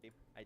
I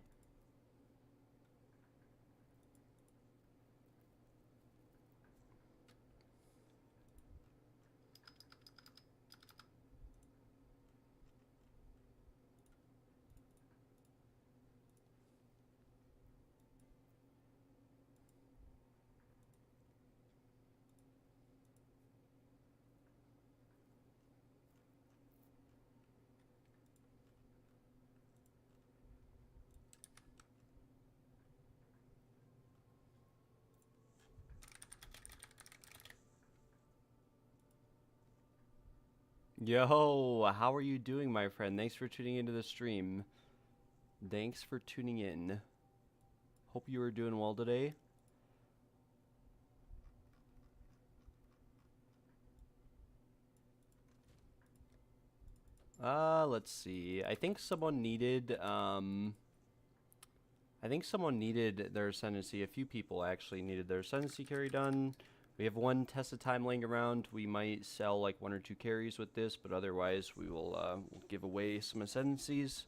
Yo, how are you doing, my friend? Thanks for tuning into the stream. Thanks for tuning in. Hope you are doing well today. Let's see. I think someone needed their ascendancy. A few people actually needed their ascendancy carry done. We have one test of time laying around. We might sell like 1 or 2 carries with this, but otherwise we will we'll give away some ascendancies.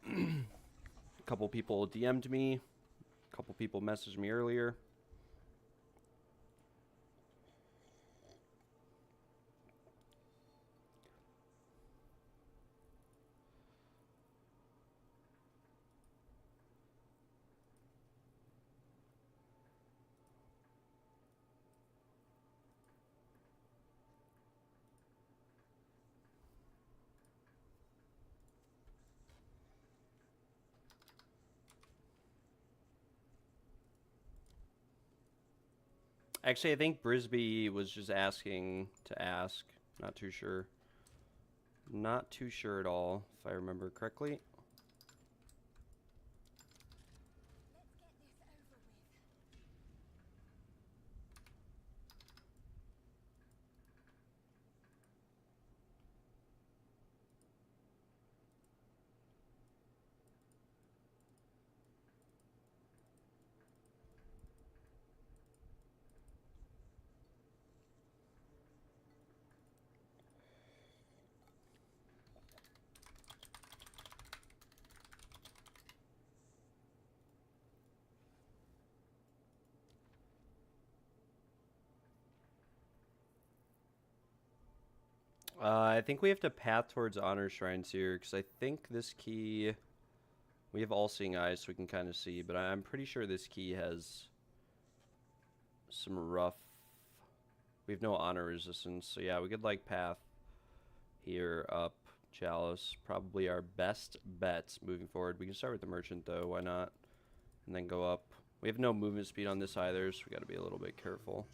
A couple people DM'd me. A couple people messaged me earlier. Actually, I think Brisby was just asking to ask. Not too sure. Not too sure at all, if I remember correctly. I think we have to path towards honor shrines here, because I think this key... We have all-seeing eyes, so we can kind of see, but I'm pretty sure this key has some rough... We have no honor resistance, so yeah, we could, like, path here, up, chalice. Probably our best bets moving forward. We can start with the merchant, though, why not? And then go up. We have no movement speed on this either, so we gotta be a little bit careful.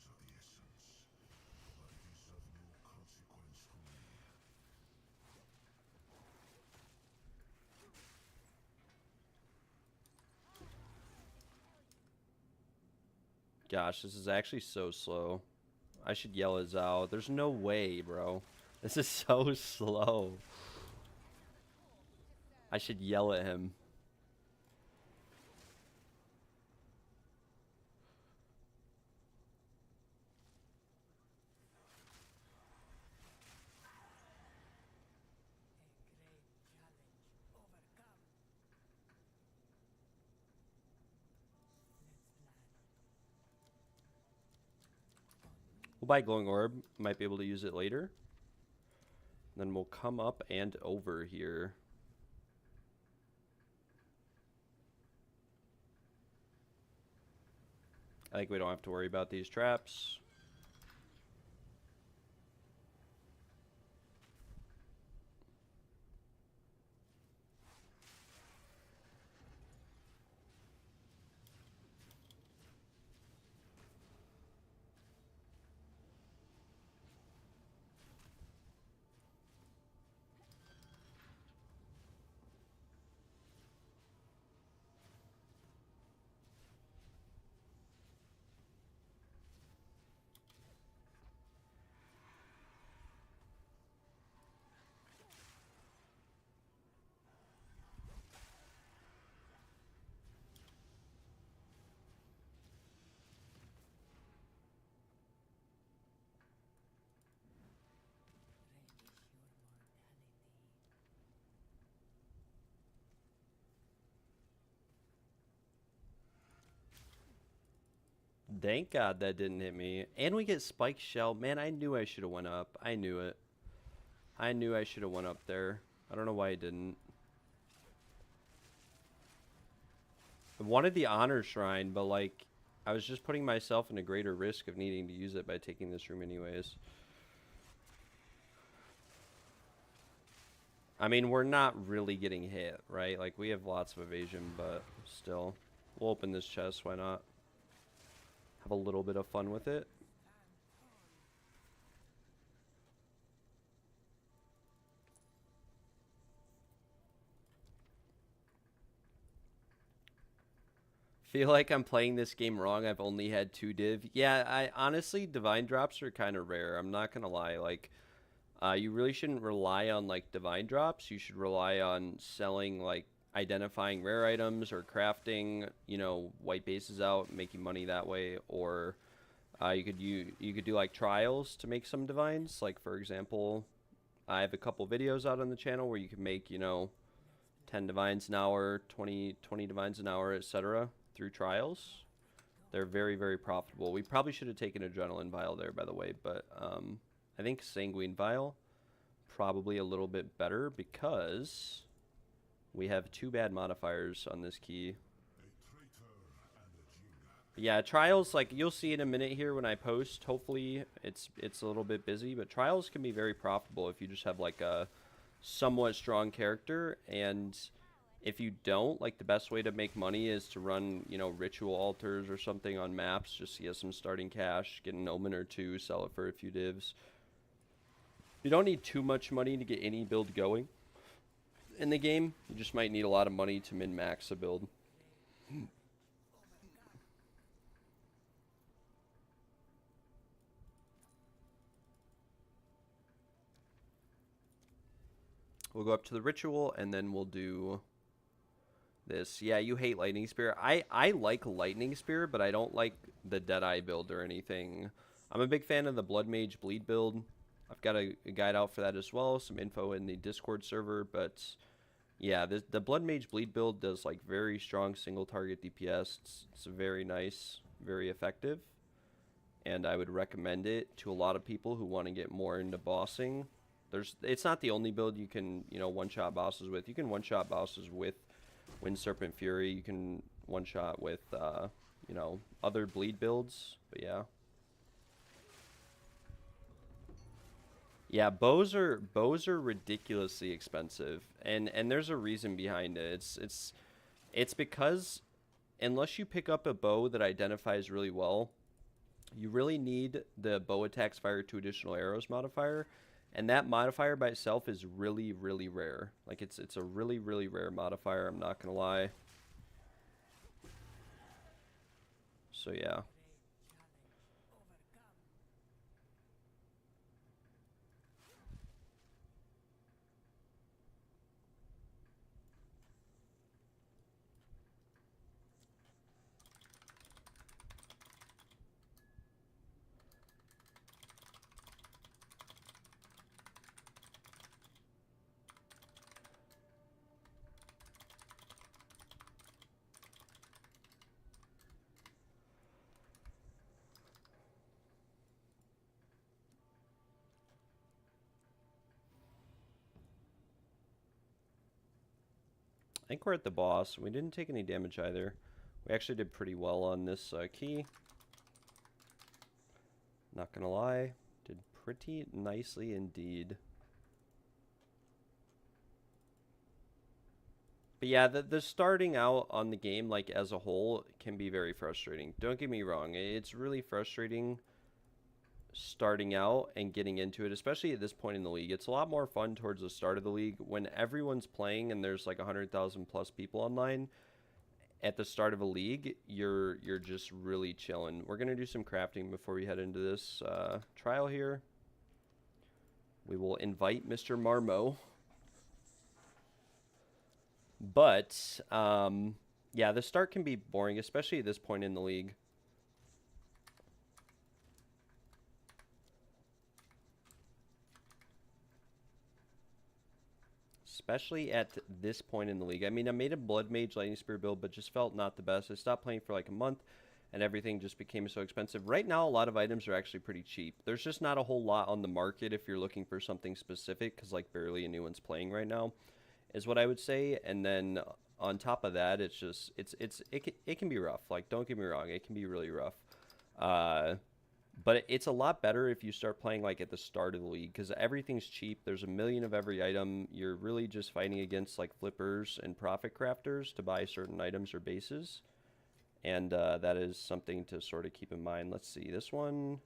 Gosh, this is actually so slow. I should yell at Zhao. There's no way, bro. This is so slow. I should yell at him. We'll buy Glowing Orb. Might be able to use it later. Then we'll come up and over here. I think we don't have to worry about these traps. Thank God that didn't hit me. And we get spike shell. Man, I knew I should have went up. I knew it. I knew I should have went up there. I don't know why I didn't. I wanted the honor shrine, but like I was just putting myself in a greater risk of needing to use it by taking this room anyways. I mean, we're not really getting hit, right? Like, we have lots of evasion, but still. We'll open this chest, why not? Have a little bit of fun with it. Feel like I'm playing this game wrong. I've only had 2 div. Yeah, I honestly, divine drops are kind of rare. I'm not gonna lie. Like, you really shouldn't rely on like divine drops. You should rely on selling, like identifying rare items or crafting, you know, white bases out, making money that way. Or you could do like trials to make some divines. Like, for example, I have a couple videos out on the channel where you can make, you know, 10 divines an hour, 20 divines an hour, etc. through trials. They're very, very profitable. We probably should have taken Adrenaline Vial there, by the way, but I think Sanguine Vial probably a little bit better because we have 2 bad modifiers on this key. But yeah, trials, like you'll see in a minute here when I post. Hopefully it's a little bit busy, but trials can be very profitable if you just have like a somewhat strong character. And if you don't, like, the best way to make money is to run, you know, ritual altars or something on maps, just to get some starting cash, get an omen or 2, sell it for a few divs. You don't need too much money to get any build going in the game. You just might need a lot of money to min-max a build. We'll go up to the ritual, and then we'll do this. Yeah, you hate Lightning Spear. I like Lightning Spear, but I don't like the Deadeye build or anything. I'm a big fan of the Blood Mage Bleed build. I've got a guide out for that as well. Some info in the Discord server, but yeah, the Blood Mage Bleed build does like very strong single target DPS. It's very nice, very effective, and I would recommend it to a lot of people who want to get more into bossing. It's not the only build you can, you know, one-shot bosses with. You can one-shot bosses with Wind Serpent Fury. You can one-shot with, you know, other bleed builds. But yeah. Yeah, bows are ridiculously expensive, and there's a reason behind it. It's because unless you pick up a bow that identifies really well, you really need the bow attacks fire 2 additional arrows modifier. And that modifier by itself is really, really rare. Like, it's a really, really rare modifier, I'm not gonna lie. So, yeah. I think we're at the boss. We didn't take any damage either. We actually did pretty well on this key. Not gonna lie. Did pretty nicely indeed. But yeah, the starting out on the game, like, as a whole, can be very frustrating. Don't get me wrong. It's really frustrating starting out and getting into it, especially at this point in the league. It's a lot more fun towards the start of the league when everyone's playing and there's like 100,000 plus people online. At the start of a league, you're just really chilling. We're gonna do some crafting before we head into this trial here. We will invite Mr. Marmo. But yeah, the start can be boring, especially at this point in the league. Especially at this point in the league. I mean, I made a Blood Mage Lightning Spear build, but just felt not the best. I stopped playing for like a month, and everything just became so expensive. Right now, a lot of items are actually pretty cheap. There's just not a whole lot on the market if you're looking for something specific, because like barely anyone's playing right now, is what I would say. And then on top of that, it's just it can be rough. Like, don't get me wrong, it can be really rough. But it's a lot better if you start playing like at the start of the league, because everything's cheap. There's a million of every item. You're really just fighting against like flippers and profit crafters to buy certain items or bases. And that is something to sort of keep in mind. Let's see, this one.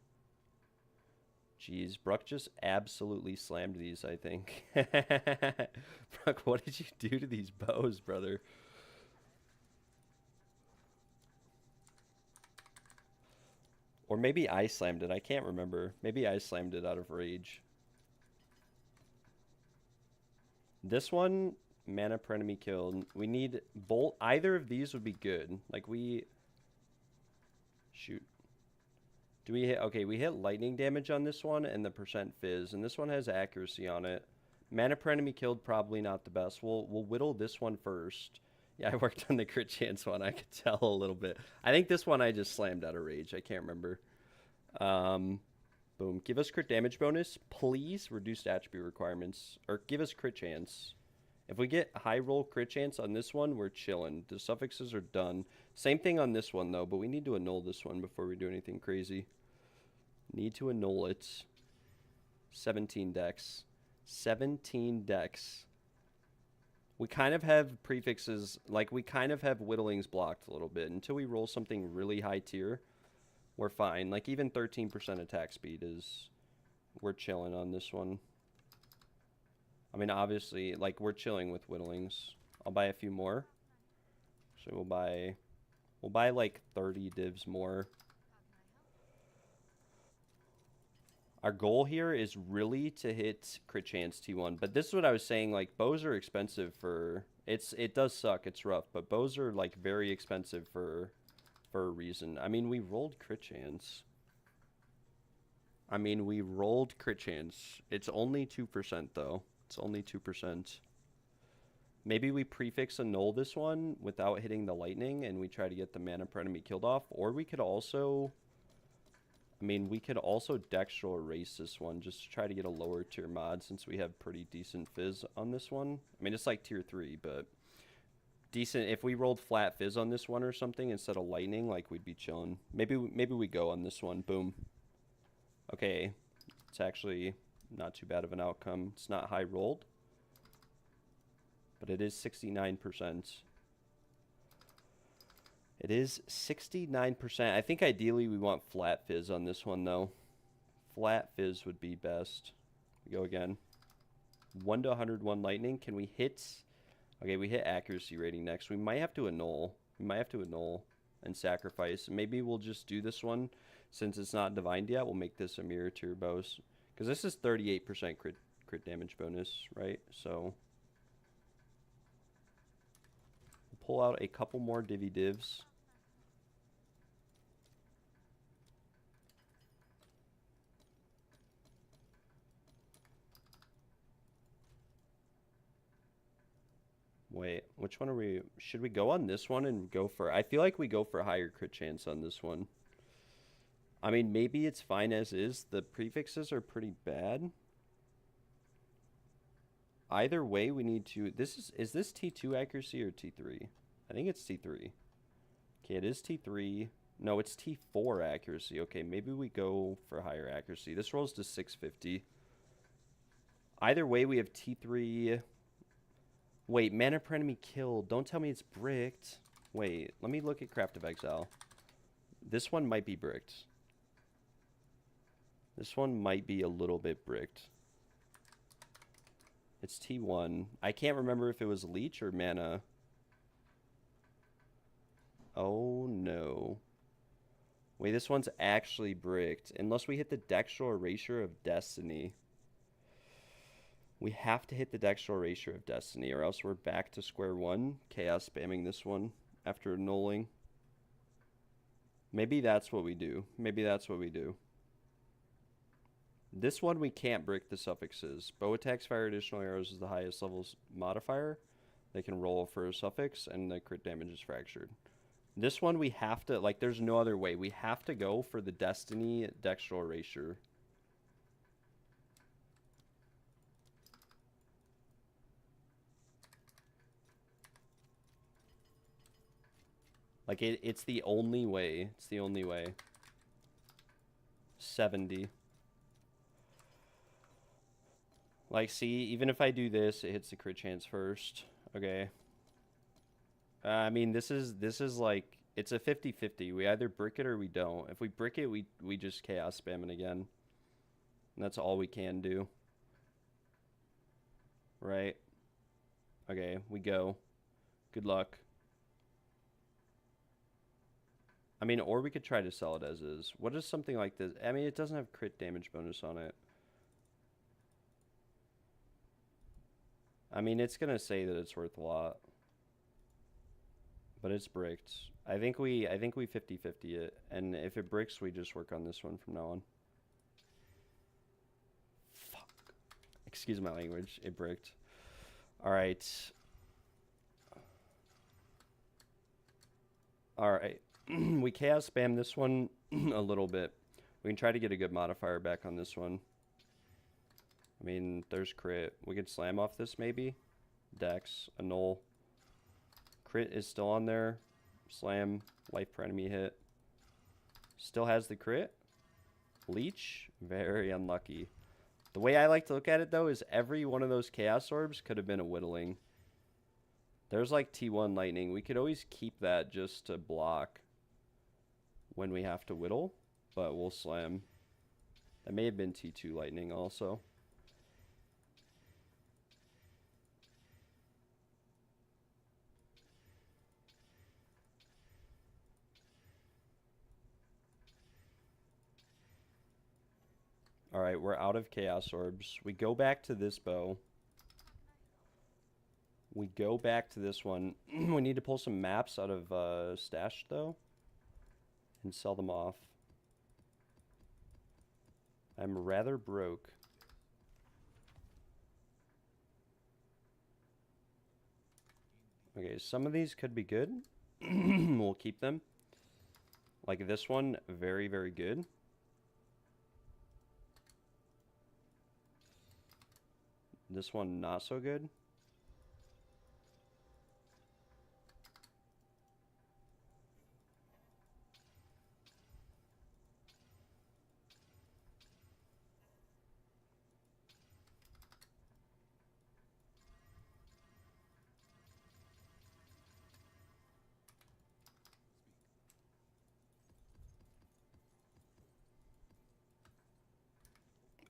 Jeez, Bruck just absolutely slammed these, I think. Bruck, what did you do to these bows, brother? Or maybe I slammed it. I can't remember. Maybe I slammed it out of rage. This one, mana per enemy killed. We need bolt. Either of these would be good. Like we... Shoot. Do we hit... Okay, we hit lightning damage on this one and the percent fizz. And this one has accuracy on it. Mana per enemy killed, probably not the best. We'll whittle this one first. Yeah, I worked on the crit chance one. I could tell a little bit. I think this one I just slammed out of rage. I can't remember. Boom. Give us crit damage bonus. Please reduce attribute requirements. Or give us crit chance. If we get high roll crit chance on this one, we're chilling. The suffixes are done. Same thing on this one, though. But we need to annul this one before we do anything crazy. Need to annul it. 17 decks. 17 decks. We kind of have prefixes, like we kind of have whittlings blocked a little bit. Until we roll something really high tier, we're fine. Like even 13% attack speed is, we're chilling on this one. I mean, obviously, like we're chilling with whittlings. I'll buy a few more. So we'll buy like 30 divs more. Our goal here is really to hit crit chance T1, but this is what I was saying, like bows are expensive for, it does suck, it's rough, but bows are like very expensive for a reason. I mean, we rolled crit chance. It's only 2% though. It's only 2%. Maybe we prefix annul this one without hitting the lightning and we try to get the mana per enemy killed off, or we could also... I mean, we could also dextral erase this one just to try to get a lower tier mod since we have pretty decent fizz on this one. I mean, it's like tier 3, but decent. If we rolled flat fizz on this one or something instead of lightning, like we'd be chilling. Maybe we go on this one. Boom. Okay, it's actually not too bad of an outcome. It's not high rolled, but it is 69%. It is 69%. I think ideally we want flat fizz on this one, though. Flat fizz would be best. We go again. 1 to 101 lightning. Can we hit... Okay, we hit accuracy rating next. We might have to annul. And sacrifice. Maybe we'll just do this one. Since it's not divined yet, we'll make this a mirror tier bows. Because this is 38% crit damage bonus, right? So... pull out a couple more divvy divs. Wait, which one are we... Should we go on this one and go for... I feel like we go for a higher crit chance on this one. I mean, maybe it's fine as is. The prefixes are pretty bad. Either way, we need to... Is this T2 accuracy or T3? I think it's T3. Okay, it is T3. No, it's T4 accuracy. Okay, maybe we go for higher accuracy. This rolls to 650. Either way, we have T3. Wait, mana per enemy killed. Don't tell me it's bricked. Wait, let me look at pathofexile. This one might be bricked. This one might be a little bit bricked. It's T1. I can't remember if it was leech or mana. Oh no. Wait, this one's actually bricked. Unless we hit the dextral erasure of destiny. We have to hit the dextral erasure of destiny, or else we're back to square one. Chaos spamming this one after annulling. Maybe that's what we do. This one we can't brick the suffixes. Bow attacks fire additional arrows is the highest level modifier. They can roll for a suffix, and the crit damage is fractured. This one we have to, like, there's no other way. We have to go for the Destiny Dextral Erasure. Like, it's the only way. It's the only way. 70. Like, see, even if I do this, it hits the crit chance first. Okay. I mean, this is like, it's a 50-50. We either brick it or we don't. If we brick it, we just chaos spam it again. And that's all we can do. Right? Okay, we go. Good luck. I mean, or we could try to sell it as is. What is something like this? I mean, it doesn't have crit damage bonus on it. I mean, it's going to say that it's worth a lot. But it's bricked. I think we 50-50 it. And if it bricks, we just work on this one from now on. Fuck. Excuse my language. It bricked. Alright. Alright. We chaos spam this one a little bit. We can try to get a good modifier back on this one. I mean, there's crit. We could slam off this maybe. Dex, annul. Crit is still on there. Slam, life per enemy hit. Still has the crit. Leech, very unlucky. The way I like to look at it though is every one of those chaos orbs could have been a whittling. There's like T1 lightning. We could always keep that just to block when we have to whittle, but we'll slam. That may have been T2 lightning also. Alright, we're out of chaos orbs. We go back to this bow. We go back to this one. We need to pull some maps out of stash though and sell them off. I'm rather broke. Okay, some of these could be good. We'll keep them. Like this one, very, very good. This one, not so good.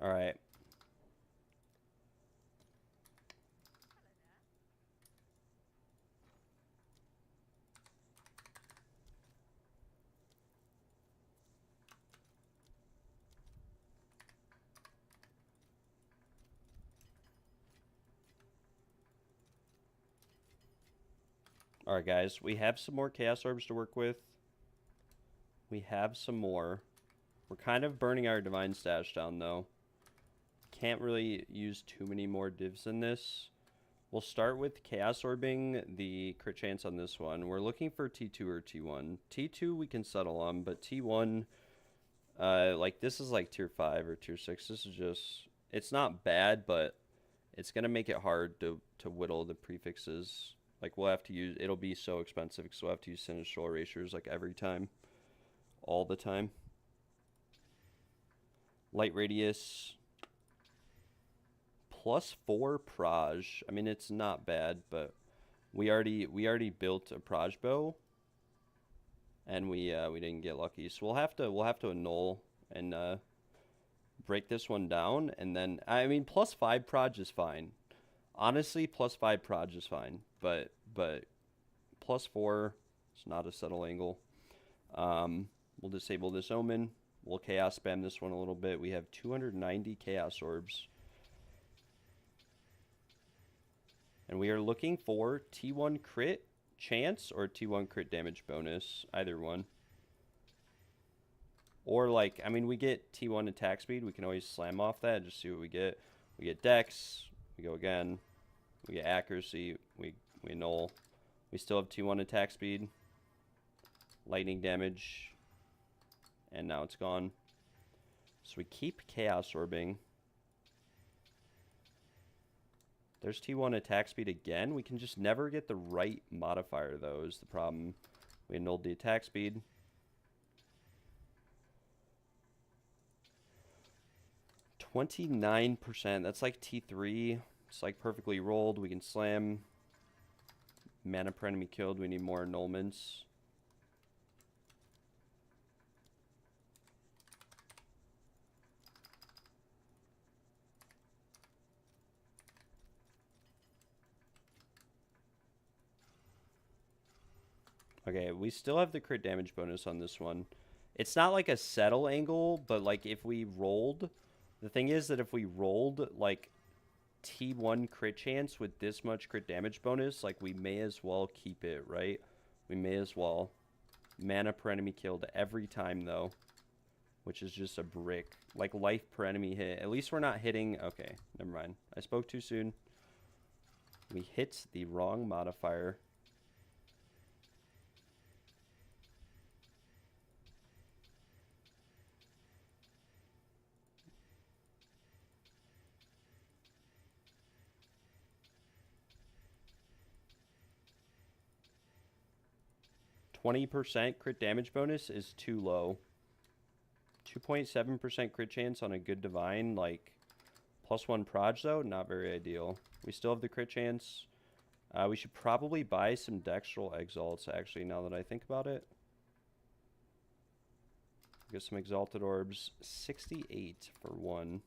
All right. Alright guys, we have some more chaos orbs to work with. We have some more. We're kind of burning our divine stash down though. Can't really use too many more divs in this. We'll start with chaos orbing the crit chance on this one. We're looking for T2 or T1. T2 we can settle on, but T1, like this is like tier 5 or tier 6. This is just, it's not bad, but it's going to make it hard to whittle the prefixes. Like, we'll have to use, it'll be so expensive because we'll have to use Sinistral Erasures, like, every time. All the time. Light Radius. +4 Proj. I mean, it's not bad, but we already built a Proj bow. And we didn't get lucky. So we'll have to annul and break this one down. And then, I mean, +5 Proj is fine. Honestly, +5 Proj is fine, but +4 is not a subtle angle. We'll disable this omen. We'll chaos spam this one a little bit. We have 290 chaos orbs. And we are looking for T1 crit chance or T1 crit damage bonus, either one. Or like, I mean, we get T1 attack speed. We can always slam off that and just see what we get. We get dex. We go again. We get accuracy. We annul. We still have T1 attack speed. lightning damage, and now it's gone. So we keep Chaos Orbing. There's T1 attack speed again. We can just never get the right modifier, though, is the problem. We annulled the attack speed. 29%. That's like T3. It's like perfectly rolled. We can slam. Mana per enemy killed. We need more annulments. Okay, we still have the crit damage bonus on this one. It's not like a settle angle, but like if we rolled, the thing is that if we rolled like T1 crit chance with this much crit damage bonus, like we may as well keep it, right? We may as well. Mana per enemy killed every time though, which is just a brick. Like life per enemy hit. At least we're not hitting, okay, never mind. I spoke too soon. We hit the wrong modifier. %, crit damage bonus is too low. 2.7% crit chance on a good divine, like +1 proj though, not very ideal. We still have the crit chance. We should probably buy some Dextral Exalts, actually, now that I think about it. Get some Exalted Orbs. 68 for 1.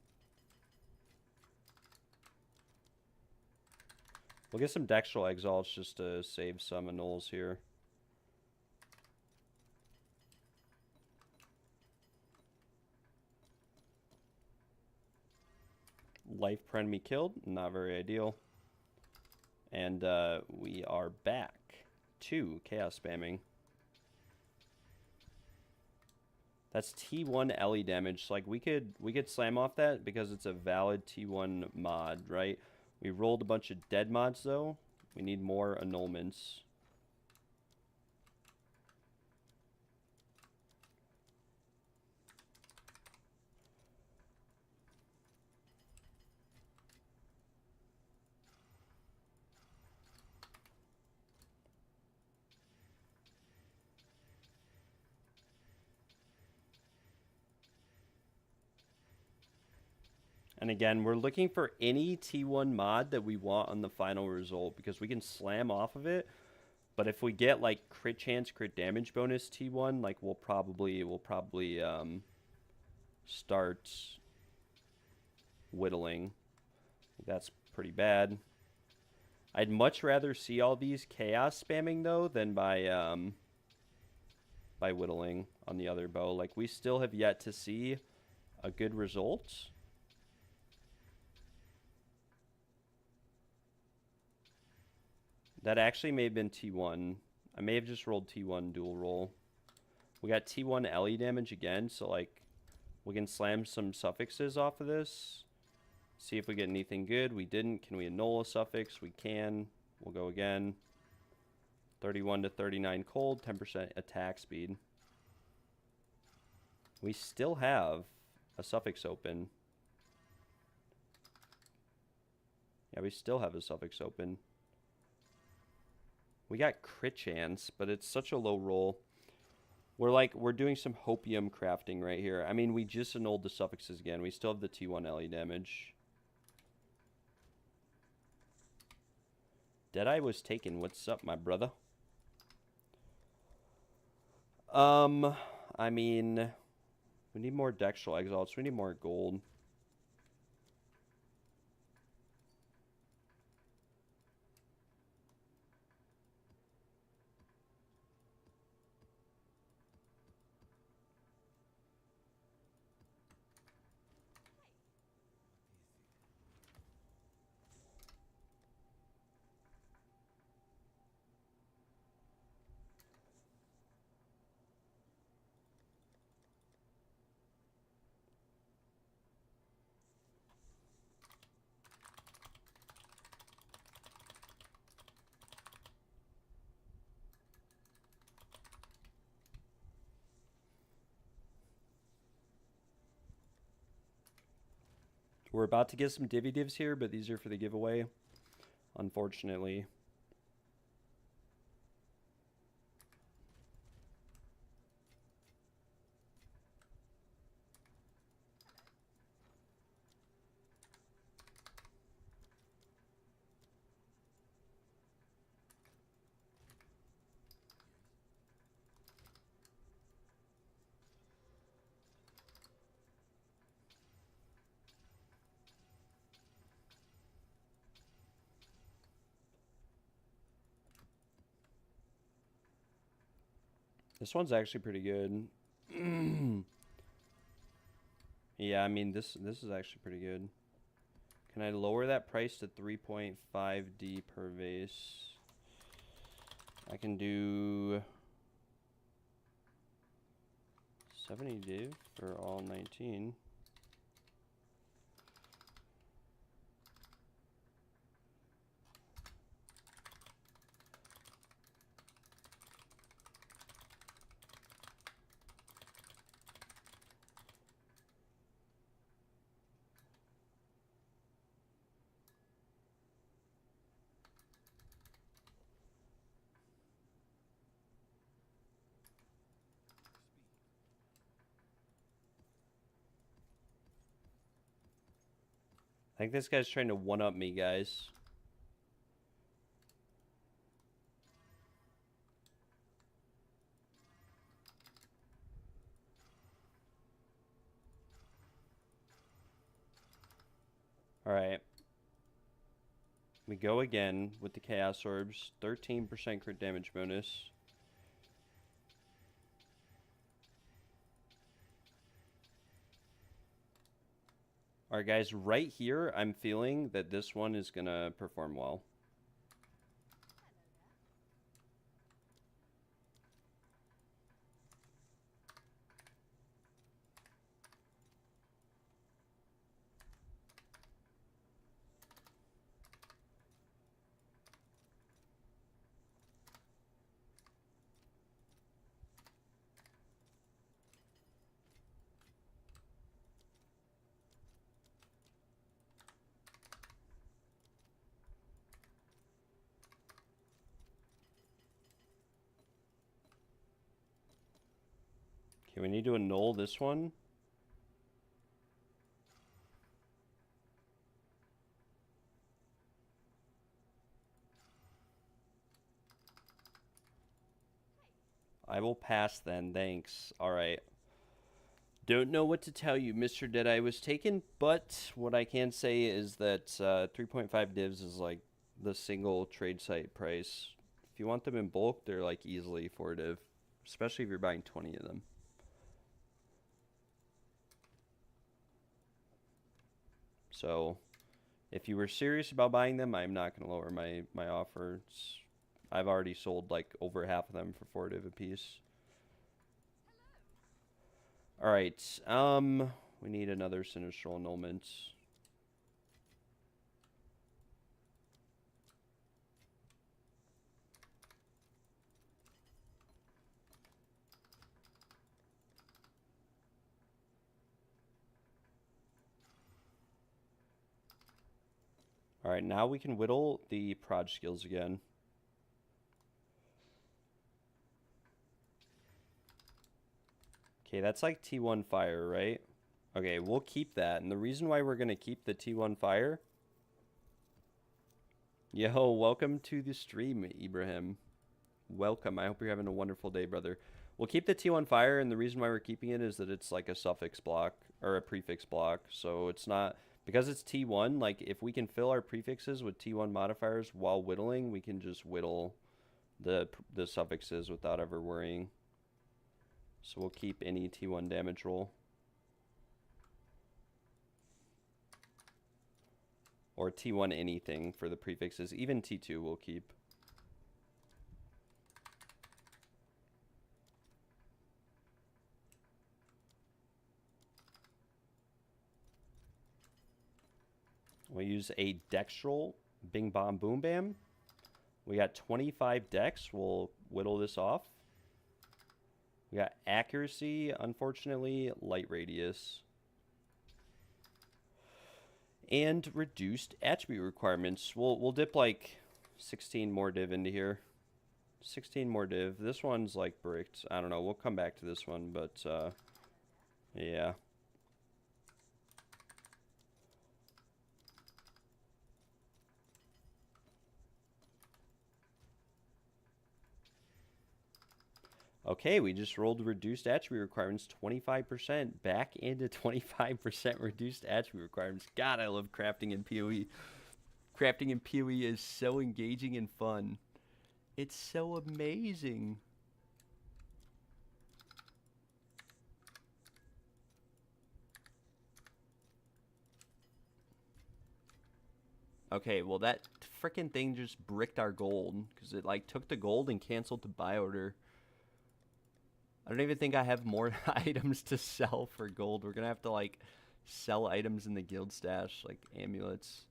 We'll get some Dextral Exalts just to save some annuls here. Life per enemy killed, not very ideal. And we are back to chaos spamming. That's T1 LE damage. So, like we could slam off that because it's a valid T1 mod, right? We rolled a bunch of dead mods though. We need more annulments. And again, we're looking for any T1 mod that we want on the final result because we can slam off of it. But if we get like crit chance, crit damage bonus T1, like we'll probably start whittling. That's pretty bad. I'd much rather see all these chaos spamming though than by whittling on the other bow. Like we still have yet to see a good result. That actually may have been T1. I may have just rolled T1 dual roll. We got T1 LE damage again, so like we can slam some suffixes off of this. See if we get anything good. We didn't. Can we annul a suffix? We can. We'll go again. 31 to 39 cold, 10% attack speed. We still have a suffix open. Yeah, we still have a suffix open. We got crit chance, but it's such a low roll. We're doing some hopium crafting right here. I mean, we just annulled the suffixes again. We still have the T1 LE damage. Deadeye was taken. What's up, my brother? I mean, we need more Dextral Exalts. We need more gold. We're about to get some divvy divs here, but these are for the giveaway, unfortunately. This one's actually pretty good. Yeah, I mean, this is actually pretty good. Can I lower that price to 3.5D per vase? I can do 70 div for all 19. I think this guy's trying to one-up me, guys. Alright. We go again with the Chaos Orbs. 13% crit damage bonus. Alright, guys, right here, I'm feeling that this one is going to perform well. Okay, we need to annul this one. I will pass then, thanks. Alright. Don't know what to tell you, Mr. Deadeye was taken, but what I can say is that 3.5 divs is like the single trade site price. If you want them in bulk, they're like easily 4 div, especially if you're buying 20 of them. So if you were serious about buying them, I'm not going to lower my offer. I've already sold like over half of them for 4 div a piece. Alright, we need another Sinistral Annulment. Alright, now we can whittle the proj skills again. Okay, that's like T1 fire, right? Okay, we'll keep that. And the reason why we're going to keep the T1 fire... Yo, welcome to the stream, Ibrahim. Welcome. I hope you're having a wonderful day, brother. We'll keep the T1 fire, and the reason why we're keeping it is that it's like a suffix block, or a prefix block. So it's not... Because it's T1, like, if we can fill our prefixes with T1 modifiers while whittling, we can just whittle the suffixes without ever worrying. So we'll keep any T1 damage roll. Or T1 anything for the prefixes. Even T2 we'll keep. We'll use a dextral bing bom boom bam. We got 25 dex. We'll whittle this off. We got accuracy, unfortunately, light radius. And reduced attribute requirements. We'll dip like 16 more div into here. 16 more div. This one's like bricked. I don't know. We'll come back to this one, but yeah. Okay, we just rolled reduced attribute requirements 25%. Back into 25% reduced attribute requirements. God, I love crafting in PoE. Crafting in PoE is so engaging and fun. It's so amazing. Okay, well that frickin' thing just bricked our gold because it like took the gold and canceled the buy order. I don't even think I have more items to sell for gold. We're gonna have to like sell items in the guild stash, like amulets.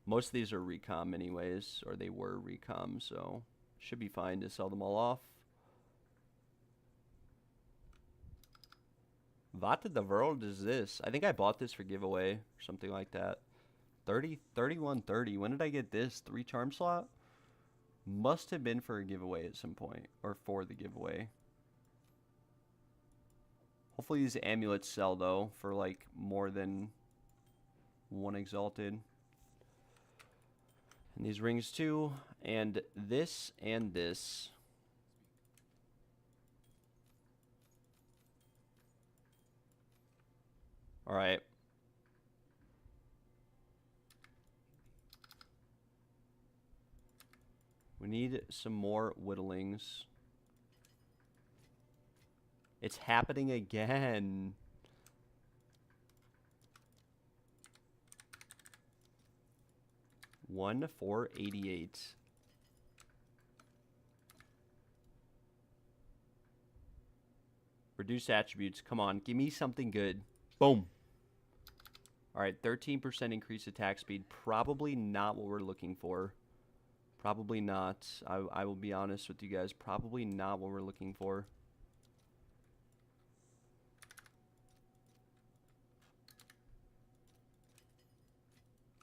Most of these are recom anyways, or they were recom, so should be fine to sell them all off. What in the world is this? I think I bought this for giveaway or something like that. 3130. When did I get this? 3 charm slot? Must have been for a giveaway at some point, or for the giveaway. Hopefully these amulets sell though for like more than 1 exalted. And these rings too, and this and this. All right. We need some more whittlings. It's happening again. $1,488. Reduce attributes. Come on, give me something good. Boom. All right, 13% increased attack speed. Probably not what we're looking for. Probably not. I will be honest with you guys. Probably not what we're looking for.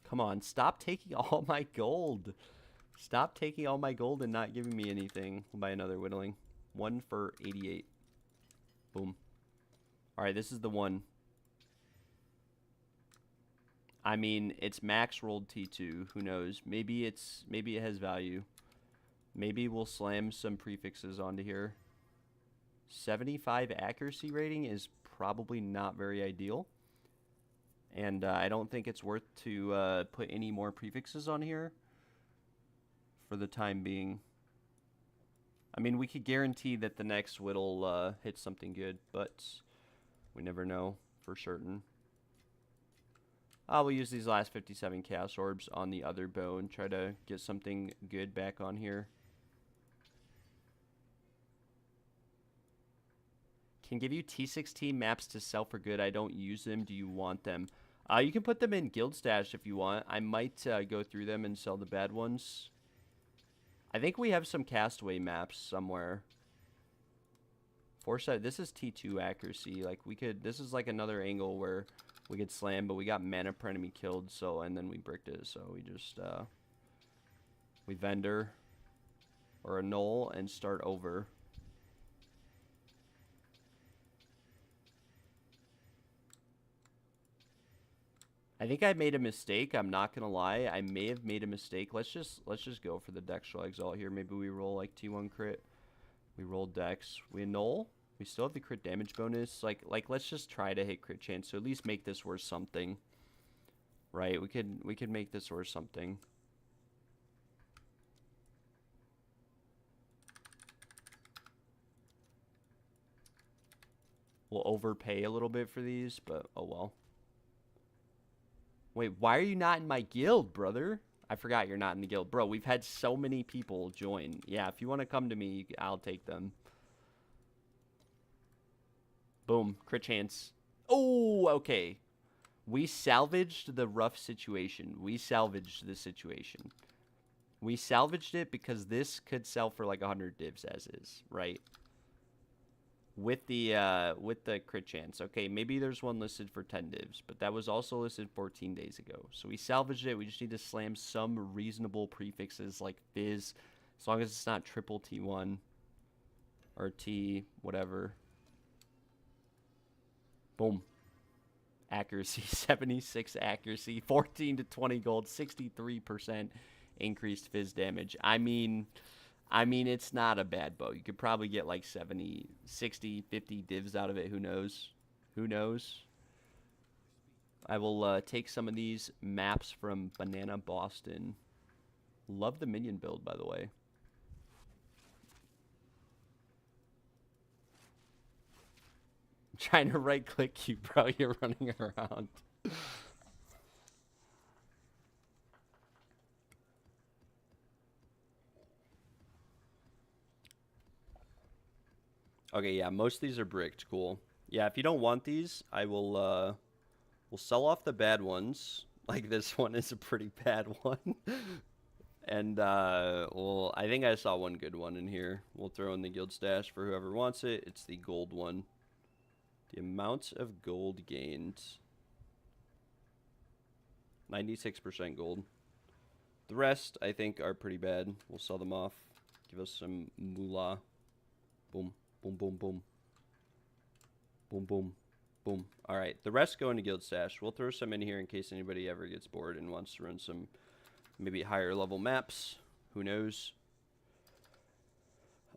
Come on, stop taking all my gold. Stop taking all my gold and not giving me anything. We'll buy another whittling. 1 for 88. Boom. All right, this is the one. I mean, it's max rolled T2. Who knows? Maybe it has value. Maybe we'll slam some prefixes onto here. 75 accuracy rating is probably not very ideal. And I don't think it's worth to put any more prefixes on here for the time being. I mean, we could guarantee that the next whittle hits something good, but we never know for certain. We'll use these last 57 chaos orbs on the other bow and try to get something good back on here. Can give you T16 maps to sell for good. I don't use them. Do you want them? You can put them in guild stash if you want. I might go through them and sell the bad ones. I think we have some castaway maps somewhere. Foresight. This is T2 accuracy. Like we could. This is like another angle where we could slam, but we got mana per enemy killed. So and then we bricked it. So we just we vendor or annul and start over. I think I made a mistake. I'm not gonna lie. I may have made a mistake. Let's just go for the Dextral Exalt here. Maybe we roll like T1 crit. We roll Dex. We annul. We still have the crit damage bonus. Like let's just try to hit crit chance. So at least make this worth something. Right? We could make this worth something. We'll overpay a little bit for these, but oh well. Wait, why are you not in my guild, brother? I forgot you're not in the guild. Bro, we've had so many people join. Yeah, if you want to come to me, I'll take them. Boom, crit chance. Oh, okay. We salvaged the rough situation. We salvaged the situation. We salvaged it because this could sell for like 100 divs as is, right? with the crit chance. Okay, maybe there's one listed for 10 divs, but that was also listed 14 days ago. So we salvaged it. We just need to slam some reasonable prefixes like fizz, as long as it's not triple T1 or T whatever. Boom. Accuracy, 76 accuracy, 14 to 20 gold, 63% increased fizz damage. I mean, it's not a bad bow. You could probably get like 70, 60, 50 divs out of it. Who knows? Who knows? I will take some of these maps from Banana Boston. Love the minion build, by the way. I'm trying to right-click you, bro. You're running around. Okay, yeah, most of these are bricked. Cool. Yeah, if you don't want these, I will we'll sell off the bad ones. Like this one is a pretty bad one. And well, I think I saw one good one in here. We'll throw in the guild stash for whoever wants it. It's the gold one. The amount of gold gained. 96% gold. The rest, I think, are pretty bad. We'll sell them off. Give us some moolah. Boom. Boom, boom, boom. Boom, boom, boom. All right, the rest go into guild stash. We'll throw some in here in case anybody ever gets bored and wants to run some maybe higher level maps. Who knows?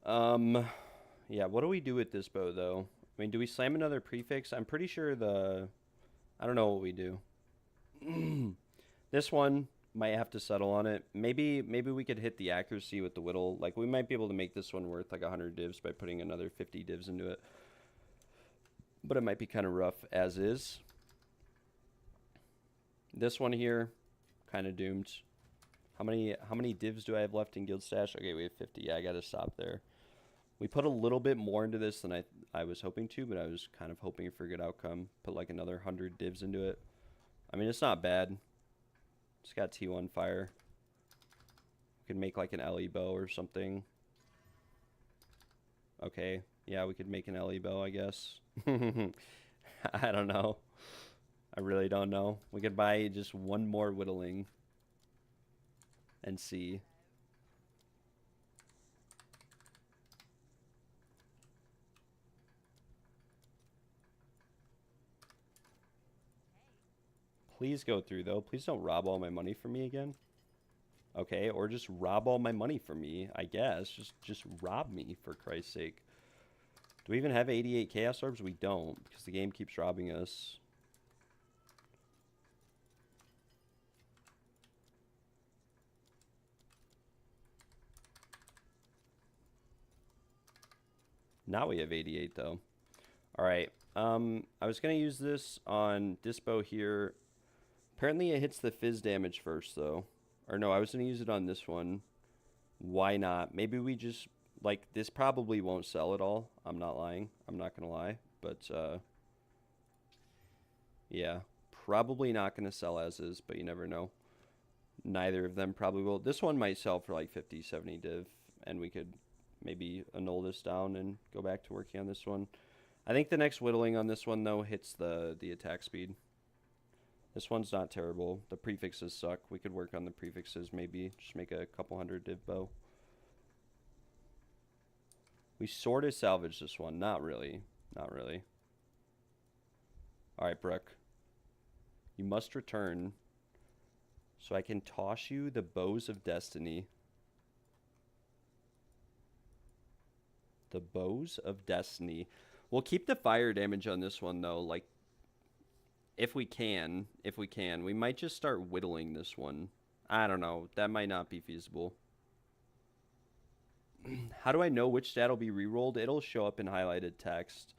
Yeah, what do we do with this bow, though? I mean, do we slam another prefix? I'm pretty sure I don't know what we do. This one might have to settle on it. Maybe we could hit the accuracy with the whittle. Like, we might be able to make this one worth like 100 divs by putting another 50 divs into it. But it might be kind of rough as is. This one here, kind of doomed. How many divs do I have left in guild stash? Okay, we have 50. Yeah, I got to stop there. We put a little bit more into this than I was hoping to, but I was kind of hoping for a good outcome. Put like another 100 divs into it. I mean, it's not bad. It's got T1 fire. We could make like an LE bow or something. Okay, yeah, we could make an LE bow, I guess. I don't know. I really don't know. We could buy just one more whittling and see. Please go through, though. Please don't rob all my money from me again. Okay, or just rob all my money from me, I guess. Just rob me, for Christ's sake. Do we even have 88 Chaos Orbs? We don't, because the game keeps robbing us. Now we have 88, though. Alright, I was going to use this on this bow here. Apparently it hits the fizz damage first, though. Or no, I was going to use it on this one. Why not? Maybe we just, like, this probably won't sell at all. I'm not lying. I'm not going to lie. But, yeah. Probably not going to sell as is, but you never know. Neither of them probably will. This one might sell for like 50, 70 div, and we could maybe annul this down and go back to working on this one. I think the next whittling on this one, though, hits the attack speed. This one's not terrible. The prefixes suck. We could work on the prefixes, maybe. Just make a couple 100 div bow. We sort of salvaged this one. Not really. Not really. Alright, Brooke. You must return so I can toss you the bows of destiny. The bows of destiny. We'll keep the fire damage on this one, though. Like, if we can. We might just start whittling this one. I don't know. That might not be feasible. How do I know which stat will be rerolled? It'll show up in highlighted text.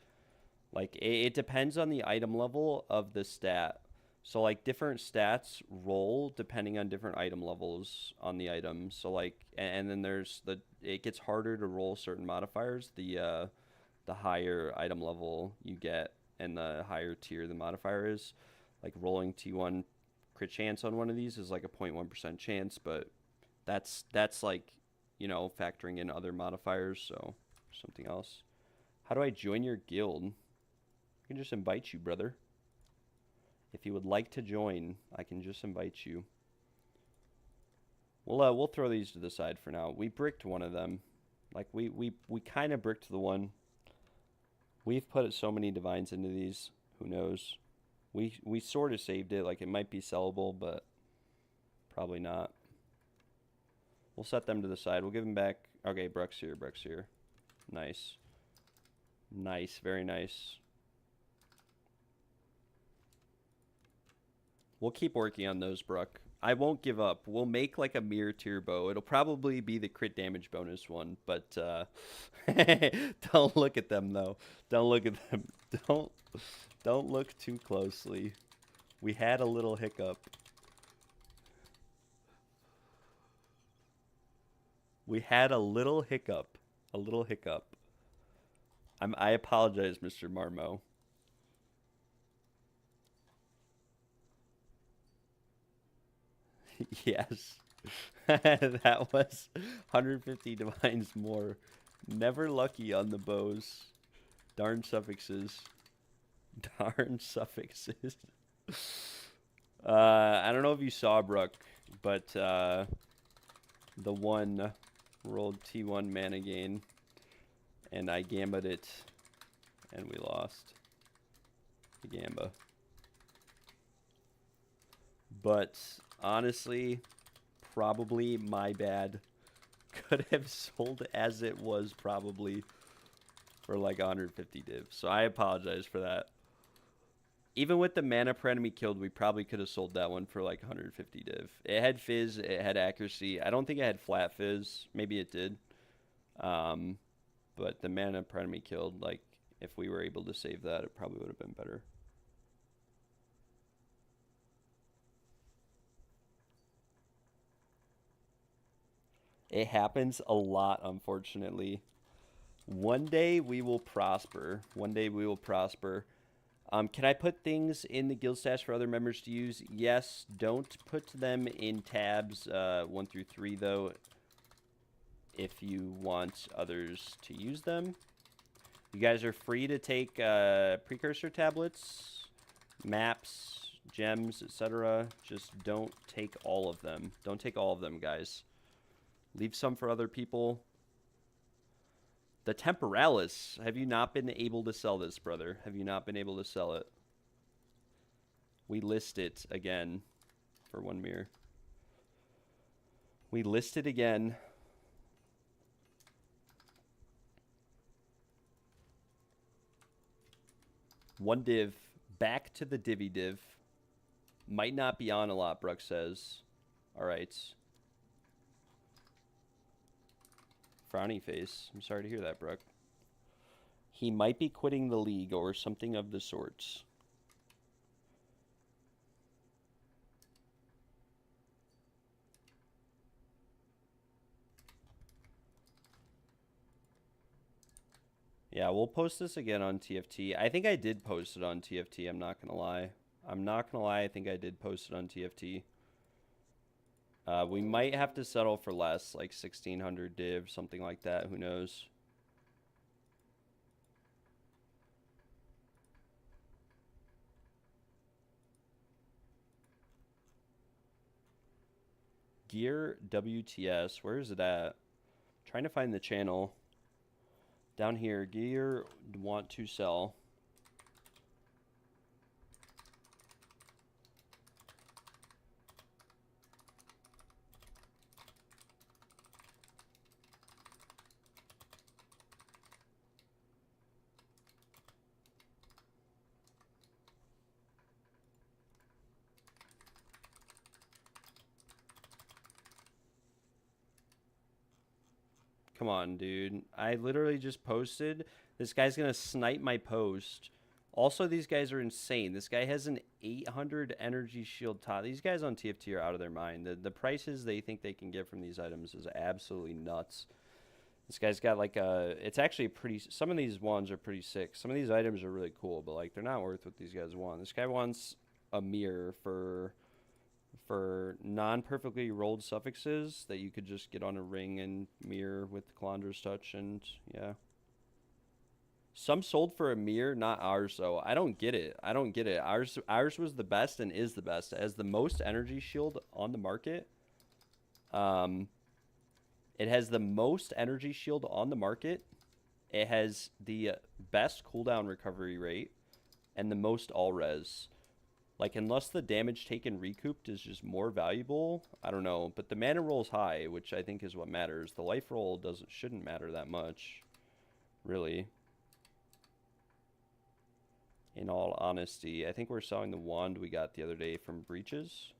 Like, it depends on the item level of the stat. So, like, different stats roll depending on different item levels on the item. So, like, and then there's it gets harder to roll certain modifiers the higher item level you get and the higher tier the modifier is. Like, rolling T1 crit chance on one of these is like a 0.1% chance, but that's like, you know, factoring in other modifiers, so something else. How do I join your guild? I can just invite you, brother. If you would like to join, I can just invite you. We'll throw these to the side for now. We bricked one of them. Like, we kind of bricked the one. We've put so many divines into these. Who knows? We sort of saved it. Like, it might be sellable, but probably not. We'll set them to the side. We'll give them back. Okay, Bruck's here. Bruck's here. Nice. Nice. Very nice. We'll keep working on those, Bruck. I won't give up. We'll make like a mirror tier bow. It'll probably be the crit damage bonus one, but don't look at them though. Don't look at them. Don't look too closely. We had a little hiccup. We had a little hiccup. A little hiccup. I apologize, Mr. Marmo. Yes. That was 150 divines more. Never lucky on the bows. Darn suffixes. Darn suffixes. I don't know if you saw, Bruck, but the one rolled T1 mana gain, and I gambit it, and we lost the gamba. But honestly, probably my bad. Could have sold as it was probably for like 150 div. So I apologize for that. Even with the mana per enemy killed, we probably could have sold that one for like 150 div. It had fizz, it had accuracy. I don't think it had flat fizz. Maybe it did. But the mana per enemy killed, like, if we were able to save that, it probably would have been better. It happens a lot, unfortunately. One day we will prosper. One day we will prosper. Can I put things in the guild stash for other members to use? Yes. Don't put them in tabs 1 through 3, though, if you want others to use them. You guys are free to take precursor tablets, maps, gems, etc. Just don't take all of them. Don't take all of them, guys. Leave some for other people. The Temporalis. Have you not been able to sell this, brother? Have you not been able to sell it? We list it again for 1 mirror. We list it again. One div. Back to the divvy div. Might not be on a lot, Bruck says. Alright. Frowny face. I'm sorry to hear that, Bruck. He might be quitting the league or something of the sorts. Yeah, we'll post this again on TFT. I think I did post it on TFT. I'm not going to lie. I'm not going to lie. I think I did post it on TFT. We might have to settle for less, like 1,600 div, something like that. Who knows? Gear WTS. Where is it at? Trying to find the channel. Down here. Gear want to sell. Come on, dude. I literally just posted. This guy's going to snipe my post. Also, these guys are insane. This guy has an 800 energy shield top. These guys on TFT are out of their mind. The prices they think they can get from these items is absolutely nuts. This guy's got like a... It's actually pretty... Some of these ones are pretty sick. Some of these items are really cool, but like they're not worth what these guys want. This guy wants a mirror for non-perfectly rolled suffixes that you could just get on a ring and mirror with Calandra's touch, and yeah. Some sold for a mirror, not ours though. I don't get it. I don't get it. Ours was the best and is the best. It has the most energy shield on the market. It has the most energy shield on the market. It has the best cooldown recovery rate and the most all res. Like, unless the damage taken recouped is just more valuable, I don't know. But the mana roll is high, which I think is what matters. The life roll shouldn't matter that much, really. In all honesty, I think we're selling the wand we got the other day from Breaches.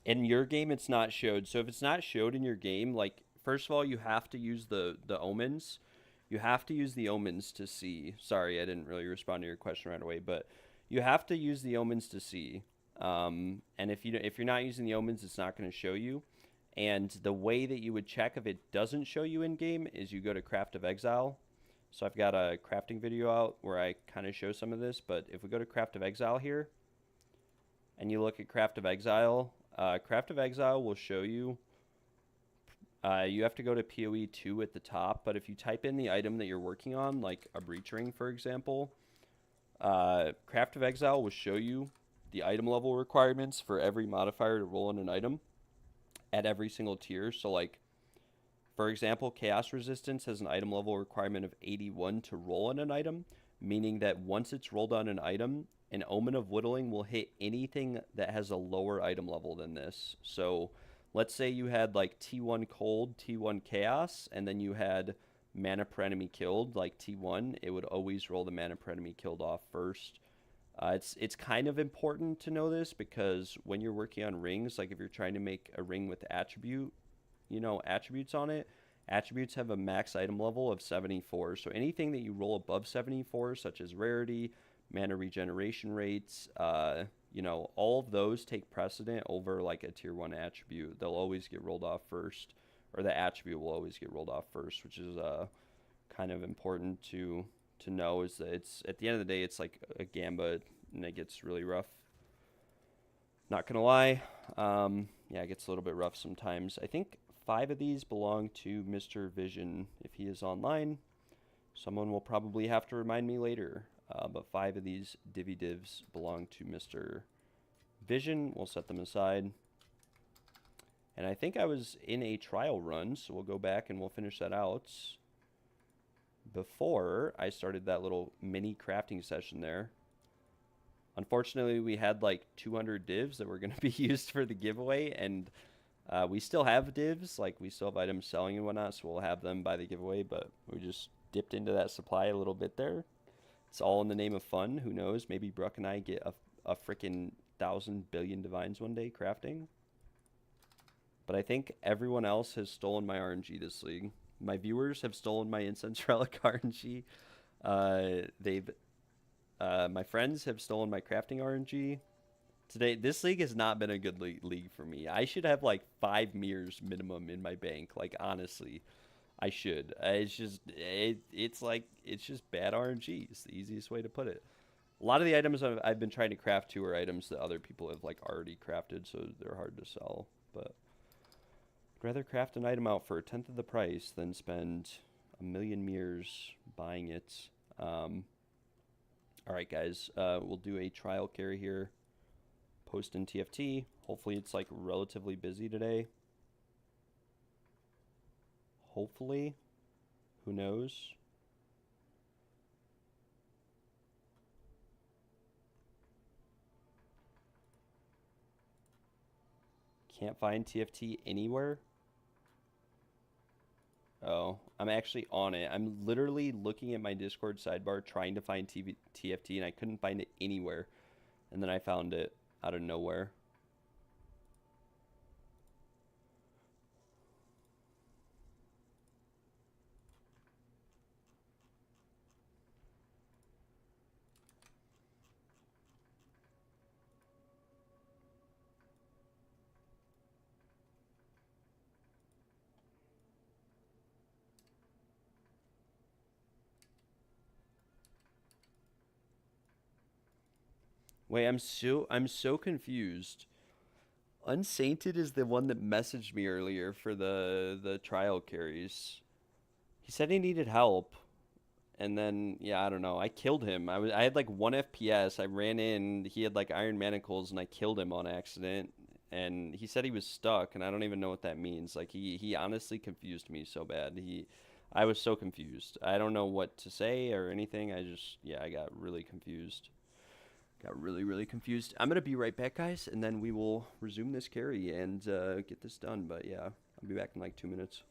In your game, it's not showed. So if it's not showed in your game, like, first of all, you have to use the omens. You have to use the omens to see. Sorry, I didn't really respond to your question right away, but you have to use the omens to see. And if you're not using the omens, it's not going to show you. And the way that you would check if it doesn't show you in game is you go to Craft of Exile. So I've got a crafting video out where I kind of show some of this, but if we go to Craft of Exile here, and you look at Craft of Exile will show you. You have to go to PoE2 at the top, but if you type in the item that you're working on, like a breach ring, for example, Craft of Exile will show you the item level requirements for every modifier to roll in an item at every single tier. So, like, for example, Chaos Resistance has an item level requirement of 81 to roll in an item, meaning that once it's rolled on an item, an Omen of Whittling will hit anything that has a lower item level than this. So let's say you had like T1 Cold, T1 Chaos, and then you had mana per enemy killed, like T1, it would always roll the mana per enemy killed off first. It's kind of important to know this because when you're working on rings, like if you're trying to make a ring with attributes on it, attributes have a max item level of 74. So anything that you roll above 74, such as rarity, mana regeneration rates, all of those take precedent over like a tier 1 attribute. They'll always get rolled off first, or the attribute will always get rolled off first, which is kind of important to know, is that it's, at the end of the day, it's like a gambit and it gets really rough. Not gonna lie, yeah, it gets a little bit rough sometimes. I think 5 of these belong to Mr. Vision. If he is online, someone will probably have to remind me later. But 5 of these divvy divs belong to Mr. Vision. We'll set them aside. And I think I was in a trial run, so we'll go back and we'll finish that out before I started that little mini crafting session there. Unfortunately, we had like 200 divs that were going to be used for the giveaway, and we still have divs, like we still have items selling and whatnot, so we'll have them by the giveaway, but we just dipped into that supply a little bit there. It's all in the name of fun. Who knows? Maybe Bruck and I get a freaking 1,000 billion divines one day crafting. But I think everyone else has stolen my RNG this league. My viewers have stolen my incense relic RNG. My friends have stolen my crafting RNG. Today, this league has not been a good league for me. I should have like 5 mirrors minimum in my bank. Like, honestly, I should. It's just bad RNG. It's the easiest way to put it. A lot of the items I've been trying to craft to are items that other people have like already crafted, so they're hard to sell. But I'd rather craft an item out for 1/10 of the price than spend a million mirrors buying it. All right, guys. We'll do a trial carry here. Post in TFT. Hopefully it's like relatively busy today. Hopefully. Who knows? Can't find TFT anywhere. Oh, I'm actually on it. I'm literally looking at my Discord sidebar trying to find TFT, and I couldn't find it anywhere. And then I found it out of nowhere. Wait, I'm so confused. Unsainted is the one that messaged me earlier for the trial carries. He said he needed help, and then yeah, I don't know. I killed him. I had like 1 FPS. I ran in. He had like iron manacles, and I killed him on accident. And he said he was stuck, and I don't even know what that means. Like he honestly confused me so bad. I was so confused. I don't know what to say or anything. I got really confused. Got really, really confused. I'm gonna be right back, guys, and then we will resume this carry and get this done. But yeah, I'll be back in like 2 minutes.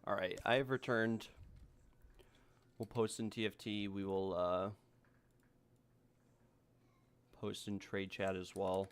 All right, I have returned. We'll post in TFT. We will post in trade chat as well.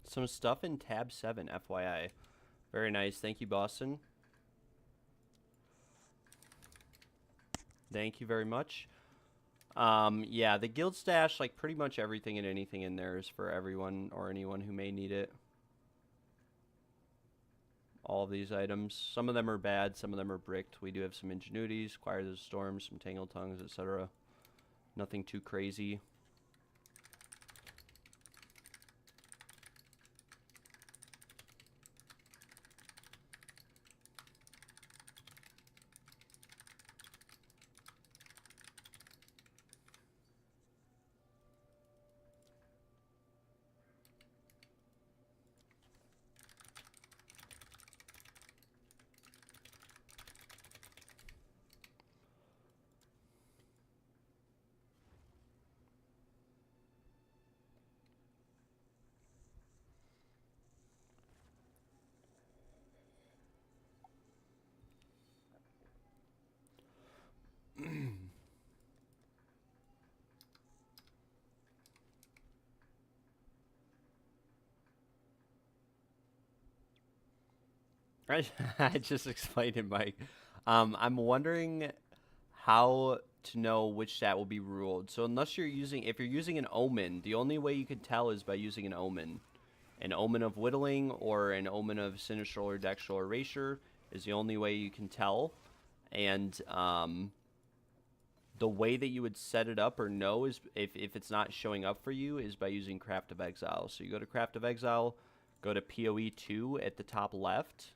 Some stuff in tab 7, FYI. Very nice. Thank you, Boston. Thank you very much. Yeah, the guild stash, like pretty much everything and anything in there is for everyone or anyone who may need it. All of these items. Some of them are bad, some of them are bricked. We do have some ingenuities, Choirs of Storms, some Tangled Tongues, etc. Nothing too crazy. I just explained it, Mike. I'm wondering how to know which stat will be ruled. So unless you're using, if you're using an omen, the only way you can tell is by using an omen. An omen of whittling or an omen of sinistral or dextral erasure is the only way you can tell. And the way that you would set it up or know is if it's not showing up for you is by using Craft of Exile. So you go to Craft of Exile, go to PoE2 at the top left.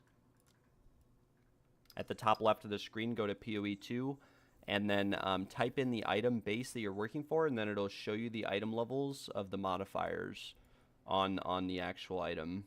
At the top left of the screen, go to PoE2, and then type in the item base that you're working for, and then it'll show you the item levels of the modifiers on the actual item.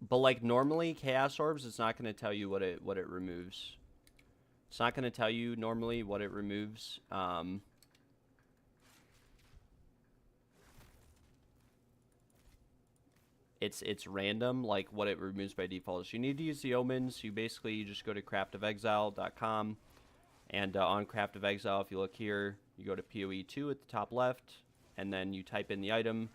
But like normally Chaos Orbs, it's not going to tell you what it removes. It's not going to tell you normally what it removes. It's random, like what it removes by default. So you need to use the omens. You just go to craftofexile.com, and on Craft of Exile, if you look here, you go to PoE2 at the top left, and then you type in the item.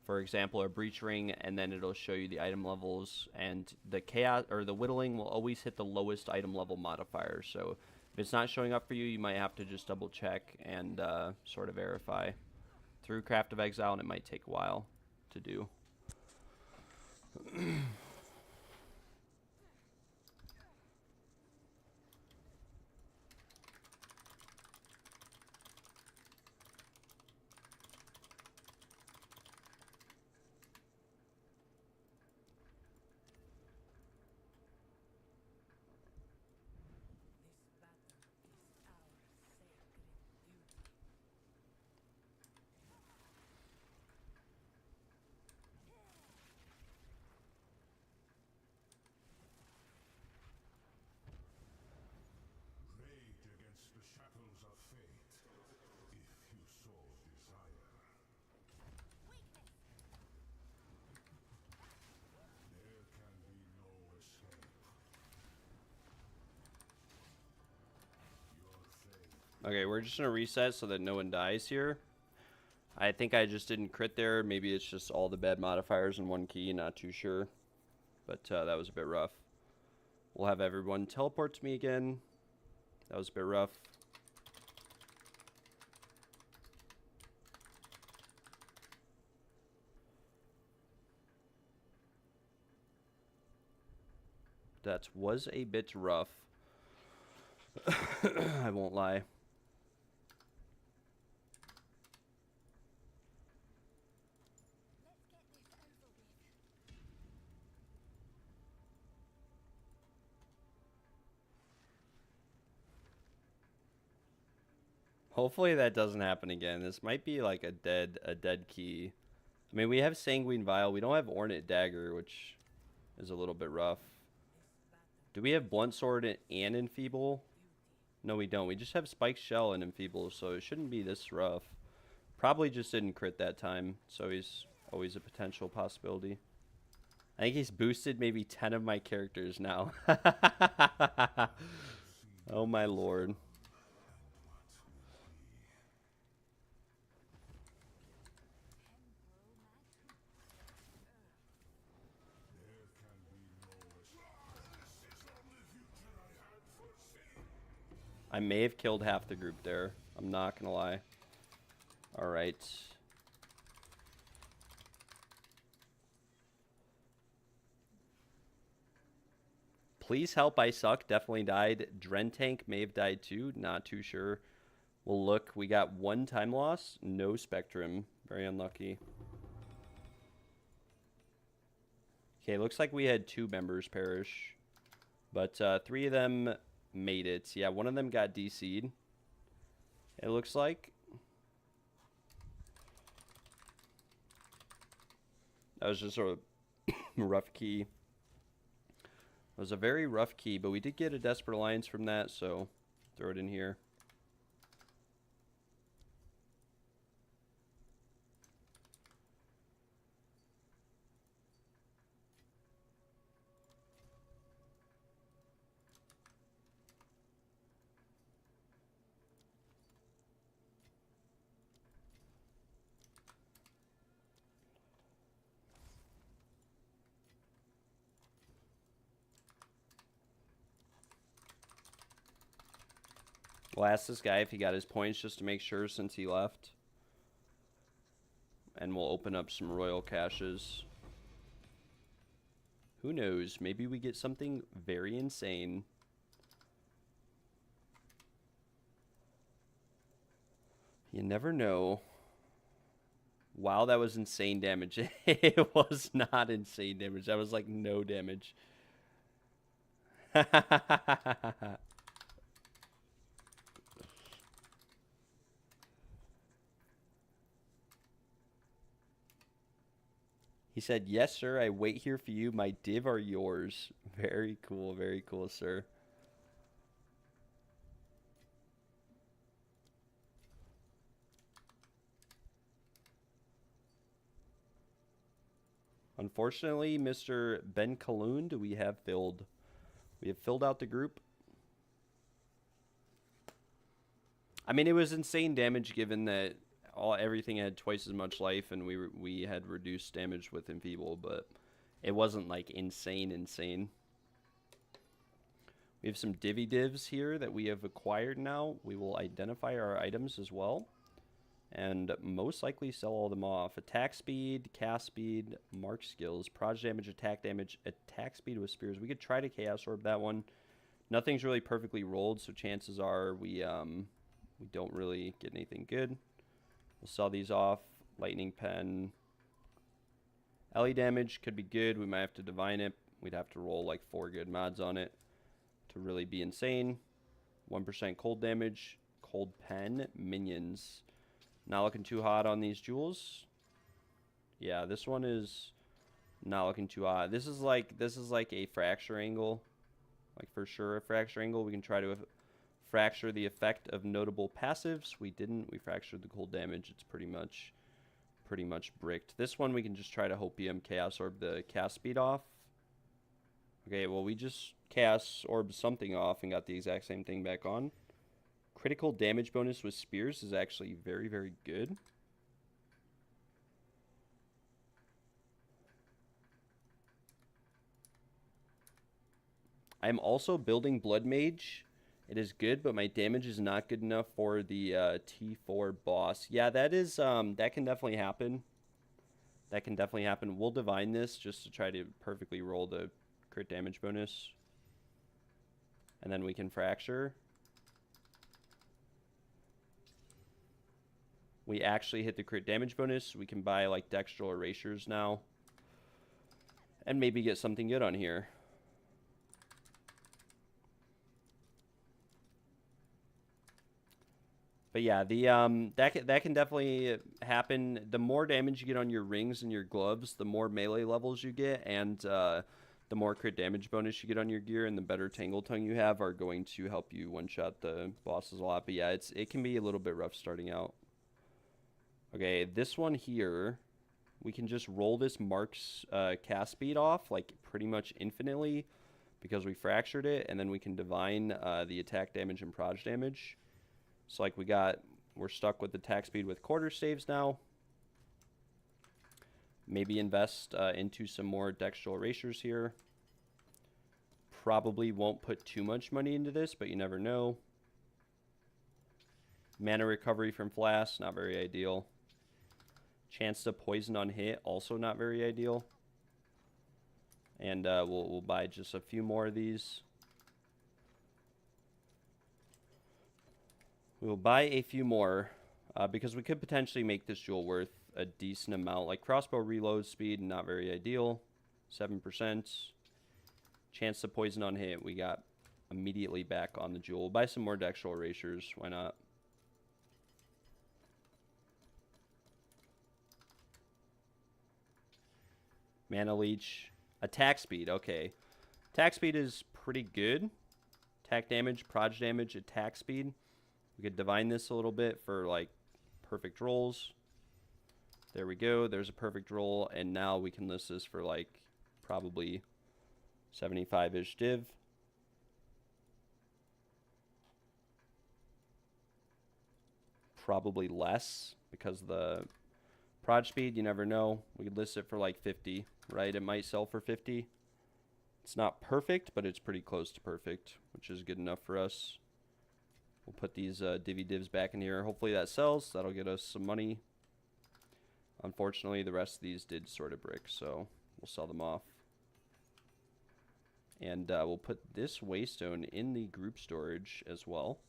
For example, a breach ring, and then it'll show you the item levels, and the chaos or the whittling will always hit the lowest item level modifier. So if it's not showing up for you, you might have to just double check and sort of verify through Craft of Exile, and it might take a while to do. Okay, we're just gonna reset so that no one dies here. I think I just didn't crit there. Maybe it's just all the bad modifiers in one key, not too sure. But that was a bit rough. We'll have everyone teleport to me again. That was a bit rough. That was a bit rough. I won't lie. Hopefully that doesn't happen again. This might be like a dead key. I mean, we have Sanguine Vial. We don't have Ornate Dagger, which is a little bit rough. Do we have Blunt Sword and Enfeeble? No, we don't. We just have Spiked Shell and Enfeeble, so it shouldn't be this rough. Probably just didn't crit that time, so he's Always a potential possibility. I think he's boosted maybe 10 of my characters now. Oh my lord. I may have killed half the group there. I'm not gonna lie. Alright. Please help, I suck. Definitely died. Dren Tank may have died too. Not too sure. We'll look. We got 1 time loss. No Spectrum. Very unlucky. Okay, looks like we had 2 members perish. But 3 of them made it. Yeah, 1 of them got DC'd. It looks like. That was just a rough key. It was a very rough key, but we did get a Desperate Alliance from that, so throw it in here. We'll ask this guy if he got his points just to make sure since he left. And we'll open up some royal caches. Who knows? Maybe we get something very insane. You never know. Wow, that was insane damage. It was not insane damage. That was like no damage. He said, yes, sir. I wait here for you. My div are yours. Very cool, sir. Unfortunately, Mr. Ben Kalund, we have filled out the group. I mean, it was insane damage given that everything had twice as much life, and we had reduced damage with Enfeeble, but it wasn't like insane. We have some divs here that we have acquired now. We will identify our items as well, and most likely sell all of them off. Attack speed, cast speed, mark skills, proj damage, attack speed with spears. We could try to Chaos Orb that one. Nothing's really perfectly rolled, so chances are we don't really get anything good. We'll sell these off. Lightning Pen. LE damage could be good. We might have to divine it. We'd have to roll like 4 good mods on it to really be insane. 1% cold damage. Cold Pen. Minions. Not looking too hot on these jewels. Yeah, this one is not looking too hot. This is like a fracture angle. Like for sure a fracture angle. We can try to fracture the effect of notable passives. We didn't. We fractured the cold damage. It's pretty much bricked. This one we can just try to Hopium Chaos Orb the cast speed off. Okay, well we just Chaos Orb something off and got the exact same thing back on. Critical damage bonus with spears is actually very good. I'm also building Blood Mage. It is good, but my damage is not good enough for the T4 boss. Yeah, that is that can definitely happen. That can definitely happen. We'll divine this just to try to perfectly roll the crit damage bonus. And then we can fracture. We actually hit the crit damage bonus. We can buy like dextral erasures now. And maybe get something good on here. But yeah, the that can definitely happen. The more damage you get on your rings and your gloves, the more melee levels you get, and the more crit damage bonus you get on your gear, and the better Tangle Tongue you have are going to help you one-shot the bosses a lot. But yeah, it can be a little bit rough starting out. Okay, this one here, we can just roll this Mark's cast speed off like pretty much infinitely because we fractured it, and then we can divine the attack damage and proj damage. So like we're stuck with attack speed with quarter staves now. Maybe invest into some more dextral erasures here. Probably won't put too much money into this, but you never know. Mana recovery from Flask, not very ideal. Chance to poison on hit, also not very ideal. And we'll buy just a few more of these. We'll buy a few more because we could potentially make this jewel worth a decent amount. Like crossbow reload speed, not very ideal. 7%. Chance to poison on hit, we got immediately back on the jewel. We'll buy some more dextral erasures, why not? Mana leech. Attack speed, okay. Attack speed is pretty good. Attack damage, proj damage, attack speed. We could divine this a little bit for like perfect rolls. There we go. There's a perfect roll. And now we can list this for like probably 75-ish div. Probably less because the proj speed, you never know. We could list it for like 50, right? It might sell for 50. It's not perfect, but it's pretty close to perfect, which is good enough for us. We'll put these divvy divs back in here. Hopefully that sells. That'll get us some money. Unfortunately, the rest of these did sort of brick, so we'll sell them off. And we'll put this waystone in the group storage as well.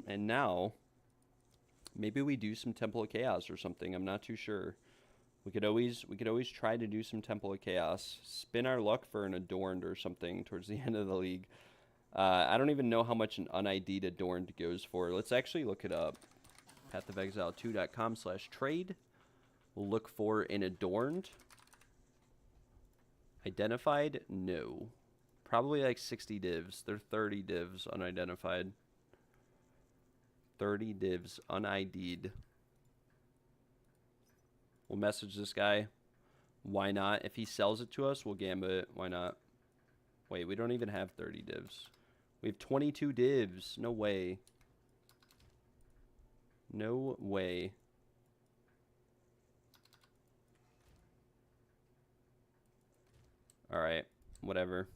And now, maybe we do some Temple of Chaos or something. I'm not too sure. We could always try to do some Temple of Chaos. Spin our luck for an Adorned or something towards the end of the league. I don't even know how much an unID'd Adorned goes for. Let's actually look it up. pathofexile2.com/trade. We'll look for an Adorned. Identified? No. Probably like 60 divs. They're 30 divs unidentified. 30 divs unID'd. We'll message this guy. Why not? If he sells it to us, we'll gambit. Why not? Wait, we don't even have 30 divs. We have 22 divs. No way. No way. Alright, whatever.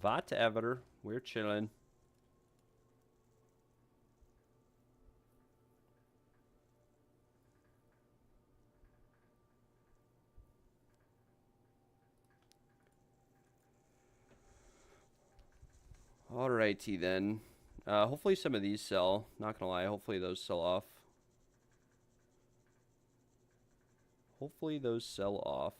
Whatever. We're chilling. Alrighty then. Hopefully some of these sell. Not gonna lie, hopefully those sell off. Hopefully those sell off.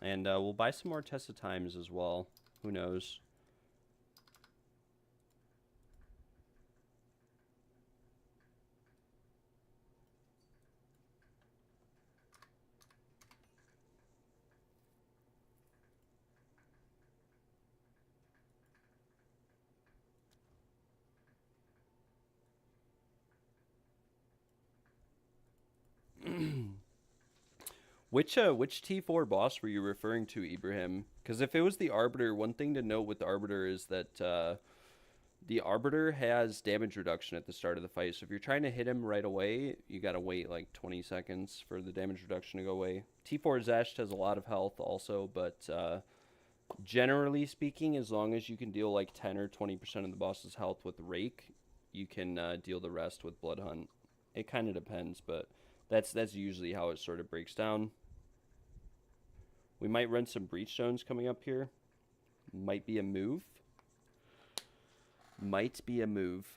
And we'll buy some more Test of Times as well. Who knows? Which T4 boss were you referring to, Ibrahim? Because if it was the Arbiter, one thing to note with the Arbiter is that the Arbiter has damage reduction at the start of the fight. So if you're trying to hit him right away, you gotta wait like 20 seconds for the damage reduction to go away. T4 Zesht has a lot of health also, but generally speaking, as long as you can deal like 10 or 20% of the boss's health with Rake, you can deal the rest with Blood Hunt. It kind of depends, but that's usually how it sort of breaks down. We might run some Breachstones coming up here. Might be a move. Might be a move.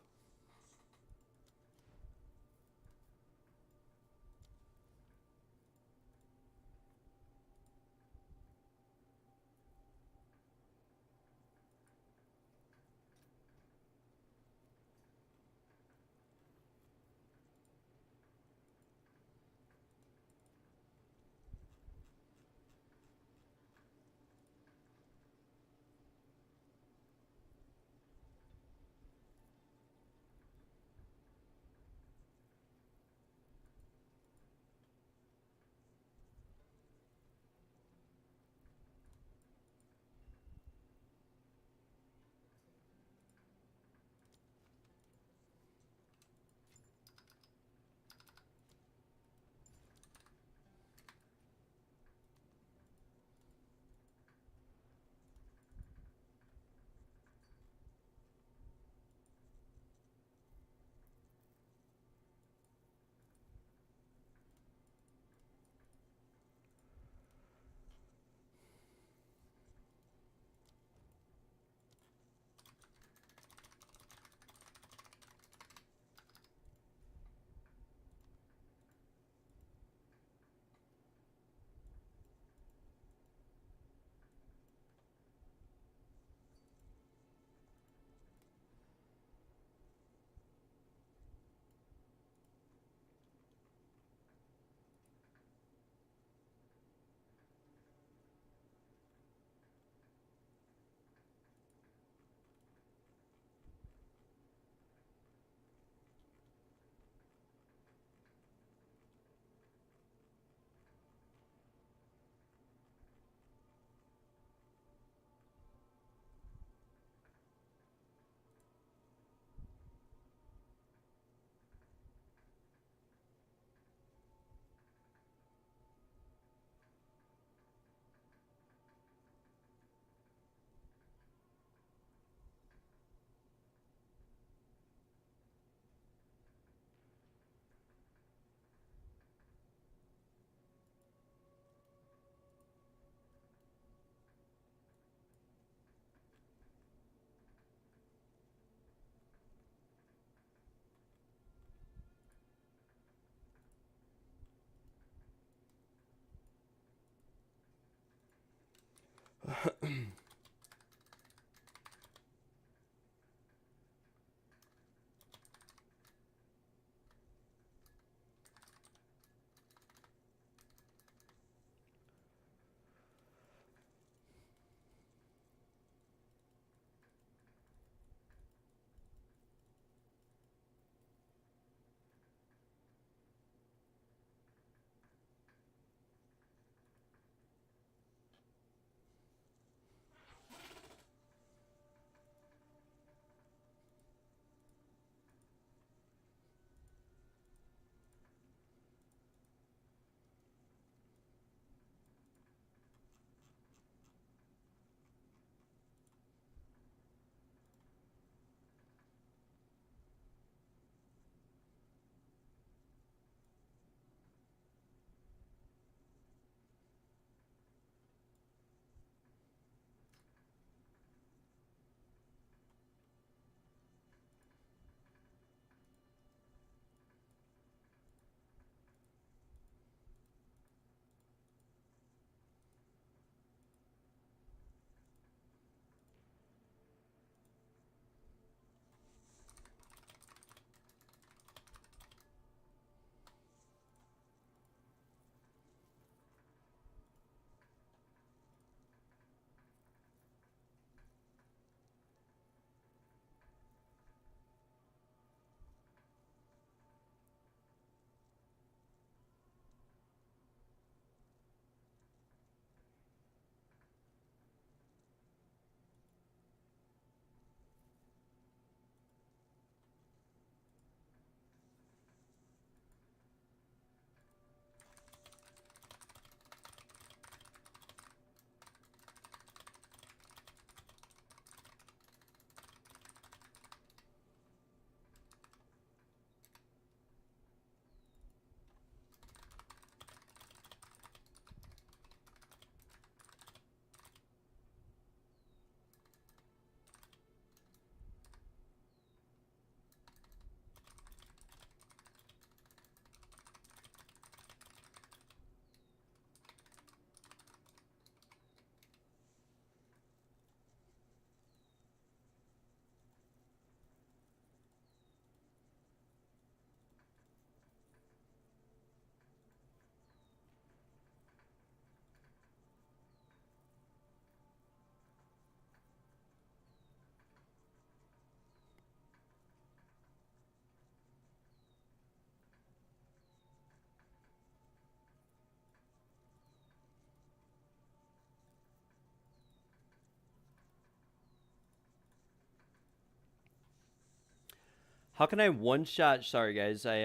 How can I one-shot... Sorry, guys. I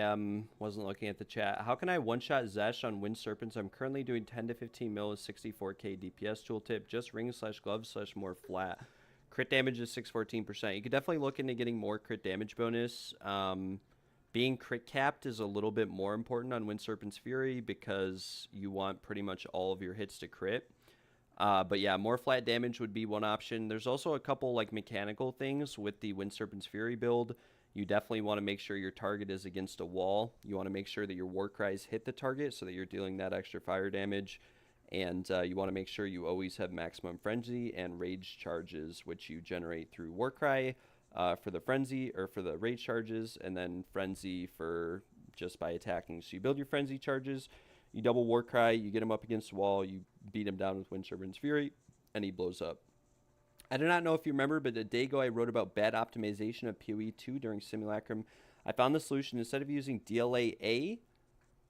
wasn't looking at the chat. How can I one-shot Zesh on Wind Serpents? I'm currently doing 10 to 15 mil with 64k DPS tooltip. Just ring/gloves/more flat. Crit damage is 614%. You could definitely look into getting more crit damage bonus. Being crit capped is a little bit more important on Wind Serpent's Fury because you want pretty much all of your hits to crit. But yeah, more flat damage would be one option. There's also a couple like mechanical things with the Wind Serpent's Fury build. You definitely want to make sure your target is against a wall. You want to make sure that your war cries hit the target so that you're dealing that extra fire damage. And you want to make sure you always have maximum frenzy and rage charges, which you generate through war cry for the frenzy or for the rage charges, and then frenzy for just by attacking. So you build your frenzy charges, you double war cry, you get him up against the wall, you beat him down with Wind Serpent's Fury, and he blows up. I do not know if you remember, but a day ago I wrote about bad optimization of PoE2 during Simulacrum. I found the solution. Instead of using DLA-A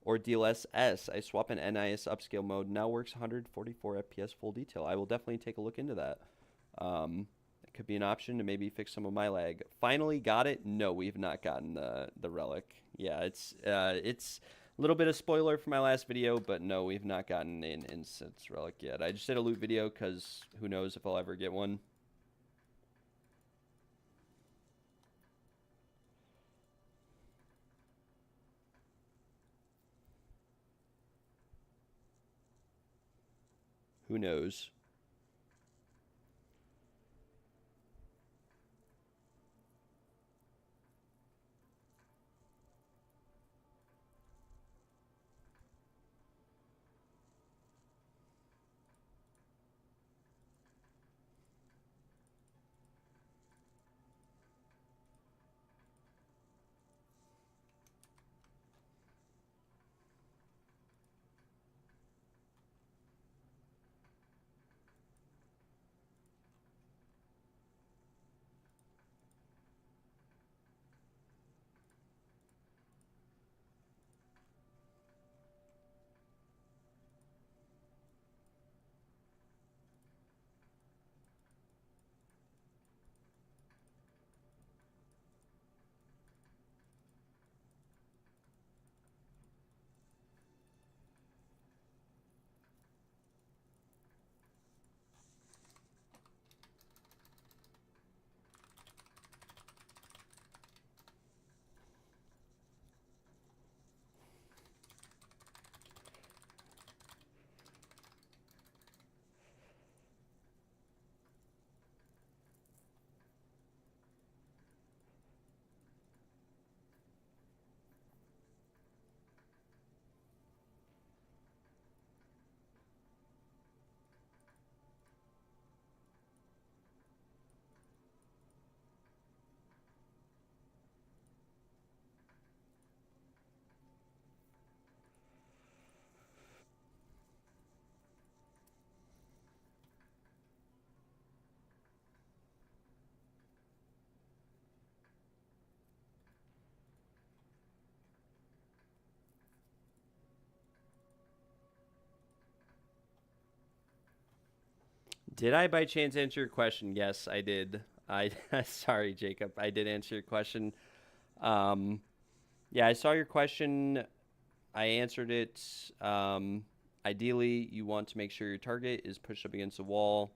or DLSS, I swap an NIS upscale mode. Now works 144 FPS full detail. I will definitely take a look into that. It could be an option to maybe fix some of my lag. Finally got it? No, we have not gotten the relic. Yeah, it's a little bit of spoiler for my last video, but no, we've not gotten an incense relic yet. I just did a loot video because who knows if I'll ever get one. Who knows? Did I by chance answer your question? Yes, I did. Sorry, Jacob. I did answer your question. Yeah, I saw your question. I answered it. Ideally, you want to make sure your target is pushed up against a wall.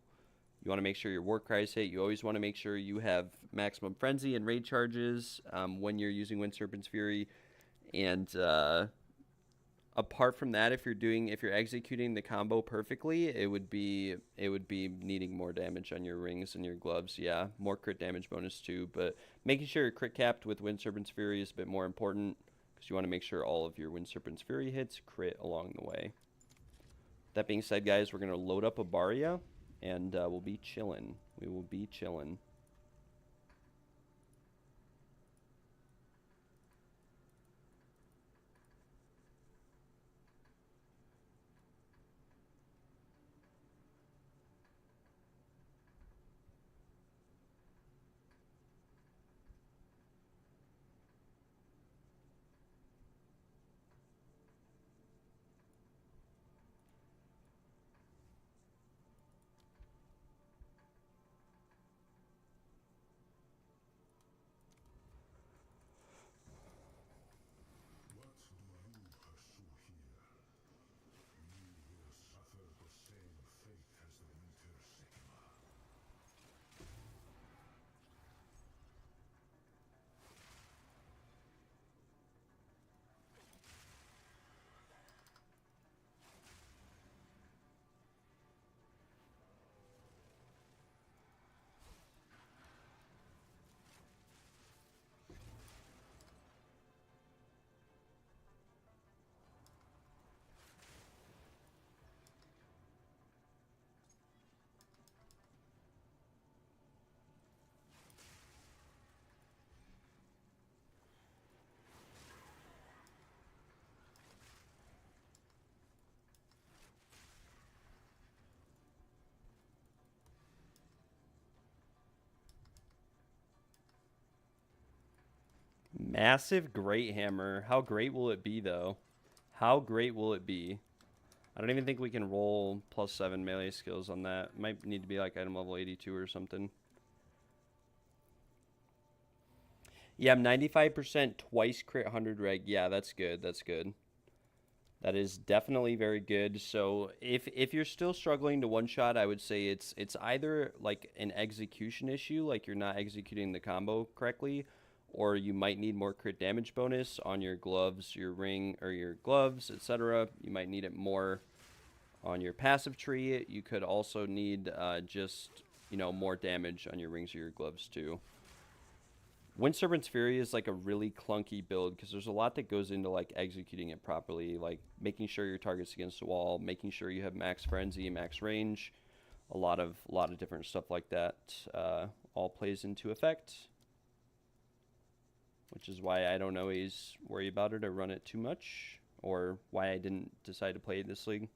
You want to make sure your war cries hit. You always want to make sure you have maximum frenzy and raid charges when you're using Wind Serpent's Fury. And apart from that, if you're executing the combo perfectly, it would be needing more damage on your rings and your gloves. Yeah, more crit damage bonus too, but making sure you're crit capped with Wind Serpent's Fury is a bit more important because you want to make sure all of your Wind Serpent's Fury hits crit along the way. That being said, guys, we're gonna load up a Baria and we'll be chilling. We will be chilling. Massive Great Hammer. How great will it be, though? How great will it be? I don't even think we can roll +7 melee skills on that. Might need to be like item level 82 or something. Yeah, I'm 95% twice crit 100 reg. Yeah, that's good. That's good. That is definitely very good. So if you're still struggling to one-shot, I would say it's either like an execution issue, like you're not executing the combo correctly, or you might need more crit damage bonus on your gloves, your ring, or your gloves, etc. You might need it more on your passive tree. You could also need just, you know, more damage on your rings or your gloves too. Wind Serpent's Fury is like a really clunky build because there's a lot that goes into like executing it properly, like making sure your target's against the wall, making sure you have max frenzy, max range, a lot of different stuff like that all plays into effect, which is why I don't always worry about it or run it too much, or why I didn't decide to play this league.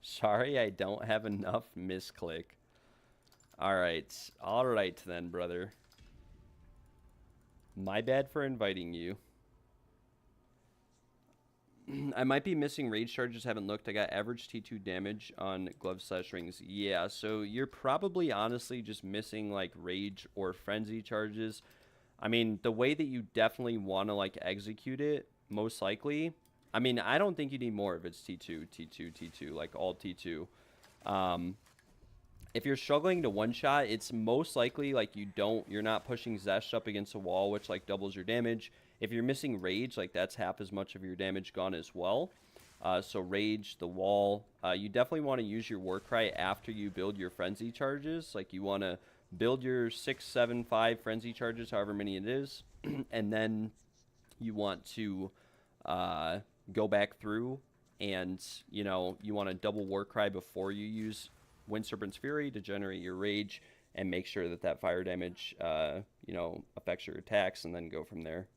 Sorry, I don't have enough misclick. All right then, brother. My bad for inviting you. I might be missing rage charges, haven't looked. I got average T2 damage on gloves/rings. Yeah, so you're probably honestly just missing like rage or frenzy charges. I mean, the way that you definitely want to like execute it, most likely, I mean, I don't think you need more if it's T2, T2, T2, like all T2. If you're struggling to one-shot, it's most likely like you're not pushing Zesh up against a wall, which like doubles your damage. If you're missing rage, like that's half as much of your damage gone as well. So rage, the wall, you definitely want to use your war cry after you build your frenzy charges. Like you want to build your 6, 7, 5 frenzy charges, however many it is, and then you want to go back through and, you know, you want to double war cry before you use Wind Serpent's Fury to generate your rage and make sure that that fire damage, you know, affects your attacks, and then go from there.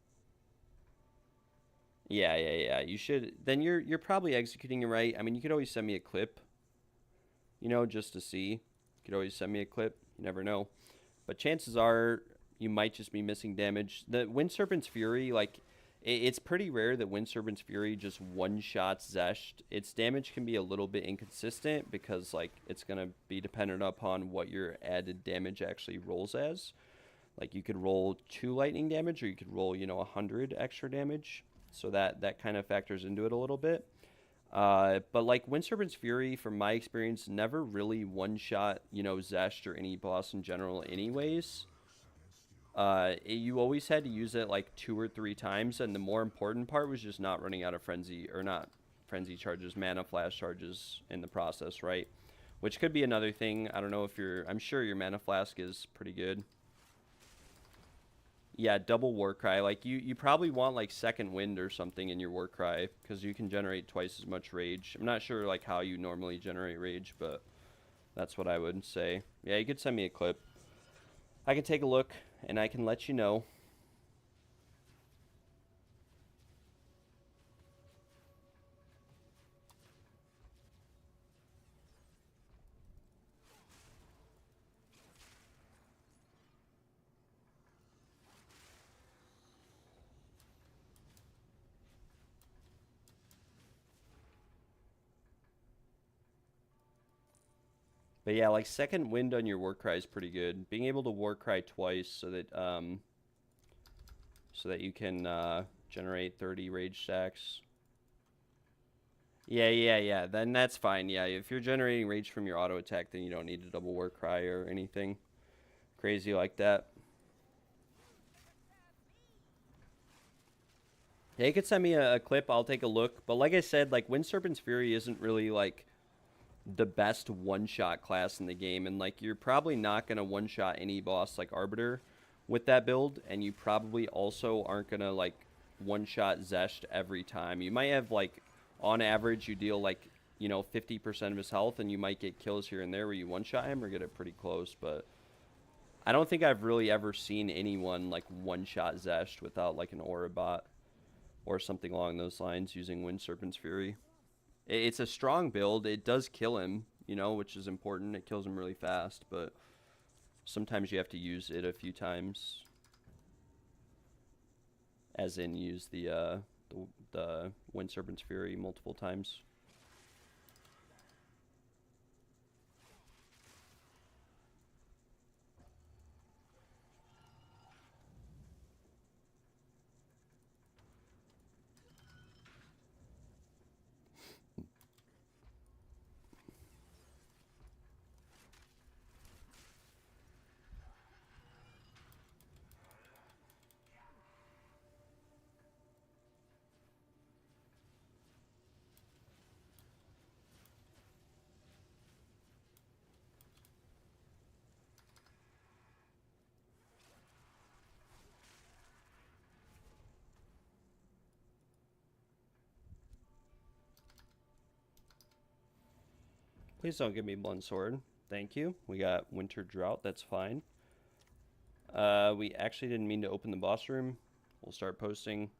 Yeah. You should. Then you're probably executing it right. I mean, you could always send me a clip, you know, just to see. You could always send me a clip. You never know. But chances are you might just be missing damage. The Wind Serpent's Fury, like, it's pretty rare that Wind Serpent's Fury just one-shots Zesht. Its damage can be a little bit inconsistent because, like, it's going to be dependent upon what your added damage actually rolls as. Like, you could roll 2 lightning damage, or you could roll, you know, 100 extra damage. So that kind of factors into it a little bit. But, like, Wind Serpent's Fury, from my experience, never really one-shot, you know, Zesht or any boss in general anyways. You always had to use it like 2 or 3 times, and the more important part was just not running out of frenzy, or not frenzy charges, mana flash charges in the process, right? Which could be another thing. I don't know if I'm sure your mana flask is pretty good. Yeah, double war cry. Like you probably want like second wind or something in your war cry, because you can generate twice as much rage. I'm not sure like how you normally generate rage, but that's what I would say. Yeah, you could send me a clip. I can take a look, and I can let you know. But yeah, like second wind on your war cry is pretty good. Being able to war cry twice so that you can generate 30 rage stacks. Yeah. Then that's fine. Yeah, if you're generating rage from your auto attack, then you don't need to double war cry or anything crazy like that. Yeah, you could send me a clip. I'll take a look. But like I said, like Wind Serpent's Fury isn't really like the best one-shot class in the game, and like you're probably not going to one-shot any boss like Arbiter with that build, and you probably also aren't going to like one-shot Zesht every time. You might have like, on average, you deal like, you know, 50% of his health, and you might get kills here and there where you one-shot him or get it pretty close, but I don't think I've really ever seen anyone like one-shot Zesht without like an aura bot or something along those lines using Wind Serpent's Fury. It's a strong build. It does kill him, you know, which is important. It kills him really fast, but sometimes you have to use it a few times. As in use the Wind Serpent's Fury multiple times. Please don't give me Blunt Sword. Thank you. We got Winter Drought. That's fine. We actually didn't mean to open the boss room. We'll start posting.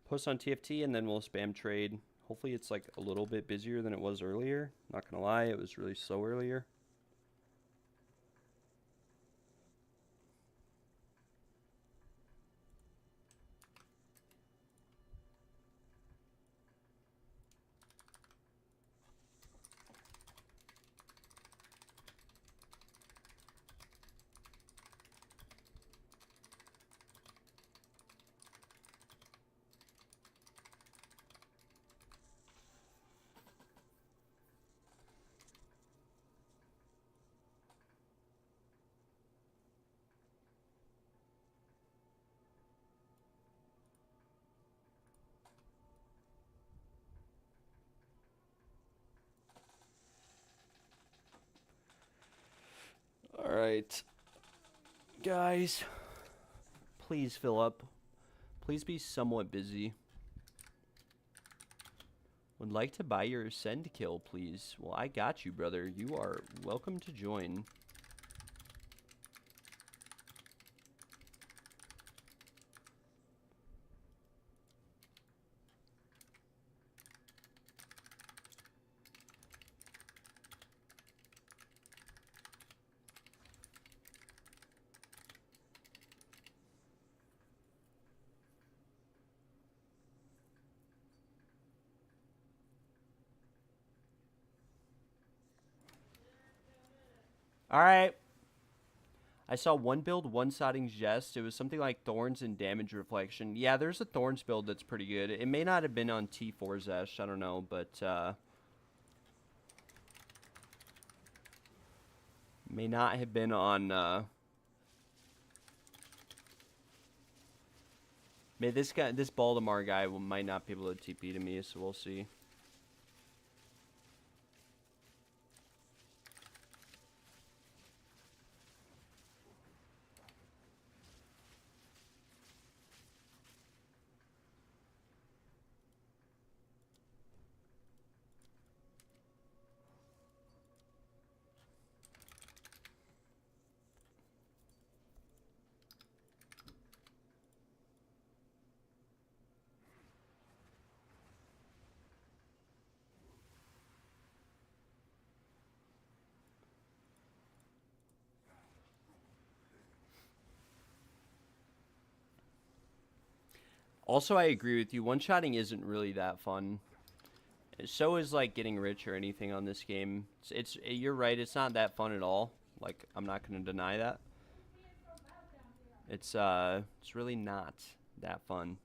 Post on TFT, and then we'll spam trade. Hopefully it's like a little bit busier than it was earlier. Not gonna lie, it was really slow earlier. Alright. Guys, please fill up. Please be somewhat busy. Would like to buy your Ascend kill, please. Well, I got you, brother. You are welcome to join. Alright. I saw one build, one sodding Jest. It was something like Thorns and Damage Reflection. Yeah, there's a Thorns build that's pretty good. It may not have been on T4 Zesh, I don't know, but may not have been on this Baldemar guy might not be able to TP to me, so we'll see. Also, I agree with you. One-shotting isn't really that fun. So is like getting rich or anything on this game. You're right. It's not that fun at all. Like, I'm not going to deny that. It's really not that fun.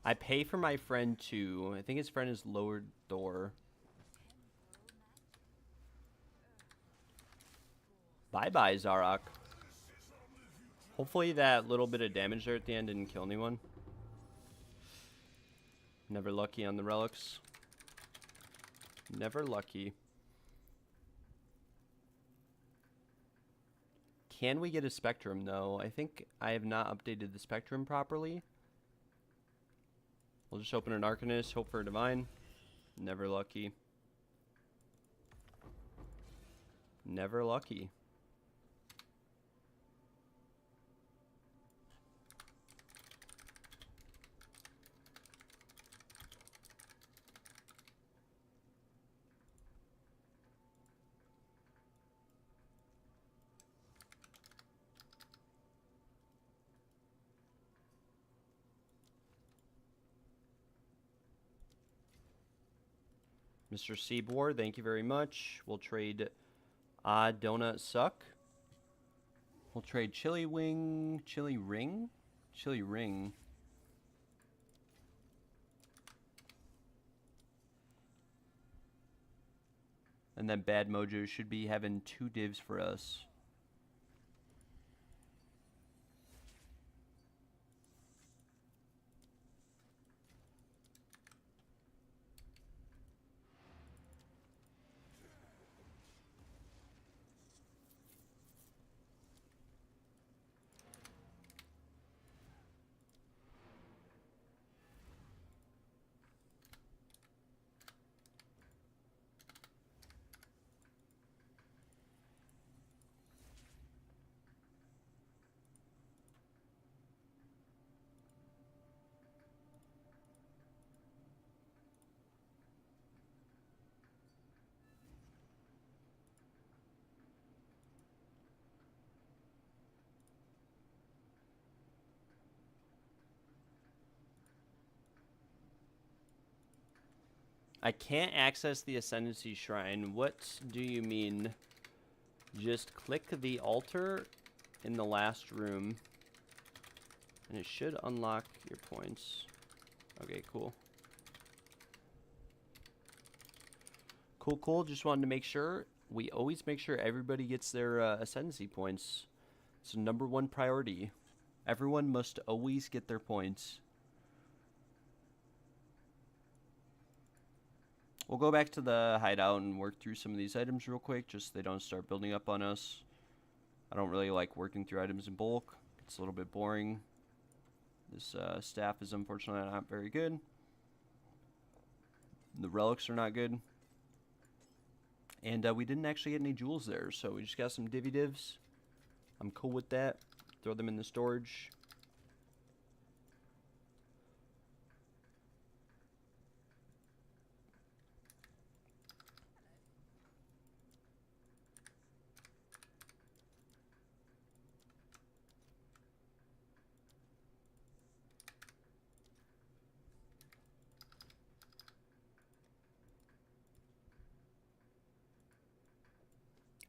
I pay for my friend too. I think his friend is lowered door. Bye-bye, Zarok. Hopefully that little bit of damage there at the end didn't kill anyone. Never lucky on the relics. Never lucky. Can we get a spectrum, though? I think I have not updated the spectrum properly. We'll just open an Arcanist, hope for a divine. Never lucky. Never lucky. Mr. Seaboard, thank you very much. We'll trade Donut Suck. We'll trade Chili Ring. Chili Ring. And then Bad Mojo should be having 2 divs for us. I can't access the Ascendancy Shrine. What do you mean? Just click the altar in the last room, and it should unlock your points. Okay, cool. Cool. Just wanted to make sure. We always make sure everybody gets their Ascendancy points. It's #1 priority. Everyone must always get their points. We'll go back to the hideout and work through some of these items real quick, just so they don't start building up on us. I don't really like working through items in bulk. It's a little bit boring. This staff is unfortunately not very good. The relics are not good. And we didn't actually get any jewels there, so we just got some divvy divs. I'm cool with that. Throw them in the storage.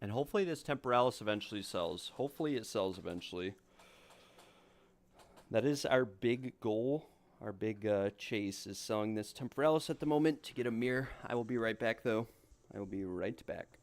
And hopefully this Temporalis eventually sells. Hopefully it sells eventually. That is our big goal. Our big chase is selling this Temporalis at the moment to get a mirror. I will be right back, though. I will be right back.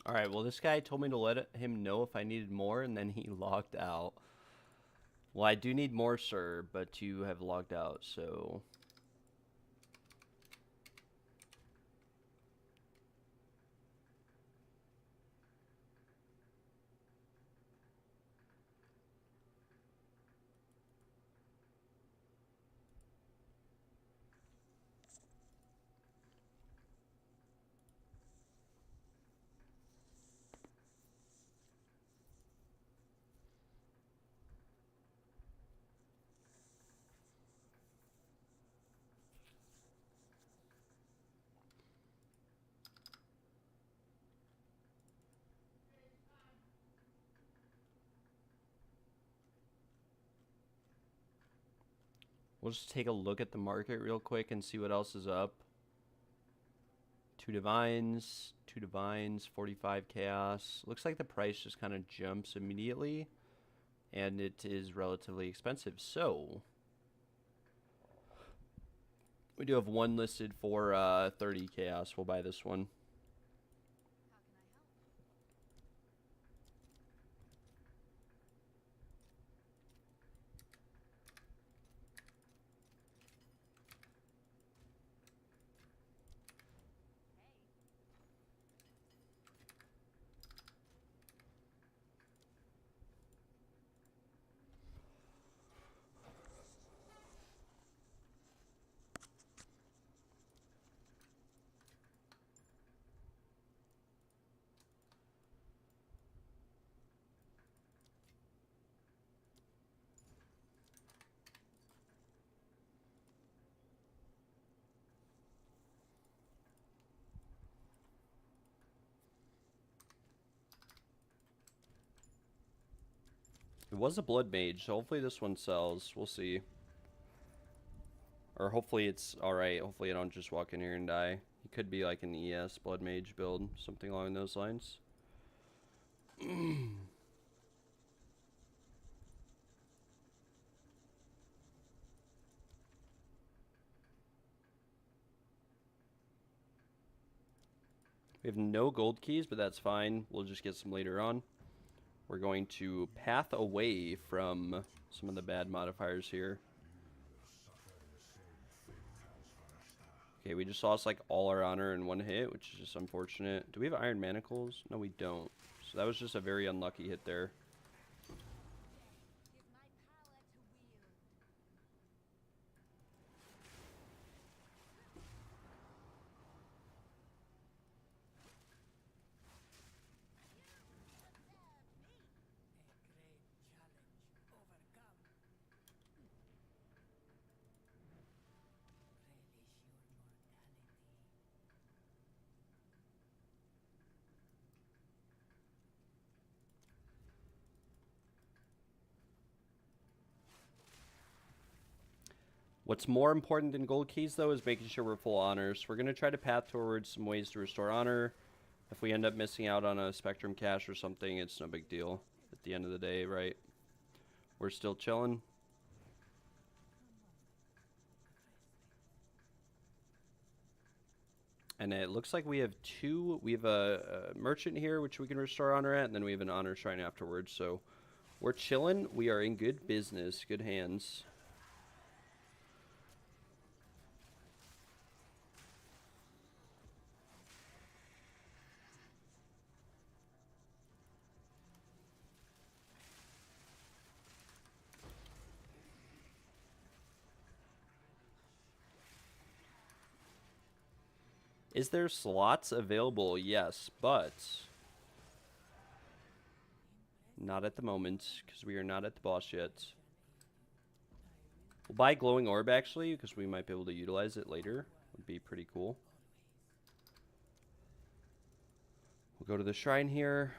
Alright, well this guy told me to let him know if I needed more, and then he logged out. Well, I do need more, sir, but you have logged out, so... We'll just take a look at the market real quick and see what else is up. 2 divines, 45 chaos. Looks like the price just kind of jumps immediately, and it is relatively expensive. So we do have one listed for 30 chaos. We'll buy this one. It was a blood mage, so hopefully this one sells. We'll see. Or hopefully it's alright. Hopefully I don't just walk in here and die. He could be like an ES blood mage build, something along those lines. We have no gold keys, but that's fine. We'll just get some later on. We're going to path away from some of the bad modifiers here. Okay, we just lost like all our honor in one hit, which is just unfortunate. Do we have iron manacles? No, we don't. So that was just a very unlucky hit there. What's more important than gold keys, though, is making sure we're full honors. We're going to try to path towards some ways to restore honor. If we end up missing out on a Spectrum cache or something, it's no big deal at the end of the day, right? We're still chilling. And it looks like we have a merchant here, which we can restore honor at, and then we have an honor shrine afterwards. So we're chilling. We are in good business, good hands. Is there slots available? Yes, but not at the moment, because we are not at the boss yet. We'll buy glowing orb, actually, because we might be able to utilize it later. Would be pretty cool. We'll go to the shrine here.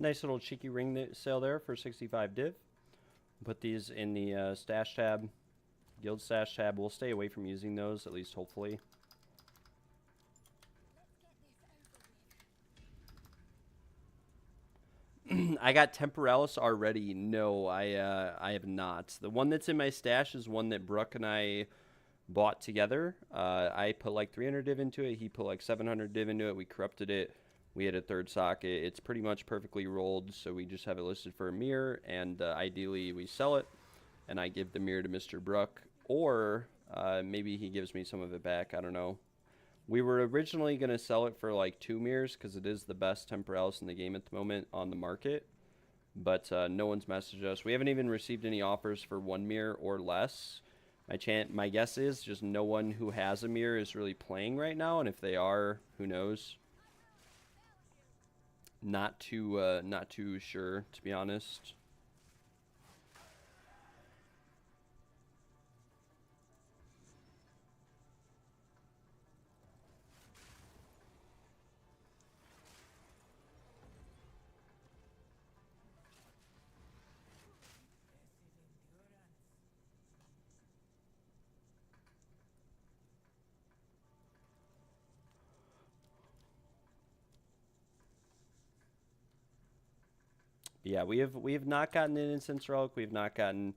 Nice little cheeky ring sale there for 65 div. Put these in the stash tab, guild stash tab. We'll stay away from using those, at least hopefully. I got Temporalis already. No, I have not. The one that's in my stash is one that Brooke and I bought together. I put like 300 div into it. He put like 700 div into it. We corrupted it. We had a third socket. It's pretty much perfectly rolled, so we just have it listed for a mirror, and ideally we sell it, and I give the mirror to Mr. Brooke, or maybe he gives me some of it back. I don't know. We were originally going to sell it for like 2 mirrors because it is the best Temporalis in the game at the moment on the market, but no one's messaged us. We haven't even received any offers for 1 mirror or less. My guess is just no one who has a mirror is really playing right now, and if they are, who knows? Not too sure, to be honest. Yeah, we have not gotten an incense relic. We have not gotten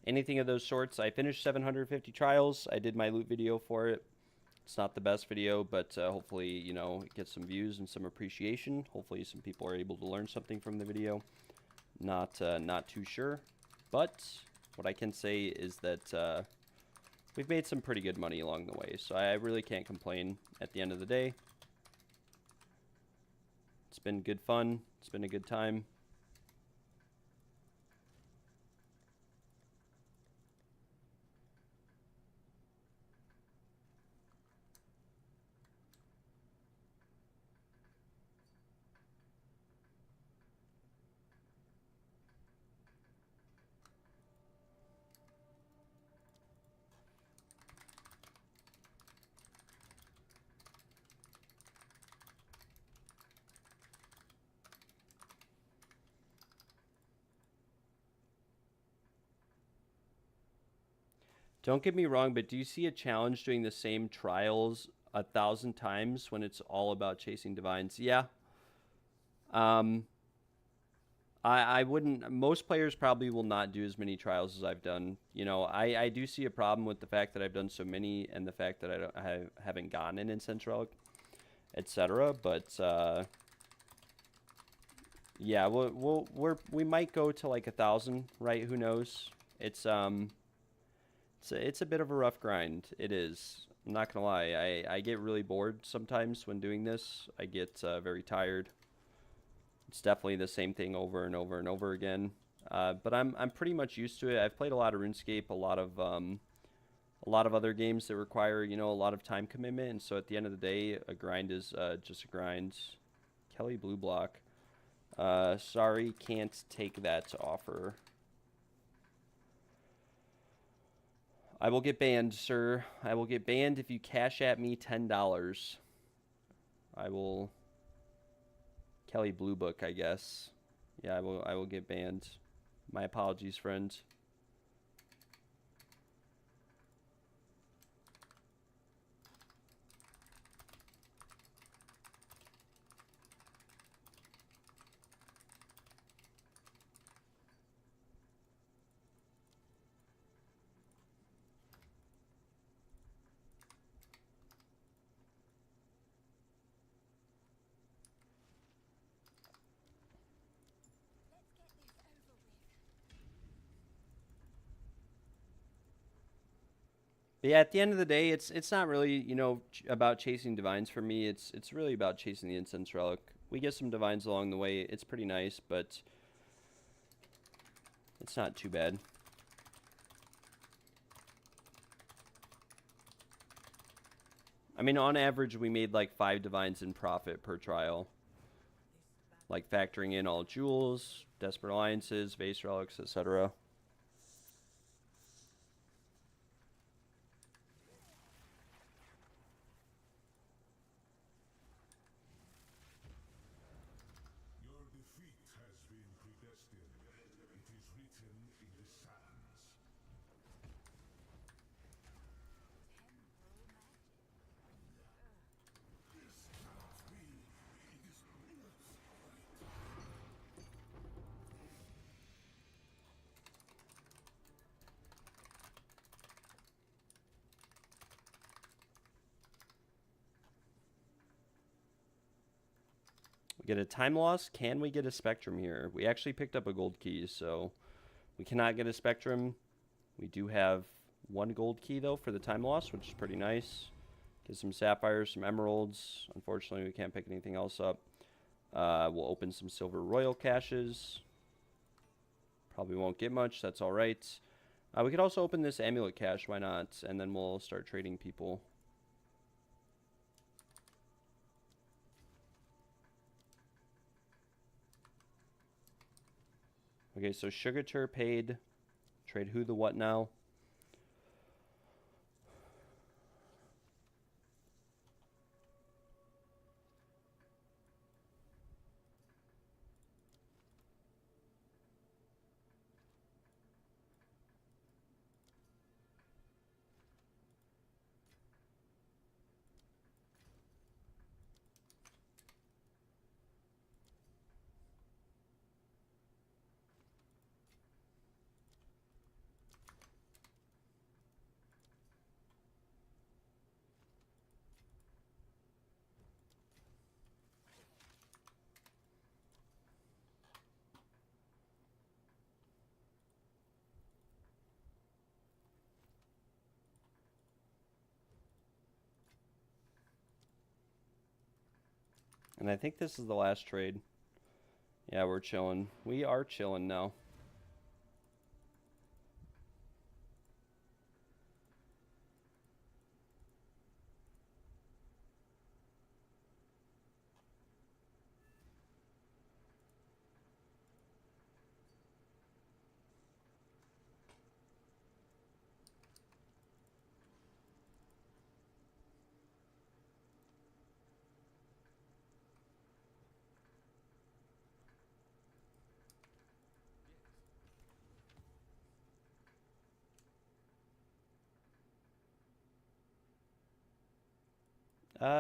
anything of those sorts. I finished 750 trials. I did my loot video for it. It's not the best video, but hopefully, you know, it gets some views and some appreciation. Hopefully some people are able to learn something from the video. Not too sure, but what I can say is that we've made some pretty good money along the way, so I really can't complain at the end of the day. It's been good fun. It's been a good time. Don't get me wrong, but do you see a challenge doing the same trials 1,000 times when it's all about chasing divines? Yeah. I wouldn't. Most players probably will not do as many trials as I've done. You know, I do see a problem with the fact that I've done so many and the fact that I haven't gotten an incense relic, etc. But yeah, we might go to like 1,000, right? Who knows? It's a bit of a rough grind. It is. I'm not gonna lie. I get really bored sometimes when doing this. I get very tired. It's definitely the same thing over and over and over again. But I'm pretty much used to it. I've played a lot of RuneScape, a lot of other games that require, you know, a lot of time commitment, and so at the end of the day, a grind is just a grind. Kelly Blue Block. Sorry, can't take that offer. I will get banned, sir. I will get banned if you cash at me $10. I will. Kelly Blue Book, I guess. Yeah, I will get banned. My apologies, friend. But yeah, at the end of the day, it's not really, you know, about chasing divines for me. It's really about chasing the incense relic. We get some divines along the way. It's pretty nice, but it's not too bad. I mean, on average, we made like 5 divines in profit per trial. Like factoring in all jewels, desperate alliances, base relics, etc. We get a time loss. Can we get a spectrum here? We actually picked up a gold key, so we cannot get a spectrum. We do have one gold key, though, for the time loss, which is pretty nice. Get some sapphires, some emeralds. Unfortunately, we can't pick anything else up. We'll open some silver royal caches. Probably won't get much. That's all right. We could also open this amulet cache. Why not? And then we'll start trading people. Okay, so Sugatur paid. Trade who the what now? And I think this is the last trade. Yeah, we're chilling. We are chilling now.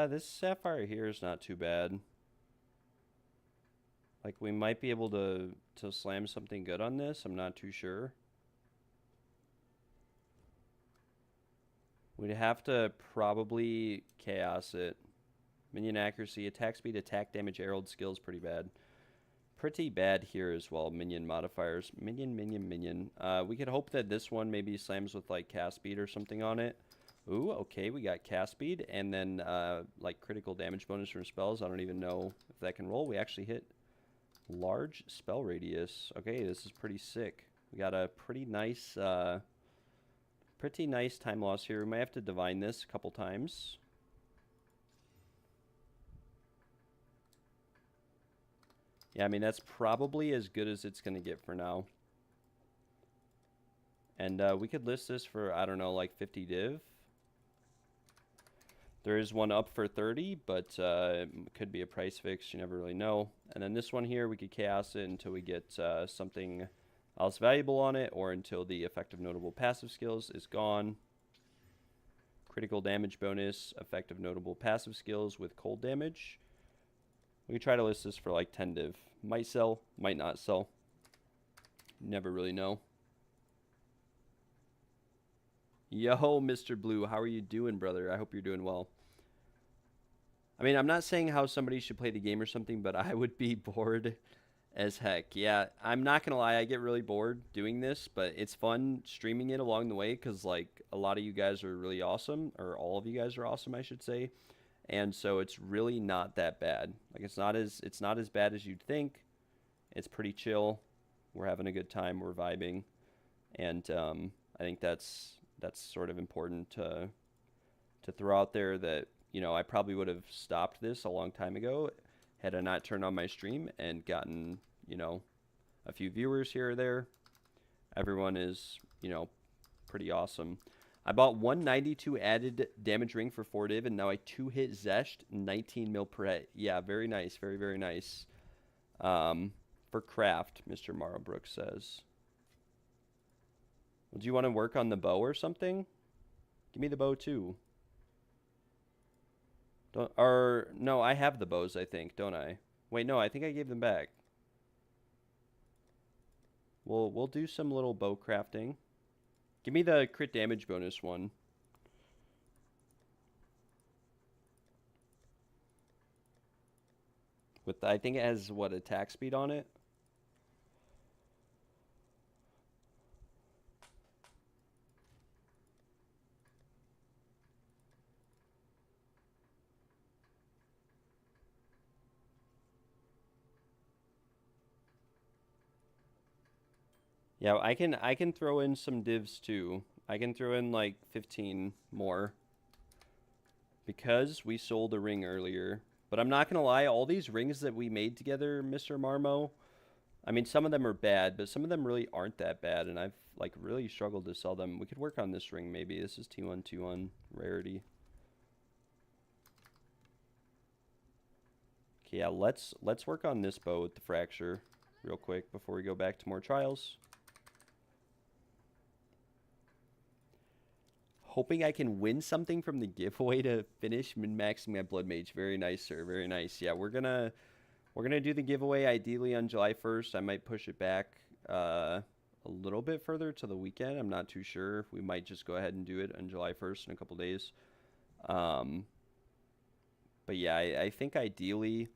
This sapphire here is not too bad. Like, we might be able to slam something good on this. I'm not too sure. We'd have to probably chaos it. Minion accuracy, attack speed, attack damage, herald skills, pretty bad. Pretty bad here as well. Minion modifiers. Minion, minion, minion. We could hope that this one maybe slams with like cast speed or something on it. Ooh, okay, we got cast speed and then like critical damage bonus from spells. I don't even know if that can roll. We actually hit large spell radius. Okay, this is pretty sick. We got a pretty nice time loss here. We might have to divine this a couple times. Yeah, I mean, that's probably as good as it's going to get for now. And we could list this for, I don't know, like 50 div. There is one up for 30, but it could be a price fix. You never really know. And then this one here, we could chaos it until we get something else valuable on it, or until the effective notable passive skills is gone. Critical damage bonus, effective notable passive skills with cold damage. We could try to list this for like 10 div. Might sell, might not sell. Never really know. Yo, Mr. Blue, how are you doing, brother? I hope you're doing well. I mean, I'm not saying how somebody should play the game or something, but I would be bored as heck. Yeah, I'm not going to lie. I get really bored doing this, but it's fun streaming it along the way because, like, a lot of you guys are really awesome, or all of you guys are awesome, I should say. And so it's really not that bad. Like, it's not as bad as you'd think. It's pretty chill. We're having a good time. We're vibing. And I think that's sort of important to throw out there that, you know, I probably would have stopped this a long time ago had I not turned on my stream and gotten, you know, a few viewers here or there. Everyone is, you know, pretty awesome. I bought 192 added damage ring for 4 div, and now I 2-hit Zesht, 19 mil per hit. Yeah, very nice. Very, very nice. For craft, Mr. Marlbrook says. Well, do you want to work on the bow or something? Give me the bow, too. No, I have the bows, I think, don't I? Wait, no, I think I gave them back. We'll do some little bow crafting. Give me the crit damage bonus one. With I think it has what, attack speed on it. Yeah, I can throw in some divs too. I can throw in like 15 more because we sold a ring earlier. But I'm not gonna lie, all these rings that we made together, Mr. Marmo, I mean, some of them are bad, but some of them really aren't that bad, and I've like really struggled to sell them. We could work on this ring maybe. This is T1 T1 rarity. Okay, yeah, let's work on this bow with the fracture real quick before we go back to more trials. Hoping I can win something from the giveaway to finish min-maxing my blood mage. Very nice, sir. Very nice. Yeah, we're gonna do the giveaway ideally on July 1st. I might push it back a little bit further to the weekend. I'm not too sure. We might just go ahead and do it on July 1st in a couple days. But yeah, I think ideally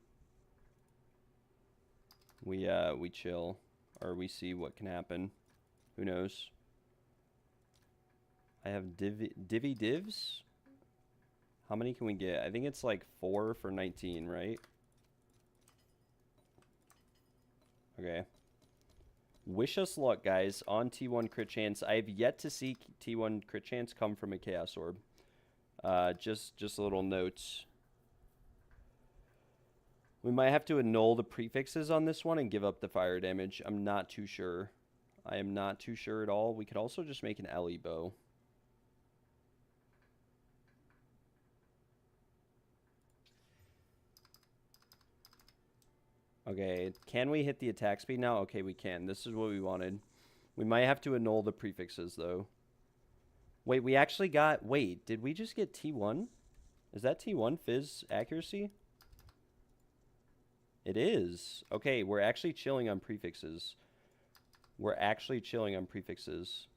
we chill or we see what can happen. Who knows? I have divvy divs. How many can we get? I think it's like 4 for 19, right? Okay. Wish us luck, guys, on T1 crit chance. I have yet to see T1 crit chance come from a Chaos Orb. Just a little note. We might have to annul the prefixes on this one and give up the fire damage. I'm not too sure. I am not too sure at all. We could also just make an LE bow. Okay, can we hit the attack speed now? Okay, we can. This is what we wanted. We might have to annul the prefixes, though. Wait, we actually got... Wait, did we just get T1? Is that T1 Fizz accuracy? It is. Okay, we're actually chilling on prefixes. We're actually chilling on prefixes.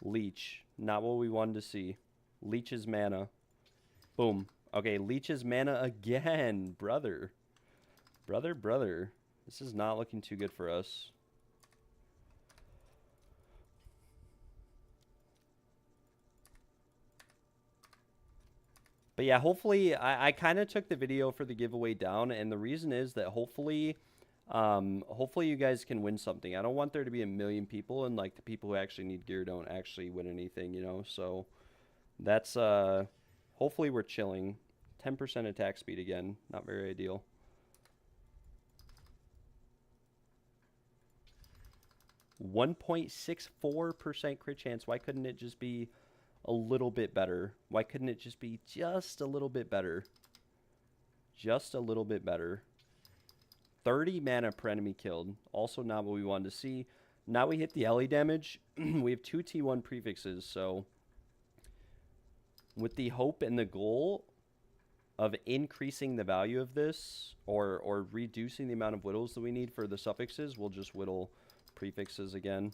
Leech. Not what we wanted to see. Leech's mana. Boom. Okay, Leech's mana again, brother. Brother. This is not looking too good for us. But yeah, hopefully, I kind of took the video for the giveaway down, and the reason is that hopefully you guys can win something. I don't want there to be a million people, and like the people who actually need gear don't actually win anything, you know? So that's, hopefully we're chilling. 10% attack speed again, not very ideal. .64% crit chance. Why couldn't it just be a little bit better? Why couldn't it just be just a little bit better? Just a little bit better. 30 mana per enemy killed. Also not what we wanted to see. Now we hit the LE damage. We have 2 T1 prefixes, so with the hope and the goal of increasing the value of this or reducing the amount of whittles that we need for the suffixes, we'll just whittle prefixes again.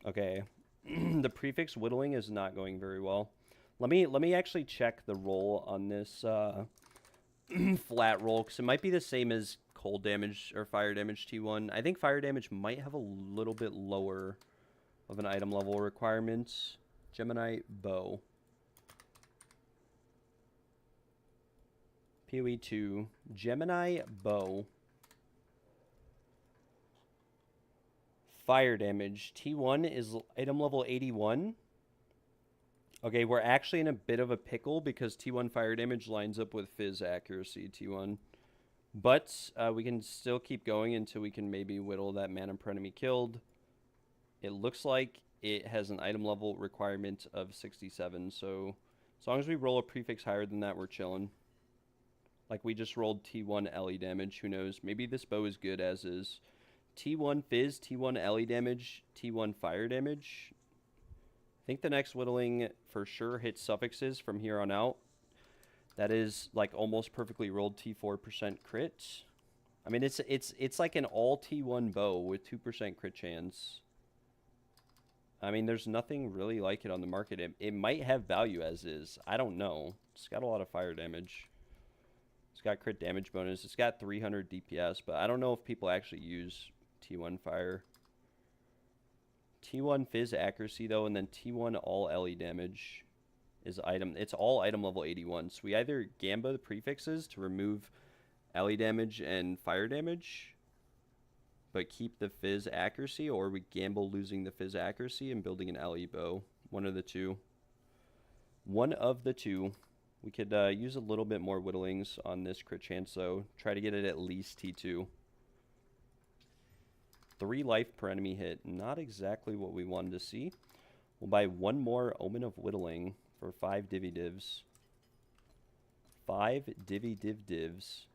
Okay. The prefix whittling is not going very well. Let me actually check the roll on this flat roll, because it might be the same as cold damage or fire damage T1. I think fire damage might have a little bit lower of an item level requirement. Gemini bow. PoE2. Gemini bow. Fire damage. T1 is item level 81. Okay, we're actually in a bit of a pickle because T1 fire damage lines up with Fizz accuracy T1. But we can still keep going until we can maybe whittle that mana per enemy killed. It looks like it has an item level requirement of 67. So as long as we roll a prefix higher than that, we're chilling. Like we just rolled T1 LE damage. Who knows? Maybe this bow is good as is. T1 Fizz, T1 LE damage, T1 fire damage. I think the next whittling for sure hits suffixes from here on out. That is like almost perfectly rolled T4% crit. I mean, it's like an all T1 bow with 2% crit chance. I mean, there's nothing really like it on the market. It might have value as is. I don't know. It's got a lot of fire damage. It's got crit damage bonus. It's got 300 DPS, but I don't know if people actually use T1 fire. T1 fizz accuracy, though, and then T1 all LE damage is item. It's all item level 81. So we either gamba the prefixes to remove LE damage and fire damage, but keep the fizz accuracy, or we gamble losing the fizz accuracy and building an LE bow. One of the two. One of the two. We could use a little bit more whittlings on this crit chance, though. Try to get it at least T2. 3 life per enemy hit. Not exactly what we wanted to see. We'll buy 1 more Omen of Whittling for 5 divvy divs. 5 divvy div divs.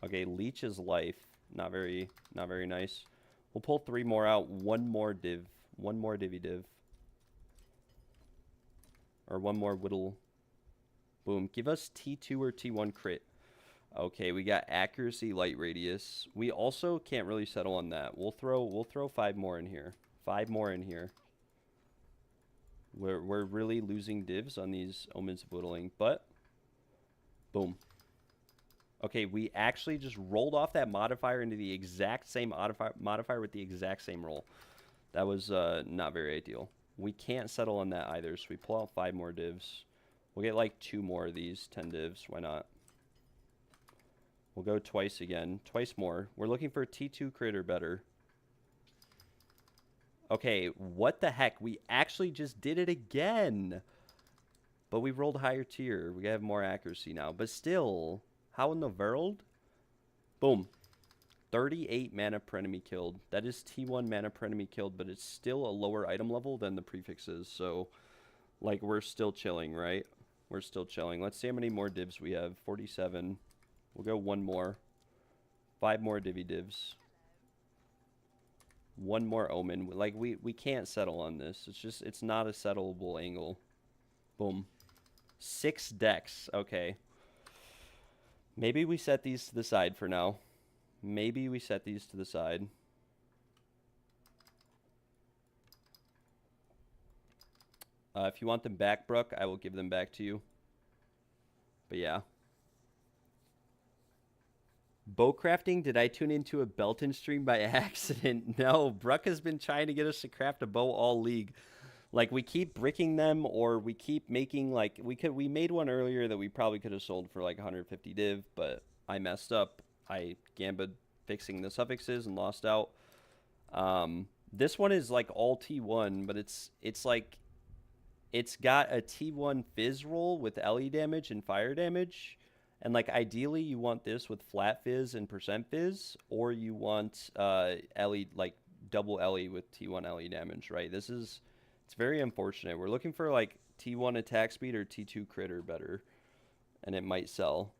Okay, Leech is life. Not very nice. We'll pull 3 more out. 1 more div. 1 more divvy div. Or 1 more whittle. Boom. Give us T2 or T1 crit. Okay, we got accuracy, light radius. We also can't really settle on that. We'll throw 5 more in here. 5 more in here. We're really losing divs on these Omens of Whittling, but boom. Okay, we actually just rolled off that modifier into the exact same modifier with the exact same roll. That was not very ideal. We can't settle on that either, so we pull out 5 more divs. We'll get like 2 more of these 10 divs. Why not? We'll go twice again. Twice more. We're looking for T2 crit or better. Okay, what the heck? We actually just did it again. But we rolled higher tier. We have more accuracy now. But still, how in the world? Boom. 38 mana per enemy killed. That is T1 mana per enemy killed, but it's still a lower item level than the prefixes. So, like, we're still chilling, right? We're still chilling. Let's see how many more divs we have. 47. We'll go 1 more. 5 more divvy divs. 1 more Omen. Like, we can't settle on this. It's not a settleable angle. Boom. 6 decks. Okay. Maybe we set these to the side for now. Maybe we set these to the side. If you want them back, Brooke, I will give them back to you. But yeah. Bow crafting? Did I tune into a Belton stream by accident? No, Brooke has been trying to get us to craft a bow all league. Like, we keep bricking them, or we keep making, like, we made one earlier that we probably could have sold for like 150 div, but I messed up. I gambed fixing the suffixes and lost out. This one is like all T1, but it's like, it's got a T1 fizz roll with LE damage and fire damage. And like, ideally you want this with flat fizz and percent fizz, or you want LE, like double LE with T1 LE damage, right? It's very unfortunate. We're looking for like T1 attack speed or T2 crit or better, and it might sell.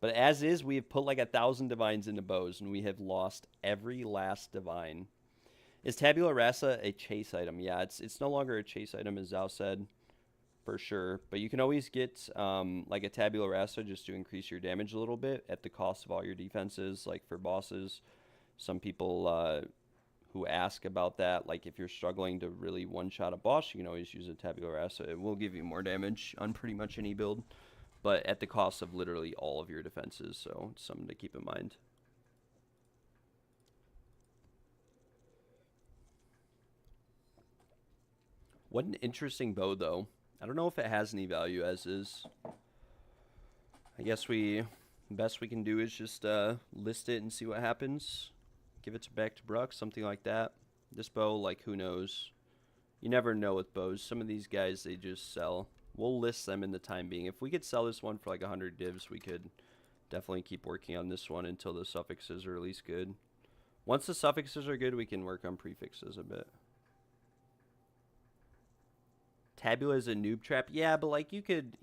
But as is, we have put like 1,000 divines into bows, and we have lost every last divine. Is Tabula Rasa a chase item? Yeah, it's no longer a chase item, as Zhao said, for sure. But you can always get like a Tabula Rasa just to increase your damage a little bit at the cost of all your defenses, like for bosses. Some people who ask about that, like if you're struggling to really one-shot a boss, you can always use a Tabula Rasa. It will give you more damage on pretty much any build, but at the cost of literally all of your defenses, so it's something to keep in mind. What an interesting bow, though. I don't know if it has any value as is. I guess best we can do is just list it and see what happens. Give it back to Bruck, something like that. This bow, like, who knows? You never know with bows. Some of these guys, they just sell. We'll list them in the time being. If we could sell this one for like 100 divs, we could definitely keep working on this one until the suffixes are at least good. Once the suffixes are good, we can work on prefixes a bit. Tabula is a noob trap. Yeah, but like you can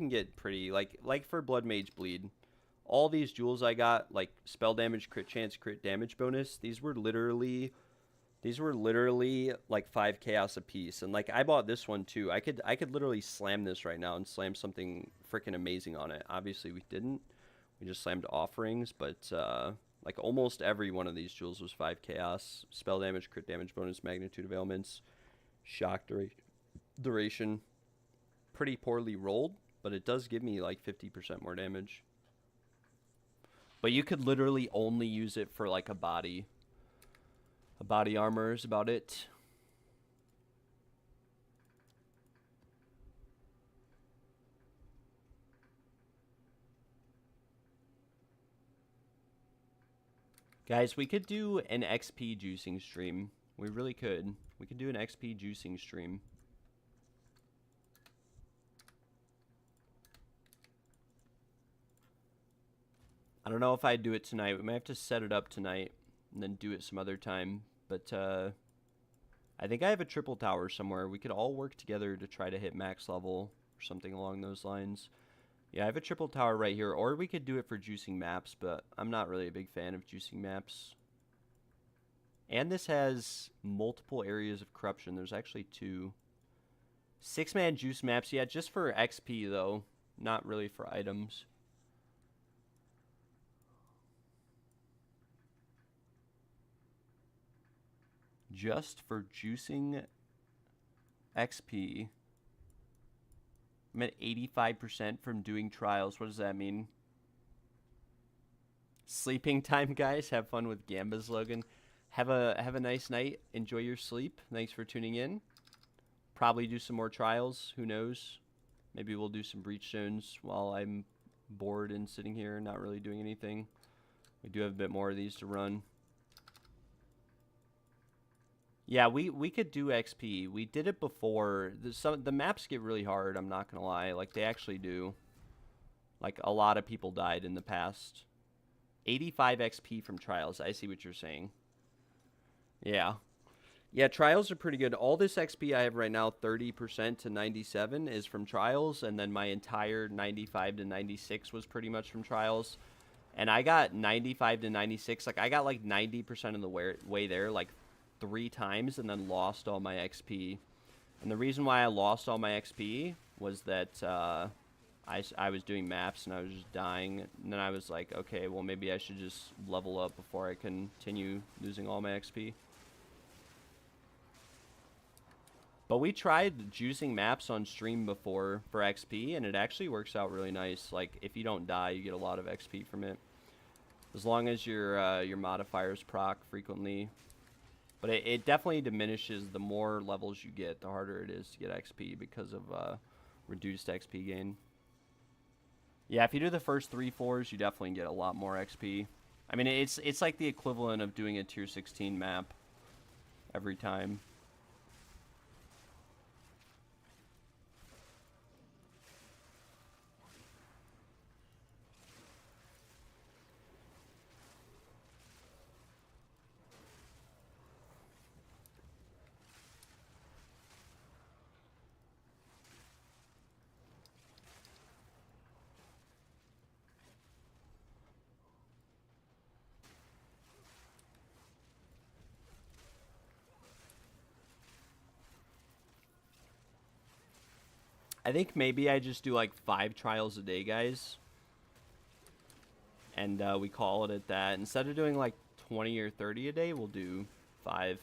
get pretty like for Blood Mage Bleed. All these jewels I got, like spell damage, crit chance, crit damage bonus, these were literally These were literally like 5 chaos a piece, and like I bought this one too. I could literally slam this right now and slam something freaking amazing on it. Obviously we didn't. We just slammed offerings, but like almost every one of these jewels was 5 chaos. Spell damage, crit damage bonus, magnitude of ailments, shock duration. Pretty poorly rolled, but it does give me like 50% more damage. But you could literally only use it for like a body. A body armor is about it. Guys, we could do an XP juicing stream. We really could. We could do an XP juicing stream. I don't know if I'd do it tonight. We might have to set it up tonight and then do it some other time. But I think I have a triple tower somewhere. We could all work together to try to hit max level or something along those lines. Yeah, I have a triple tower right here. Or we could do it for juicing maps, but I'm not really a big fan of juicing maps. And this has multiple areas of corruption. There's actually 2. 6-man juice maps. Yeah, just for XP, though. Not really for items. Just for juicing XP. I'm at 85% from doing trials. What does that mean? Sleeping time, guys. Have fun with Gamba's Logan. Have a nice night. Enjoy your sleep. Thanks for tuning in. Probably do some more trials. Who knows? Maybe we'll do some breach zones while I'm bored and sitting here not really doing anything. We do have a bit more of these to run. Yeah, we could do XP. We did it before. The maps get really hard, I'm not going to lie. Like, they actually do. Like, a lot of people died in the past. 85 XP from trials. I see what you're saying. Yeah. Yeah, trials are pretty good. All this XP I have right now, 30% to 97, is from trials. And then my entire 95 to 96 was pretty much from trials. And I got 95 to 96. Like, I got like 90% of the way there. Like, 3 times and then lost all my XP. And the reason why I lost all my XP was that I was doing maps and I was just dying. And then I was like, okay, well, maybe I should just level up before I continue losing all my XP. But we tried juicing maps on stream before for XP, and it actually works out really nice. Like, if you don't die, you get a lot of XP from it. As long as your modifiers proc frequently. But it definitely diminishes the more levels you get, the harder it is to get XP because of reduced XP gain. Yeah, if you do the first 3 floors, you definitely get a lot more XP. I mean, it's like the equivalent of doing a tier 16 map every time. I think maybe I just do like 5 trials a day, guys. And we call it at that. Instead of doing like 20 or 30 a day, we'll do 5.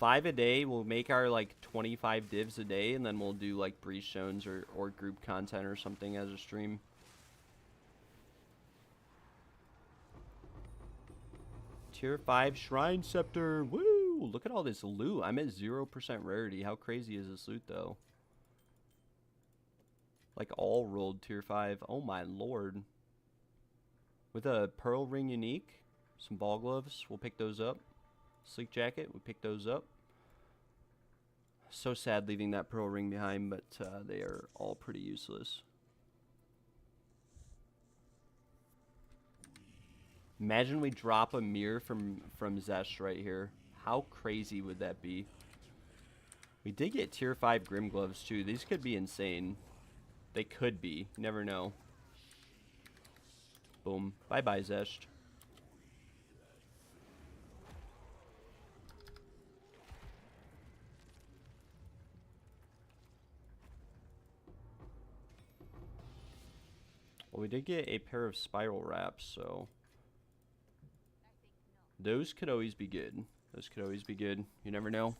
5 a day, we'll make our like 25 divs a day, and then we'll do like breach zones or group content or something as a stream. Tier 5 Shrine Scepter. Woo! Look at all this loot. I'm at 0% rarity. How crazy is this loot, though? Like, all rolled tier 5. Oh, my lord. With a Pearl Ring Unique. Some ball gloves. We'll pick those up. Sleek Jacket. We pick those up. So sad leaving that Pearl Ring behind, but they are all pretty useless. Imagine we drop a mirror from Zesh right here. How crazy would that be? We did get tier 5 Grim Gloves too. These could be insane. They could be. You never know. Boom. Bye-bye, Zesh. we did get a pair of spiral wraps, so those could always be good. Those could always be good. You never know.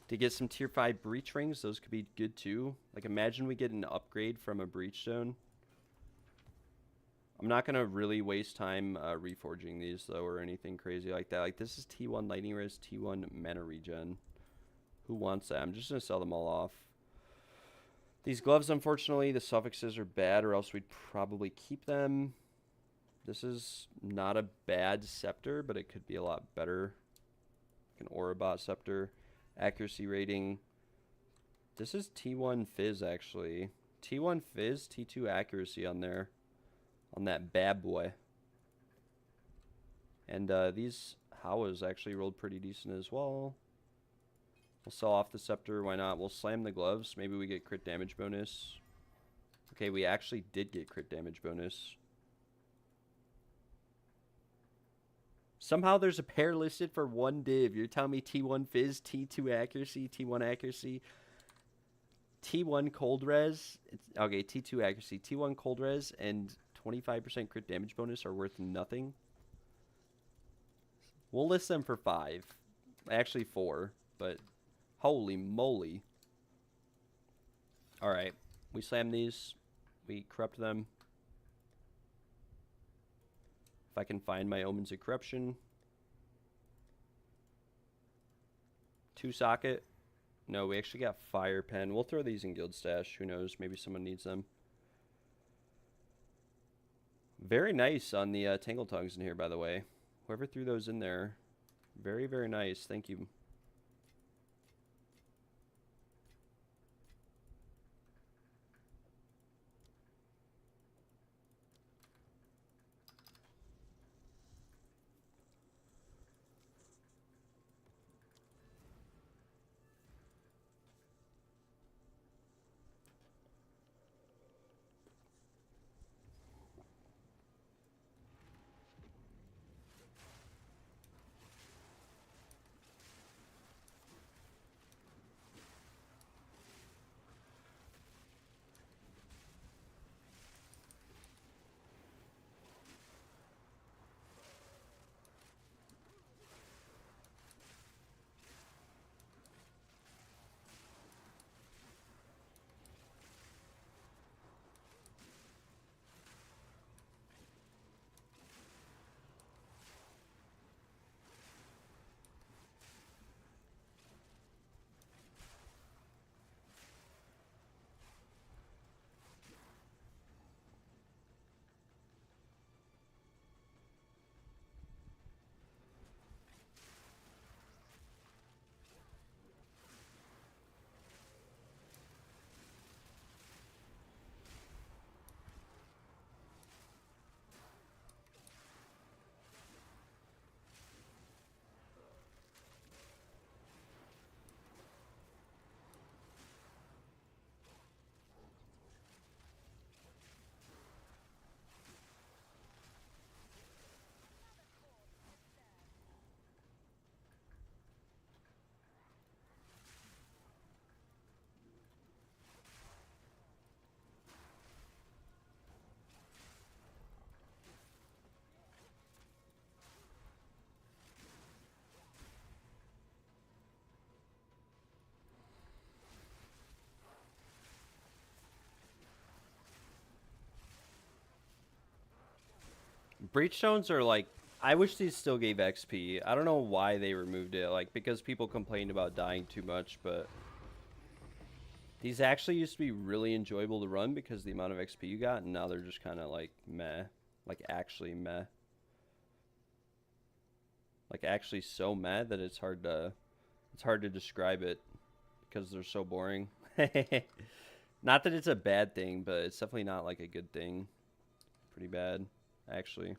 To get some tier 5 breach rings, those could be good too. Like, imagine we get an upgrade from a breach stone. I'm not going to really waste time reforging these, though, or anything crazy like that. Like, this is T1 lightning res, T1 mana regen. Who wants that? I'm just going to sell them all off. These gloves, unfortunately, the suffixes are bad, or else we'd probably keep them. This is not a bad scepter, but it could be a lot better. Like an Orabot scepter. Accuracy rating. This is T1 Fizz, actually. T1 Fizz, T2 accuracy on there. On that bad boy. And these Howas actually rolled pretty decent as well. We'll sell off the scepter. Why not? We'll slam the gloves. Maybe we get crit damage bonus. Okay, we actually did get crit damage bonus. Somehow there's a pair listed for 1 div. You're telling me T1 Fizz, T2 accuracy, T1 accuracy, T1 cold res. Okay, T2 accuracy, T1 cold res, and 25% crit damage bonus are worth nothing. We'll list them for 5. Actually 4, but holy moly. Alright, we slam these. We corrupt them. If I can find my Omens of Corruption. 2 socket. No, we actually got Fire Pen. We'll throw these in Guild Stash. Who knows? Maybe someone needs them. Very nice on the Tangle Tongues in here, by the way. Whoever threw those in there. Very, very nice. Thank you. Breachstones are like, I wish these still gave XP. I don't know why they removed it, like because people complained about dying too much, but these actually used to be really enjoyable to run because of the amount of XP you got, and now they're just kind of like meh, like actually meh. Like actually so meh that it's hard to describe it because they're so boring. Not that it's a bad thing, but it's definitely not like a good thing. Pretty bad, actually.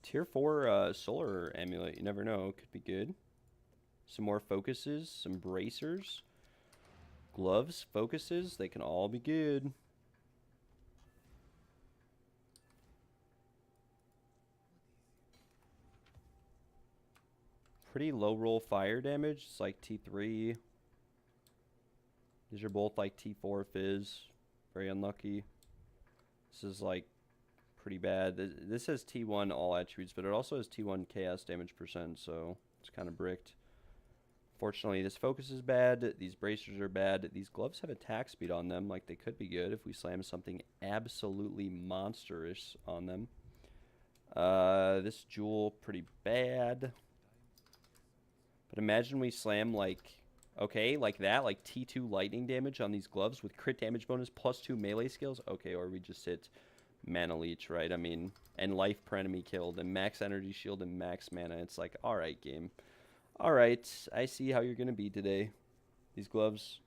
Tier 4 solar amulet. You never know. Could be good. Some more focuses. Some bracers. Gloves, focuses. They can all be good. Pretty low roll fire damage. It's like T3. These are both like T4 fizz. Very unlucky. This is like pretty bad. This has T1 all attributes, but it also has T1 chaos damage %, so it's kind of bricked. Fortunately, this focus is bad. These bracers are bad. These gloves have attack speed on them, like they could be good if we slam something absolutely monstrous on them. This jewel, pretty bad. But imagine we slam like, okay, like that, like T2 lightning damage on these gloves with crit damage bonus +2 melee skills. Okay, or we just hit mana leech, right? I mean, and life per enemy killed, and max energy shield, and max mana. It's like, alright, game. Alright, I see how you're going to be today. These gloves,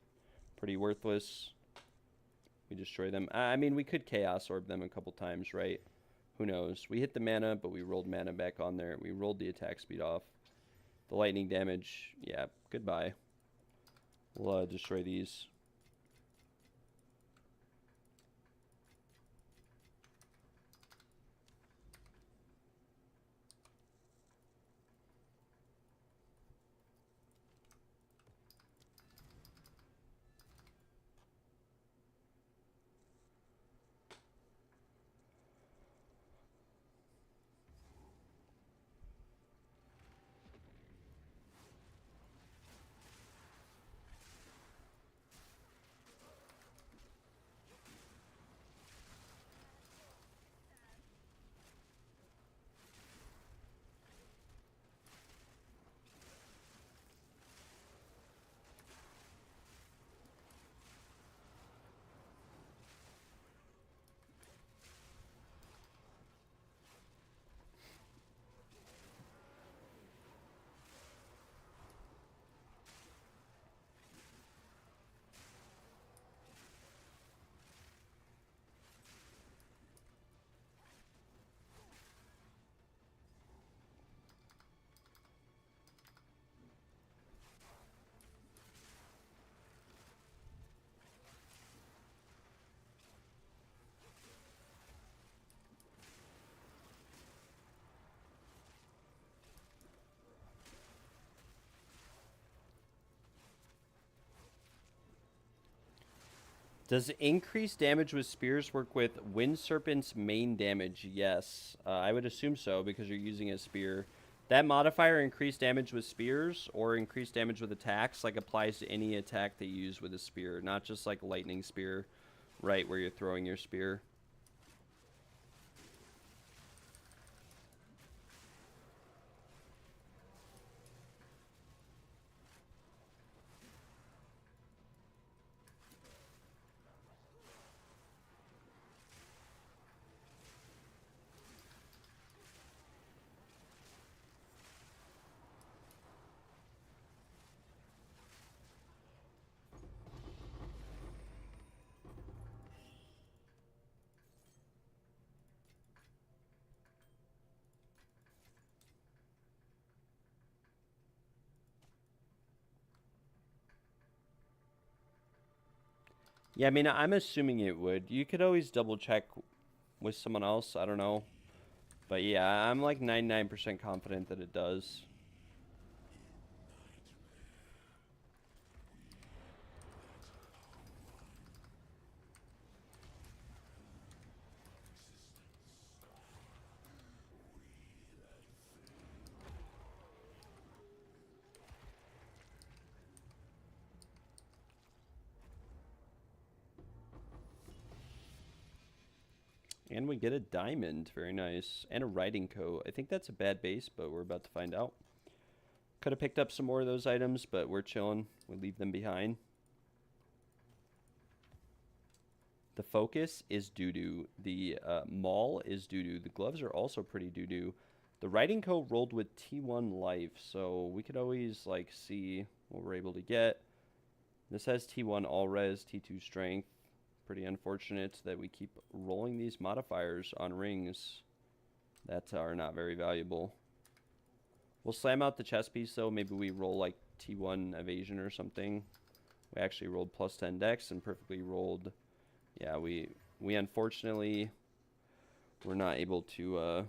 pretty worthless. We destroy them. I mean, we could Chaos Orb them a couple times, right? Who knows? We hit the mana, but we rolled mana back on there. We rolled the attack speed off. The lightning damage, yeah, goodbye. We'll destroy these. Does increased damage with spears work with Wind Serpent's main damage? Yes. I would assume so because you're using a spear. That modifier, increased damage with spears or increased damage with attacks, like applies to any attack that you use with a spear, not just like lightning spear, right, where you're throwing your spear. Yeah, I mean, I'm assuming it would. You could always double check with someone else. I don't know. But yeah, I'm like 99% confident that it does. And we get a diamond. Very nice. And a riding coat. I think that's a bad base, but we're about to find out. Could have picked up some more of those items, but we're chilling. We leave them behind. The focus is doo-doo. The maul is doo-doo. The gloves are also pretty doo-doo. The riding coat rolled with T1 life, so we could always like see what we're able to get. This has T1 all res, T2 strength. Pretty unfortunate that we keep rolling these modifiers on rings. that are not very valuable. We'll slam out the chess piece, though. Maybe we roll like T1 evasion or something. We actually rolled plus 10 dex and perfectly rolled. Yeah, we unfortunately were not able to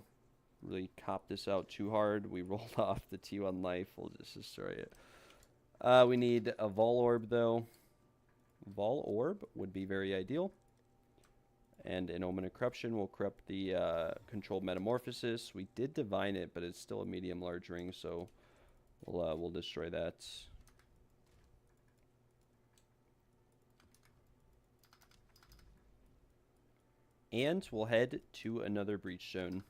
really cop this out too hard. We rolled off the T1 life. We'll just destroy it. We need a Vol Orb, though. Vol Orb would be very ideal. And an Omen of Corruption will corrupt the Controlled Metamorphosis. We did Divine it, but it's still a medium large ring, so we'll destroy that. And we'll head to another Breachstone.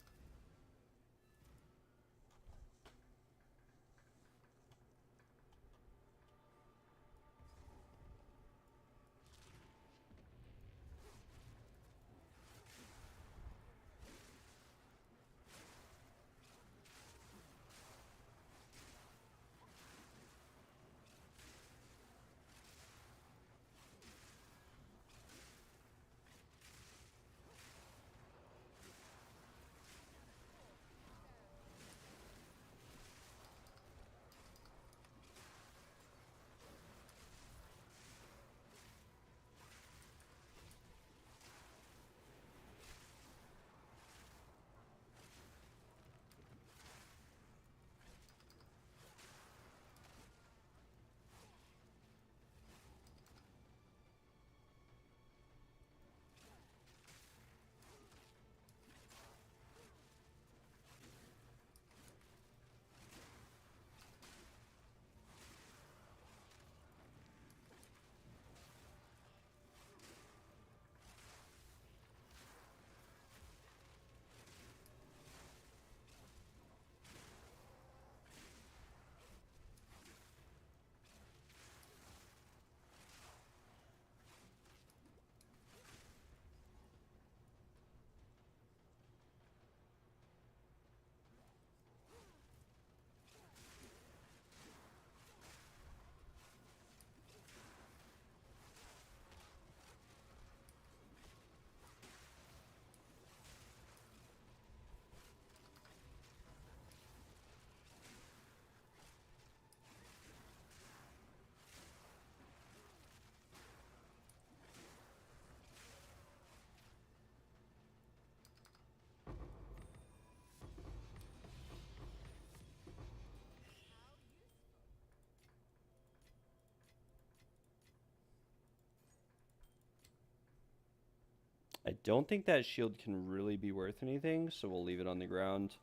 I don't think that shield can really be worth anything, so we'll leave it on the ground.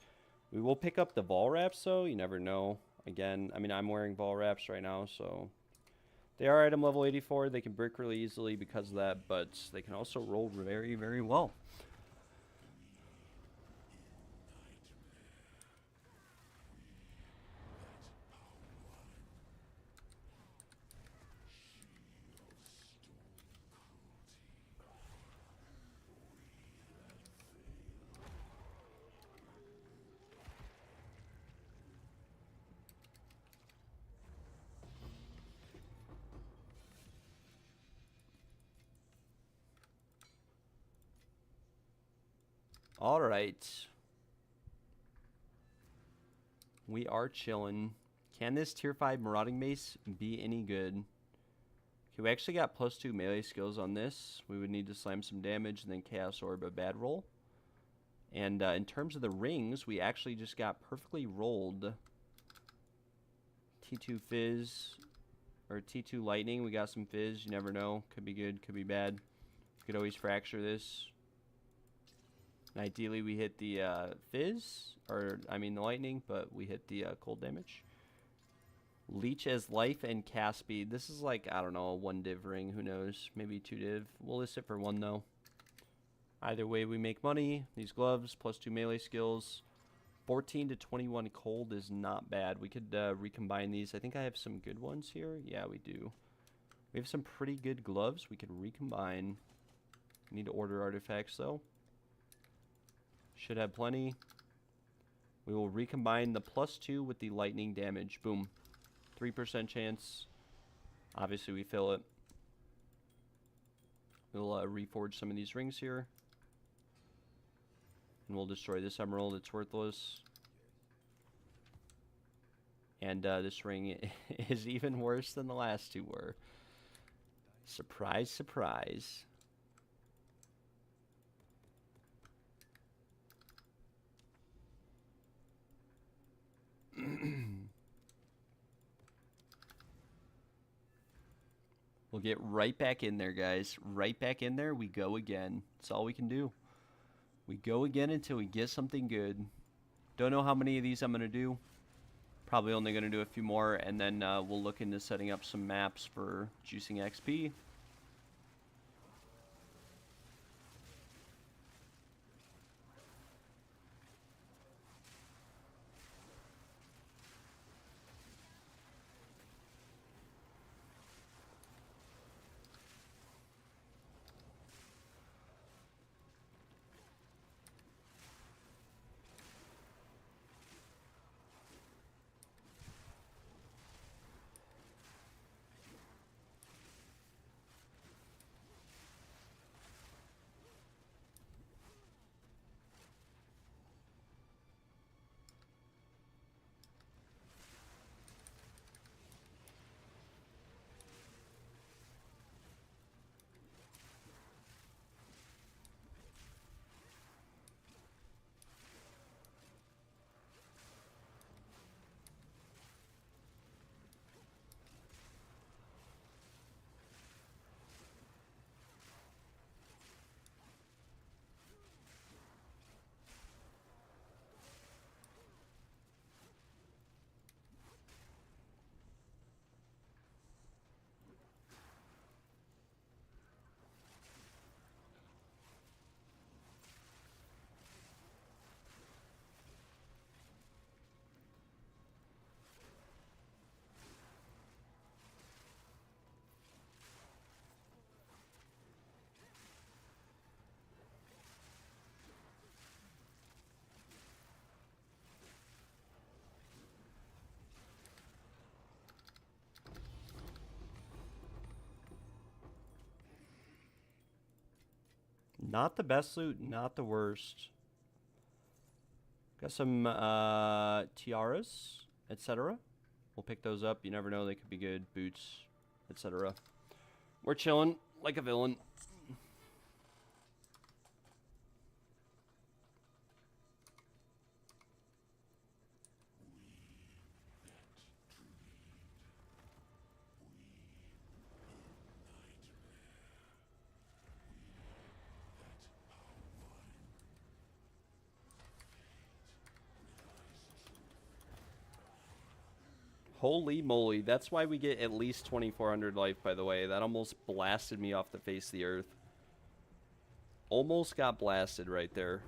We will pick up the Vol Wraps, though. You never know. Again, I mean, I'm wearing Vol Wraps right now, so... They are item level 84. They can brick really easily because of that, but they can also roll very, very well. All right. We are chilling. Can this tier 5 Marauding Mace be any good? Okay, we actually got +2 melee skills on this. We would need to slam some damage and then Chaos Orb a bad roll. And in terms of the rings, we actually just got perfectly rolled T2 Fizz or T2 Lightning. We got some Fizz. You never know. Could be good, could be bad. You could always fracture this. And ideally, we hit the Fizz, or I mean the Lightning, but we hit the cold damage. Leech as life and cast speed. This is like, I don't know, a 1 div ring. Who knows? Maybe 2 div. We'll list it for 1 though. Either way, we make money. These gloves, +2 melee skills. 14 to 21 cold is not bad. We could recombine these. I think I have some good ones here. Yeah, we do. We have some pretty good gloves we could recombine. Need to order artifacts though. Should have plenty. We will recombine the +2 with the lightning damage. Boom. 3% chance. Obviously, we fill it. We'll reforge some of these rings here. And we'll destroy this emerald. It's worthless. And this ring is even worse than the last two were. Surprise, surprise. We'll get right back in there, guys. Right back in there. We go again. That's all we can do. We go again until we get something good. Don't know how many of these I'm going to do. Probably only going to do a few more, and then we'll look into setting up some maps for juicing XP. Not the best loot, not the worst. Got some tiaras, etc. We'll pick those up. You never know, they could be good. Boots, etc. We're chilling like a villain. Holy moly, that's why we get at least 2400 life, by the way. That almost blasted me off the face of the earth. Almost got blasted right there.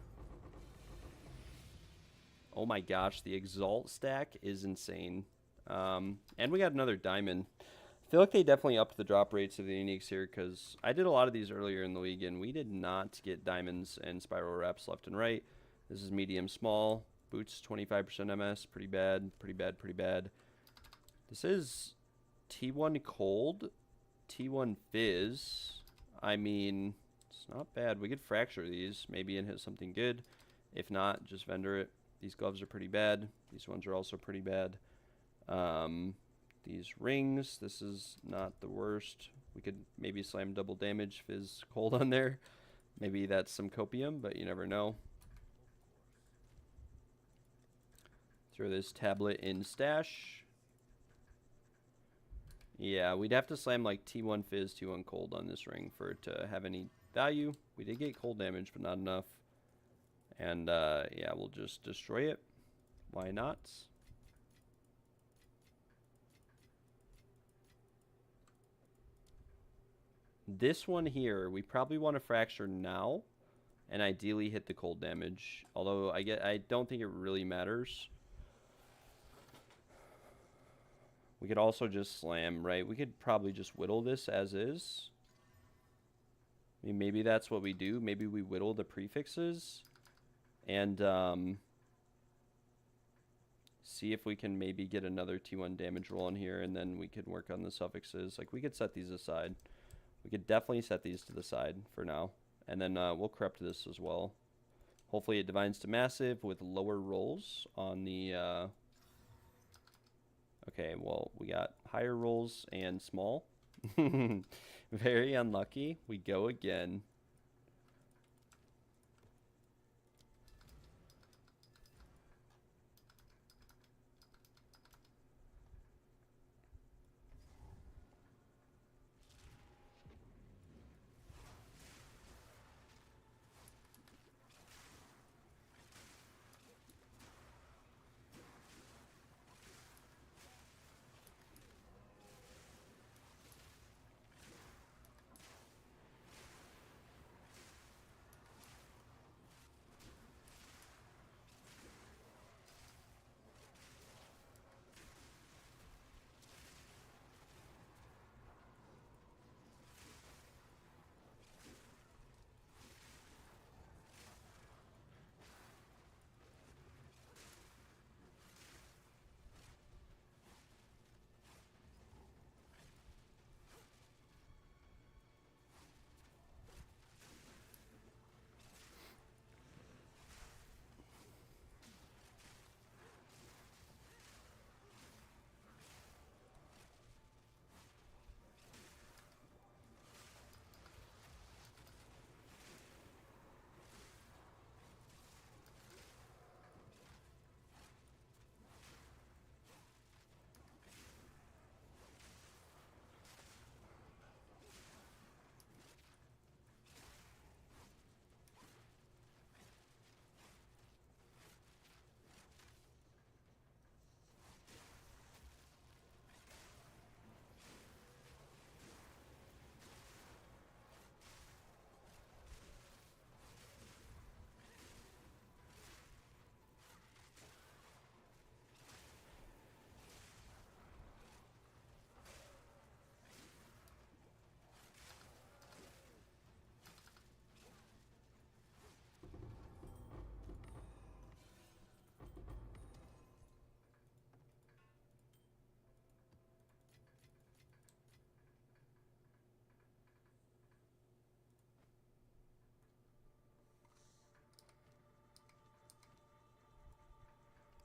Oh my gosh, the Exalt stack is insane. And we got another diamond. I feel like they definitely upped the drop rates of the uniques here, because I did a lot of these earlier in the league, and we did not get diamonds and spiral wraps left and right. This is medium small. Boots, 25% MS. Pretty bad, pretty bad, pretty bad. This is T1 cold, T1 fizz. I mean, it's not bad. We could fracture these, maybe, and hit something good. If not, just vendor it. These gloves are pretty bad. These ones are also pretty bad. These rings, this is not the worst. We could maybe slam double damage fizz cold on there. Maybe that's some copium, but you never know. Throw this tablet in stash. Yeah, we'd have to slam like T1 fizz, T1 cold on this ring for it to have any value. We did get cold damage, but not enough. And yeah, we'll just destroy it. Why not? This one here, we probably want to fracture now, and ideally hit the cold damage. Although I don't think it really matters. We could also just slam, right? We could probably just whittle this as is. I mean, maybe that's what we do. Maybe we whittle the prefixes and see if we can maybe get another T1 damage roll in here, and then we could work on the suffixes. Like, we could set these aside. We could definitely set these to the side for now. And then we'll corrupt this as well. Hopefully it divines to massive with lower rolls on the... Okay, well, we got higher rolls and small. Very unlucky. We go again.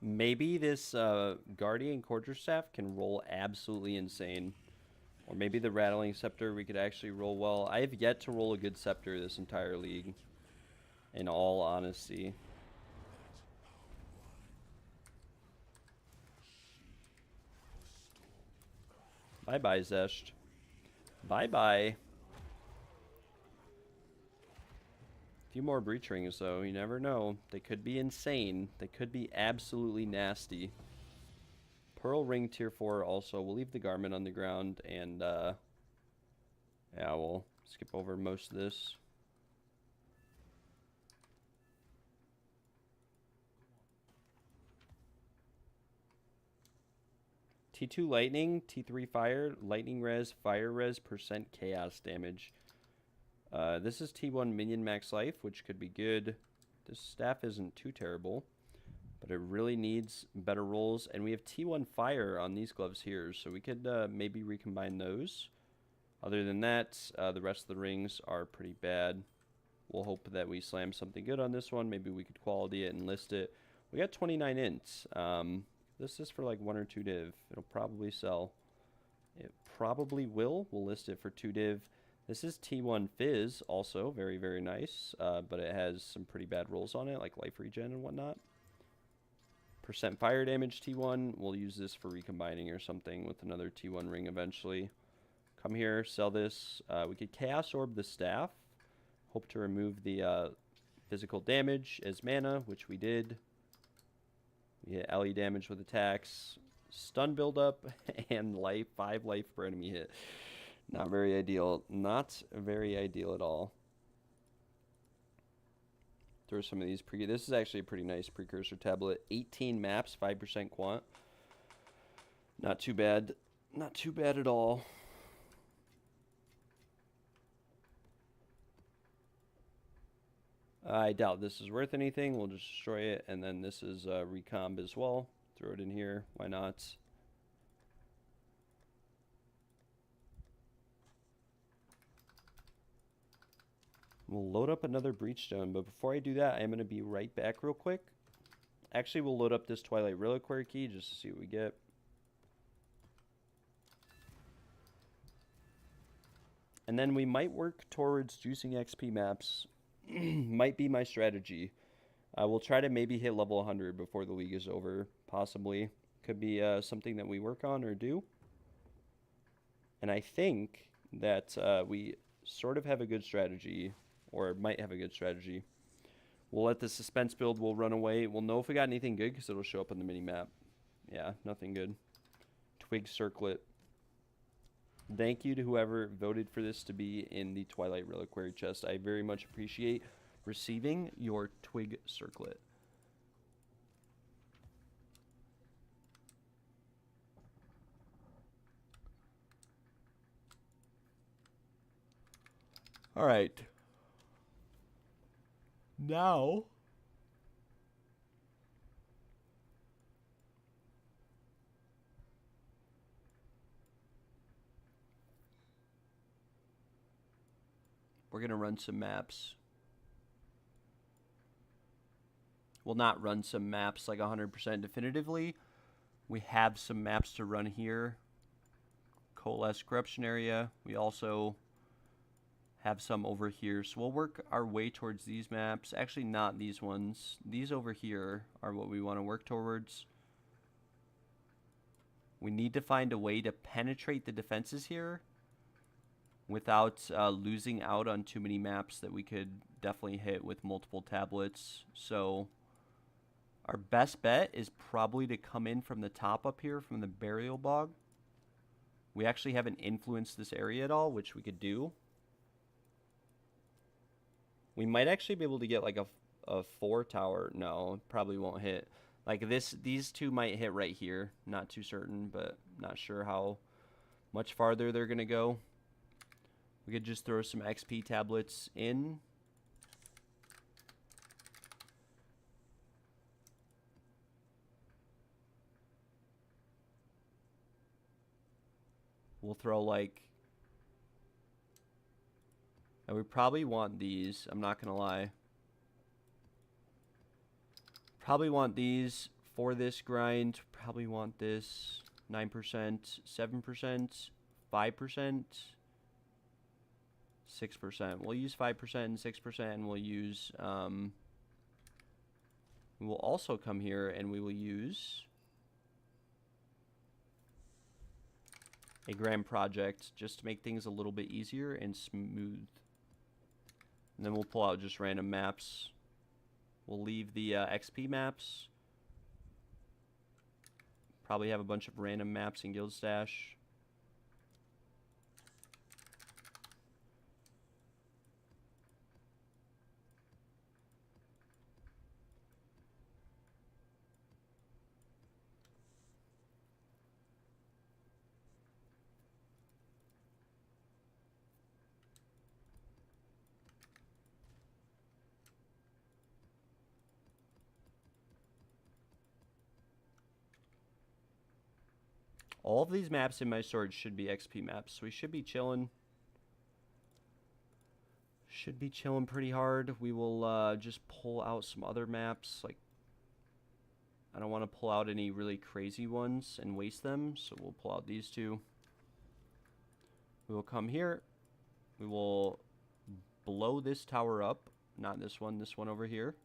Maybe this Guardian Quarterstaff can roll absolutely insane. Or maybe the Rattling Scepter we could actually roll well. I have yet to roll a good Scepter this entire league, in all honesty. Bye-bye, Zesht. Bye-bye. A few more Breach Rings, though. You never know. They could be insane. They could be absolutely nasty. Pearl Ring Tier 4 also. We'll leave the Garment on the ground, and, yeah, we'll skip over most of this. T2 Lightning, T3 Fire, Lightning Res, Fire Res, percent Chaos damage. This is T1 Minion Max Life, which could be good. This staff isn't too terrible, but it really needs better rolls. And we have T1 Fire on these gloves here, so we could maybe recombine those. Other than that, the rest of the rings are pretty bad. We'll hope that we slam something good on this one. Maybe we could quality it and list it. We got 29 ints. This is for like 1 or 2 div. It'll probably sell. It probably will. We'll list it for 2 div. This is T1 Fizz, also very, very nice, but it has some pretty bad rolls on it, like life regen and whatnot. Percent fire damage T1. We'll use this for recombining or something with another T1 ring eventually. Come here, sell this. We could Chaos Orb the staff. Hope to remove the physical damage as mana, which we did. We hit LE damage with attacks, stun buildup, and life 5 life per enemy hit. Not very ideal. Not very ideal at all. Throw some of these this is actually a pretty nice precursor tablet. 18 maps, 5% quant. Not too bad. Not too bad at all. I doubt this is worth anything. We'll just destroy it. And then this is recomb as well. Throw it in here. Why not? We'll load up another Breachstone, but before I do that, I'm going to be right back real quick. Actually, we'll load up this Twilight Reliquary key just to see what we get. And then we might work towards juicing XP maps. Might be my strategy. We'll try to maybe hit level 100 before the league is over, possibly. Could be something that we work on or do. And I think that we sort of have a good strategy, or might have a good strategy. We'll let the suspense build, we'll run away. We'll know if we got anything good because it'll show up on the mini-map. Yeah, nothing good. Twig Circlet. Thank you to whoever voted for this to be in the Twilight Reliquary chest. I very much appreciate receiving your Twig Circlet. All right. Now, we're going to run some maps. We'll not run some maps like 100% definitively. We have some maps to run here. Coalesce Corruption Area. We also have some over here. So we'll work our way towards these maps. Actually, not these ones. These over here are what we want to work towards. We need to find a way to penetrate the defenses here without losing out on too many maps that we could definitely hit with multiple tablets. So our best bet is probably to come in from the top up here from the Burial Bog. We actually haven't influenced this area at all, which we could do. We might actually be able to get like a 4 tower. No, probably won't hit. Like these two might hit right here. Not too certain, but not sure how much farther they're going to go. We could just throw some XP tablets in. We'll throw like... And we probably want these. I'm not going to lie. Probably want these for this grind. Probably want this 9%, 7%, 5%, 6%. We'll use 5% and 6%, and we'll use... we will also come here and we will use a grand project just to make things a little bit easier and smooth. And then we'll pull out just random maps. We'll leave the XP maps. Probably have a bunch of random maps in Guild Stash. All of these maps in my storage should be XP maps, so we should be chilling. Should be chilling pretty hard. We will just pull out some other maps. Like, I don't want to pull out any really crazy ones and waste them, so we'll pull out these two. We will come here. We will blow this tower up. Not this one over here.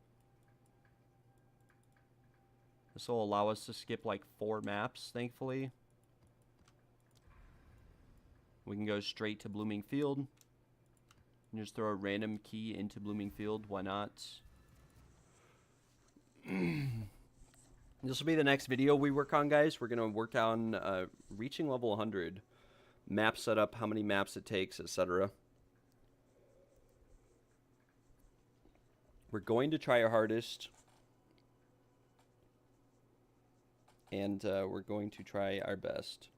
This will allow us to skip like 4 maps, thankfully. We can go straight to Blooming Field. And just throw a random key into Blooming Field. Why not? This will be the next video we work on, guys. We're going to work on reaching level 100. Map setup, how many maps it takes, etc. We're going to try our hardest. And we're going to try our best.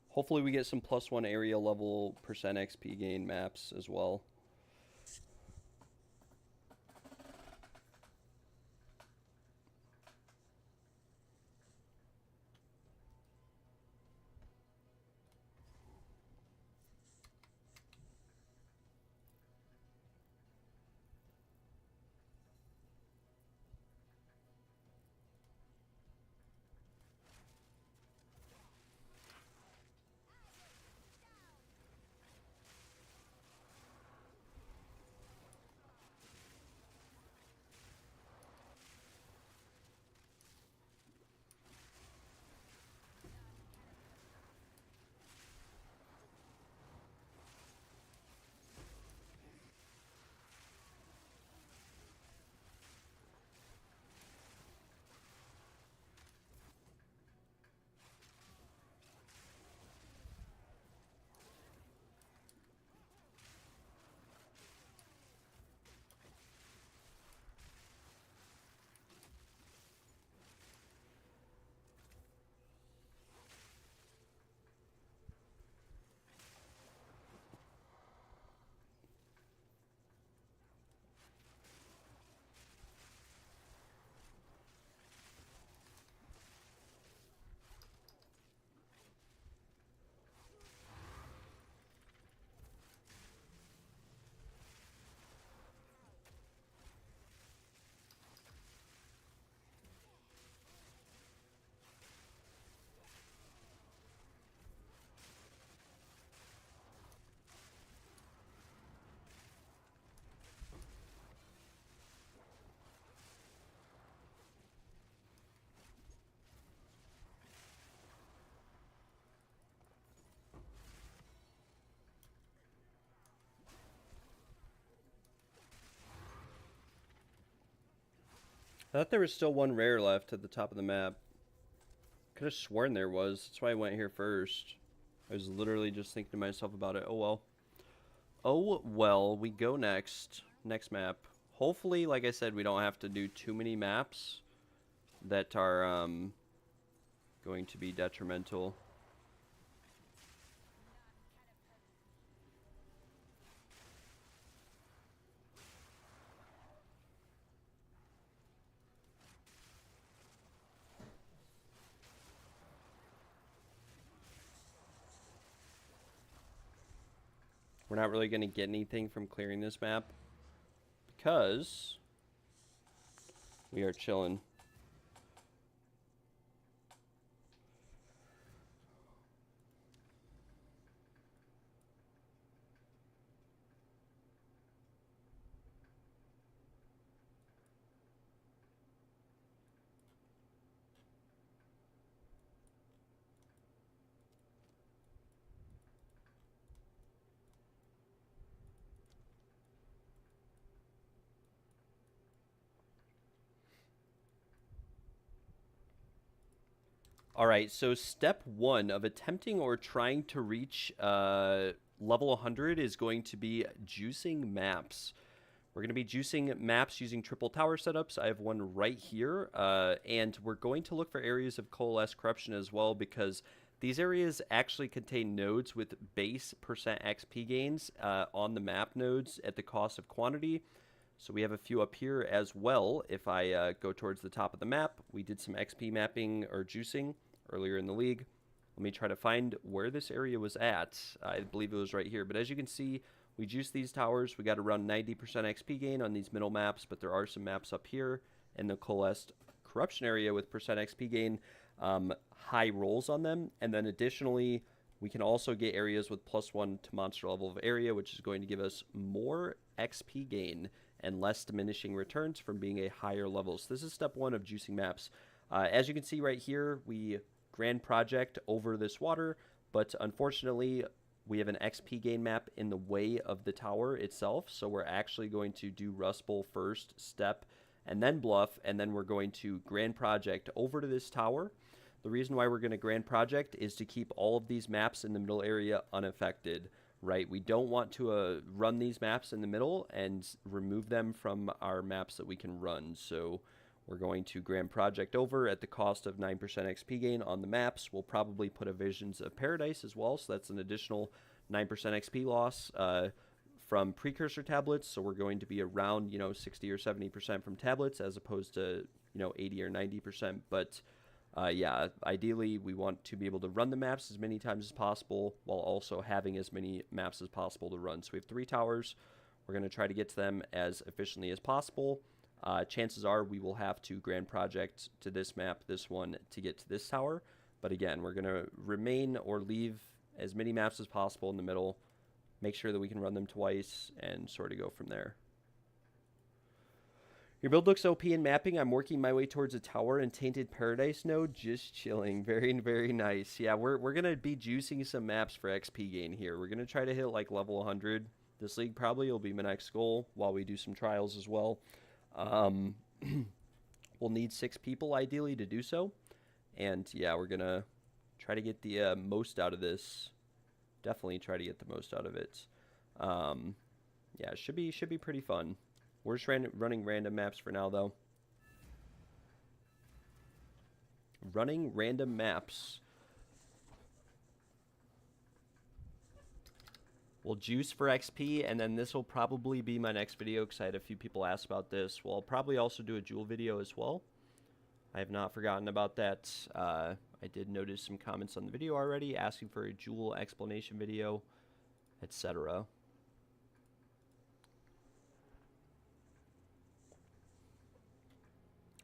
Hopefully we get some +1 area level % XP gain maps as well. I thought there was still one rare left at the top of the map. Could have sworn there was. That's why I went here first. I was literally just thinking to myself about it. Oh well. Oh well, we go next. Next map. Hopefully, like I said, we don't have to do too many maps that are going to be detrimental. We're not really going to get anything from clearing this map because we are chilling. All right, so step 1 of attempting or trying to reach level 100 is going to be juicing maps. We're going to be juicing maps using triple tower setups. I have one right here, and we're going to look for areas of coalesce corruption as well, because these areas actually contain nodes with base percent XP gains on the map nodes at the cost of quantity. So we have a few up here as well. If I go towards the top of the map, we did some XP mapping or juicing earlier in the league. Let me try to find where this area was at. I believe it was right here. But as you can see, we juiced these towers. We got around 90% XP gain on these middle maps, but there are some maps up here in the coalesced corruption area with percent XP gain, high rolls on them. And then additionally, we can also get areas with +1 to monster level of area, which is going to give us more XP gain and less diminishing returns from being a higher level. So this is step 1 of juicing maps. As you can see right here, we grand project over this water, but unfortunately we have an XP gain map in the way of the tower itself, so we're actually going to do Rust Bowl first, step, and then bluff, and then we're going to grand project over to this tower. The reason why we're going to grand project is to keep all of these maps in the middle area unaffected, right? We don't want to run these maps in the middle and remove them from our maps that we can run, so we're going to grand project over at the cost of 9% XP gain on the maps. We'll probably put a Visions of Paradise as well, so that's an additional 9% XP loss from precursor tablets. So we're going to be around, 60 or 70% from tablets as opposed to, 80 or 90%. But yeah, ideally we want to be able to run the maps as many times as possible while also having as many maps as possible to run. So we have 3 towers. We're going to try to get to them as efficiently as possible. Chances are we will have to grand project to this map, this one, to get to this tower. But again, we're going to remain or leave as many maps as possible in the middle, make sure that we can run them twice, and sort of go from there. Your build looks OP in mapping. I'm working my way towards a tower and Tainted Paradise node. Just chilling. Very, very nice. Yeah, we're going to be juicing some maps for XP gain here. We're going to try to hit like level 100. This league probably will be my next goal while we do some trials as well. We'll need 6 people ideally to do so, and yeah, we're gonna try to get the most out of this. Definitely try to get the most out of it. Yeah, it should be pretty fun. We're just running random maps for now, though. Running random maps. We'll juice for XP, and then this will probably be my next video because I had a few people ask about this. Well, I'll probably also do a jewel video as well. I have not forgotten about that. I did notice some comments on the video already asking for a jewel explanation video, etc.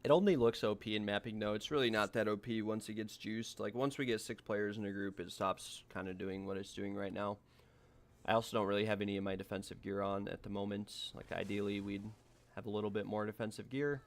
It only looks OP in mapping, though. It's really not that OP once it gets juiced. Like, once we get 6 players in a group, it stops kind of doing what it's doing right now. I also don't really have any of my defensive gear on at the moment. Like, ideally, we'd have a little bit more defensive gear.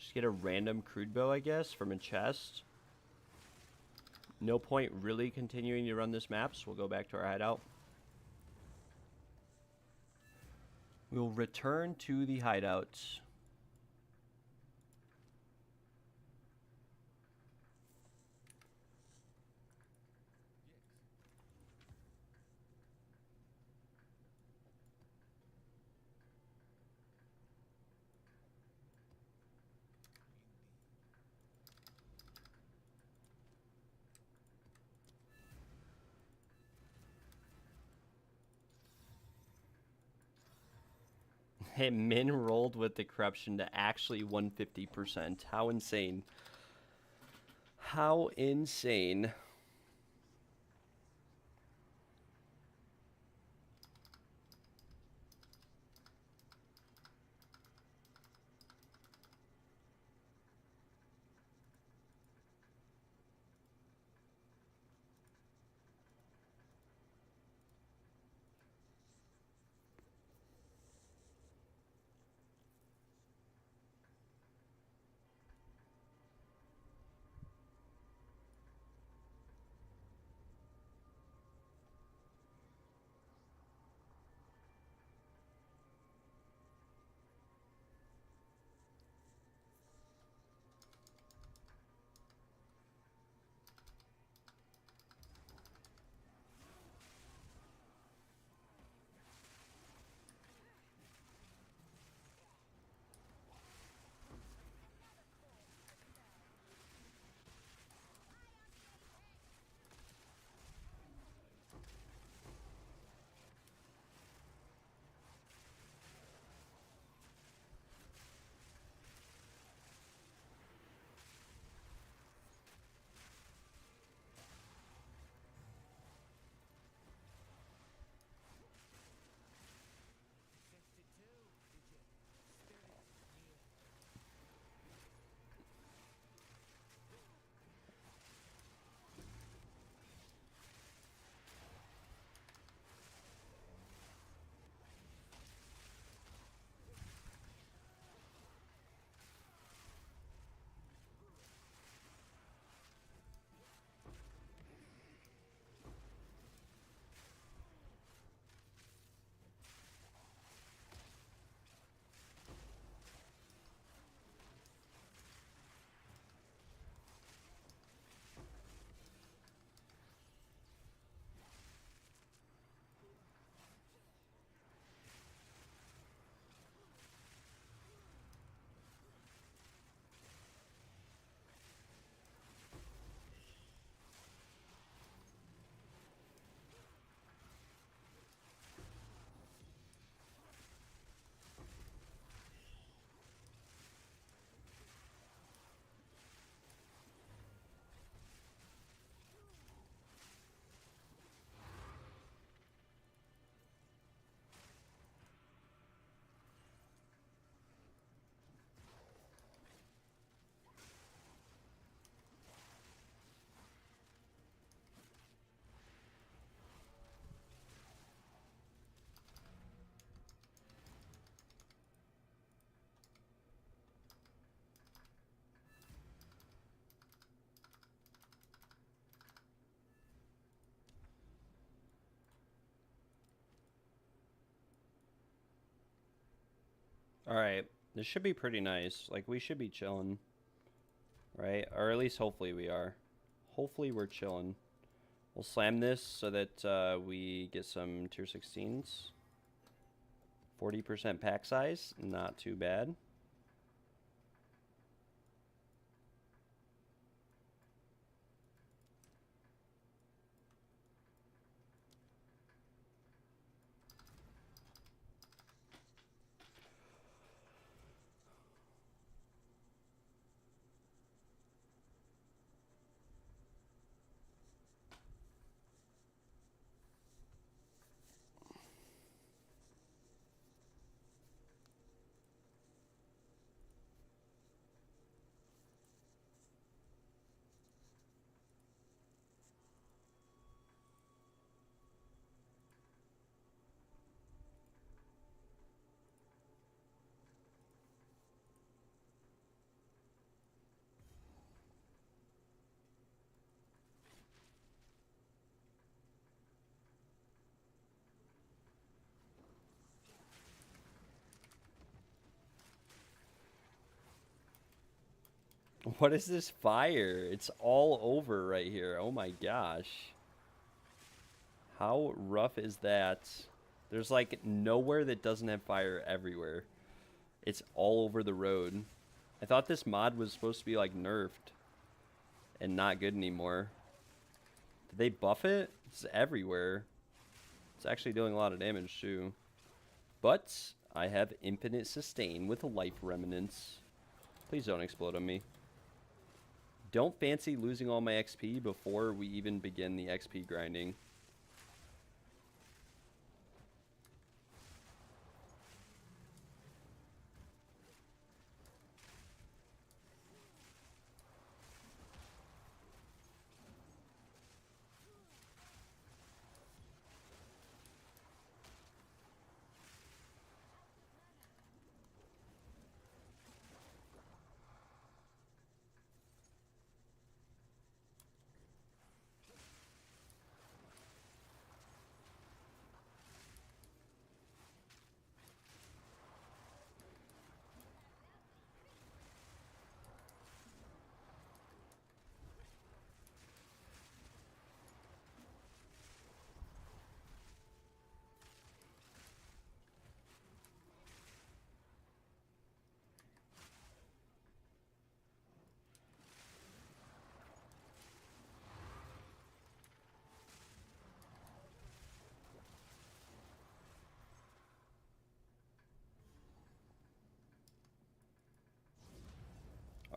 Just get a random crude bow, I guess, from a chest. No point really continuing to run this map, so we'll go back to our hideout. We'll return to the hideout. Hey, Min rolled with the corruption to actually 150%. How insane. How insane. Alright, this should be pretty nice. Like, we should be chilling. Right? Or at least hopefully we are. Hopefully we're chilling. We'll slam this so that we get some tier 16s. 40% pack size. Not too bad. What is this fire? It's all over right here. Oh my gosh. How rough is that? There's like nowhere that doesn't have fire everywhere. It's all over the road. I thought this mod was supposed to be like nerfed and not good anymore. Did they buff it? It's everywhere. It's actually doing a lot of damage too. But I have infinite sustain with life remnants. Please don't explode on me. Don't fancy losing all my XP before we even begin the XP grinding.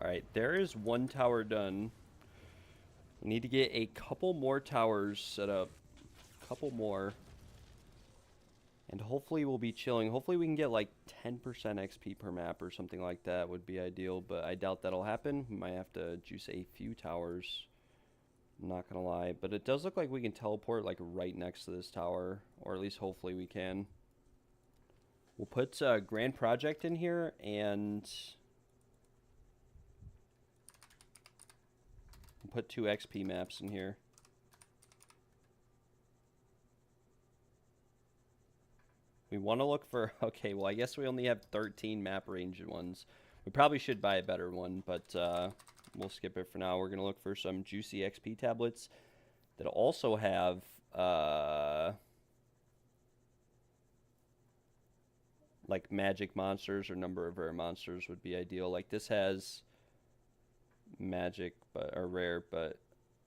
Alright, there is one tower done. We need to get a couple more towers set up. A couple more. And hopefully we'll be chilling. Hopefully we can get like 10% XP per map or something like that would be ideal. But I doubt that'll happen. We might have to juice a few towers. I'm not going to lie. But it does look like we can teleport like right next to this tower. Or at least hopefully we can. We'll put Grand Project in here and... put 2 XP maps in here. We want to look for... Okay, well, I guess we only have 13 map range ones. We probably should buy a better one, but we'll skip it for now. We're going to look for some juicy XP tablets that also have... like magic monsters or number of rare monsters would be ideal. Like this has... magic but or rare, but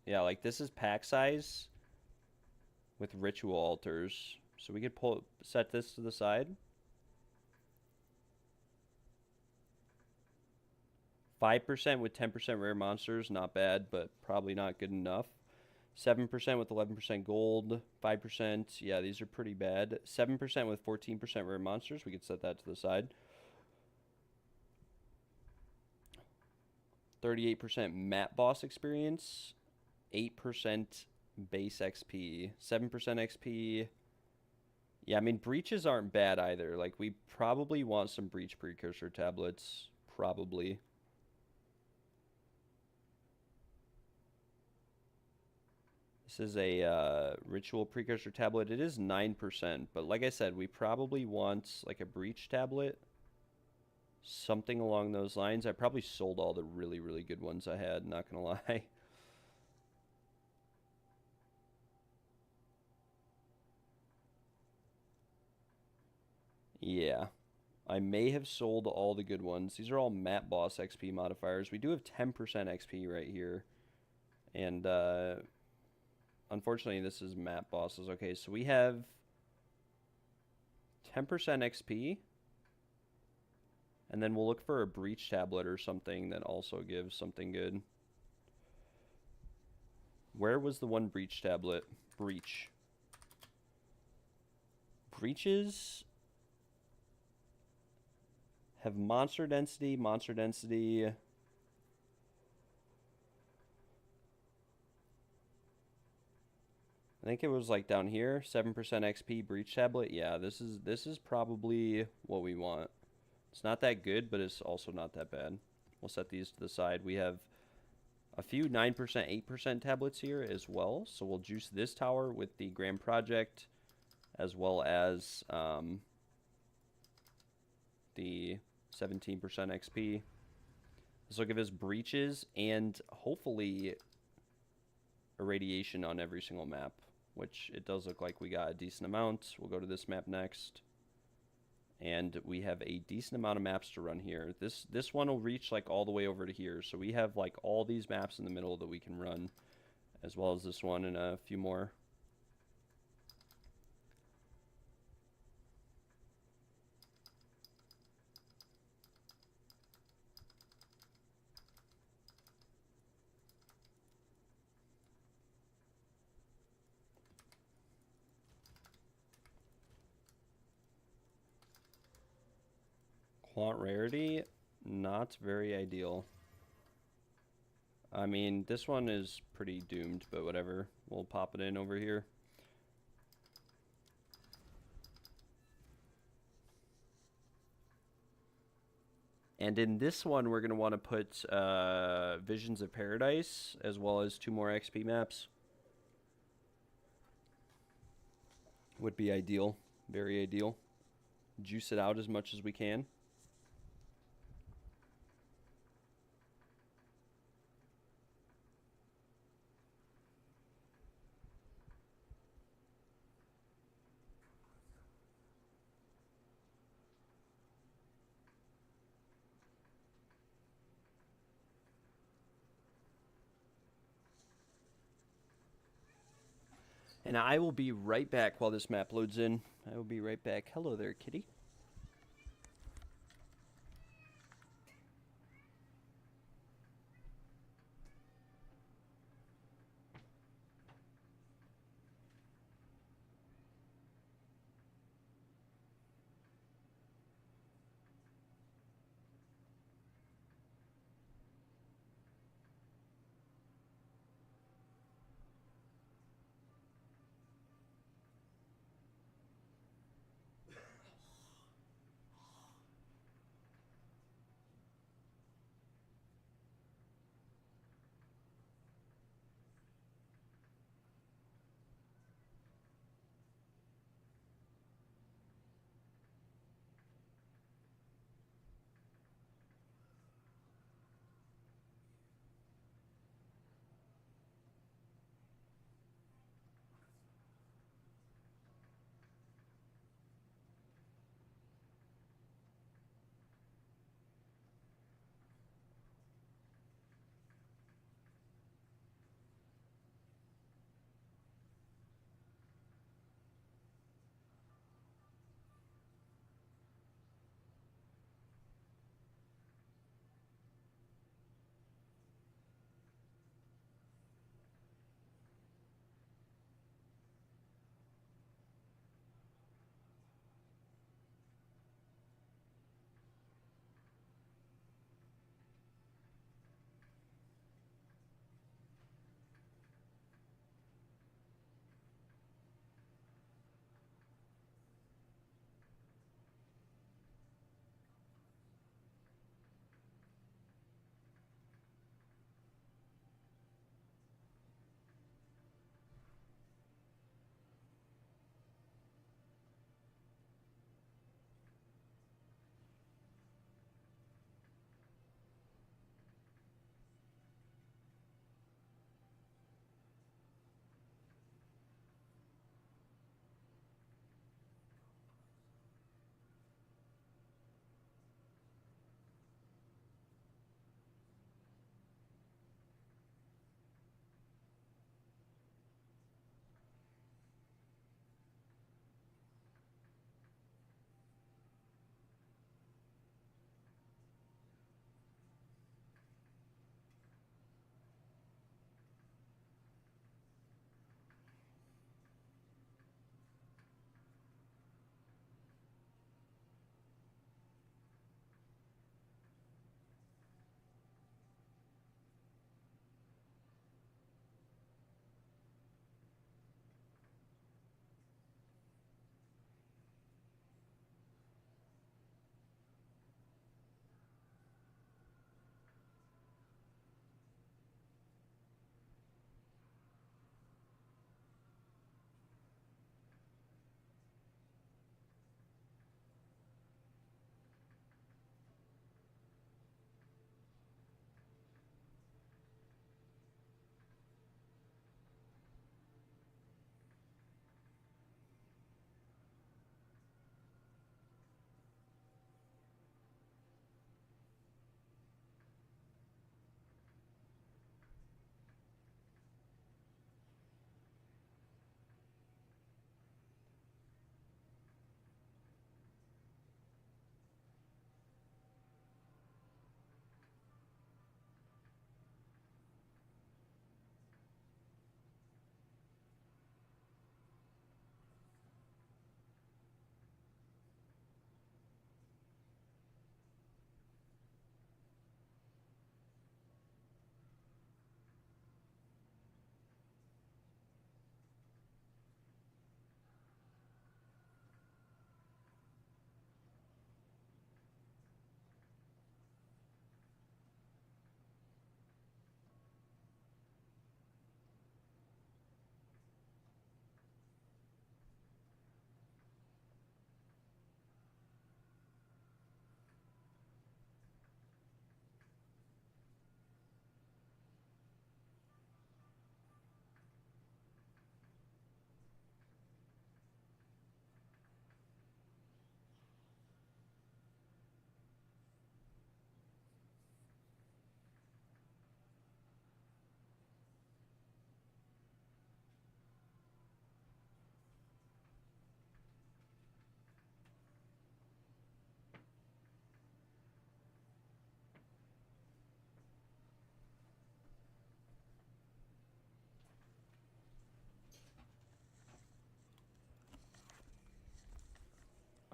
yeah, like this is pack size with ritual altars, so we could set this to the side. 5% with 10% rare monsters, not bad, but probably not good enough. 7% with 11% gold, 5%, yeah, these are pretty bad. 7% with 14% rare monsters, we could set that to the side. 38% map boss experience, 8% base XP, 7% XP. Yeah, I mean, breaches aren't bad either. Like, we probably want some breach precursor tablets. Probably. This is a ritual precursor tablet. It is 9%, but like I said, we probably want, like, a breach tablet. Something along those lines. I probably sold all the really, really good ones I had, not gonna lie. Yeah. I may have sold all the good ones. These are all map boss XP modifiers. We do have 10% XP right here. And, unfortunately, this is map bosses. Okay, so we have 10% XP. And then we'll look for a breach tablet or something that also gives something good. Where was the one breach tablet? Breach. Breaches have monster density, monster density. I think it was like down here, 7% XP breach tablet. Yeah, this is probably what we want. It's not that good, but it's also not that bad. We'll set these to the side. We have a few 9%, 8% tablets here as well. So we'll juice this tower with the Grand Project as well as the 17% XP. This will give us breaches and hopefully irradiation on every single map, which it does look like we got a decent amount. We'll go to this map next. And we have a decent amount of maps to run here. This one will reach like all the way over to here. So we have like all these maps in the middle that we can run, as well as this one and a few more. Quant rarity, not very ideal. I mean, this one is pretty doomed, but whatever. We'll pop it in over here. And in this one, we're going to want to put Visions of Paradise, as well as 2 more XP maps. Would be ideal. Very ideal. Juice it out as much as we can. And I will be right back while this map loads in. I will be right back. Hello there, kitty.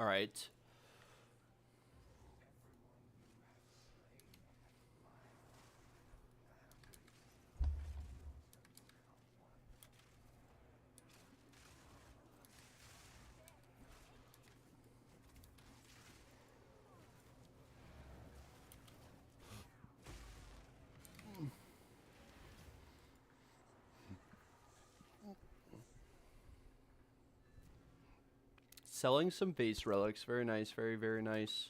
All right. Selling some base relics. Very nice. Very, very nice.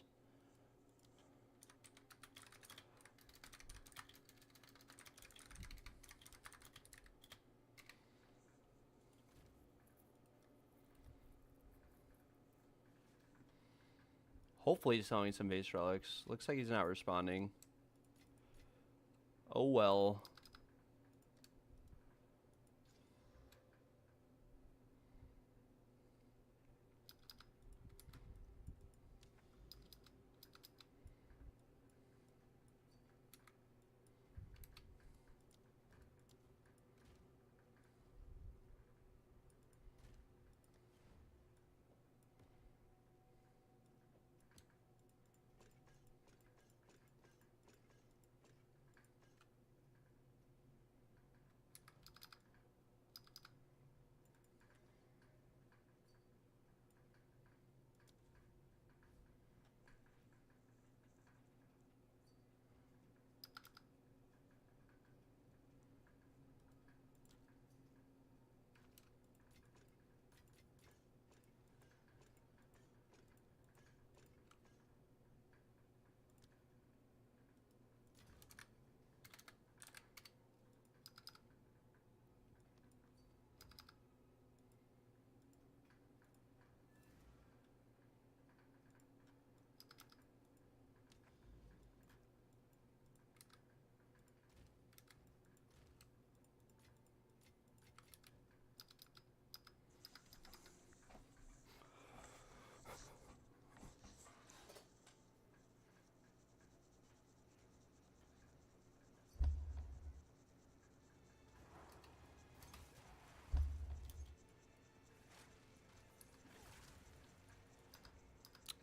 Hopefully he's selling some base relics. Looks like he's not responding. Oh well.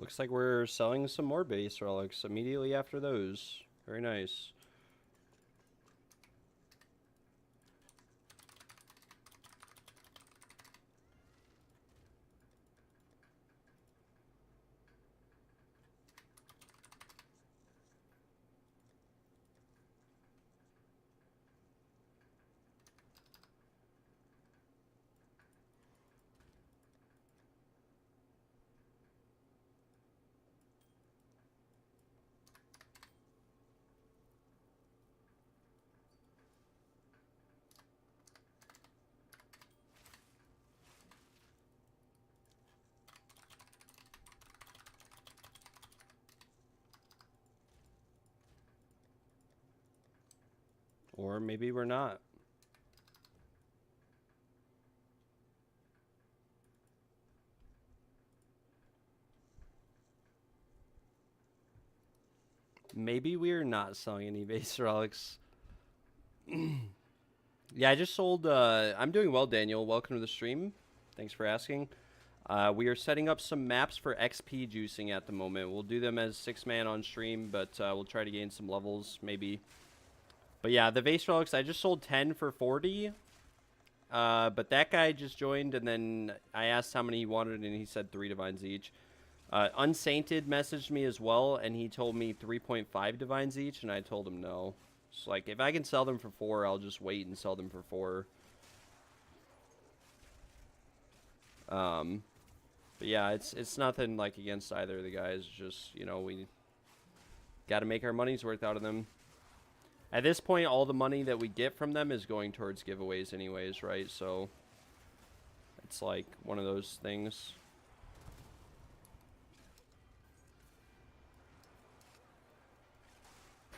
Looks like we're selling some more base relics immediately after those. Very nice. Or maybe we're not. Maybe we're not selling any base relics. Yeah, I just sold... I'm doing well, Daniel. Welcome to the stream. Thanks for asking. We are setting up some maps for XP juicing at the moment. We'll do them as 6-man on stream, but we'll try to gain some levels, maybe. But yeah, the base relics, I just sold 10 for 40. But that guy just joined, and then I asked how many he wanted, and he said 3 divines each. Unsainted messaged me as well, and he told me 3.5 divines each, and I told him no. So, like, if I can sell them for 4, I'll just wait and sell them for 4. But yeah, it's nothing, like, against either of the guys. Just, you know, we got to make our money's worth out of them. At this point, all the money that we get from them is going towards giveaways anyways, right? So it's like one of those things.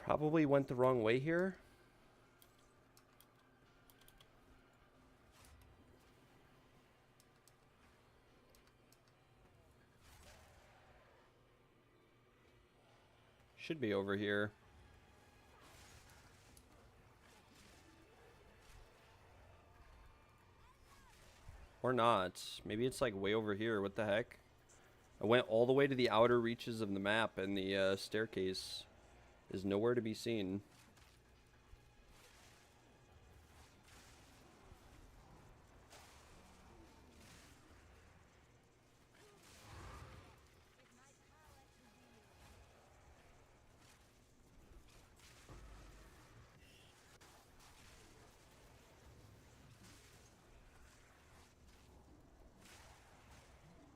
Probably went the wrong way here. Should be over here. Or not. Maybe it's like way over here. What the heck? I went all the way to the outer reaches of the map, and the staircase is nowhere to be seen.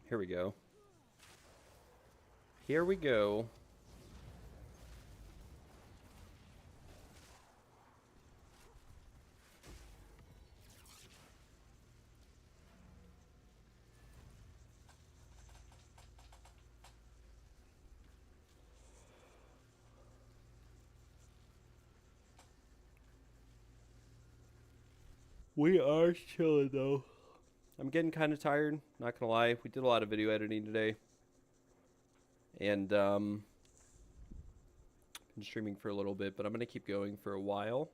Here we go. Here we go. We are chilling though. I'm getting kind of tired, not gonna lie. We did a lot of video editing today. And been streaming for a little bit, but I'm gonna keep going for a while.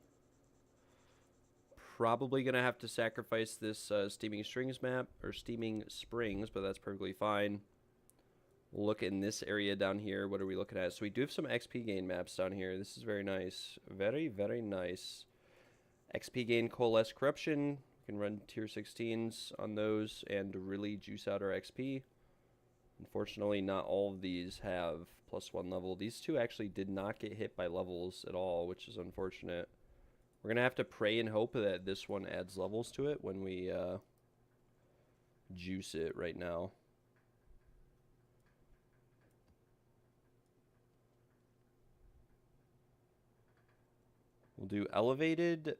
Probably gonna have to sacrifice this steaming strings map, or steaming springs, but that's perfectly fine. We'll look in this area down here. What are we looking at? So we do have some XP gain maps down here. This is very nice. Very, very nice. XP gain Coalesce Corruption. We can run tier 16s on those and really juice out our XP. Unfortunately, not all of these have +1 level. These two actually did not get hit by levels at all, which is unfortunate. We're going to have to pray and hope that this one adds levels to it when we juice it right now. We'll do elevated,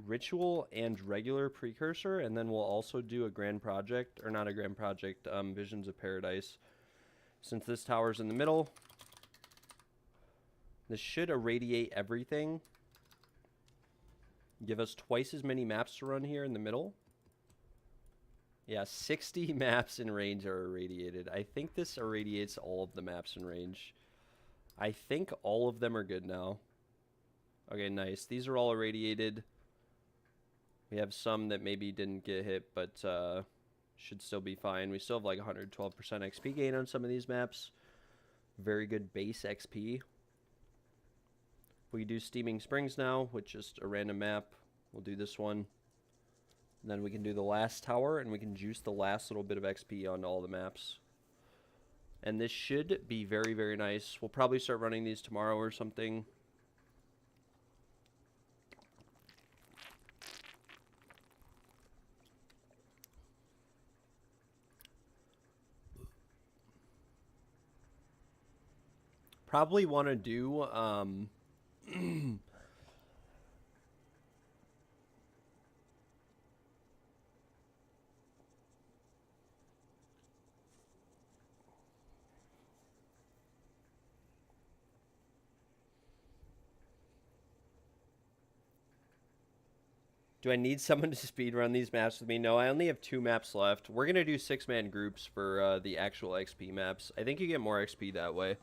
ritual, and regular precursor, and then we'll also do a grand project, or not a grand project, Visions of Paradise. Since this tower's in the middle, this should irradiate everything. Give us twice as many maps to run here in the middle. Yeah, 60 maps in range are irradiated. I think this irradiates all of the maps in range. I think all of them are good now. Okay, nice. These are all irradiated. We have some that maybe didn't get hit, but should still be fine. We still have like 112% XP gain on some of these maps. Very good base XP. We do Steaming Springs now, with just a random map. We'll do this one. And then we can do the last tower, and we can juice the last little bit of XP on all the maps. And this should be very, very nice. We'll probably start running these tomorrow or something. Probably want to do do I need someone to speedrun these maps with me? No, I only have 2 maps left. We're going to do 6-man groups for the actual XP maps. I think you get more XP that way.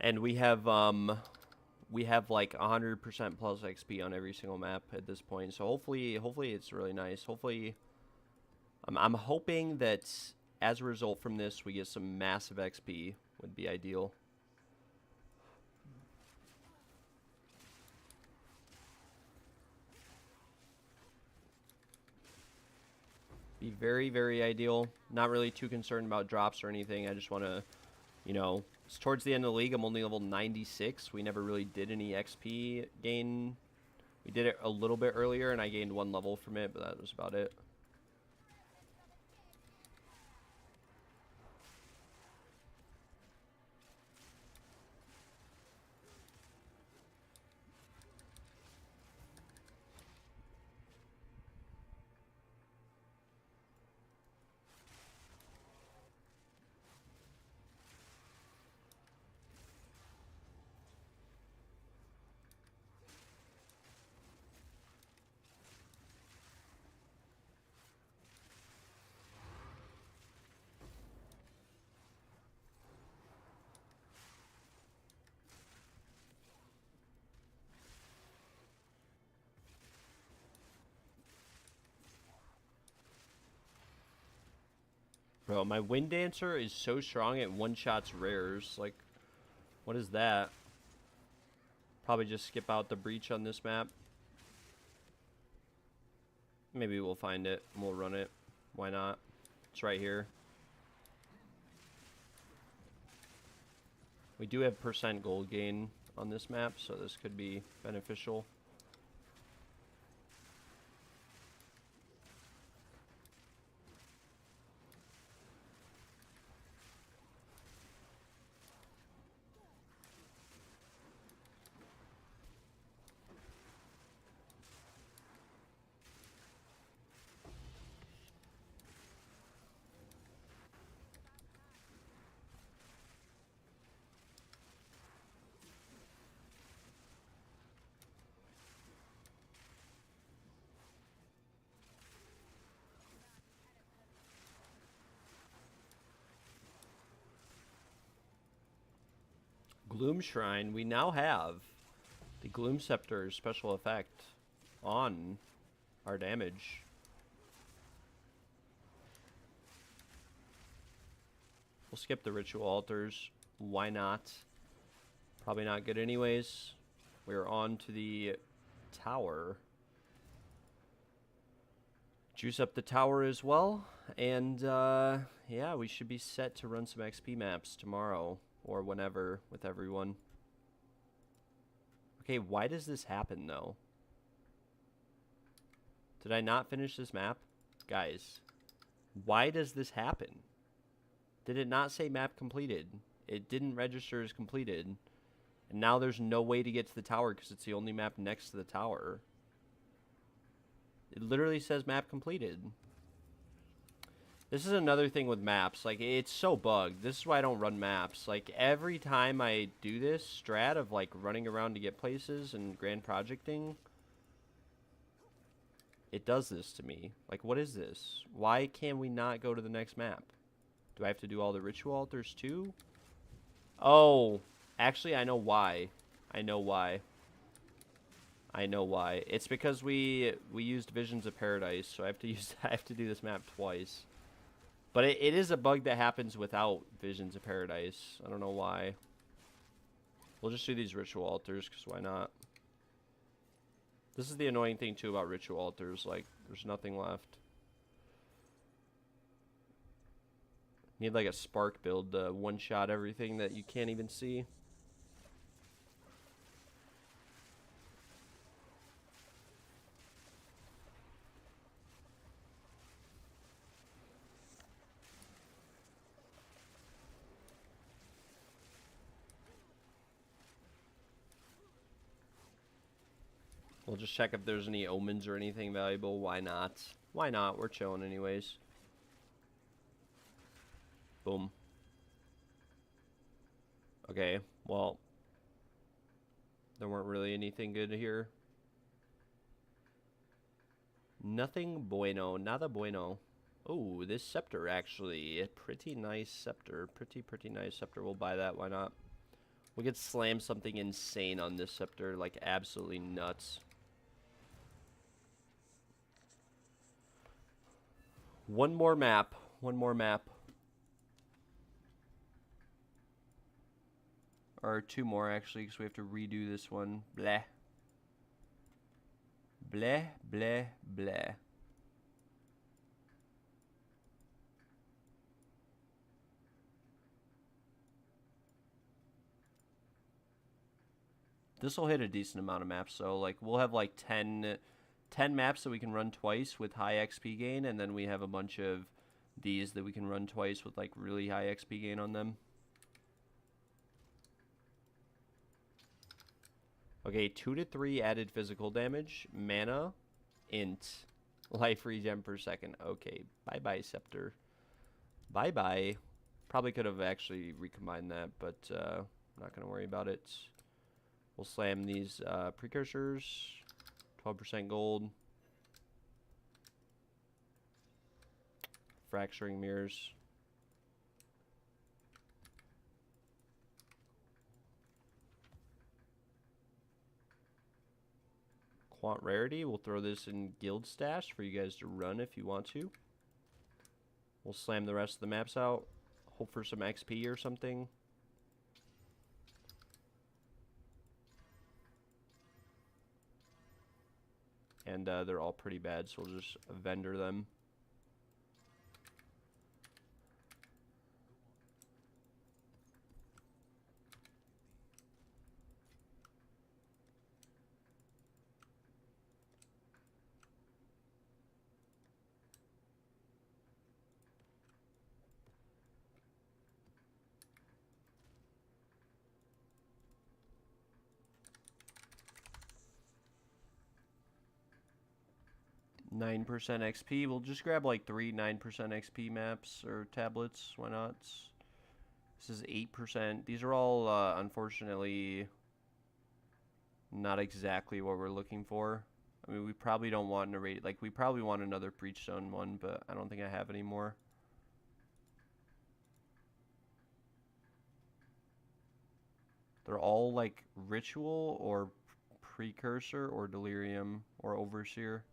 And we have like 100% plus XP on every single map at this point. So hopefully it's really nice. Hopefully, I'm hoping that as a result from this, we get some massive XP. Would be ideal. Be very, very ideal. Not really too concerned about drops or anything. I just want to, you know, it's towards the end of the league. I'm only level 96. We never really did any XP gain. We did it a little bit earlier, and I gained 1 level from it, but that was about it. Bro, my Wind Dancer is so strong it one-shots rares. Like, what is that? Probably just skip out the breach on this map. Maybe we'll find it and we'll run it. Why not? It's right here. We do have % gold gain on this map, so this could be beneficial. Gloom Shrine, we now have the Gloom Scepter's special effect on our damage. We'll skip the Ritual Altars. Why not? Probably not good anyways. We're on to the tower. Juice up the tower as well. And, yeah, we should be set to run some XP maps tomorrow. Or whenever, with everyone. Okay, why does this happen, though? Did I not finish this map? Guys, why does this happen? Did it not say map completed? It didn't register as completed. And now there's no way to get to the tower because it's the only map next to the tower. It literally says map completed. This is another thing with maps. Like, it's so bugged. This is why I don't run maps. Like, every time I do this strat of, like, running around to get places and grand projecting, it does this to me. Like, what is this? Why can we not go to the next map? Do I have to do all the ritual altars too? Oh, actually, I know why. I know why. I know why. It's because we used Visions of Paradise, so I have to do this map twice. But it is a bug that happens without Visions of Paradise. I don't know why. We'll just do these ritual altars, because why not? This is the annoying thing, too, about ritual altars. Like, there's nothing left. Need, like, a spark build to one-shot everything that you can't even see. We'll just check if there's any omens or anything valuable. Why not? Why not? We're chilling anyways. Boom. Okay, well, there weren't really anything good here. Nothing bueno. Nada bueno. Oh, this scepter actually. A pretty nice scepter. Pretty nice scepter. We'll buy that. Why not? We could slam something insane on this scepter. Like, absolutely nuts. One more map. One more map. Or two more, actually, because we have to redo this one. Bleh. Bleh, bleh, bleh. This will hit a decent amount of maps, so, like, we'll have, like, 10 maps that we can run twice with high XP gain, and then we have a bunch of these that we can run twice with, like, really high XP gain on them. Okay, 2 to 3 added physical damage, mana, int, life regen per second. Okay, bye-bye, Scepter. Bye-bye. Probably could have actually recombined that, but I'm not going to worry about it. We'll slam these precursors. 12% gold. Fracturing mirrors. Quant rarity. We'll throw this in guild stash for you guys to run if you want to. We'll slam the rest of the maps out. Hope for some XP or something. And they're all pretty bad, so we'll just vendor them. Nine 9% XP. We'll just grab like 3 9% XP maps or tablets. Why not? This is 8%. These are all, unfortunately, not exactly what we're looking for. I mean, we probably don't want to rate, like, we probably want another Breachstone one, but I don't think I have any more. They're all, like, Ritual or Precursor or Delirium or Overseer.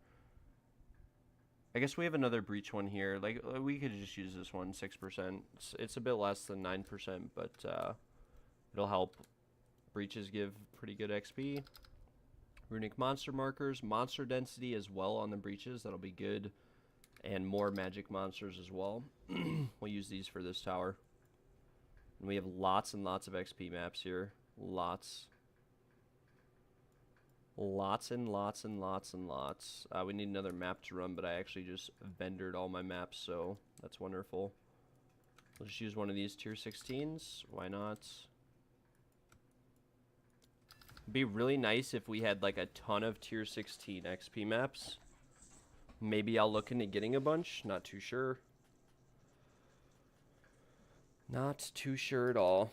I guess we have another Breach one here. Like, we could just use this one, 6%. It's a bit less than 9%, but it'll help. Breaches give pretty good XP. Runic monster markers, monster density as well on the breaches. That'll be good. And more magic monsters as well. We'll use these for this tower. And we have lots and lots of XP maps here. Lots. Lots and lots and lots and lots. We need another map to run, but I actually just vendored all my maps, so that's wonderful. We'll just use one of these tier 16s. Why not? It'd be really nice if we had like a ton of tier 16 XP maps. Maybe I'll look into getting a bunch. Not too sure. Not too sure at all.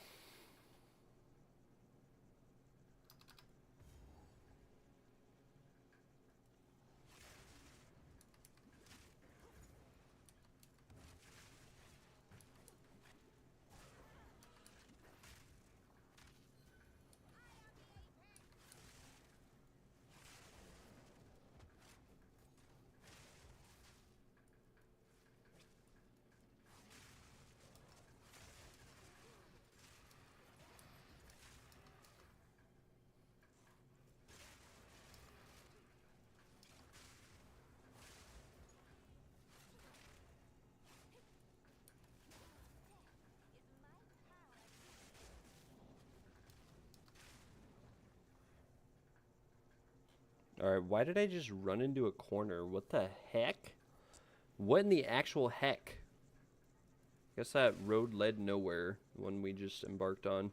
Alright, why did I just run into a corner? What the heck? What in the actual heck? Guess that road led nowhere, the one we just embarked on.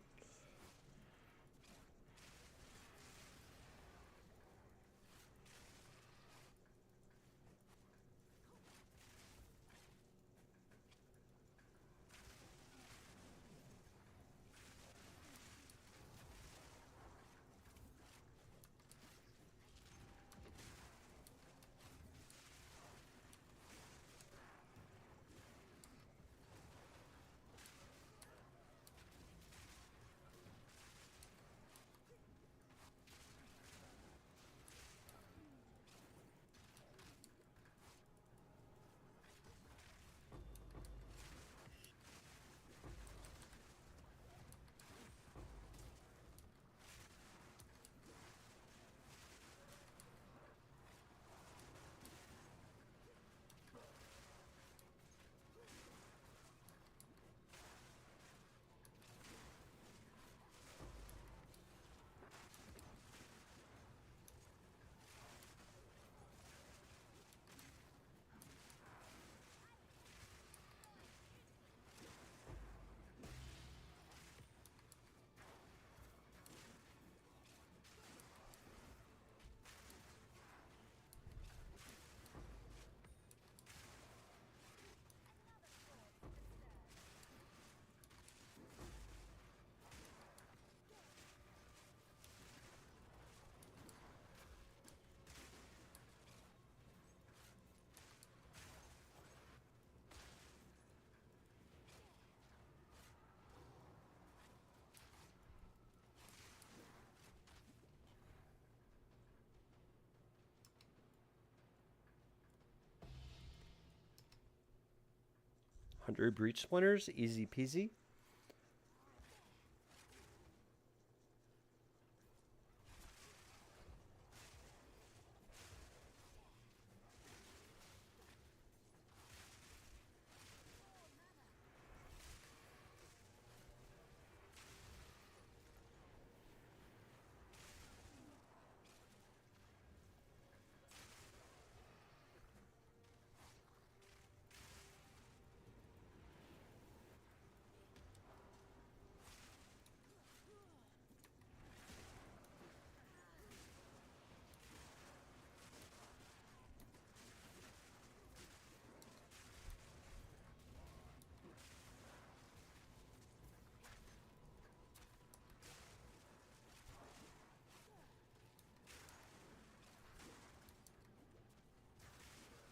100 breach splinters, easy peasy.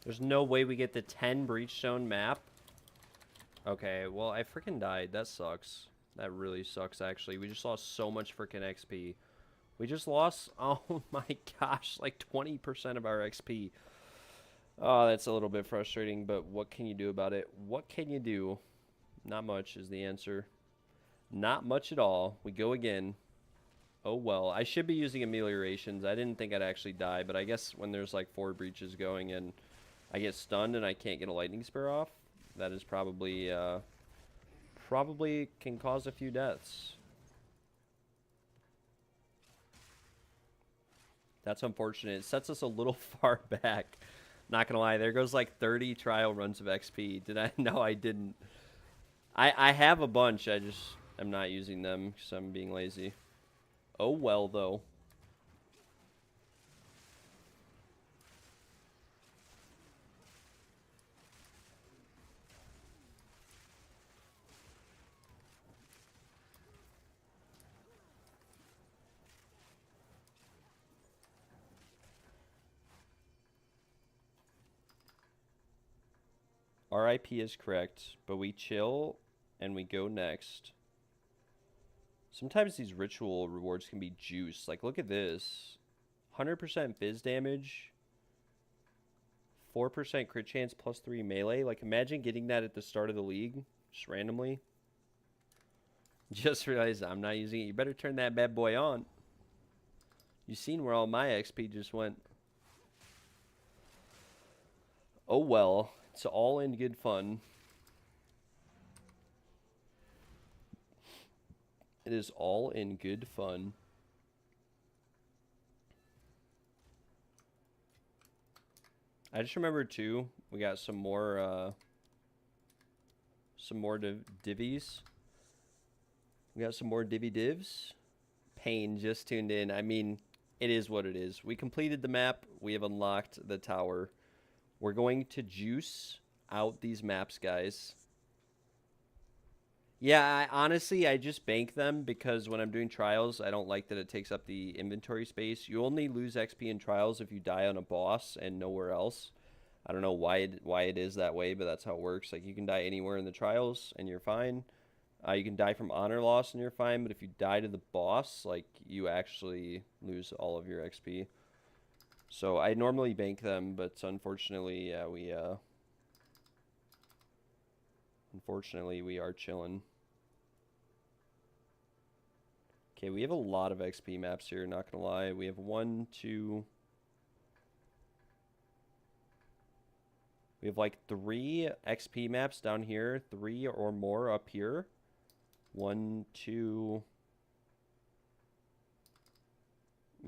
There's no way we get the 10 Breachstone map. Okay, well, I freaking died. That sucks. That really sucks, actually. We just lost so much freaking XP. We just lost, oh my gosh, like 20% of our XP. Oh, that's a little bit frustrating, but what can you do about it? What can you do? Not much is the answer. Not much at all. We go again. Oh well. I should be using ameliorations. I didn't think I'd actually die, but I guess when there's like 4 breaches going and I get stunned and I can't get a lightning spear off, that is probably can cause a few deaths. That's unfortunate. It sets us a little far back. Not gonna lie, there goes like 30 trial runs of XP. Did I? No, I didn't. I have a bunch. I just am not using them because I'm being lazy. Oh well, though. RIP is correct, but we chill and we go next. Sometimes these ritual rewards can be juice. Like, look at this. 100% fizz damage. 4% crit chance plus 3 melee. Like, imagine getting that at the start of the league. Just randomly. Just realized I'm not using it. You better turn that bad boy on. You've seen where all my XP just went. Oh well. It's all in good fun. It is all in good fun. I just remember too, we got some more divvies. We got some more divvy divs. Pain just tuned in. I mean, it is what it is. We completed the map. We have unlocked the tower. We're going to juice out these maps, guys. Yeah, honestly, I just bank them because when I'm doing trials, I don't like that it takes up the inventory space. You only lose XP in trials if you die on a boss and nowhere else. I don't know why it is that way, but that's how it works. Like, you can die anywhere in the trials and you're fine. You can die from honor loss and you're fine, but if you die to the boss, like, you actually lose all of your XP. So I normally bank them, but unfortunately, yeah, unfortunately, we are chilling. Okay, we have a lot of XP maps here, not gonna lie. We have 1, 2... We have like 3 XP maps down here, 3 or more up here. 1, 2...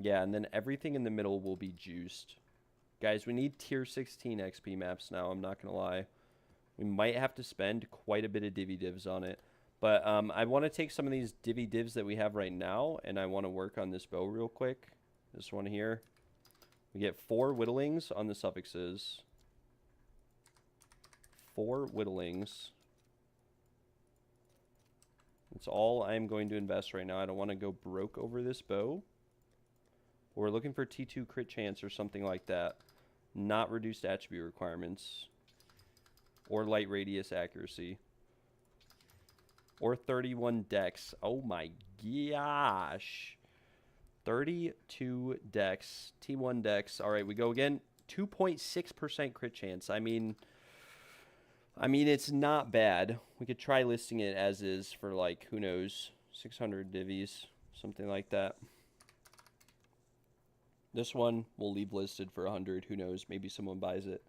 Yeah, and then everything in the middle will be juiced. Guys, we need tier 16 XP maps now, I'm not gonna lie. We might have to spend quite a bit of divvy divs on it. But I want to take some of these divvy divs that we have right now, and I want to work on this bow real quick. This one here. We get 4 whittlings on the suffixes. 4 whittlings. That's all I'm going to invest right now. I don't want to go broke over this bow. We're looking for T2 crit chance or something like that. Not reduced attribute requirements. Or light radius accuracy. Or 31 dex. Oh my gosh. 32 dex. T1 dex. Alright, we go again. 2.6% crit chance. I mean, I mean, it's not bad. We could try listing it as is for, like, who knows, 600 divvies, something like that. This one we'll leave listed for 100. Who knows? Maybe someone buys it.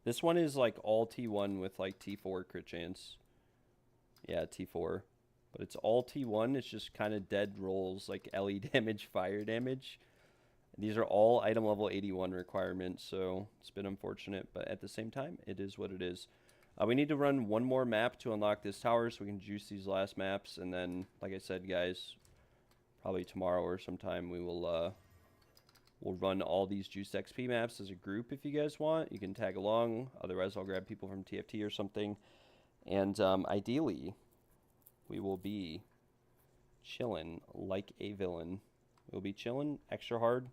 This one is like all T1 with like T4 crit chance. Yeah, T4. But it's all T1. It's just kind of dead rolls like LE damage, fire damage. These are all item level 81 requirements, so it's been unfortunate. But at the same time, it is what it is. We need to run one more map to unlock this tower so we can juice these last maps. And then, like I said, guys, probably tomorrow or sometime we will we'll run all these juiced XP maps as a group if you guys want. You can tag along. Otherwise, I'll grab people from TFT or something. And ideally, we will be chilling like a villain. We'll be chilling extra hard.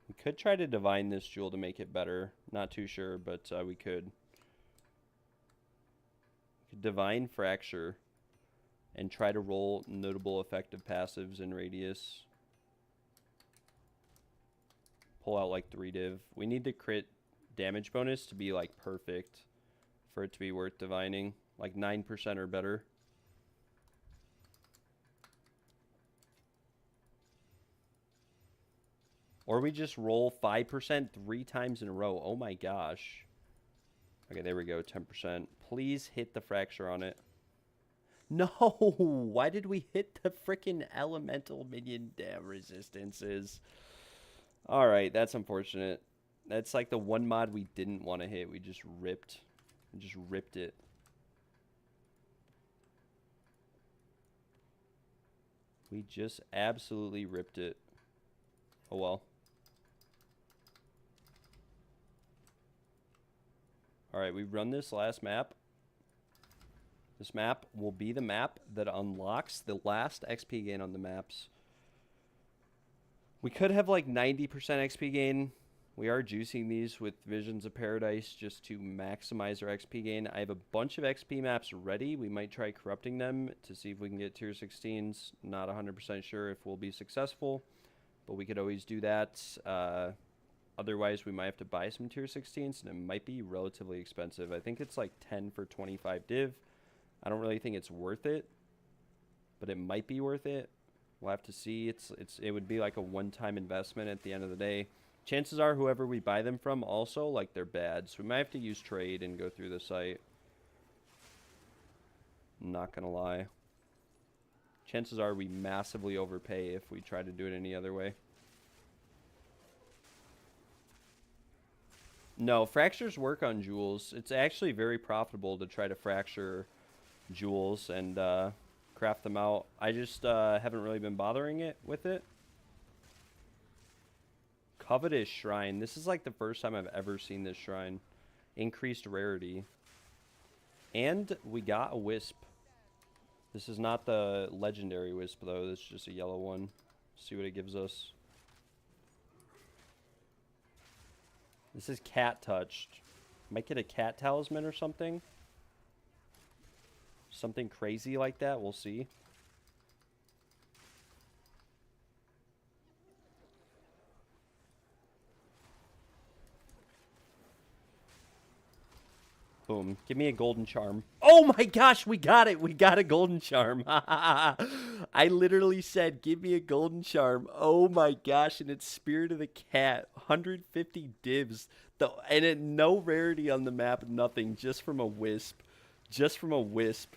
We could try to divine this jewel to make it better. Not too sure, but we could. Divine Fracture and try to roll notable effective passives in radius. Pull out like 3 div. We need the crit damage bonus to be like perfect for it to be worth divining. Like 9% or better. Or we just roll 5% 3 times in a row. Oh my gosh. Okay, there we go, 10%. Please hit the fracture on it. No! Why did we hit the freaking elemental minion damn resistances? Alright, that's unfortunate. That's like the one mod we didn't want to hit. We just ripped. We just ripped it. We just absolutely ripped it. Oh well. Alright, we run this last map. This map will be the map that unlocks the last XP gain on the maps. We could have like 90% XP gain. We are juicing these with Visions of Paradise just to maximize our XP gain. I have a bunch of XP maps ready. We might try corrupting them to see if we can get tier 16s. Not 100% sure if we'll be successful, but we could always do that. Otherwise, we might have to buy some tier 16s, and it might be relatively expensive. I think it's like 10 for 25 div. I don't really think it's worth it, but it might be worth it. We'll have to see. It would be like a one-time investment at the end of the day. Chances are whoever we buy them from also, like, they're bad. So we might have to use trade and go through the site. I'm not going to lie. Chances are we massively overpay if we try to do it any other way. No, fractures work on jewels. It's actually very profitable to try to fracture jewels and craft them out. I just haven't really been bothering it with it. Covetous Shrine. This is like the first time I've ever seen this shrine. Increased rarity. And we got a wisp. This is not the legendary wisp though. This is just a yellow one. See what it gives us. This is cat touched. Might get a cat talisman or something. Something crazy like that. We'll see. Boom. Give me a golden charm. Oh my gosh, we got it. We got a golden charm. I literally said, give me a golden charm. Oh my gosh, and it's Spirit of the Cat. 150 divs. And no rarity on the map, nothing. Just from a wisp. Just from a wisp.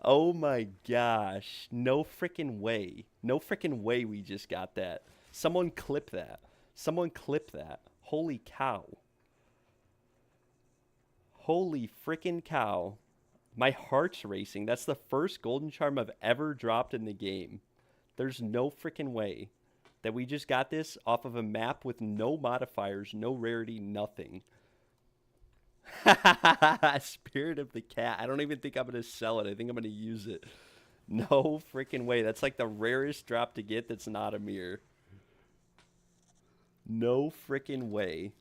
Oh my gosh. No freaking way. No freaking way we just got that. Someone clip that. Someone clip that. Holy cow. Holy freaking cow. My heart's racing. That's the first golden charm I've ever dropped in the game. There's no freaking way that we just got this off of a map with no modifiers, no rarity, nothing. Spirit of the Cat. I don't even think I'm going to sell it. I think I'm going to use it. No freaking way. That's like the rarest drop to get that's not a mirror. No freaking way.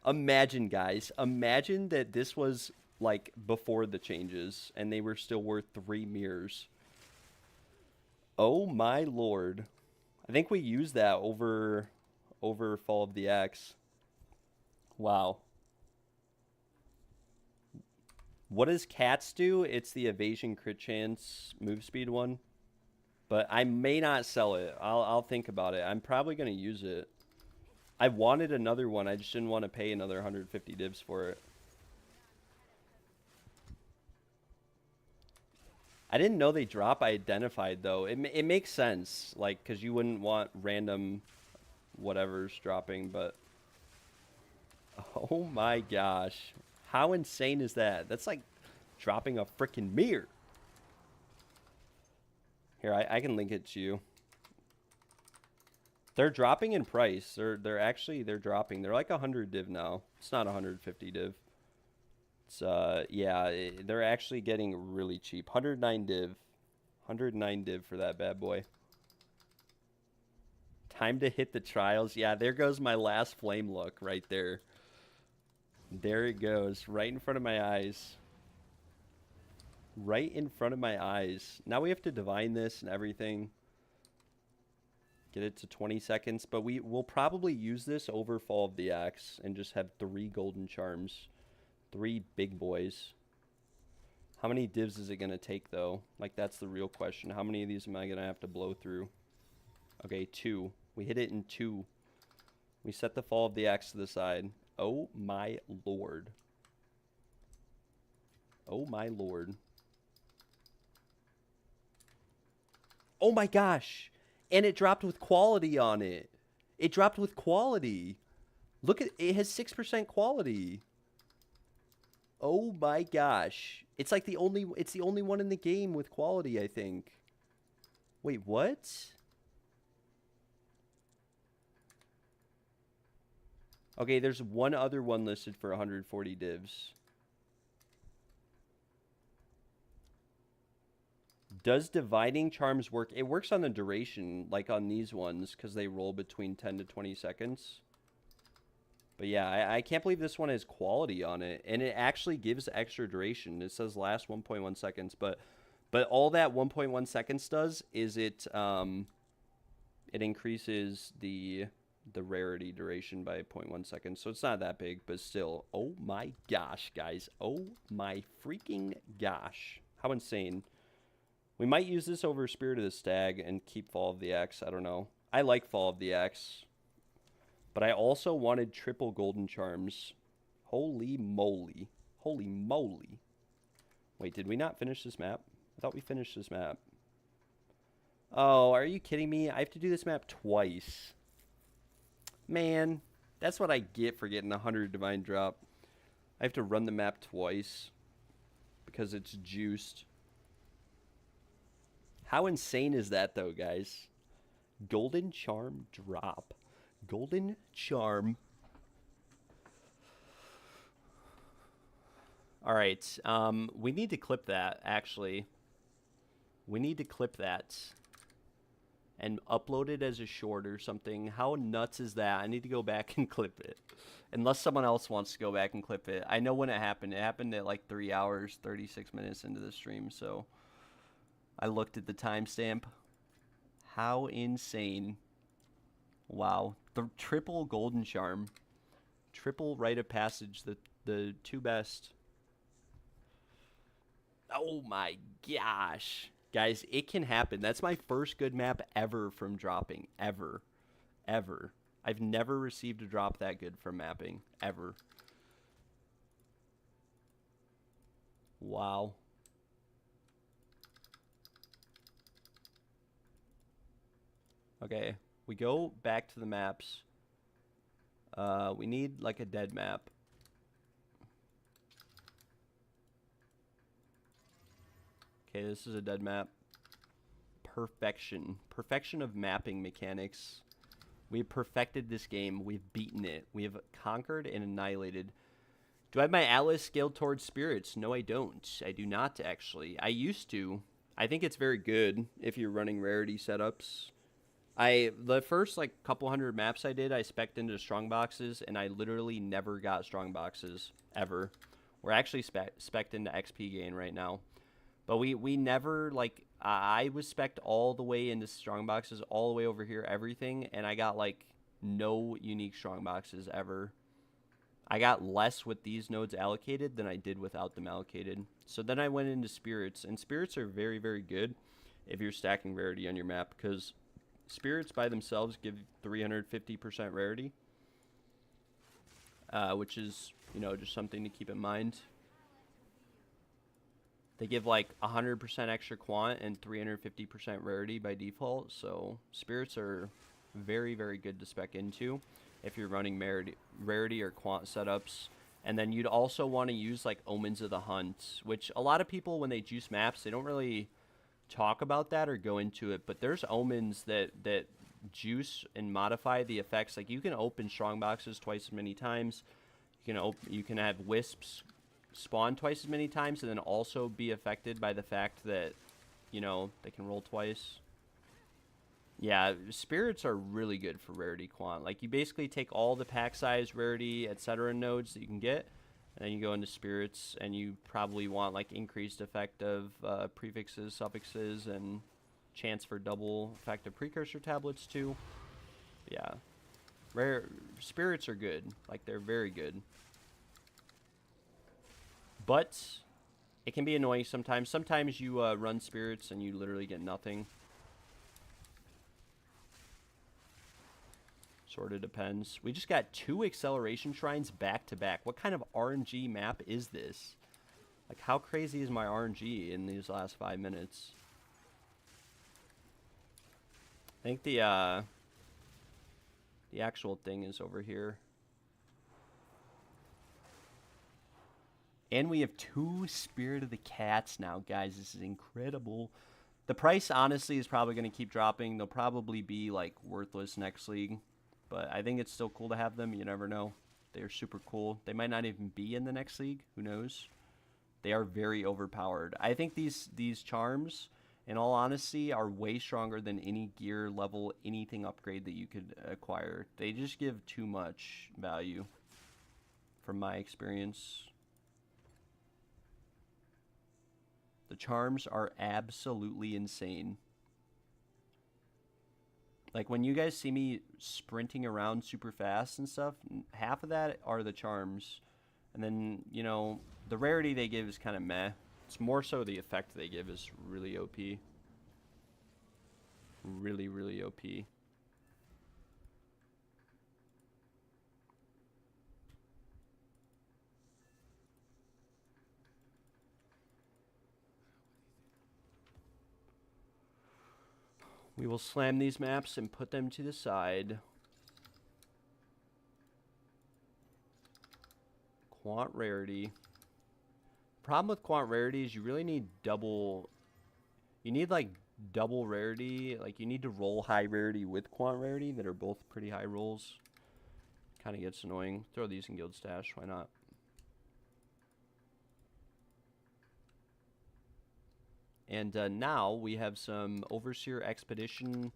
Imagine, guys. Imagine that this was like before the changes, and they were still worth 3 mirrors. Oh my lord. I think we used that over Fall of the Axe. Wow. What does cats do? It's the evasion crit chance move speed one. But I may not sell it. I'll think about it. I'm probably going to use it. I wanted another one. I just didn't want to pay another 150 divs for it. I didn't know they drop identified, though. It makes sense, like, because you wouldn't want random whatever's dropping, but... Oh my gosh. How insane is that? That's like dropping a freaking mirror. Here, I can link it to you. They're dropping in price. They're dropping. They're like 100 div now. It's not 150 div. It's yeah, they're actually getting really cheap. 109 div. 109 div for that bad boy. Time to hit the trials. Yeah, there goes my last flame look right there. There it goes, right in front of my eyes. Right in front of my eyes. Now we have to divine this and everything. Get it to 20 seconds. But we'll probably use this over Fall of the Axe and just have 3 golden charms. 3 big boys. How many divs is it going to take, though? Like, that's the real question. How many of these am I going to have to blow through? Okay, 2. We hit it in 2. We set the Fall of the Axe to the side. Oh my lord. Oh my lord. Oh my gosh. And it dropped with quality on it. It dropped with quality. Look at it, has 6% quality. Oh my gosh. It's like the only one in the game with quality, I think. Wait, what? Okay, there's one other one listed for 140 divs. Does dividing charms work? It works on the duration, like on these ones, because they roll between 10 to 20 seconds. But yeah, I can't believe this one has quality on it. And it actually gives extra duration. It says last 1.1 seconds. But all that 1.1 seconds does is it increases the rarity duration by 0.1 seconds. So it's not that big, but still. Oh my gosh, guys. Oh my freaking gosh. How insane. We might use this over Spirit of the Stag and keep Fall of the Axe. I don't know. I like Fall of the Axe. But I also wanted triple golden charms. Holy moly. Holy moly. Wait, did we not finish this map? I thought we finished this map. Oh, are you kidding me? I have to do this map twice. Man, that's what I get for getting 100 divine drop. I have to run the map twice because it's juiced. How insane is that, though, guys? Golden charm drop. Golden charm. All right. We need to clip that, actually. We need to clip that and upload it as a short or something. How nuts is that? I need to go back and clip it. Unless someone else wants to go back and clip it. I know when it happened. It happened at like 3 hours, 36 minutes into the stream, so I looked at the timestamp. How insane. Wow. The triple golden charm. Triple rite of passage. The 2 best. Oh my gosh. Guys, it can happen. That's my first good map ever from dropping. Ever. Ever. I've never received a drop that good from mapping. Ever. Wow. Okay. We go back to the maps. We need like a dead map. Okay, this is a dead map. Perfection. Perfection of mapping mechanics. We have perfected this game. We've beaten it. We have conquered and annihilated. Do I have my Atlas scaled towards spirits? No, I don't. I do not, actually. I used to. I think it's very good if you're running rarity setups. The first like couple hundred maps I did, I spec'd into strong boxes, and I literally never got strong boxes ever. We're actually spec'd into XP gain right now. But we never, like, I was spec'd all the way into strong boxes, all the way over here, everything, and I got, like, no unique strong boxes ever. I got less with these nodes allocated than I did without them allocated. So then I went into spirits, and spirits are very, very good if you're stacking rarity on your map, because spirits by themselves give 350% rarity, which is, you know, just something to keep in mind. They give like 100% extra quant and 350% rarity by default, so spirits are very, very good to spec into if you're running rarity or quant setups. And then you'd also want to use like Omens of the Hunt, which a lot of people, when they juice maps, they don't really talk about that or go into it, but there's omens that juice and modify the effects. Like, you can open strong boxes twice as many times. You can have wisps spawn twice as many times, and then also be affected by the fact that, you know, they can roll twice. Yeah, spirits are really good for rarity quant. Like, you basically take all the pack size, rarity, etc. nodes that you can get, and then you go into spirits, and you probably want like increased effect of prefixes, suffixes, and chance for double effect of precursor tablets too. Yeah, rare spirits are good. Like, they're very good, but it can be annoying sometimes. Sometimes you run spirits and you literally get nothing. Sort of depends. We just got 2 acceleration shrines back to back. What kind of RNG map is this? Like, how crazy is my RNG in these last 5 minutes? I think the actual thing is over here. And we have 2 Spirit of the Cats now, guys. This is incredible. The price, honestly, is probably going to keep dropping. They'll probably be, like, worthless next league. But I think it's still cool to have them. You never know. They're super cool. They might not even be in the next league. Who knows? They are very overpowered. I think these charms, in all honesty, are way stronger than any gear level, anything upgrade that you could acquire. They just give too much value, from my experience. The charms are absolutely insane. Like, when you guys see me sprinting around super fast and stuff, half of that are the charms. And then, you know, the rarity they give is kind of meh. It's more so the effect they give is really OP. Really, really OP. We will slam these maps and put them to the side. Quant rarity. Problem with quant rarity is you really need double. You need like double rarity. Like, you need to roll high rarity with quant rarity that are both pretty high rolls. Kind of gets annoying. Throw these in guild stash. Why not? And now we have some Overseer Expedition.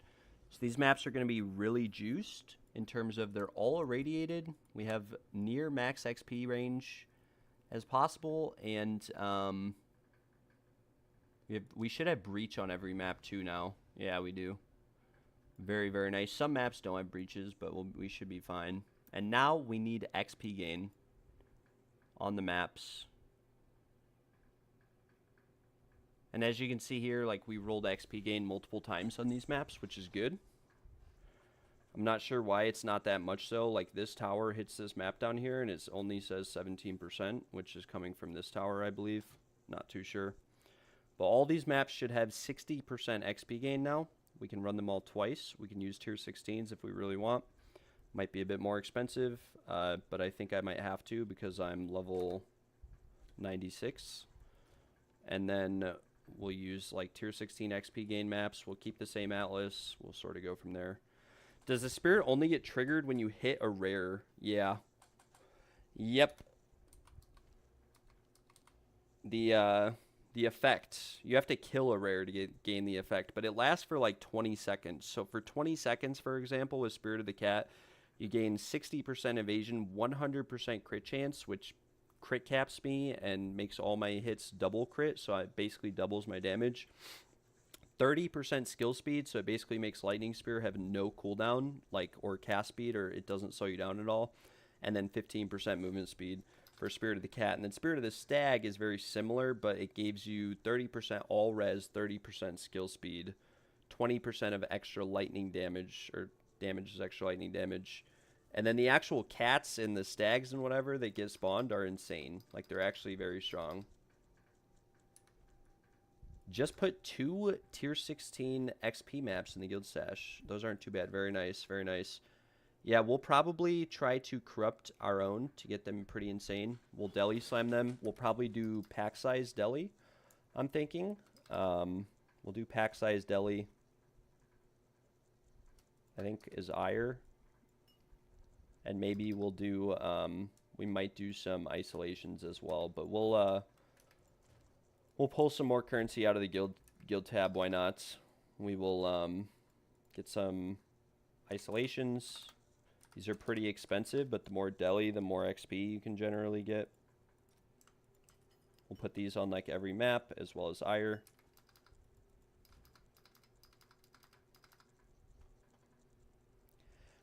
So these maps are going to be really juiced in terms of they're all irradiated. We have near max XP range as possible, and we should have breach on every map too now. Yeah, we do. Very, very nice. Some maps don't have breaches, but we should be fine. And now we need XP gain on the maps. And as you can see here, like, we rolled XP gain multiple times on these maps, which is good. I'm not sure why it's not that much though. Like, this tower hits this map down here and it only says 17%, which is coming from this tower, I believe. Not too sure. But all these maps should have 60% XP gain now. We can run them all twice. We can use tier 16s if we really want. Might be a bit more expensive, but I think I might have to because I'm level 96. And then we'll use like tier 16 XP gain maps. We'll keep the same atlas. We'll sort of go from there. Does the spirit only get triggered when you hit a rare? Yeah. Yep. The effect. You have to kill a rare to gain the effect, but it lasts for like 20 seconds. So for 20 seconds, for example, with Spirit of the Cat, you gain 60% evasion, 100% crit chance, which crit caps me and makes all my hits double crit, so it basically doubles my damage. 30% skill speed, so it basically makes Lightning Spear have no cooldown, like, or cast speed, or it doesn't slow you down at all. And then 15% movement speed for Spirit of the Cat. And then Spirit of the Stag is very similar, but it gives you 30% all res, 30% skill speed, 20% of extra lightning damage, or damage is extra lightning damage. And then the actual cats and the stags and whatever that get spawned are insane. Like, they're actually very strong. Just put 2 tier 16 XP maps in the guild stash. Those aren't too bad. Very nice, very nice. Yeah, we'll probably try to corrupt our own to get them pretty insane. We'll deli slam them. We'll probably do pack size deli, I'm thinking. We'll do pack size deli, I think, is ire. And maybe we'll do, we might do some isolations as well. But we'll pull some more currency out of the guild tab. Why not? We will get some isolations. These are pretty expensive, but the more deli, the more XP you can generally get. We'll put these on like every map as well as ire.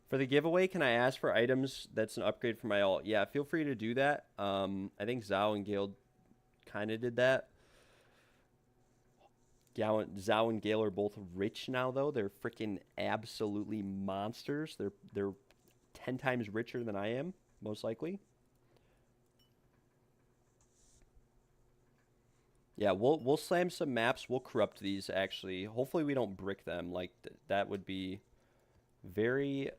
For the giveaway, can I ask for items that's an upgrade for my alt? Yeah, feel free to do that. I think Zhao and Gale kind of did that. Zhao and Gale are both rich now, though. They're freaking absolutely monsters. They're 10 times richer than I am, most likely. Yeah, we'll slam some maps. We'll corrupt these, actually. Hopefully we don't brick them. Like, that would be very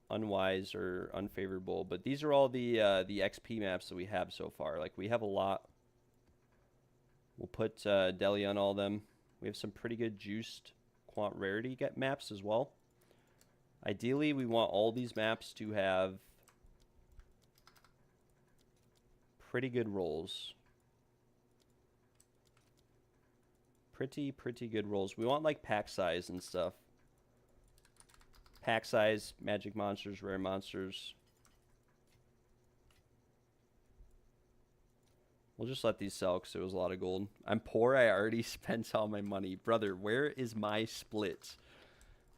unwise or unfavorable. But these are all the XP maps that we have so far. Like, we have a lot. We'll put deli on all of them. We have some pretty good juiced quant rarity maps as well. Ideally, we want all these maps to have pretty good rolls. Pretty good rolls. We want like pack size and stuff. Pack size, magic monsters, rare monsters. We'll just let these sell because it was a lot of gold. I'm poor. I already spent all my money. Brother, where is my split?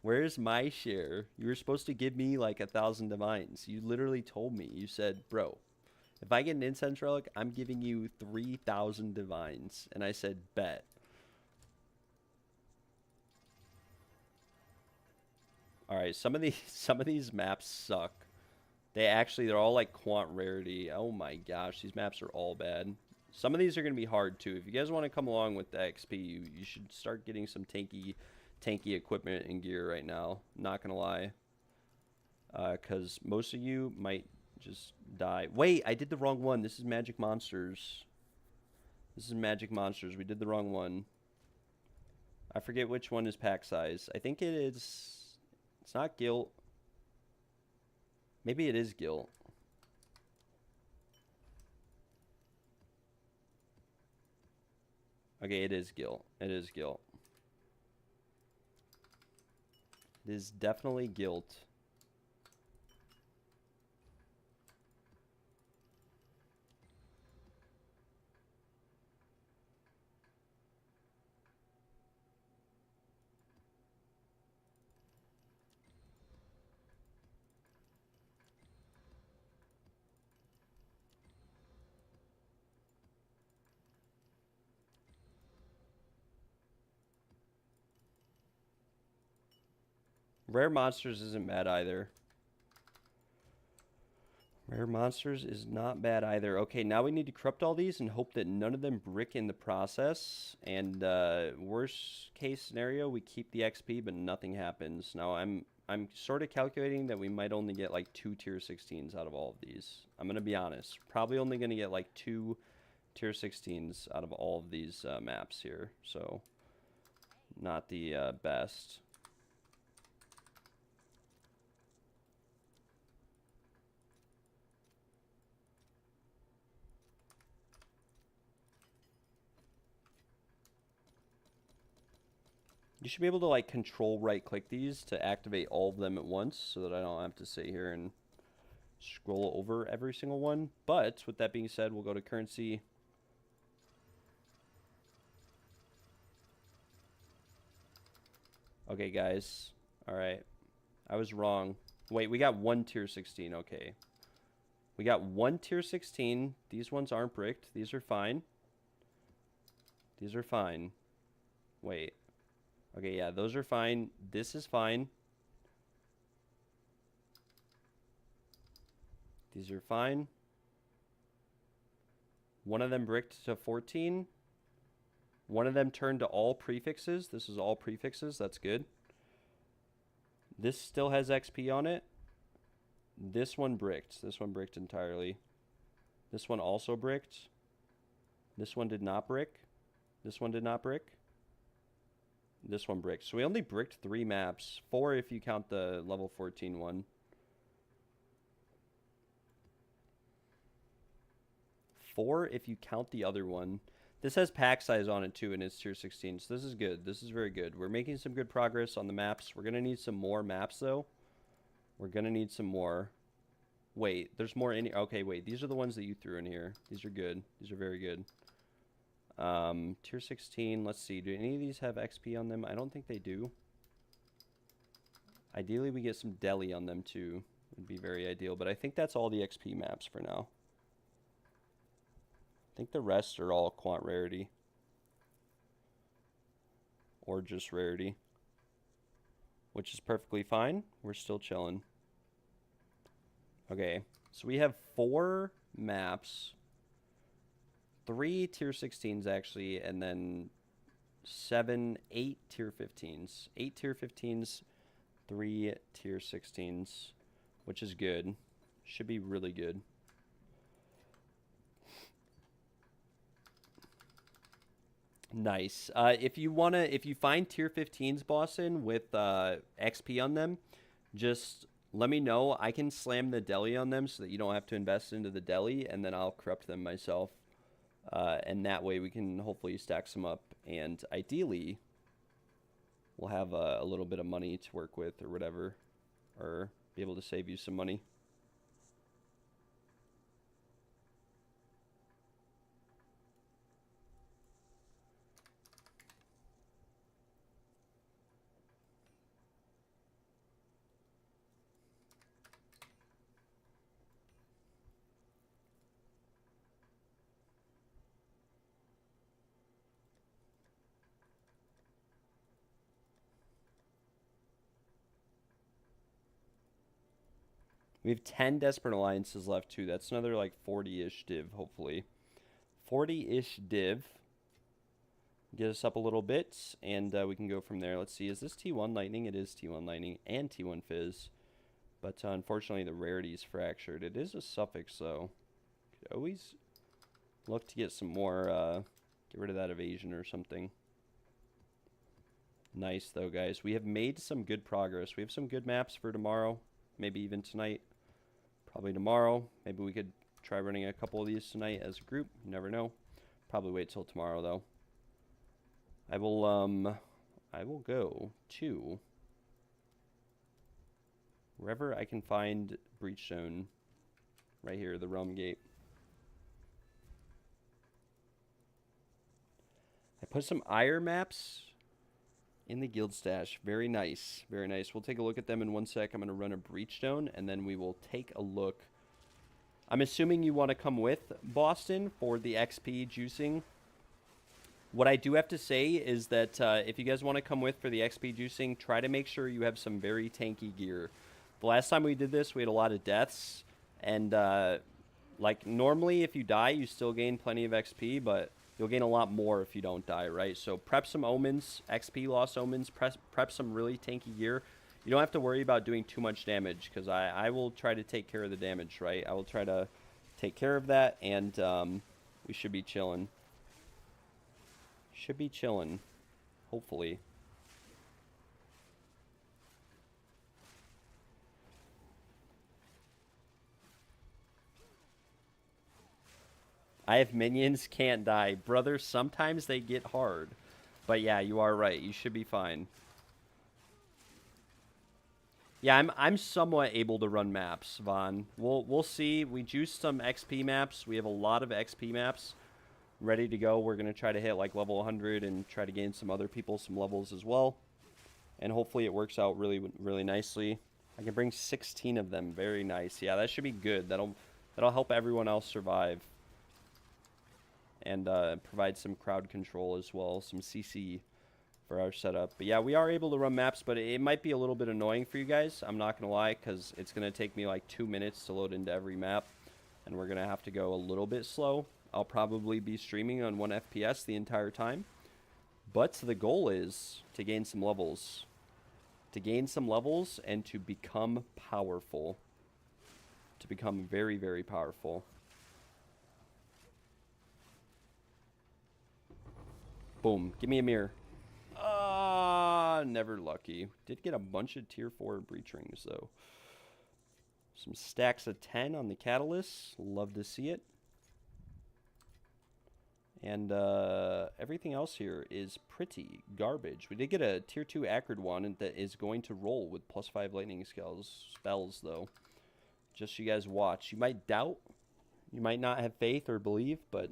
Where's my share? You were supposed to give me like 1,000 divines. You literally told me. You said, bro, if I get an incense relic, I'm giving you 3,000 divines. And I said, bet. All right, some of these maps suck. They're all like quant rarity. Oh my gosh, these maps are all bad. Some of these are going to be hard too. If you guys want to come along with the XP, you should start getting some tanky equipment and gear right now. Not going to lie. Because most of you might just die. Wait, I did the wrong one. This is Magic Monsters. This is Magic Monsters. We did the wrong one. I forget which one is pack size. I think it is... It's not Guilt. Maybe it is Guilt. Okay, it is Guilt. It is Guilt. It is definitely Guilt. Rare Monsters isn't bad either. Rare Monsters is not bad either. Okay, now we need to corrupt all these and hope that none of them brick in the process. And worst case scenario, we keep the XP, but nothing happens. Now I'm sort of calculating that we might only get like 2 tier 16s out of all of these. I'm gonna be honest. Probably only gonna get like 2 tier 16s out of all of these maps here. So not the best. You should be able to like control right click these to activate all of them at once so that I don't have to sit here and scroll over every single one. But with that being said, we'll go to currency. Okay, guys. All right. I was wrong. Wait, we got one tier 16. Okay. We got one tier 16. These ones aren't bricked. These are fine. These are fine. Wait. Okay, yeah, those are fine. This is fine. These are fine. One of them bricked to 14. One of them turned to all prefixes. This is all prefixes. That's good. This still has XP on it. This one bricked. This one bricked entirely. This one also bricked. This one did not brick. This one did not brick. This one bricked. So we only bricked 3 maps. 4 if you count the level 14 one. 4 if you count the other one. This has pack size on it too, and it's tier 16. So this is good. This is very good. We're making some good progress on the maps. We're going to need some more maps, though. We're going to need some more. Wait, there's more in here. Okay, wait. These are the ones that you threw in here. These are good. These are very good. Tier 16. Let's see. Do any of these have XP on them? I don't think they do. Ideally, we get some deli on them, too. Would be very ideal. But I think that's all the XP maps for now. I think the rest are all quant rarity. Or just rarity. Which is perfectly fine. We're still chilling. Okay. So we have 4 maps. 3 tier 16s actually. And then 8 tier 15s. 8 tier 15s. 3 tier 16s. Which is good. Should be really good. Nice. If you find tier 15s, Boston, with XP on them, just let me know. I can slam the deli on them so that you don't have to invest into the deli, and then I'll corrupt them myself. And that way we can hopefully stack some up, and ideally we'll have a little bit of money to work with or whatever, or be able to save you some money. We have 10 Desperate Alliances left, too. That's another, like, 40-ish div, hopefully. 40-ish div. Get us up a little bit, and we can go from there. Let's see. Is this T1 Lightning? It is T1 Lightning and T1 Fizz. But, unfortunately, the rarity is fractured. It is a suffix, though. Could always look to get some more, get rid of that evasion or something. Nice, though, guys. We have made some good progress. We have some good maps for tomorrow. Maybe even tonight. Probably tomorrow. Maybe we could try running a couple of these tonight as a group. You never know. Probably wait till tomorrow, though. I will go to wherever I can find Breachstone. Right here, the Realm Gate. I put some Ire maps in the guild stash. Very nice. Very nice. We'll take a look at them in 1 sec. I'm going to run a Breachstone, and then we will take a look. I'm assuming you want to come with Boston for the XP juicing. What I do have to say is that if you guys want to come with for the XP juicing, try to make sure you have some very tanky gear. The last time we did this, we had a lot of deaths. And, like, normally if you die, you still gain plenty of XP, but you'll gain a lot more if you don't die, right? So prep some omens, XP loss omens, prep some really tanky gear. You don't have to worry about doing too much damage, because I will try to take care of the damage, right? I will try to take care of that, and we should be chilling. Should be chilling, hopefully. I have minions, can't die. Brother, sometimes they get hard. But yeah, you are right. You should be fine. Yeah, I'm somewhat able to run maps, Vaughn. We'll see. We juiced some XP maps. We have a lot of XP maps ready to go. We're gonna try to hit like level 100 and try to gain some other people some levels as well. And hopefully it works out really nicely. I can bring 16 of them. Very nice. Yeah, that should be good. That'll help everyone else survive. And provide some crowd control as well, some CC for our setup. But yeah, we are able to run maps, but it might be a little bit annoying for you guys. I'm not going to lie, because it's going to take me like 2 minutes to load into every map. And we're going to have to go a little bit slow. I'll probably be streaming on 1 FPS the entire time. But the goal is to gain some levels. To gain some levels and to become powerful. To become very, very powerful. Boom. Give me a mirror. Never lucky. Did get a bunch of tier 4 breach rings, though. Some stacks of 10 on the catalyst. Love to see it. And everything else here is pretty garbage. We did get a tier 2 acrid one that is going to roll with +5 lightning spells, though. Just so you guys watch. You might doubt. You might not have faith or believe, but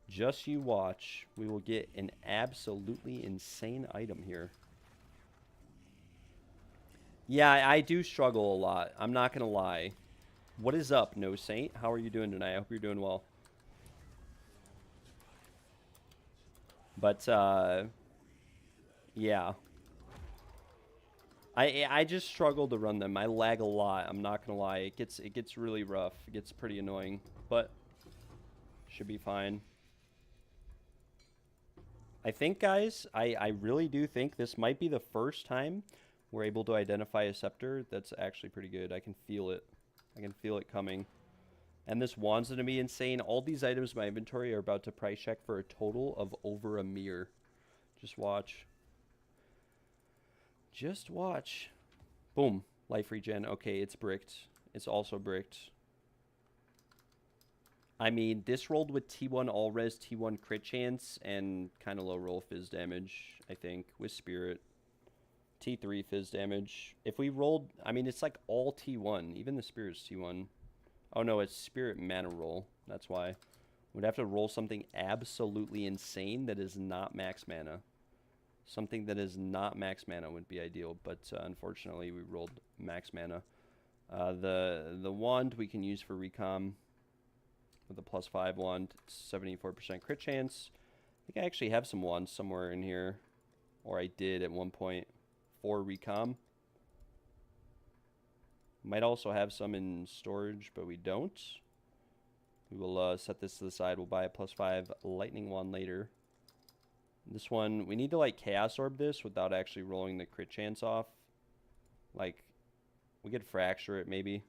just you watch. We will get an absolutely insane item here. Yeah, I do struggle a lot. I'm not going to lie. What is up, No Saint? How are you doing tonight? I hope you're doing well. But, yeah. I just struggle to run them. I lag a lot. I'm not going to lie. It gets really rough. It gets pretty annoying. But should be fine. I think, guys, I really do think this might be the first time we're able to identify a scepter. That's actually pretty good. I can feel it. I can feel it coming. And this wand's going to be insane. All these items in my inventory are about to price check for a total of over a mirror. Just watch. Just watch. Boom. Life regen. Okay, it's bricked. It's also bricked. I mean, this rolled with T1 all res, T1 crit chance, and kind of low roll fizz damage, I think, with spirit. T3 fizz damage. If we rolled, I mean, it's like all T1. Even the spirit's T1. Oh no, it's spirit mana roll. That's why. We'd have to roll something absolutely insane that is not max mana. Something that is not max mana would be ideal, but unfortunately we rolled max mana. The wand we can use for recom with a +5 wand. 74% crit chance. I think I actually have some wands somewhere in here, or I did at one point. For recom. Might also have some in storage, but we don't. We will set this to the side. We'll buy a +5 lightning wand later. This one, we need to like chaos orb this without actually rolling the crit chance off. Like, we could fracture it maybe.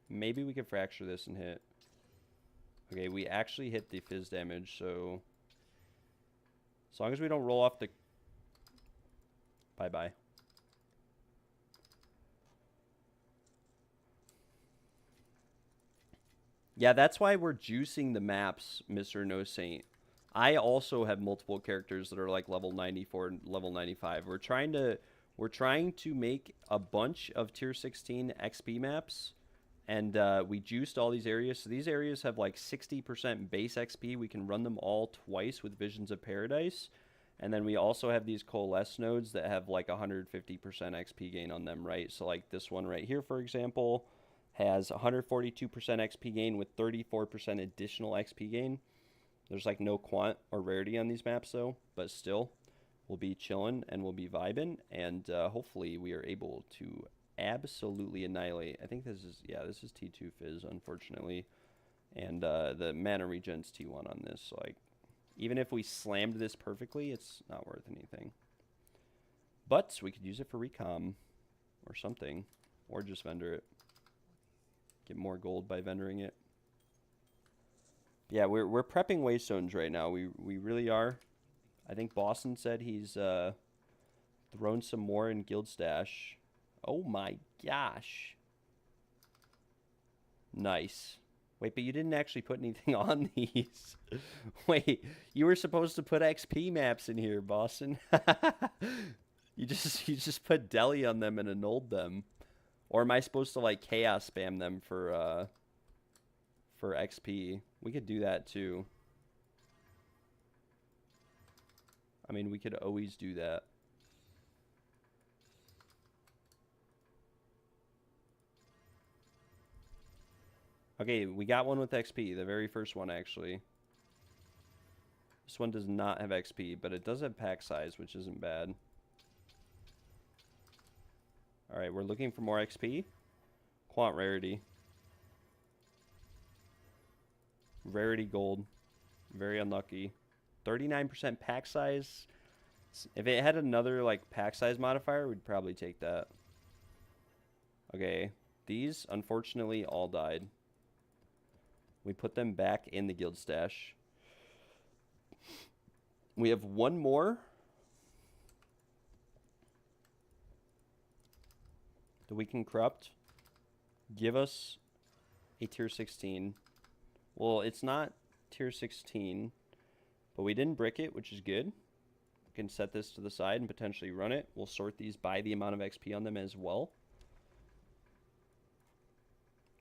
Maybe we could fracture this and hit. Okay, we actually hit the fizz damage, so as long as we don't roll off the... Bye-bye. Yeah, that's why we're juicing the maps, Mr. No Saint. I also have multiple characters that are like level 94 and level 95. We're trying to make a bunch of tier 16 XP maps, and we juiced all these areas. So these areas have like 60% base XP. We can run them all twice with Visions of Paradise. And then we also have these coalesce nodes that have like 150% XP gain on them, right? So like this one right here, for example, has 142% XP gain with 34% additional XP gain. There's like no quant or rarity on these maps though, but still, we'll be chilling and we'll be vibing, and hopefully we are able to absolutely annihilate. I think this is, yeah, this is T2 fizz, unfortunately, and the mana regen's T1 on this. So like, even if we slammed this perfectly, it's not worth anything. But we could use it for recom or something, or just vendor it. Get more gold by vendoring it. Yeah, we're prepping waystones right now. We really are. I think Boston said he's thrown some more in guild stash. Oh my gosh. Nice. Wait, but you didn't actually put anything on these. Wait, you were supposed to put XP maps in here, Boston. You just put Deli on them and annulled them. Or am I supposed to like chaos spam them for XP? We could do that too. I mean, we could always do that. Okay, we got one with XP, the very first one actually. This one does not have XP, but it does have pack size, which isn't bad. Alright, we're looking for more XP. Quant rarity. Rarity gold. Very unlucky. 39% pack size. If it had another like pack size modifier, we'd probably take that. Okay, these unfortunately all died. We put them back in the guild stash. We have one more that we can corrupt. Give us a tier 16. Well, it's not tier 16, but we didn't brick it, which is good. We can set this to the side and potentially run it. We'll sort these by the amount of XP on them as well.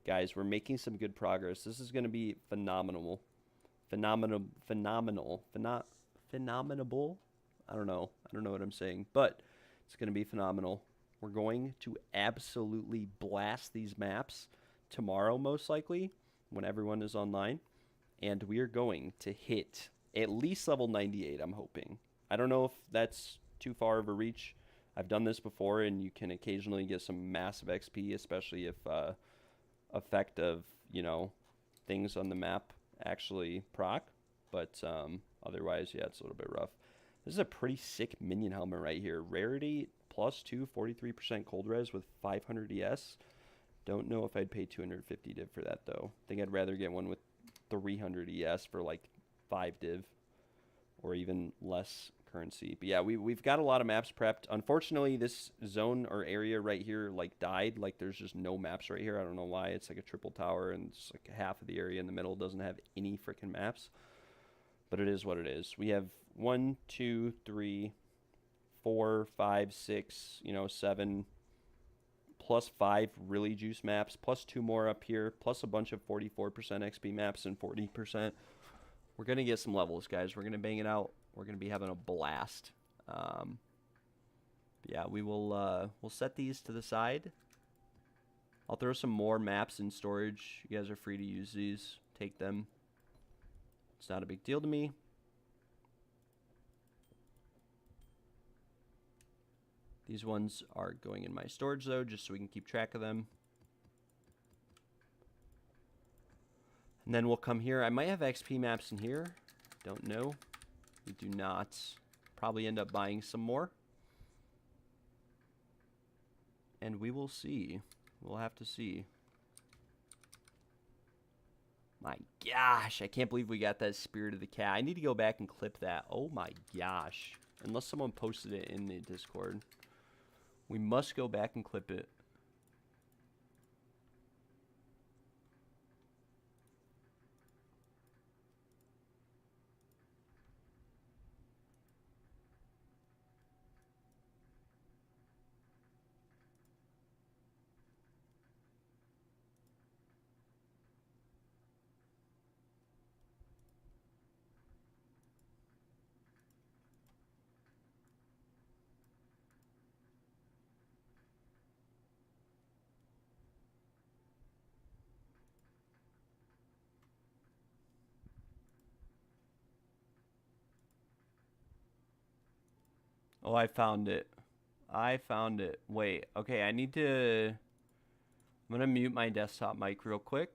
Guys, we're making some good progress. This is going to be phenomenal. Phenomenal. I don't know what I'm saying, but it's going to be phenomenal. We're going to absolutely blast these maps tomorrow, most likely, when everyone is online. And we are going to hit at least level 98, I'm hoping. I don't know if that's too far of a reach. I've done this before, and you can occasionally get some massive XP, especially if effect of, you know, things on the map actually proc. But otherwise, yeah, it's a little bit rough. This is a pretty sick minion helmet right here. Rarity +2, 43% cold res with 500 ES. Don't know if I'd pay 250 div for that, though. I think I'd rather get one with 300 ES for like 5 div or even less currency. But yeah, we've got a lot of maps prepped. Unfortunately, this zone or area right here like died. Like there's just no maps right here. I don't know why. It's like a triple tower and it's like half of the area in the middle doesn't have any freaking maps. But it is what it is. We have 1, 2, 3, 4, 5, 6, 7 plus 5 really juice maps, plus 2 more up here, plus a bunch of 44% XP maps and 40%. We're going to get some levels, guys. We're going to bang it out. We're going to be having a blast. Yeah, we'll set these to the side. I'll throw some more maps in storage. You guys are free to use these. Take them. It's not a big deal to me. These ones are going in my storage, though, just so we can keep track of them. And then we'll come here. I might have XP maps in here. Don't know. We do not. Probably end up buying some more. And we will see. We'll have to see. My gosh, I can't believe we got that Spirit of the Cat. I need to go back and clip that. Oh my gosh. Unless someone posted it in the Discord. We must go back and clip it. Oh, I found it. I found it. Wait, okay, I need to... I'm going to mute my desktop mic real quick.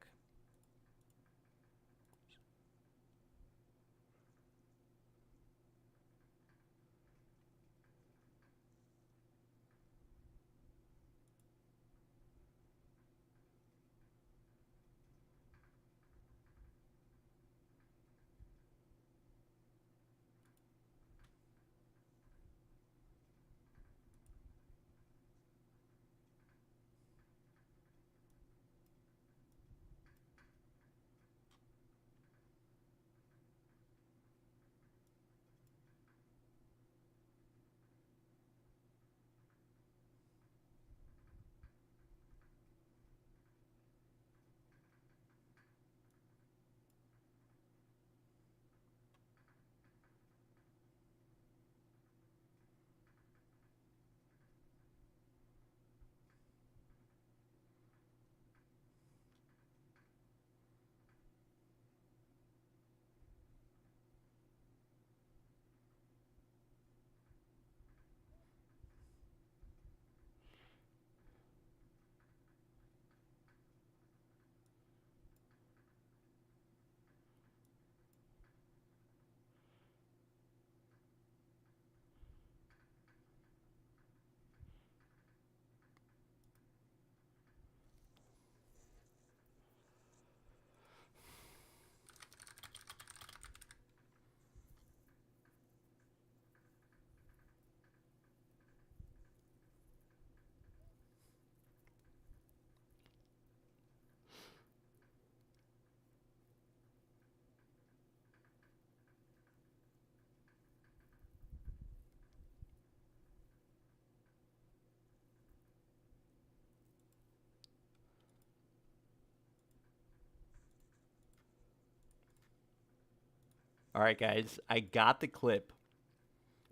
All right, guys, I got the clip.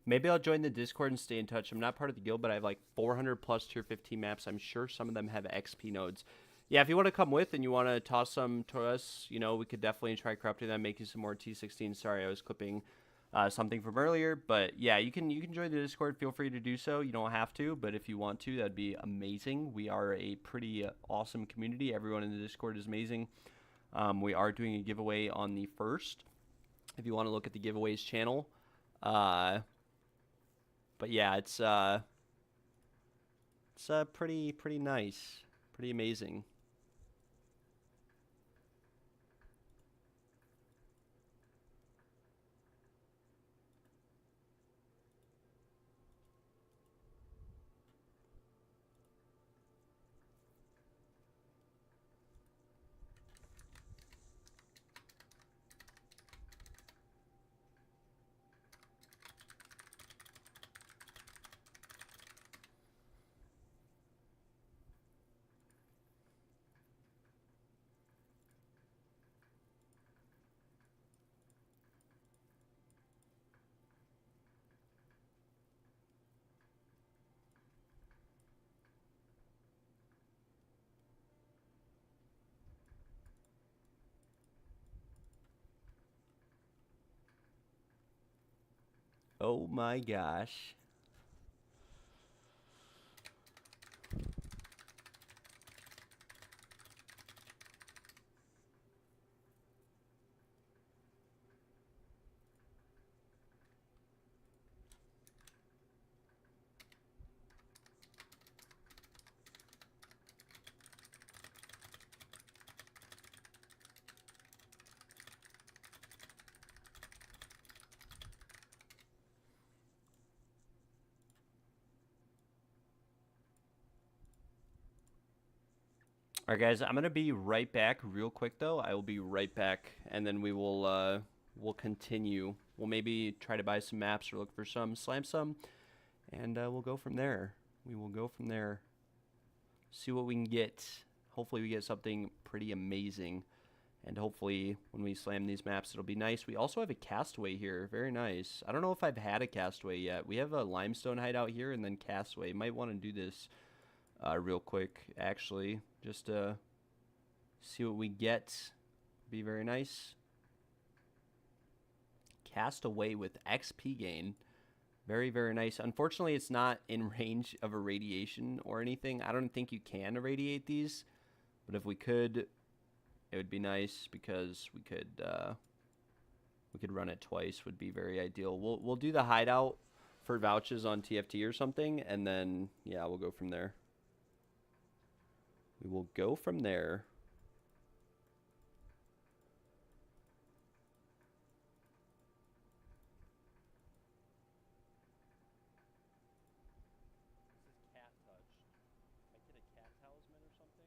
Maybe I'll join the Discord and stay in touch. I'm not part of the guild, but I have like 400 plus tier 15 maps. I'm sure some of them have XP nodes. Yeah, if you want to come with and you want to toss some to us, you know, we could definitely try corrupting them, making some more T16. Sorry, I was clipping something from earlier, but yeah, you can join the Discord. Feel free to do so. You don't have to, but if you want to, that'd be amazing. We are a pretty awesome community. Everyone in the Discord is amazing. We are doing a giveaway on the 1st. If you want to look at the giveaways channel. But yeah, it's pretty nice, pretty amazing. Oh my gosh. All right, guys, I'm gonna be right back real quick though. I will be right back, and then we'll continue. We'll maybe try to buy some maps or look for some, slam some, and we'll go from there. We will go from there. See what we can get. Hopefully, we get something pretty amazing, and hopefully, when we slam these maps, it'll be nice. We also have a castaway here. Very nice. I don't know if I've had a castaway yet. We have a limestone hideout here, and then castaway. Might want to do this real quick, actually, just to see what we get. Be very nice. Cast away with XP gain. Very, very nice. Unfortunately, it's not in range of irradiation or anything. I don't think you can irradiate these, but if we could, it would be nice because we could run it twice. Would be very ideal. We'll do the hideout for vouchers on TFT or something, and then yeah, we'll go from there. We will go from there. This is cat touch. Might get a cat talisman or something.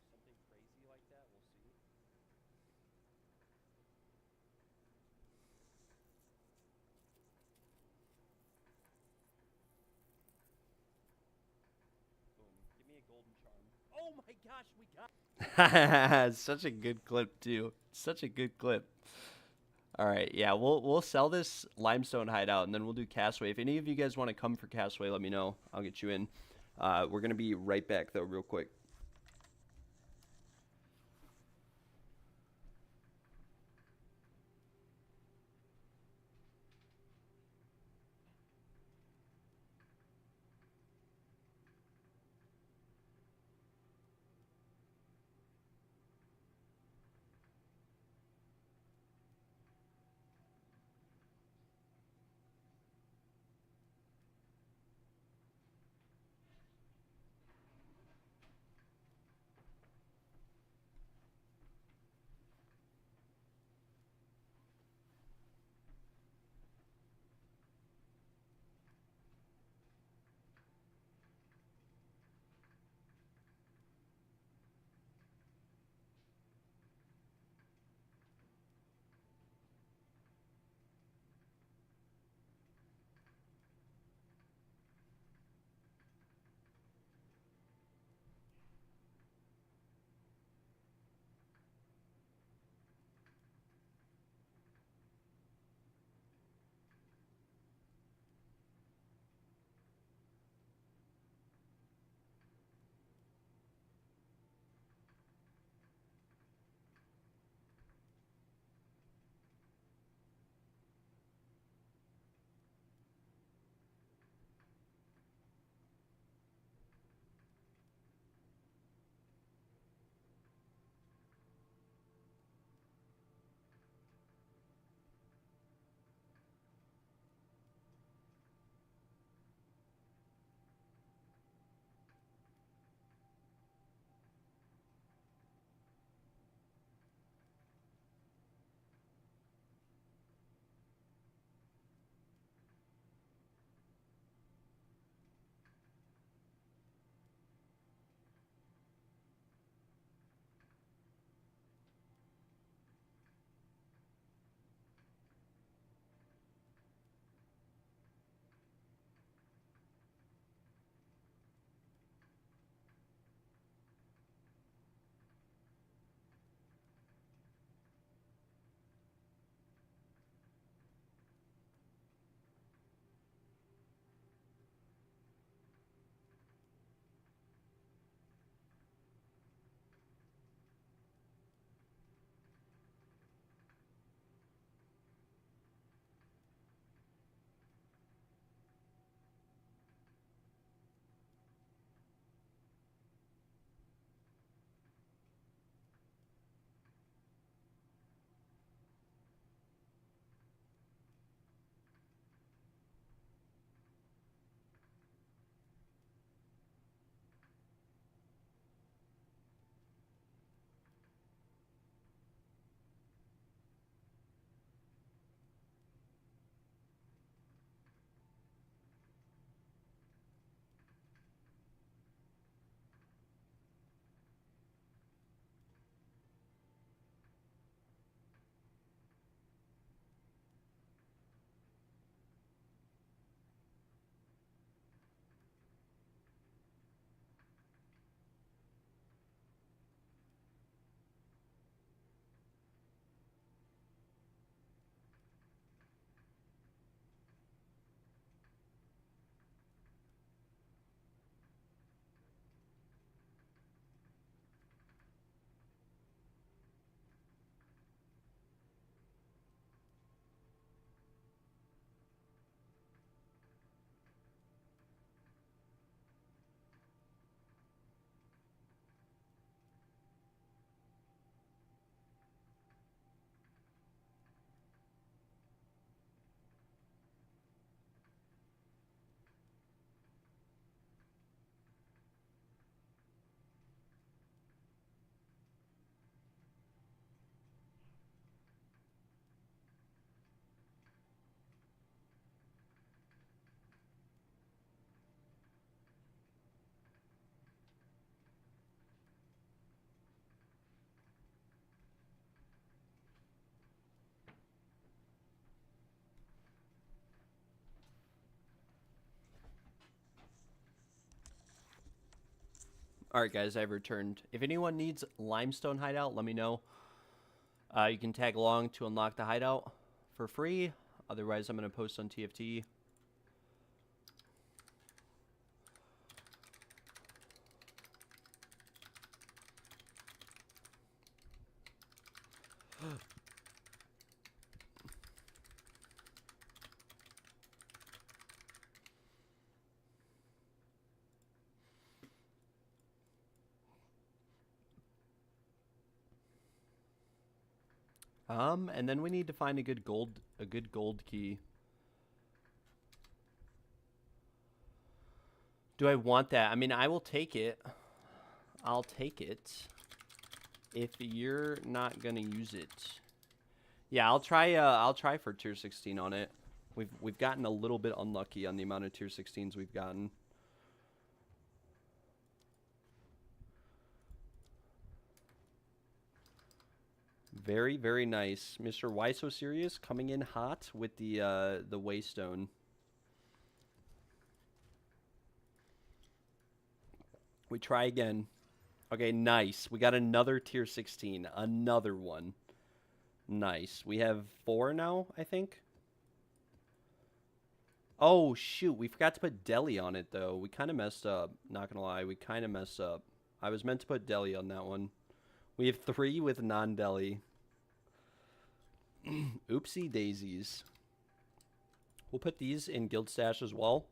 Something crazy like that. We'll see. Boom. Give me a golden charm. Oh my gosh, we got such a good clip too. Such a good clip. All right, yeah, we'll sell this limestone hideout and then we'll do castaway. If any of you guys want to come for castaway, let me know. I'll get you in. We're gonna be right back though, real quick. Alright guys, I've returned. If anyone needs limestone hideout, let me know. You can tag along to unlock the hideout for free. Otherwise, I'm going to post on TFT. And then we need to find a good gold key. Do I want that? I mean, I will take it. I'll take it. If you're not gonna use it. Yeah, I'll try for tier 16 on it. We've gotten a little bit unlucky on the amount of tier 16s we've gotten. Very, very nice. Mr. Why So Serious coming in hot with the Waystone. We try again. Okay, nice. We got another tier 16. Another one. Nice. We have 4 now, I think. Oh, shoot. We forgot to put deli on it, though. We kind of messed up. Not going to lie. We kind of messed up. I was meant to put deli on that one. We have 3 with non-deli. Oopsie daisies. We'll put these in guild stash as well.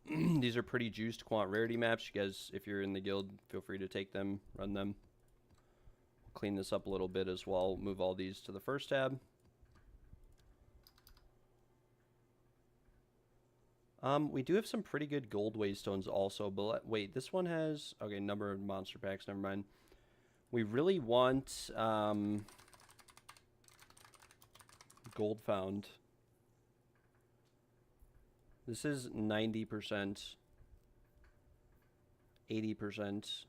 These are pretty juiced quant rarity maps. You guys, if you're in the guild, feel free to take them, run them. Clean this up a little bit as well. Move all these to the first tab. We do have some pretty good gold waystones also, but wait, this one has, okay, number of monster packs, never mind. We really want gold found. This is 90%, 80%.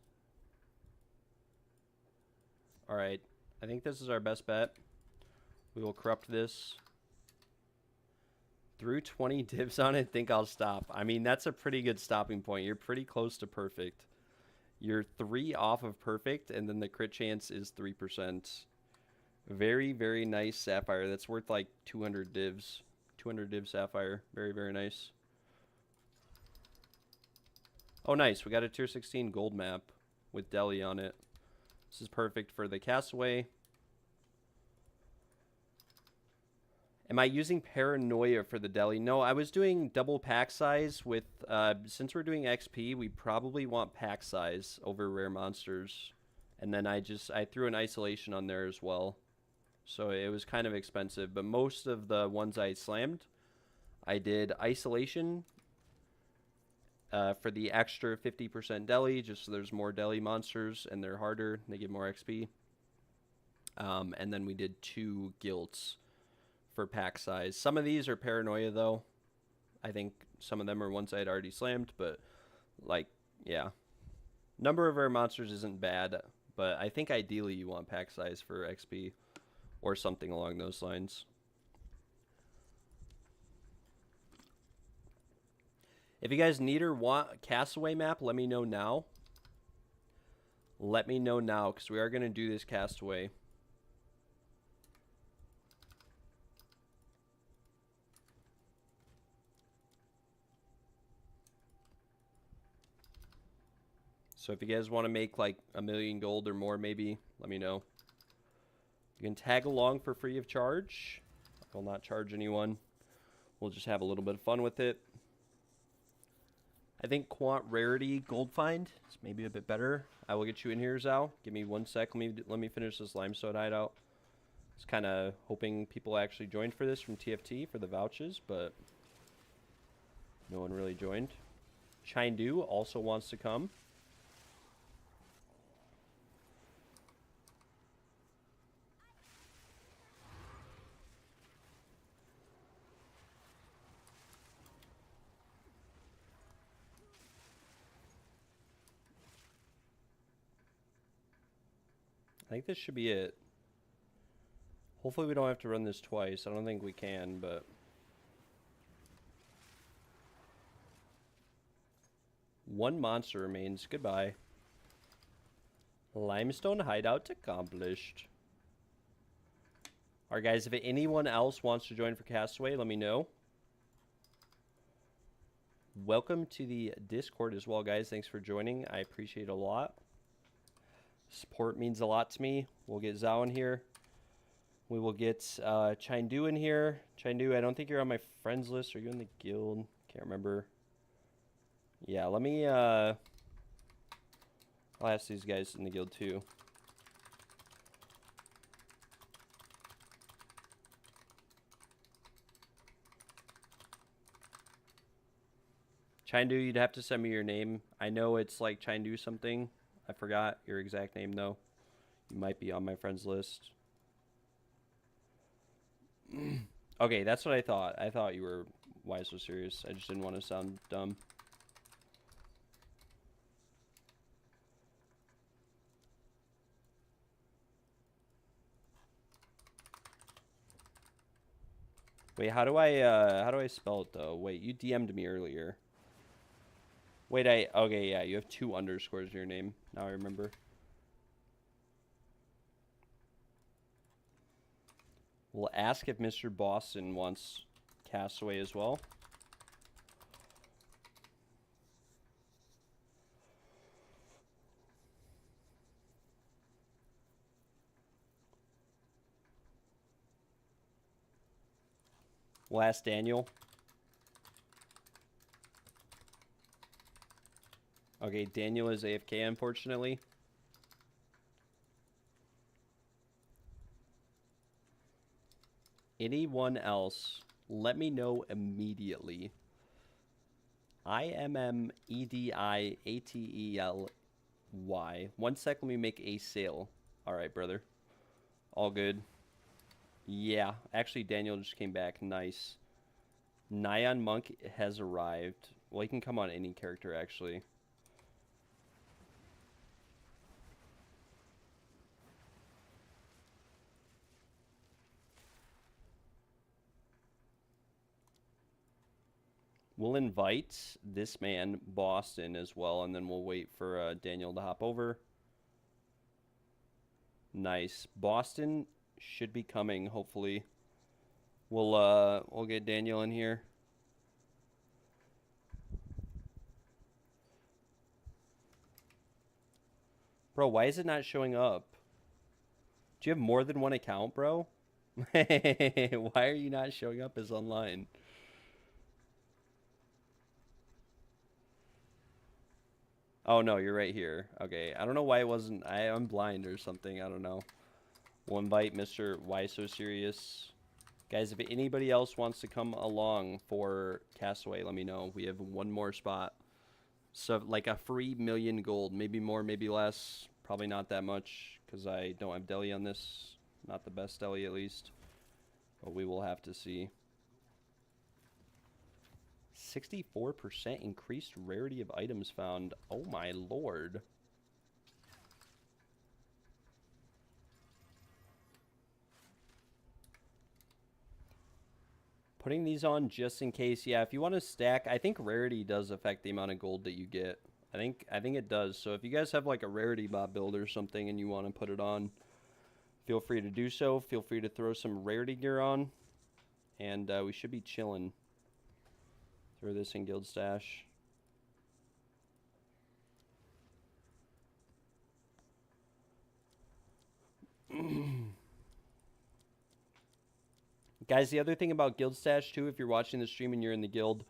All right, I think this is our best bet. We will corrupt this. Threw 20 divs on it, think I'll stop. I mean, that's a pretty good stopping point. You're pretty close to perfect. You're 3 off of perfect, and then the crit chance is 3%. Very, very nice sapphire. That's worth like 200 divs. 200 div sapphire. Very, very nice. Oh, nice. We got a tier 16 gold map with deli on it. This is perfect for the castaway. Am I using paranoia for the deli? No, I was doing double pack size with, since we're doing XP, we probably want pack size over rare monsters. And then I threw an isolation on there as well. So it was kind of expensive, but most of the ones I slammed, I did isolation for the extra 50% deli, just so there's more deli monsters and they're harder, they give more XP. And then we did 2 guilts for pack size. Some of these are paranoia though. I think some of them are ones I had already slammed, but like, yeah. Number of rare monsters isn't bad, but I think ideally you want pack size for XP or something along those lines. If you guys need or want a castaway map, let me know now. Let me know now, because we are going to do this castaway. So if you guys want to make like 1,000,000 gold or more, maybe, let me know. You can tag along for free of charge. I will not charge anyone. We'll just have a little bit of fun with it. I think quant rarity gold find is maybe a bit better. I will get you in here, Zao. Give me 1 sec. Let me finish this limestone hideout. I was kind of hoping people actually joined for this from TFT for the vouchers, but no one really joined. Chindu also wants to come. I think this should be it. Hopefully we don't have to run this twice. I don't think we can, but... One monster remains. Goodbye. Limestone hideout accomplished. Alright, guys, if anyone else wants to join for Castaway, let me know. Welcome to the Discord as well, guys. Thanks for joining. I appreciate it a lot. Support means a lot to me. We'll get Zhao in here. We will get Chindu in here. Chindu, I don't think you're on my friends list. Are you in the guild? Can't remember. Yeah, let me... I'll ask these guys in the guild too. Chindu, you'd have to send me your name. I know it's like Chindu something. I forgot your exact name, though. You might be on my friends list. Okay, that's what I thought. I thought you were why so serious. I just didn't want to sound dumb. Wait, how do I spell it though? Wait, you DM'd me earlier. Wait, okay, yeah, you have 2 underscores in your name. Now I remember. We'll ask if Mr. Boston wants Castaway as well. We'll ask Daniel. Okay, Daniel is AFK, unfortunately. Anyone else, let me know immediately. IMMEDIATELY. 1 sec, let me make a sale. All right, brother. All good. Yeah, actually, Daniel just came back. Nice. Nyan Monk has arrived. Well, he can come on any character, actually. We'll invite this man, Boston, as well, and then we'll wait for Daniel to hop over. Nice. Boston should be coming, hopefully. We'll get Daniel in here. Bro, why is it not showing up? Do you have more than one account, bro? Why are you not showing up as online? Oh, no, you're right here. Okay, I don't know why it wasn't... I'm blind or something. I don't know. We'll invite Mr. Why So Serious. Guys, if anybody else wants to come along for Castaway, let me know. We have 1 more spot. So, like a free 1,000,000 gold. Maybe more, maybe less. Probably not that much, because I don't have deli on this. Not the best deli, at least. But we will have to see. 64% increased rarity of items found. Oh my lord. Putting these on just in case. Yeah, if you want to stack, I think rarity does affect the amount of gold that you get. I think it does. So if you guys have like a rarity bot build or something and you want to put it on, feel free to do so. Feel free to throw some rarity gear on. And we should be chilling. Throw this in Guild Stash. Guys, the other thing about Guild Stash too, if you're watching the stream and you're in the guild,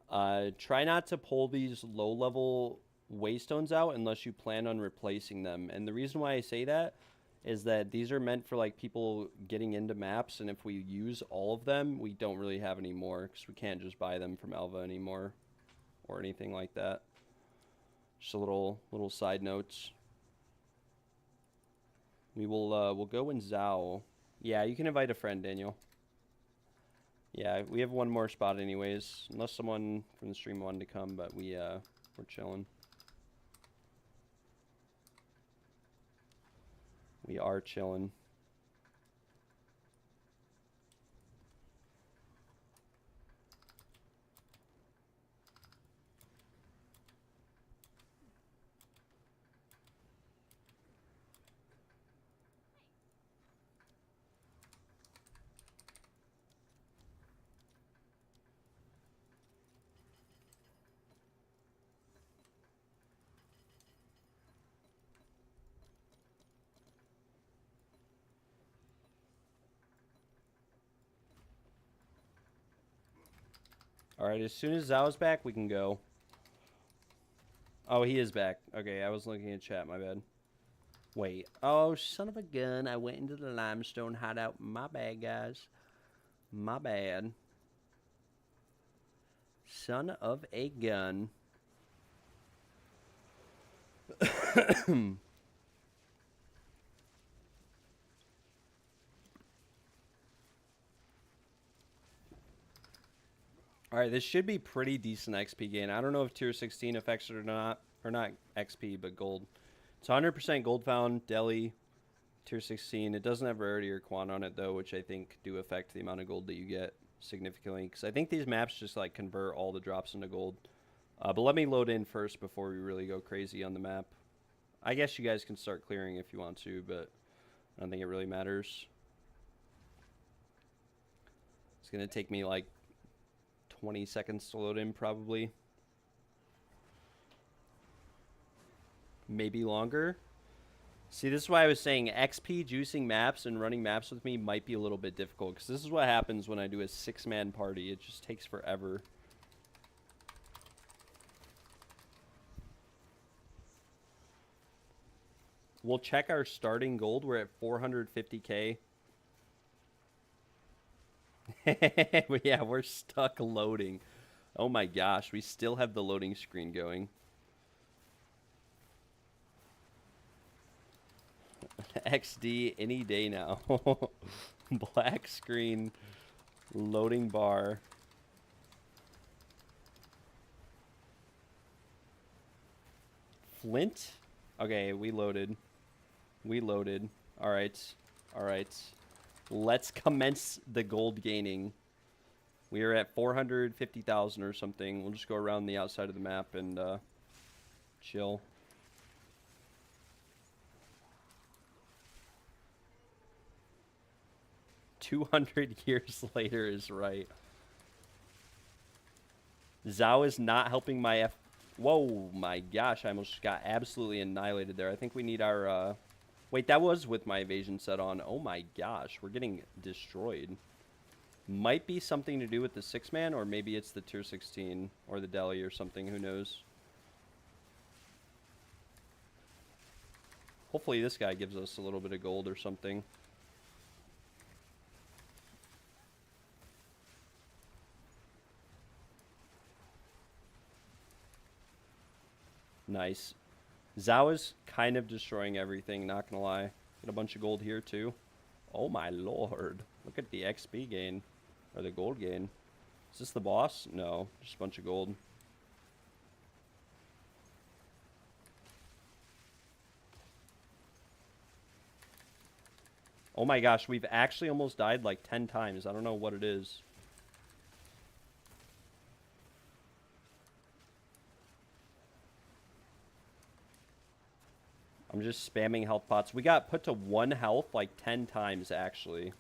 try not to pull these low-level waystones out unless you plan on replacing them. And the reason why I say that is that these are meant for like people getting into maps, and if we use all of them, we don't really have any more because we can't just buy them from Alva anymore or anything like that. Just a little side notes. We will we'll go in Zhao. Yeah, you can invite a friend, Daniel. Yeah, we have 1 more spot anyways, unless someone from the stream wanted to come, but we're chilling. We are chilling. Alright, as soon as Zhao's back, we can go. Oh, he is back. Okay, I was looking at chat, my bad. Wait. Oh, son of a gun. I went into the limestone hideout. My bad, guys. My bad. Son of a gun. Alright, this should be pretty decent XP gain. I don't know if tier 16 affects it or not. Or not XP, but gold. It's 100% gold found, Delhi, tier 16. It doesn't have rarity or quant on it, though, which I think do affect the amount of gold that you get significantly. Because I think these maps just, like, convert all the drops into gold. But let me load in first before we really go crazy on the map. I guess you guys can start clearing if you want to, but I don't think it really matters. It's going to take me, like, 20 seconds to load in, probably. Maybe longer. See, this is why I was saying XP juicing maps and running maps with me might be a little bit difficult, because this is what happens when I do a 6-man party. It just takes forever. We'll check our starting gold. We're at 450k. Yeah, we're stuck loading. Oh my gosh, we still have the loading screen going. XD any day now. Black screen, loading bar. Flint? Okay, we loaded. We loaded. Alright. Alright. Let's commence the gold gaining. We are at 450,000 or something. We'll just go around the outside of the map and chill. "200 years later" is right. Zhao is not helping my F. Whoa, my gosh, I almost got absolutely annihilated there. I think we need our wait, that was with my evasion set on. Oh my gosh, we're getting destroyed. Might be something to do with the 6-man, or maybe it's the tier 16 or the Delhi or something, who knows. Hopefully this guy gives us a little bit of gold or something. Nice. Zhao is kind of destroying everything, not gonna lie. Get a bunch of gold here too. Oh my lord. Look at the XP gain. Or the gold gain. Is this the boss? No, just a bunch of gold. Oh my gosh, we've actually almost died like 10 times. I don't know what it is. I'm just spamming health pots. We got put to 1 health like 10 times, actually.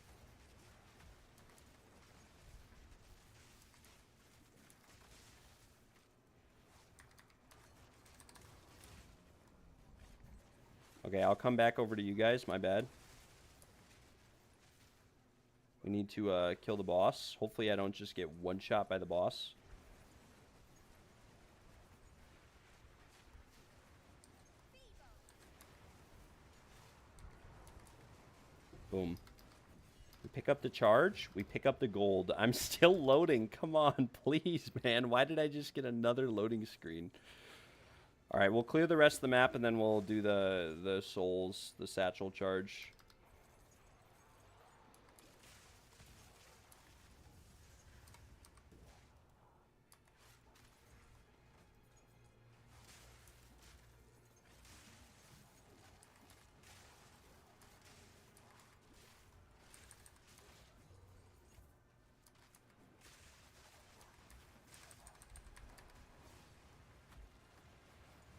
Okay, I'll come back over to you guys. My bad. We need to kill the boss. Hopefully I don't just get one shot by the boss. Boom. We pick up the charge. We pick up the gold. I'm still loading. Come on, please, man. Why did I just get another loading screen? All right, we'll clear the rest of the map, and then we'll do the souls, the satchel charge.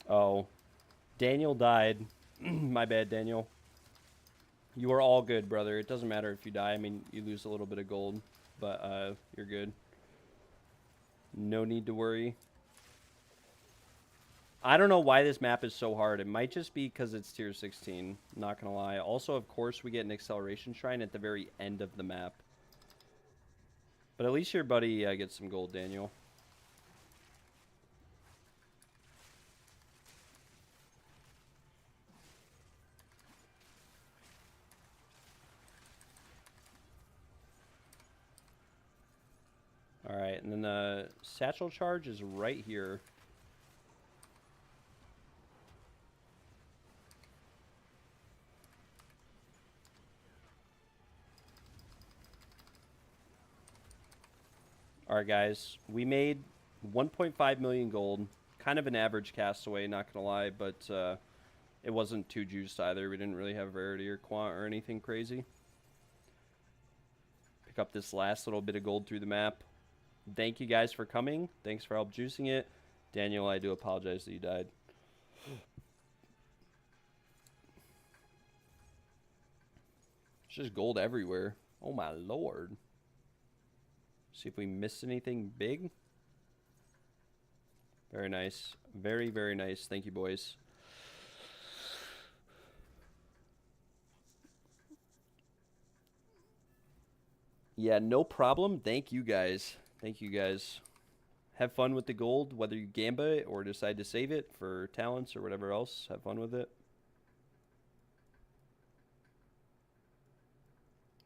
Oh, Daniel died. My bad, Daniel. You are all good, brother. It doesn't matter if you die. I mean, you lose a little bit of gold, but you're good. No need to worry. I don't know why this map is so hard. It might just be because it's tier 16. Not gonna lie. Also, of course, we get an acceleration shrine at the very end of the map. But at least your buddy gets some gold, Daniel. Alright, and then the satchel charge is right here. Alright, guys. We made 1.5 million gold. Kind of an average castaway, not gonna lie, but it wasn't too juiced either. We didn't really have rarity or quant or anything crazy. Pick up this last little bit of gold through the map. Thank you guys for coming. Thanks for help juicing it. Daniel, I do apologize that you died. There's just gold everywhere. Oh my lord. See if we missed anything big. Very nice. Very, very nice. Thank you, boys. Yeah, no problem. Thank you, guys. Thank you, guys. Have fun with the gold, whether you gamba it or decide to save it for talents or whatever else. Have fun with it.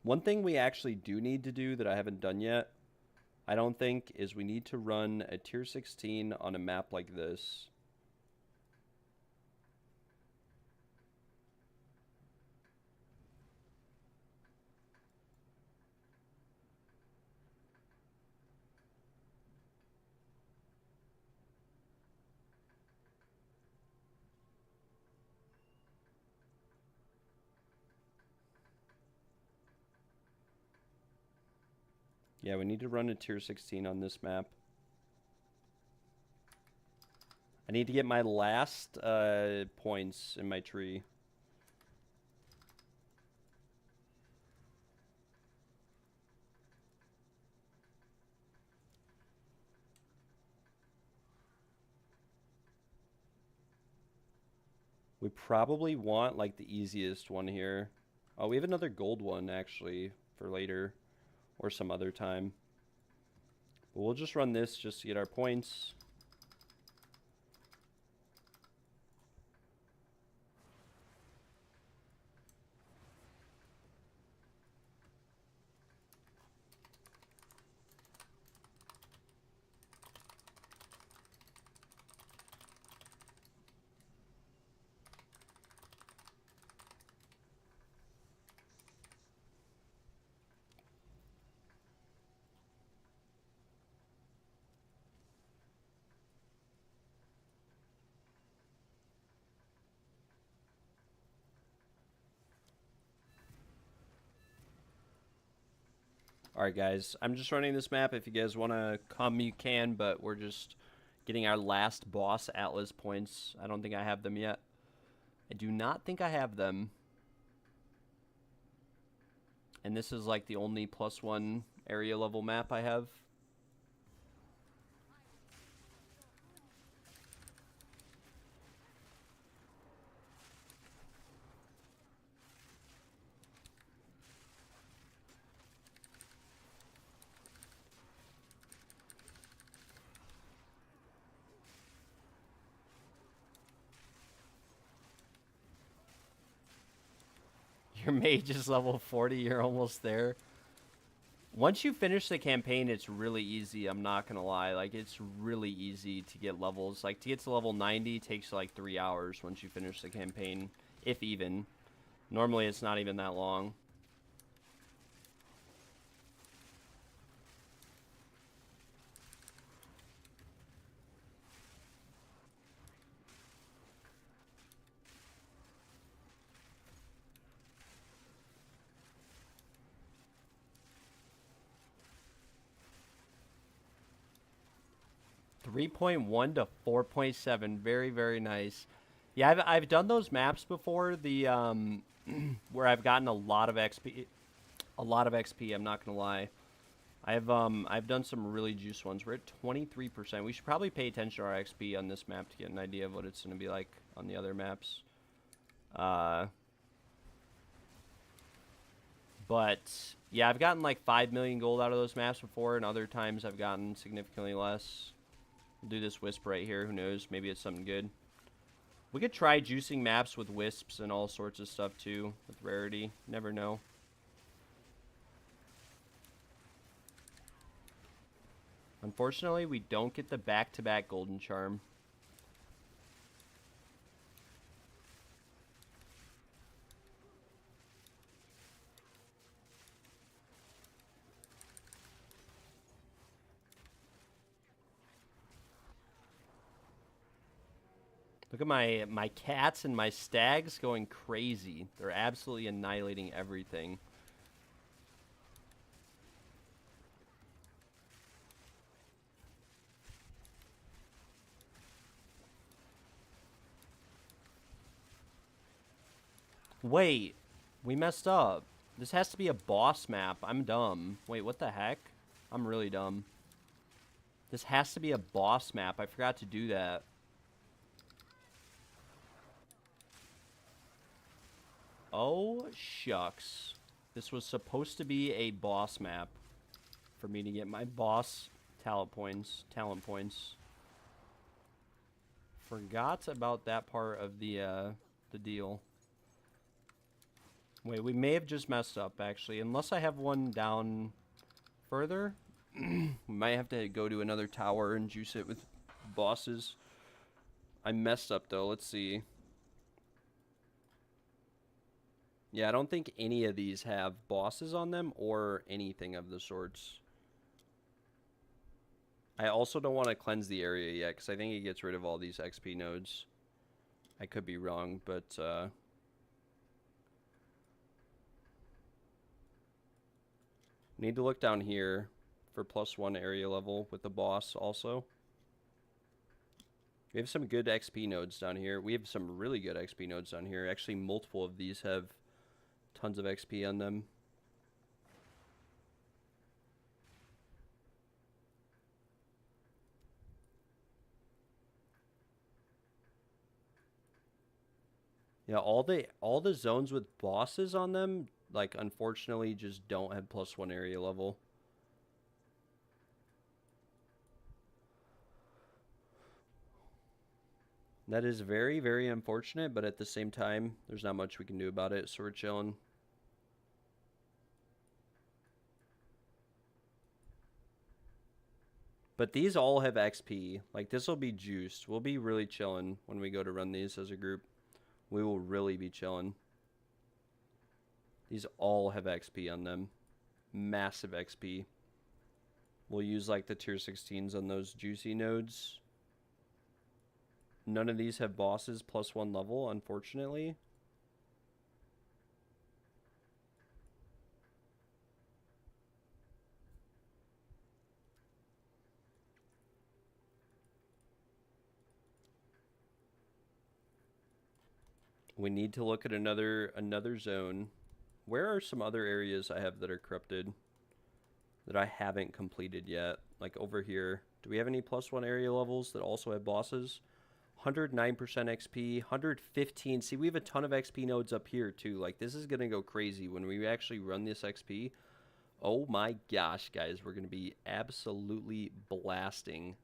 One thing we actually do need to do that I haven't done yet, I don't think, is we need to run a tier 16 on a map like this. Yeah, we need to run a tier 16 on this map. I need to get my last points in my tree. We probably want like the easiest one here. Oh, we have another gold one actually for later or some other time. But we'll just run this just to get our points. Alright guys, I'm just running this map. If you guys want to come, you can, but we're just getting our last boss Atlas points. I don't think I have them yet. I do not think I have them. And this is like the only +1 area level map I have. Your mage is level 40, you're almost there. Once you finish the campaign, it's really easy, I'm not gonna lie. Like, it's really easy to get levels. Like, to get to level 90 takes like 3 hours once you finish the campaign, if even. Normally, it's not even that long. .1 to 4.7, very, very nice. Yeah, I've done those maps before. The where I've gotten a lot of XP, I'm not gonna lie. I've done some really juice ones. We're at 23%. We should probably pay attention to our XP on this map to get an idea of what it's gonna be like on the other maps. But yeah, I've gotten like 5 million gold out of those maps before, and other times I've gotten significantly less. We'll do this wisp right here. Who knows? Maybe it's something good. We could try juicing maps with wisps and all sorts of stuff too, with rarity. Never know. Unfortunately, we don't get the back-to-back golden charm. Look at my cats and my stags going crazy. They're absolutely annihilating everything. Wait, we messed up. This has to be a boss map. I'm dumb. Wait, what the heck? I'm really dumb. This has to be a boss map. I forgot to do that. Oh, shucks. This was supposed to be a boss map for me to get my boss talent points. Forgot about that part of the deal. Wait, we may have just messed up, actually. Unless I have one down further. We might have to go to another tower and juice it with bosses. I messed up, though. Let's see. Yeah, I don't think any of these have bosses on them or anything of the sorts. I also don't want to cleanse the area yet, because I think it gets rid of all these XP nodes. I could be wrong, but... need to look down here for +1 area level with the boss also. We have some good XP nodes down here. We have some really good XP nodes down here. Actually, multiple of these have tons of XP on them. Yeah, all the zones with bosses on them, like, unfortunately just don't have +1 area level. That is very, very unfortunate, but at the same time, there's not much we can do about it, so we're chilling. But these all have XP. Like, this will be juiced. We'll be really chilling when we go to run these as a group. We will really be chilling. These all have XP on them. Massive XP. We'll use, like, the tier 16s on those juicy nodes. None of these have bosses +1 level, unfortunately. We need to look at another zone. Where are some other areas I have that are corrupted that I haven't completed yet? Like over here. Do we have any +1 area levels that also have bosses? 109% XP, 115. See, we have a ton of XP nodes up here too. Like, this is going to go crazy when we actually run this XP. Oh my gosh, guys. We're going to be absolutely blasting.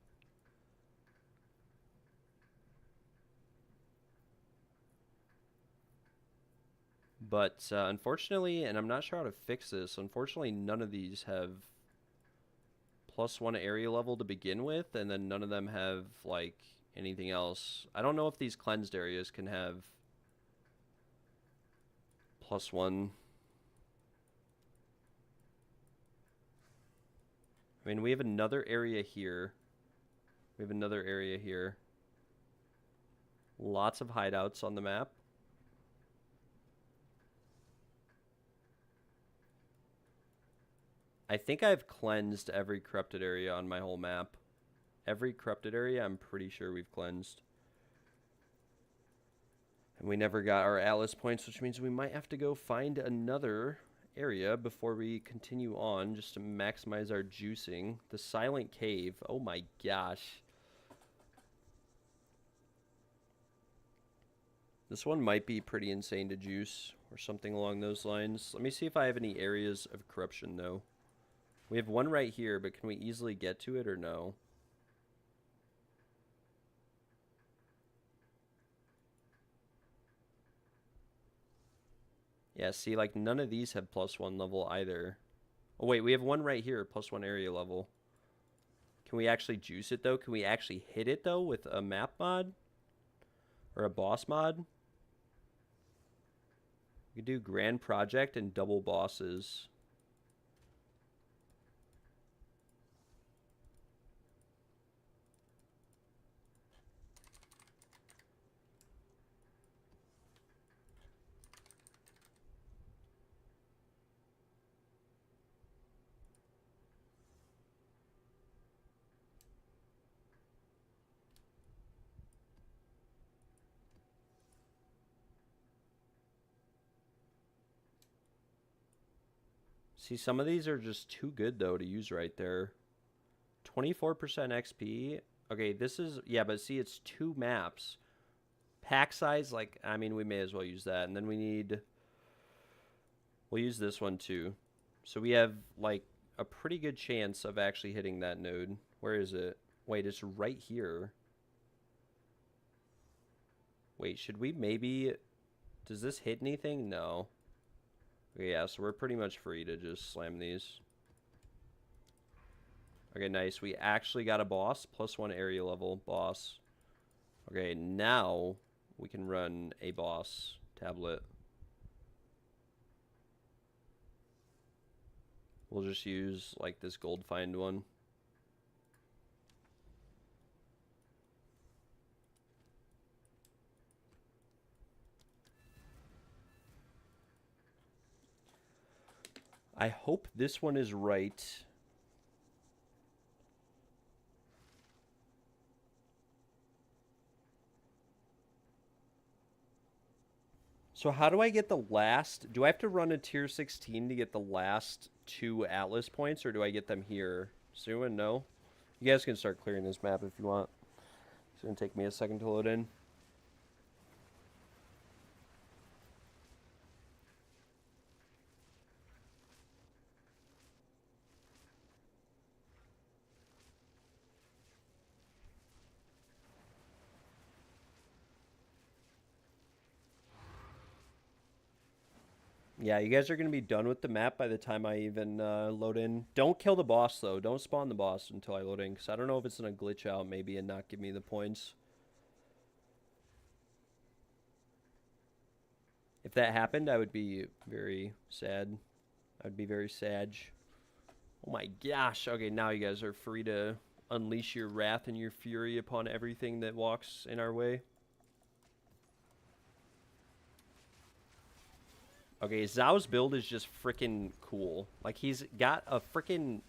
But unfortunately, and I'm not sure how to fix this, unfortunately none of these have +1 area level to begin with, and then none of them have, like, anything else. I don't know if these cleansed areas can have +1. I mean, we have another area here. We have another area here. Lots of hideouts on the map. I think I've cleansed every corrupted area on my whole map. Every corrupted area, I'm pretty sure we've cleansed. And we never got our Atlas points, which means we might have to go find another area before we continue on, just to maximize our juicing. The Silent Cave. Oh my gosh. This one might be pretty insane to juice, or something along those lines. Let me see if I have any areas of corruption, though. We have one right here, but can we easily get to it or no? Yeah, see, like, none of these have +1 level either. Oh, wait, we have one right here, +1 area level. Can we actually juice it, though? Can we actually hit it, though, with a map mod? Or a boss mod? We could do Grand Project and double bosses. See, some of these are just too good, though, to use right there. 24% XP. Okay, this is... Yeah, but see, it's 2 maps. Pack size, like, I mean, we may as well use that. And then we need... We'll use this one, too. So we have, like, a pretty good chance of actually hitting that node. Where is it? Wait, it's right here. Wait, should we maybe... Does this hit anything? No. Okay, yeah, so we're pretty much free to just slam these. Okay, nice. We actually got a boss. +1 area level boss. Okay, now we can run a boss tablet. We'll just use, like, this gold find one. I hope this one is right. So how do I get the last... Do I have to run a tier 16 to get the last 2 Atlas points, or do I get them here? Does anyone know? You guys can start clearing this map if you want. It's going to take me a second to load in. Yeah, you guys are going to be done with the map by the time I even load in. Don't kill the boss, though. Don't spawn the boss until I load in, because I don't know if it's going to glitch out maybe and not give me the points. If that happened, I would be very sad. I'd be very sad. Oh my gosh. Okay, now you guys are free to unleash your wrath and your fury upon everything that walks in our way. Okay, Zhao's build is just freaking cool. Like, he's got a freaking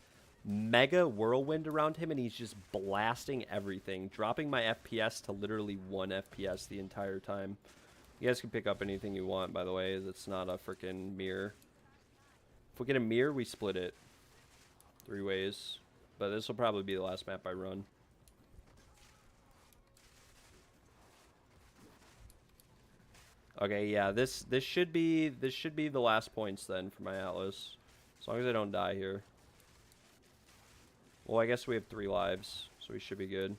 mega whirlwind around him, and he's just blasting everything, dropping my FPS to literally 1 FPS the entire time. You guys can pick up anything you want, by the way, as it's not a freaking mirror. If we get a mirror, we split it 3 ways. But this will probably be the last map I run. Okay, yeah, this should be the last points then for my Atlas. As long as I don't die here. Well, I guess we have 3 lives, so we should be good.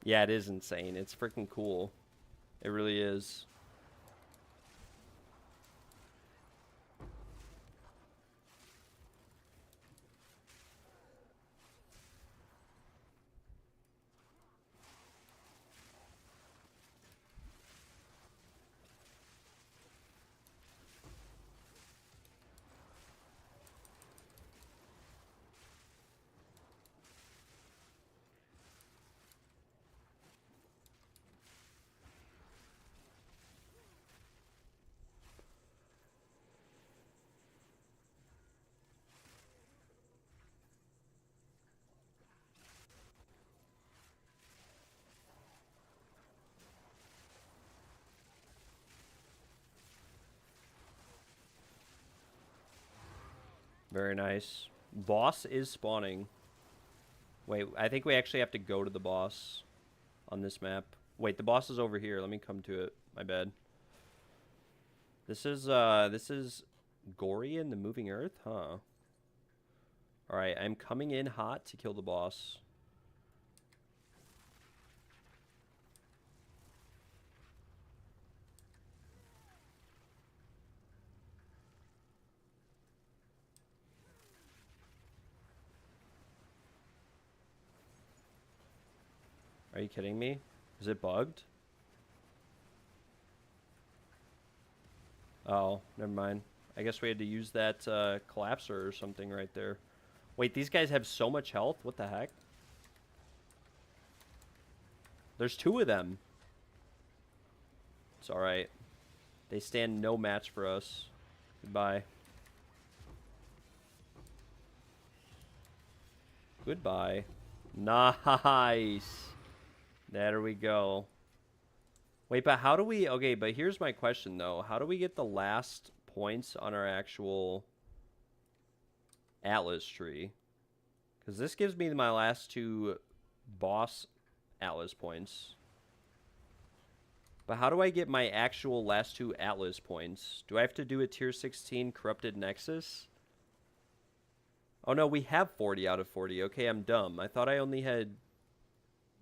Yeah, it is insane. It's freaking cool. It really is. Very nice. Boss is spawning. Wait, I think we actually have to go to the boss on this map. Wait, the boss is over here. Let me come to it. My bad. This is Gorian, the Moving Earth? Huh. Alright, I'm coming in hot to kill the boss. Are you kidding me? Is it bugged? Oh, never mind. I guess we had to use that collapser or something right there. Wait, these guys have so much health? What the heck? There's 2 of them. It's alright. They stand no match for us. Goodbye. Goodbye. Nice. There we go. Wait, but how do we... Okay, but here's my question, though. How do we get the last points on our actual Atlas tree? Because this gives me my last 2 boss Atlas points. But how do I get my actual last 2 Atlas points? Do I have to do a tier 16 Corrupted Nexus? Oh, no, we have 40 out of 40. Okay, I'm dumb. I thought I only had...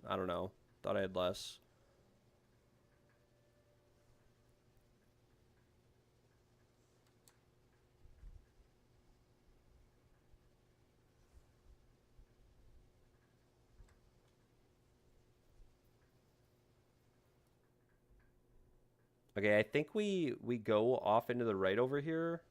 I don't know. Thought I had less. Okay, I think we go off into the right over here.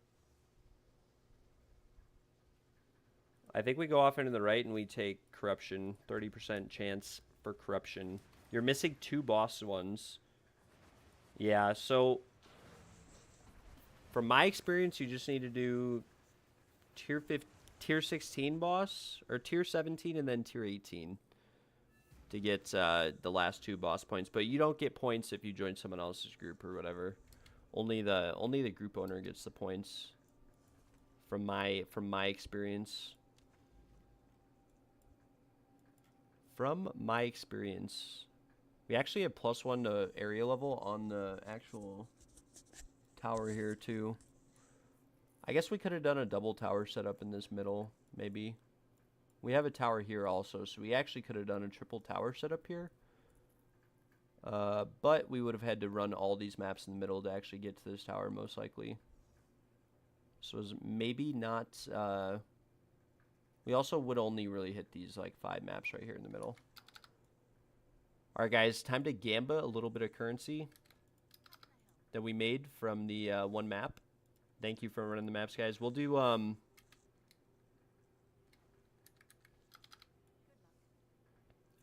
I think we go off into the right and we take corruption. 30% chance for corruption. You're missing 2 boss ones. Yeah, so from my experience, you just need to do tier 16 boss, or tier 17 and then tier 18 to get the last 2 boss points. But you don't get points if you join someone else's group or whatever. Only the group owner gets the points. From my experience. From my experience. We actually have +1 to area level on the actual tower here too. I guess we could have done a double tower setup in this middle, maybe. We have a tower here also, so we actually could have done a triple tower setup here. But we would have had to run all these maps in the middle to actually get to this tower, most likely. So it's maybe not... we also would only really hit these, like, 5 maps right here in the middle. Alright, guys, time to gamba a little bit of currency that we made from the 1 map. Thank you for running the maps, guys. We'll do...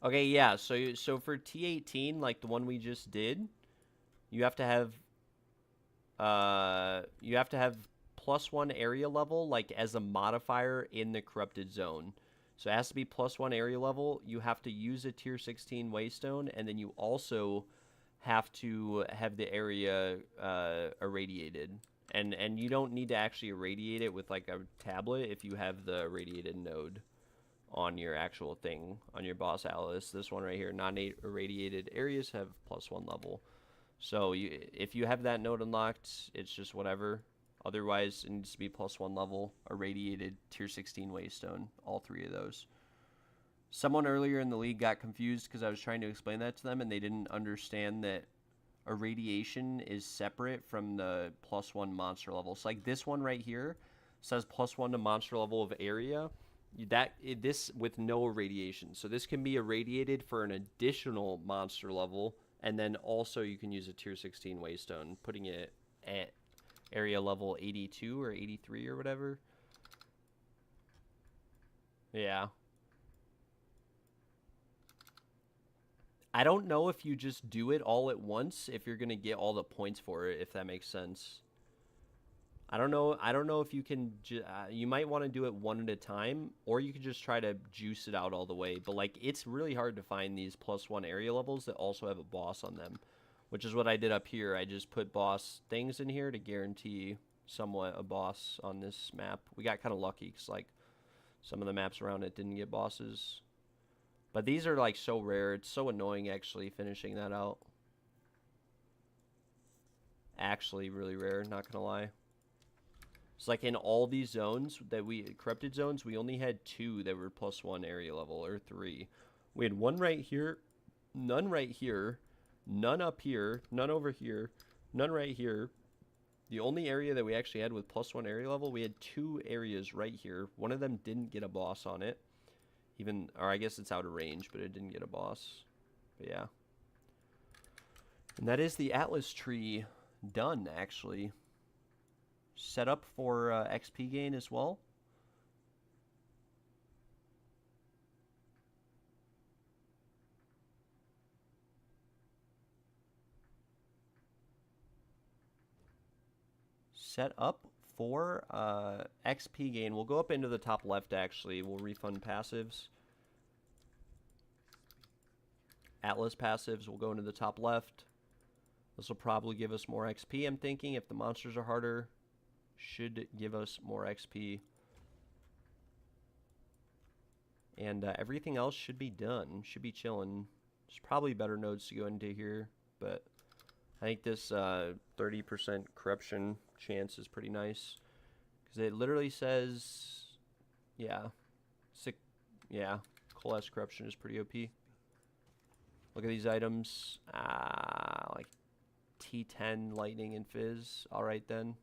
Okay, yeah, so for T18, like the one we just did, you have to have +1 area level, like, as a modifier in the corrupted zone. So it has to be +1 area level. You have to use a tier 16 waystone, and then you also have to have the area irradiated. And you don't need to actually irradiate it with, like, a tablet if you have the irradiated node on your actual thing, on your boss atlas. This one right here, non-irradiated areas have +1 level. So if you have that node unlocked, it's just whatever. Otherwise, it needs to be +1 level, irradiated, tier 16 waystone, all 3 of those. Someone earlier in the league got confused because I was trying to explain that to them, and they didn't understand that irradiation is separate from the +1 monster level. So like this one right here says +1 to monster level of area. This with no irradiation. So this can be irradiated for an additional monster level, and then also you can use a tier 16 waystone, putting it at area level 82 or 83 or whatever. Yeah. I don't know if you just do it all at once, if you're going to get all the points for it, if that makes sense. I don't know if you can... you might want to do it one at a time, or you could just try to juice it out all the way. But, like, it's really hard to find these +1 area levels that also have a boss on them, which is what I did up here. I just put boss things in here to guarantee somewhat a boss on this map. We got kind of lucky because, like, some of the maps around it didn't get bosses. But these are, like, so rare. It's so annoying, actually, finishing that out. Actually, really rare, not gonna lie. It's like in all these zones that corrupted zones, we only had 2 that were +1 area level, or 3. We had 1 right here, none right here, none up here, none over here, none right here. The only area that we actually had with +1 area level, we had 2 areas right here. One of them didn't get a boss on it. Or I guess it's out of range, but it didn't get a boss. But yeah. And that is the Atlas tree done, actually. Set up for XP gain as well. Set up for XP gain. We'll go up into the top left, actually. We'll refund passives. Atlas passives will go into the top left. This will probably give us more XP, I'm thinking. If the monsters are harder, should give us more XP. And everything else should be done. Should be chilling. There's probably better nodes to go into here, but I think this 30% corruption chance is pretty nice. Because it literally says, yeah, coalesce corruption is pretty OP. Look at these items. Like T10, lightning, and fizz. Alright then.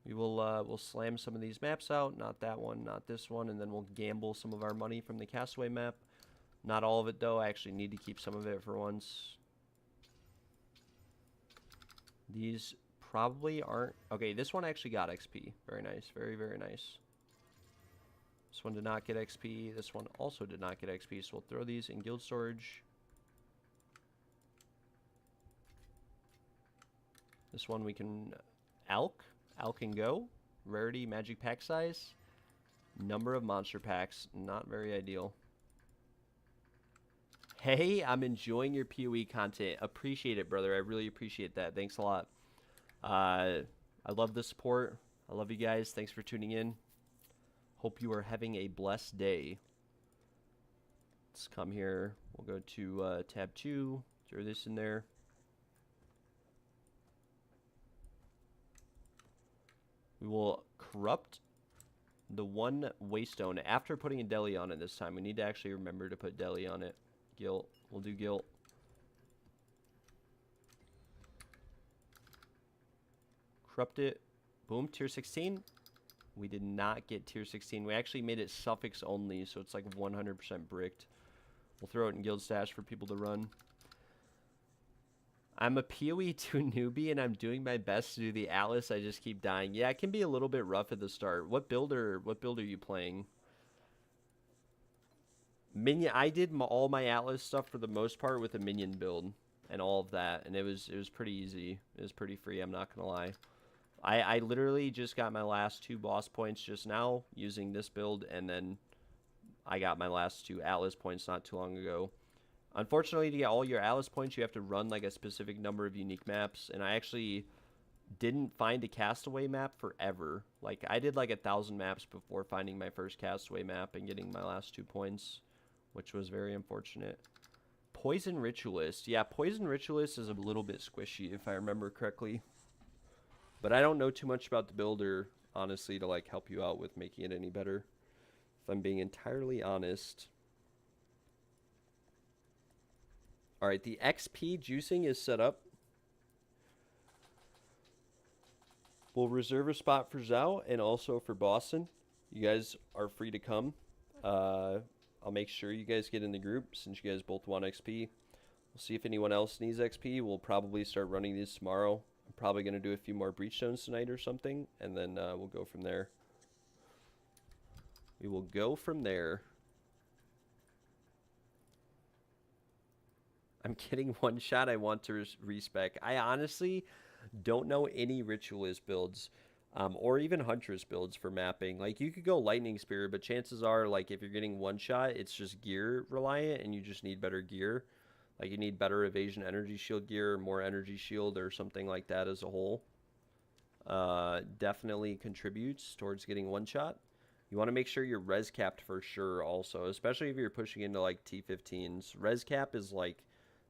We will we'll slam some of these maps out. Not that one, not this one. And then we'll gamble some of our money from the Castaway map. Not all of it, though. I actually need to keep some of it for once. These probably aren't... Okay, this one actually got XP. Very nice. Very, very nice. This one did not get XP. This one also did not get XP. So we'll throw these in guild storage. This one we can... Alk and go. Rarity, magic pack size. Number of monster packs. Not very ideal. Hey, I'm enjoying your PoE content. Appreciate it, brother. I really appreciate that. Thanks a lot. I love the support. I love you guys. Thanks for tuning in. Hope you are having a blessed day. Let's come here. We'll go to tab 2. Throw this in there. We will corrupt the one waystone after putting a deli on it this time. We need to actually remember to put deli on it. Guilt. We'll do guilt. Corrupt it. Boom. Tier 16. We did not get tier 16. We actually made it suffix only, so it's like 100% bricked. We'll throw it in guild stash for people to run. I'm a PoE2 newbie, and I'm doing my best to do the Atlas. I just keep dying. Yeah, it can be a little bit rough at the start. What build are you playing? Minion. I did all my Atlas stuff for the most part with a minion build and all of that, and it was pretty easy. It was pretty free. I'm not gonna lie. I literally just got my last 2 boss points just now using this build, and then I got my last 2 Atlas points not too long ago. Unfortunately, to get all your Atlas points, you have to run like a specific number of unique maps, and I actually didn't find a Castaway map forever. Like, I did like 1,000 maps before finding my first Castaway map and getting my last 2 points, which was very unfortunate. Poison Ritualist. Yeah, Poison Ritualist is a little bit squishy, if I remember correctly. But I don't know too much about the builder, honestly, to like help you out with making it any better. If I'm being entirely honest. Alright, the XP juicing is set up. We'll reserve a spot for Zhao and also for Boston. You guys are free to come. I'll make sure you guys get in the group since you guys both want XP. We'll see if anyone else needs XP. We'll probably start running these tomorrow. I'm probably going to do a few more breachstones tonight or something, and then we'll go from there. We will go from there. I'm getting one shot. I want to respec. I honestly don't know any Ritualist builds or even Huntress builds for mapping. Like, you could go Lightning Spear, but chances are, like, if you're getting one shot, it's just gear reliant, and you just need better gear. Like, you need better evasion energy shield gear, or more energy shield, or something like that as a whole. Definitely contributes towards getting one shot. You want to make sure you're res capped for sure also, especially if you're pushing into, like, T15s. Res cap is, like,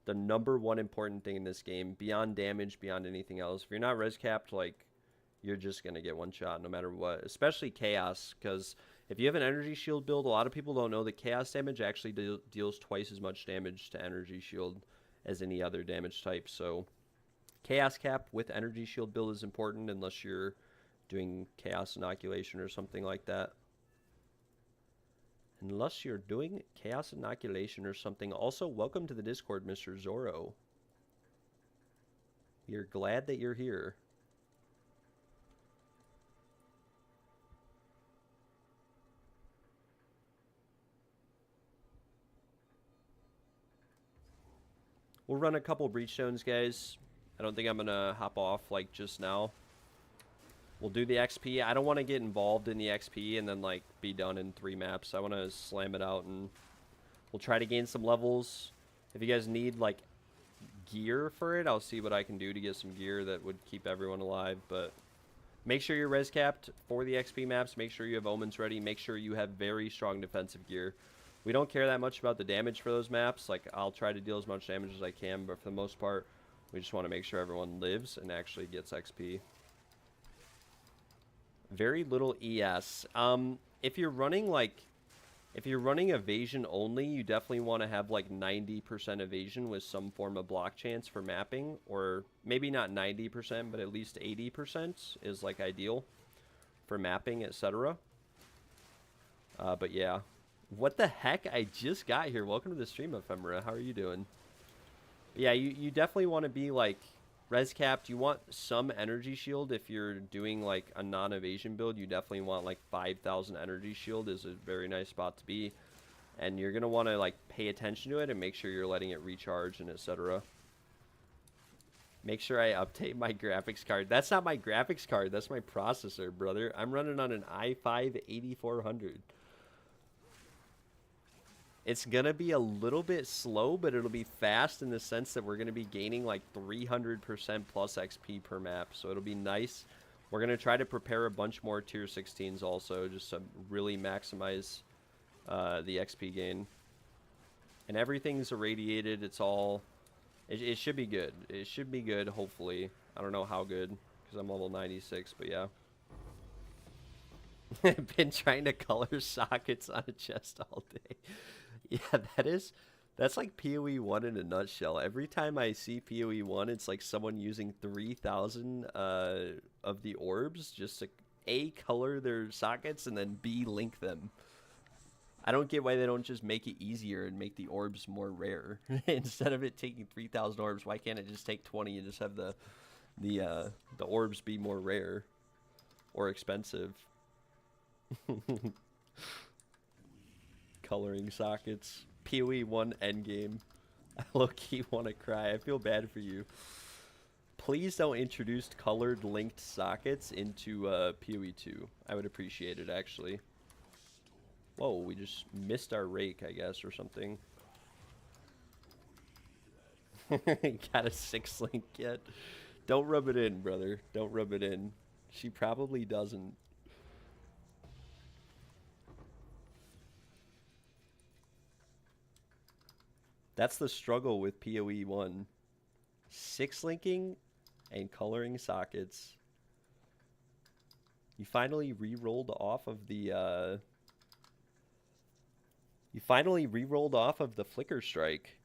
the #1 important thing in this game, beyond damage, beyond anything else. If you're not res capped, like, you're just going to get one shot no matter what, especially Chaos, because if you have an energy shield build, a lot of people don't know that Chaos damage actually deals twice as much damage to energy shield as any other damage type. So Chaos cap with energy shield build is important unless you're doing Chaos inoculation or something like that. Unless you're doing chaos inoculation or something. Also, welcome to the Discord, Mr. Zorro. We are glad that you're here. We'll run a couple breachstones, guys. I don't think I'm going to hop off like just now. We'll do the XP. I don't want to get involved in the XP and then like be done in 3 maps. I want to slam it out and we'll try to gain some levels. If you guys need like gear for it, I'll see what I can do to get some gear that would keep everyone alive. But make sure you're res capped for the XP maps. Make sure you have omens ready. Make sure you have very strong defensive gear. We don't care that much about the damage for those maps. Like, I'll try to deal as much damage as I can, but for the most part, we just want to make sure everyone lives and actually gets XP. Very little ES. If you're running evasion only, you definitely want to have like 90% evasion with some form of block chance for mapping, or maybe not 90%, but at least 80% is like ideal for mapping, etc. But yeah. What the heck? I just got here. Welcome to the stream, Ephemera. How are you doing? But yeah, you definitely want to be like res capped. You want some energy shield if you're doing like a non-evasion build. You definitely want like 5,000 energy shield is a very nice spot to be. And you're going to want to like pay attention to it and make sure you're letting it recharge and etc. Make sure I update my graphics card. That's not my graphics card. That's my processor, brother. I'm running on an i5-8400. It's going to be a little bit slow, but it'll be fast in the sense that we're going to be gaining like 300% plus XP per map. So it'll be nice. We're going to try to prepare a bunch more tier 16s also, just to really maximize the XP gain. And everything's irradiated. It's all... It should be good. It should be good, hopefully. I don't know how good, because I'm level 96, but yeah. I've been trying to color sockets on a chest all day. Yeah, that's like PoE1 in a nutshell. Every time I see PoE1, it's like someone using 3,000 of the orbs just to A, color their sockets, and then B, link them. I don't get why they don't just make it easier and make the orbs more rare. Instead of it taking 3,000 orbs, why can't it just take 20 and just have the orbs be more rare or expensive? Coloring sockets. PoE1 endgame. I low-key want to cry. I feel bad for you. Please don't introduce colored linked sockets into PoE2. I would appreciate it, actually. Whoa, we just missed our rake, I guess, or something. Got a 6-link yet? Don't rub it in, brother. Don't rub it in. She probably doesn't. That's the struggle with PoE1. 6-linking and coloring sockets. You finally re-rolled off of the flicker strike.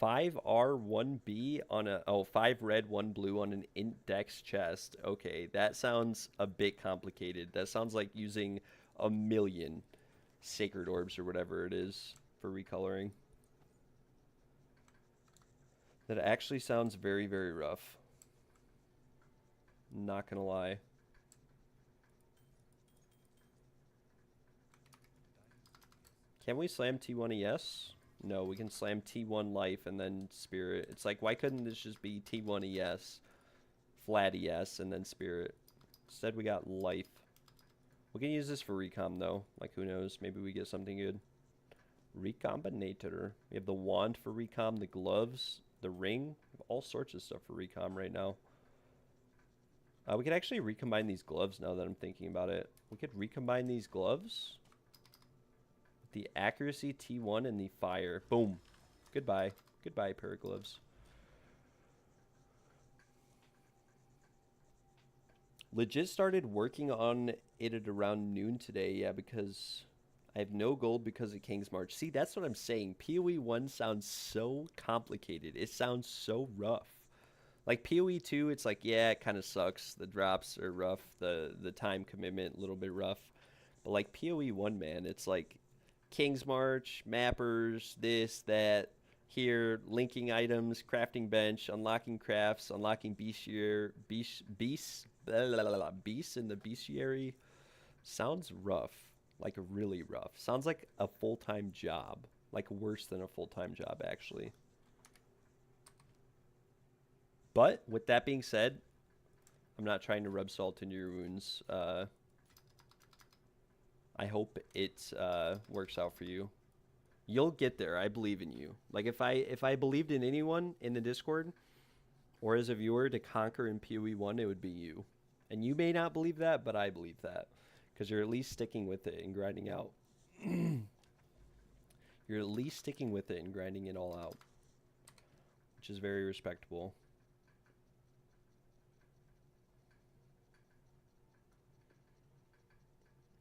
5R1B on a 5 red 1 blue on an index chest. Okay, that sounds a bit complicated. That sounds like using a million sacred orbs or whatever it is for recoloring. That actually sounds very, very rough. Not gonna lie. Can we slam T1 ES? No, we can slam T1 life and then spirit. It's like, why couldn't this just be T1 ES, flat ES, and then spirit? Instead we got life. We can use this for recom though. Like, who knows? Maybe we get something good. Recombinator. We have the wand for recom, the gloves, the ring. We have all sorts of stuff for recom right now. We could actually recombine these gloves now that I'm thinking about it. We could recombine these gloves. The accuracy T1 and the fire. Boom. Goodbye. Goodbye, pair of gloves. Legit started working on it at around noon today, yeah, because I have no gold because of King's March. See, that's what I'm saying. PoE1 sounds so complicated. It sounds so rough. Like PoE2, it's like, yeah, it kind of sucks. The drops are rough. The time commitment a little bit rough. But like PoE1, man, it's like King's March, mappers, this, that, here, linking items, crafting bench, unlocking crafts, unlocking bestiary, beasts in the bestiary. Sounds rough. Like really rough. Sounds like a full-time job. Like worse than a full-time job, actually. But with that being said, I'm not trying to rub salt in your wounds. I hope it works out for you. You'll get there. I believe in you. Like if I believed in anyone in the Discord or as a viewer to conquer in PoE1, it would be you. And you may not believe that, but I believe that because you're at least sticking with it and grinding out. You're at least sticking with it and grinding it all out, which is very respectable.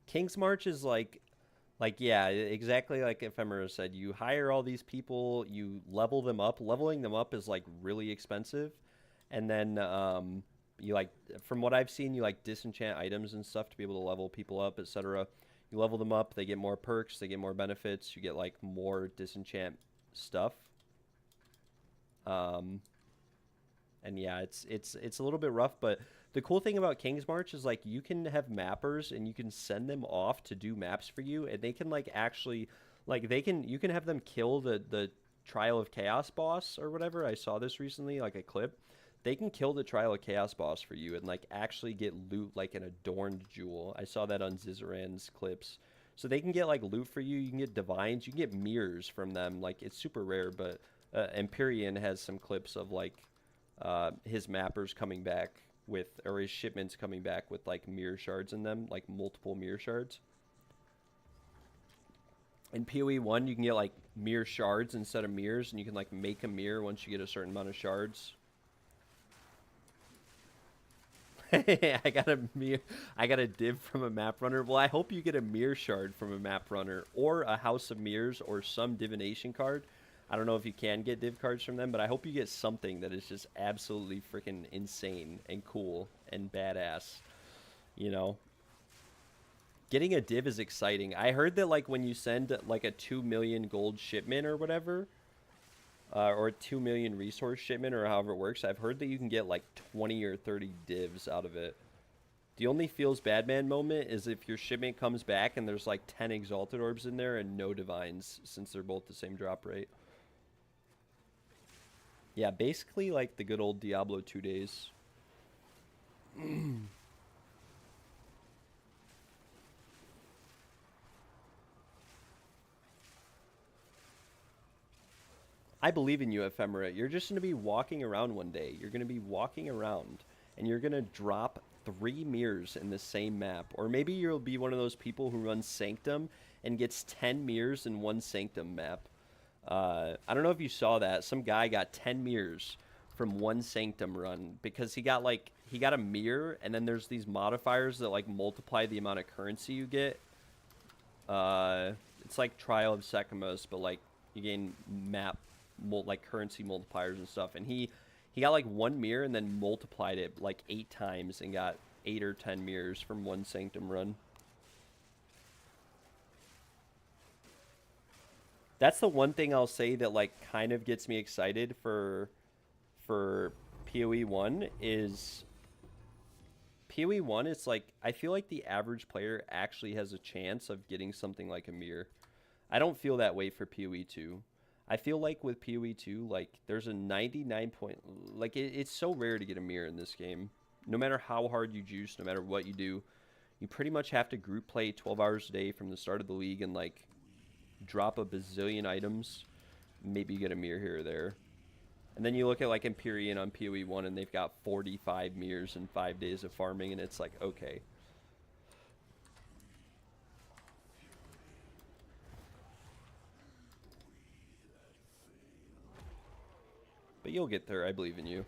King's March is like yeah, exactly like Ephemera said. You hire all these people, you level them up. Leveling them up is like really expensive, and then you like, from what I've seen, you like disenchant items and stuff to be able to level people up, etc. You level them up, they get more perks, they get more benefits, you get like more disenchant stuff. And yeah, it's a little bit rough, but the cool thing about King's March is like you can have mappers and you can send them off to do maps for you, and they can like actually like you can have them kill the Trial of Chaos boss or whatever. I saw this recently, like a clip. They can kill the Trial of Chaos boss for you and like actually get loot like an adorned jewel. I saw that on Zizaran's clips. So they can get like loot for you. You can get divines. You can get mirrors from them. Like it's super rare, but Empyrean has some clips of like his mappers coming back with, or his shipments coming back with like mirror shards in them, like multiple mirror shards. In PoE1, you can get like mirror shards instead of mirrors, and you can like make a mirror once you get a certain amount of shards. I got a div from a map runner. Well, I hope you get a mirror shard from a map runner or a House of Mirrors or some divination card. I don't know if you can get div cards from them, but I hope you get something that is just absolutely freaking insane and cool and badass. You know? Getting a div is exciting. I heard that like when you send like a 2 million gold shipment or whatever, or a 2 million resource shipment or however it works, I've heard that you can get like 20 or 30 divs out of it. The only feels bad man moment is if your shipment comes back and there's like 10 exalted orbs in there and no divines, since they're both the same drop rate. Yeah, basically like the good old Diablo 2 days. I believe in you, Ephemera. You're just going to be walking around one day. You're going to be walking around, and you're going to drop 3 mirrors in the same map. Or maybe you'll be one of those people who runs Sanctum and gets 10 mirrors in one Sanctum map. I don't know if you saw that. Some guy got 10 mirrors from one Sanctum run because he got a mirror, and then there's these modifiers that like multiply the amount of currency you get. It's like Trial of Sekhemas, but like you gain like currency multipliers and stuff, and he got like 1 mirror and then multiplied it like 8 times and got 8 or 10 mirrors from one Sanctum run. That's the one thing I'll say that like kind of gets me excited for PoE1 is PoE1 is like, I feel like the average player actually has a chance of getting something like a mirror. I don't feel that way for PoE2. I feel like with PoE2, like there's a 99 point, like it's so rare to get a mirror in this game. No matter how hard you juice, no matter what you do, you pretty much have to group play 12 hours a day from the start of the league and like drop a bazillion items. Maybe you get a mirror here or there. And then you look at like Empyrean on PoE1 and they've got 45 mirrors in 5 days of farming, and it's like, okay. But you'll get there. I believe in you.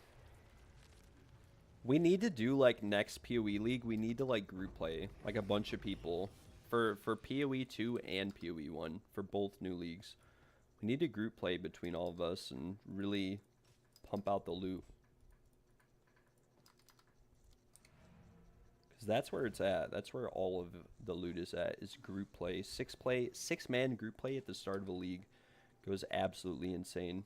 We need to do like next PoE league. We need to like group play like a bunch of people for PoE2 and PoE1 for both new leagues. We need to group play between all of us and really pump out the loot. Because that's where it's at. That's where all of the loot is at, is group play. 6-man group play at the start of a league goes absolutely insane.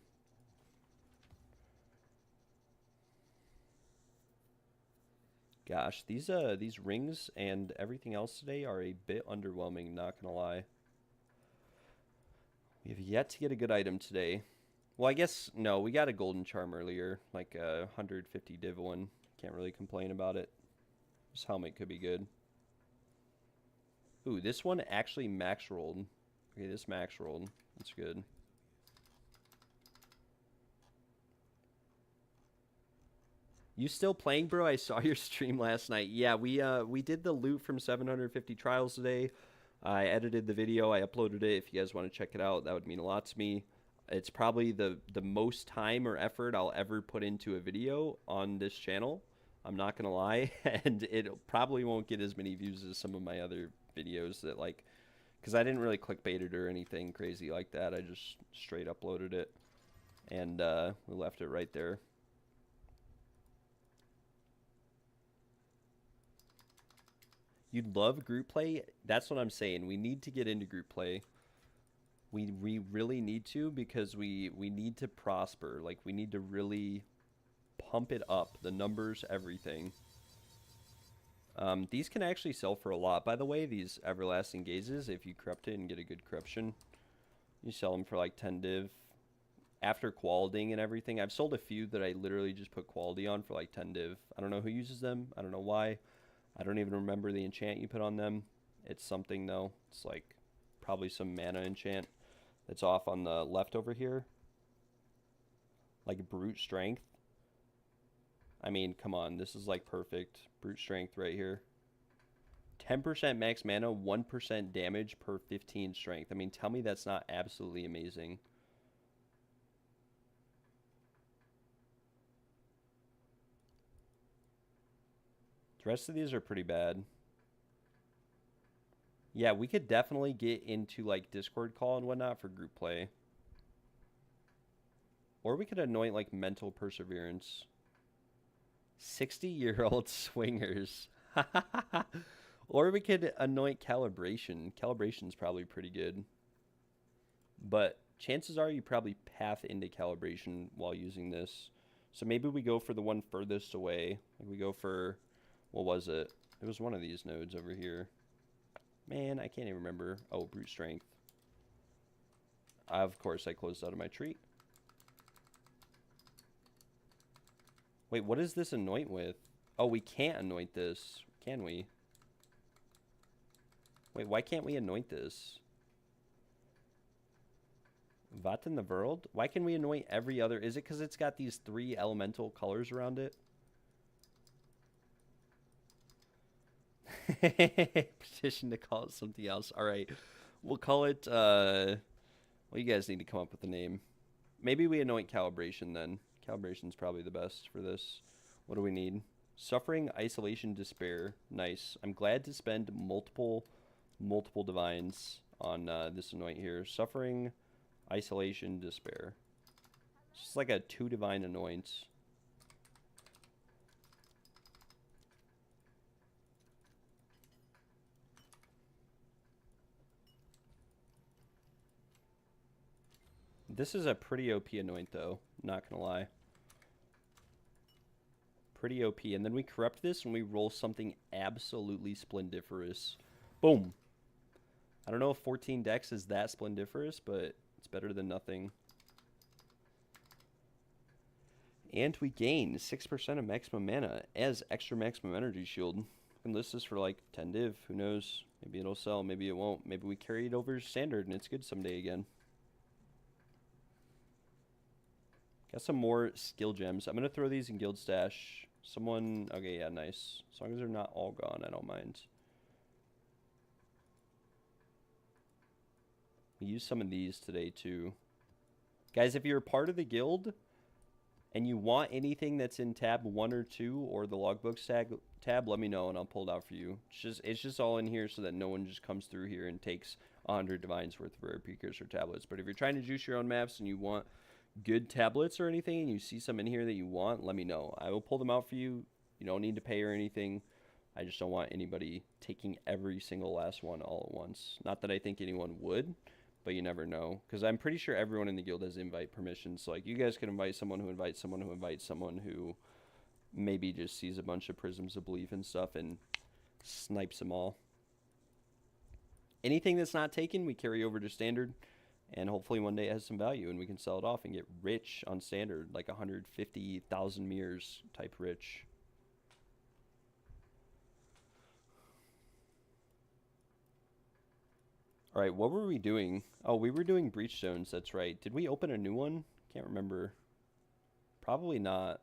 Gosh, these rings and everything else today are a bit underwhelming, not gonna lie. We have yet to get a good item today. Well, I guess, no, we got a golden charm earlier, like a 150 div one. Can't really complain about it. This helmet could be good. Ooh, this one actually max rolled. Okay, this max rolled. That's good. You still playing, bro? I saw your stream last night. Yeah, we did the loot from 750 trials today. I edited the video. I uploaded it. If you guys want to check it out, that would mean a lot to me. It's probably the most time or effort I'll ever put into a video on this channel. I'm not going to lie. And it probably won't get as many views as some of my other videos that, like, because I didn't really clickbait it or anything crazy like that. I just straight uploaded it. And we left it right there. You'd love group play? That's what I'm saying. We need to get into group play. We really need to, because we need to prosper. Like, we need to really pump it up. The numbers, everything. These can actually sell for a lot, by the way, these everlasting gazes. If you corrupt it and get a good corruption, you sell them for like 10 div. After qualitating and everything, I've sold a few that I literally just put quality on for like 10 div. I don't know who uses them. I don't know why. I don't even remember the enchant you put on them. It's something, though. It's like probably some mana enchant that's off on the left over here. Like brute strength. I mean, come on. This is like perfect. Brute strength right here. 10% max mana, 1% damage per 15 strength. I mean, tell me that's not absolutely amazing. The rest of these are pretty bad. Yeah, we could definitely get into like Discord call and whatnot for group play. Or we could anoint like mental perseverance. 60-year-old swingers. Or we could anoint calibration. Calibration's probably pretty good. But chances are you probably path into calibration while using this. So maybe we go for the one furthest away. Like we go for... What was it? It was one of these nodes over here. Man, I can't even remember. Oh, brute strength. Of course, I closed out of my tree. Wait, what does this anoint with? Oh, we can't anoint this. Can we? Wait, why can't we anoint this? What in the world? Why can we anoint every other? Is it because it's got these 3 elemental colors around it? Petition to call it something else. All right, we'll call it well, you guys need to come up with a name. Maybe we anoint calibration then. Calibration's probably the best for this. What do we need? Suffering, isolation, despair. Nice. I'm glad to spend multiple divines on this anoint here. Suffering, isolation, despair. It's just like a 2 divine anoint. This is a pretty OP anoint, though. Not gonna lie. Pretty OP. And then we corrupt this and we roll something absolutely splendiferous. Boom. I don't know if 14 dex is that splendiferous, but it's better than nothing. And we gain 6% of maximum mana as extra maximum energy shield. We can list this for like 10 div. Who knows? Maybe it'll sell. Maybe it won't. Maybe we carry it over standard and it's good someday again. Got some more skill gems. I'm going to throw these in guild stash. Someone... Okay, yeah, nice. As long as they're not all gone, I don't mind. We used some of these today, too. Guys, if you're a part of the guild and you want anything that's in tab 1 or 2 or the logbooks tab, let me know and I'll pull it out for you. It's just all in here so that no one just comes through here and takes 100 divines worth of rare precursor tablets. But if you're trying to juice your own maps and you want good tablets or anything and you see some in here that you want, let me know. I will pull them out for you. You don't need to pay or anything. I just don't want anybody taking every single last one all at once. Not that I think anyone would, but you never know. Because I'm pretty sure everyone in the guild has invite permissions. So, like, you guys can invite someone who invites someone who invites someone who maybe just sees a bunch of prisms of belief and stuff and snipes them all. Anything that's not taken, we carry over to standard. And hopefully one day it has some value and we can sell it off and get rich on standard. Like 150,000 mirrors type rich. All right, what were we doing? Oh, we were doing breach stones. That's right. Did we open a new one? Can't remember. Probably not.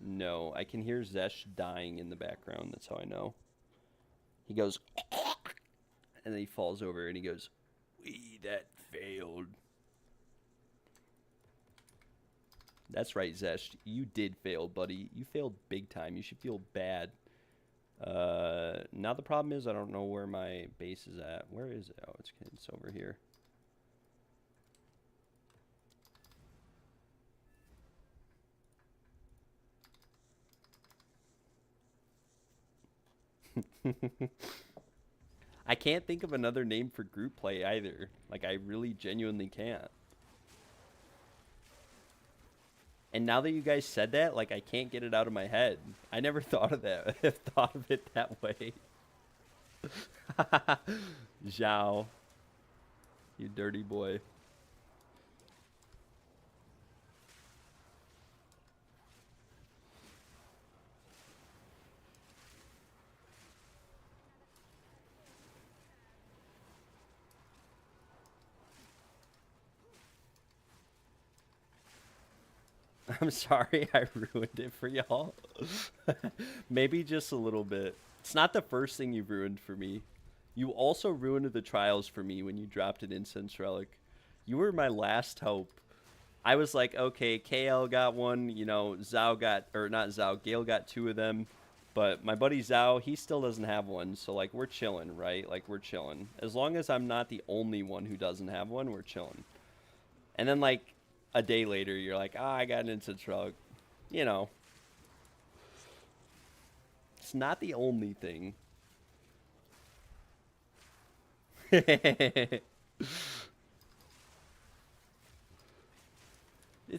No, I can hear Zesh dying in the background. That's how I know. He goes, and then he falls over and he goes, "We that failed." That's right, Zesh. You did fail, buddy. You failed big time. You should feel bad. Now the problem is I don't know where my base is at. Where is it? Oh, it's over here. I can't think of another name for group play either. Like, I really genuinely can't. And now that you guys said that, like, I can't get it out of my head. I never thought of that. Thought of it that way. Zhao. You dirty boy. I'm sorry I ruined it for y'all. Maybe just a little bit. It's not the first thing you've ruined for me. You also ruined the trials for me when you dropped an incense relic. You were my last hope. I was like, okay, KL got one, you know, Zhao got, or not Zhao, Gale got 2 of them. But my buddy Zhao, he still doesn't have one. So, like, we're chilling, right? Like, we're chilling. As long as I'm not the only one who doesn't have one, we're chilling. And then, like, a day later, you're like, ah, I got an incense relic. You know. It's not the only thing. It's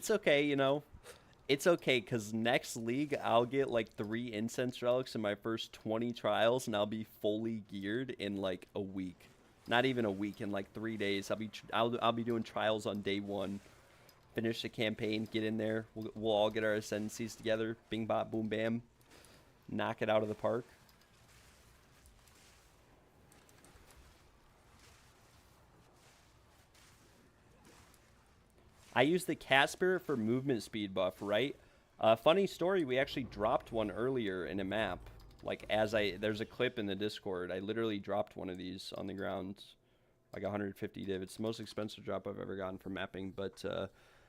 okay, you know. It's okay, because next league, I'll get like 3 incense relics in my first 20 trials, and I'll be fully geared in like a week. Not even a week, in like 3 days. I'll be doing trials on day 1. Finish the campaign, get in there. We'll all get our ascendancies together. Bing, bop, boom, bam. Knock it out of the park. I use the cat spirit for movement speed buff, right? Funny story, we actually dropped one earlier in a map. Like, there's a clip in the Discord. I literally dropped one of these on the ground. Like 150 div. It's the most expensive drop I've ever gotten for mapping, but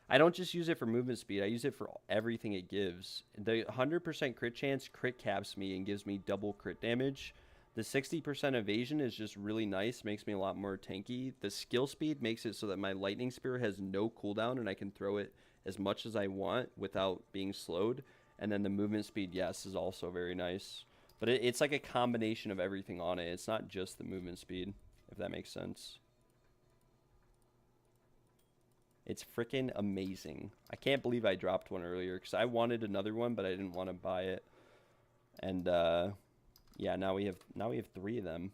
I don't just use it for movement speed. I use it for everything it gives. The 100% crit chance crit caps me and gives me double crit damage. The 60% evasion is just really nice. Makes me a lot more tanky. The skill speed makes it so that my lightning spear has no cooldown and I can throw it as much as I want without being slowed. And then the movement speed, yes, is also very nice. But it's like a combination of everything on it. It's not just the movement speed, if that makes sense. It's freaking amazing. I can't believe I dropped one earlier because I wanted another one, but I didn't want to buy it. And yeah, now we have 3 of them.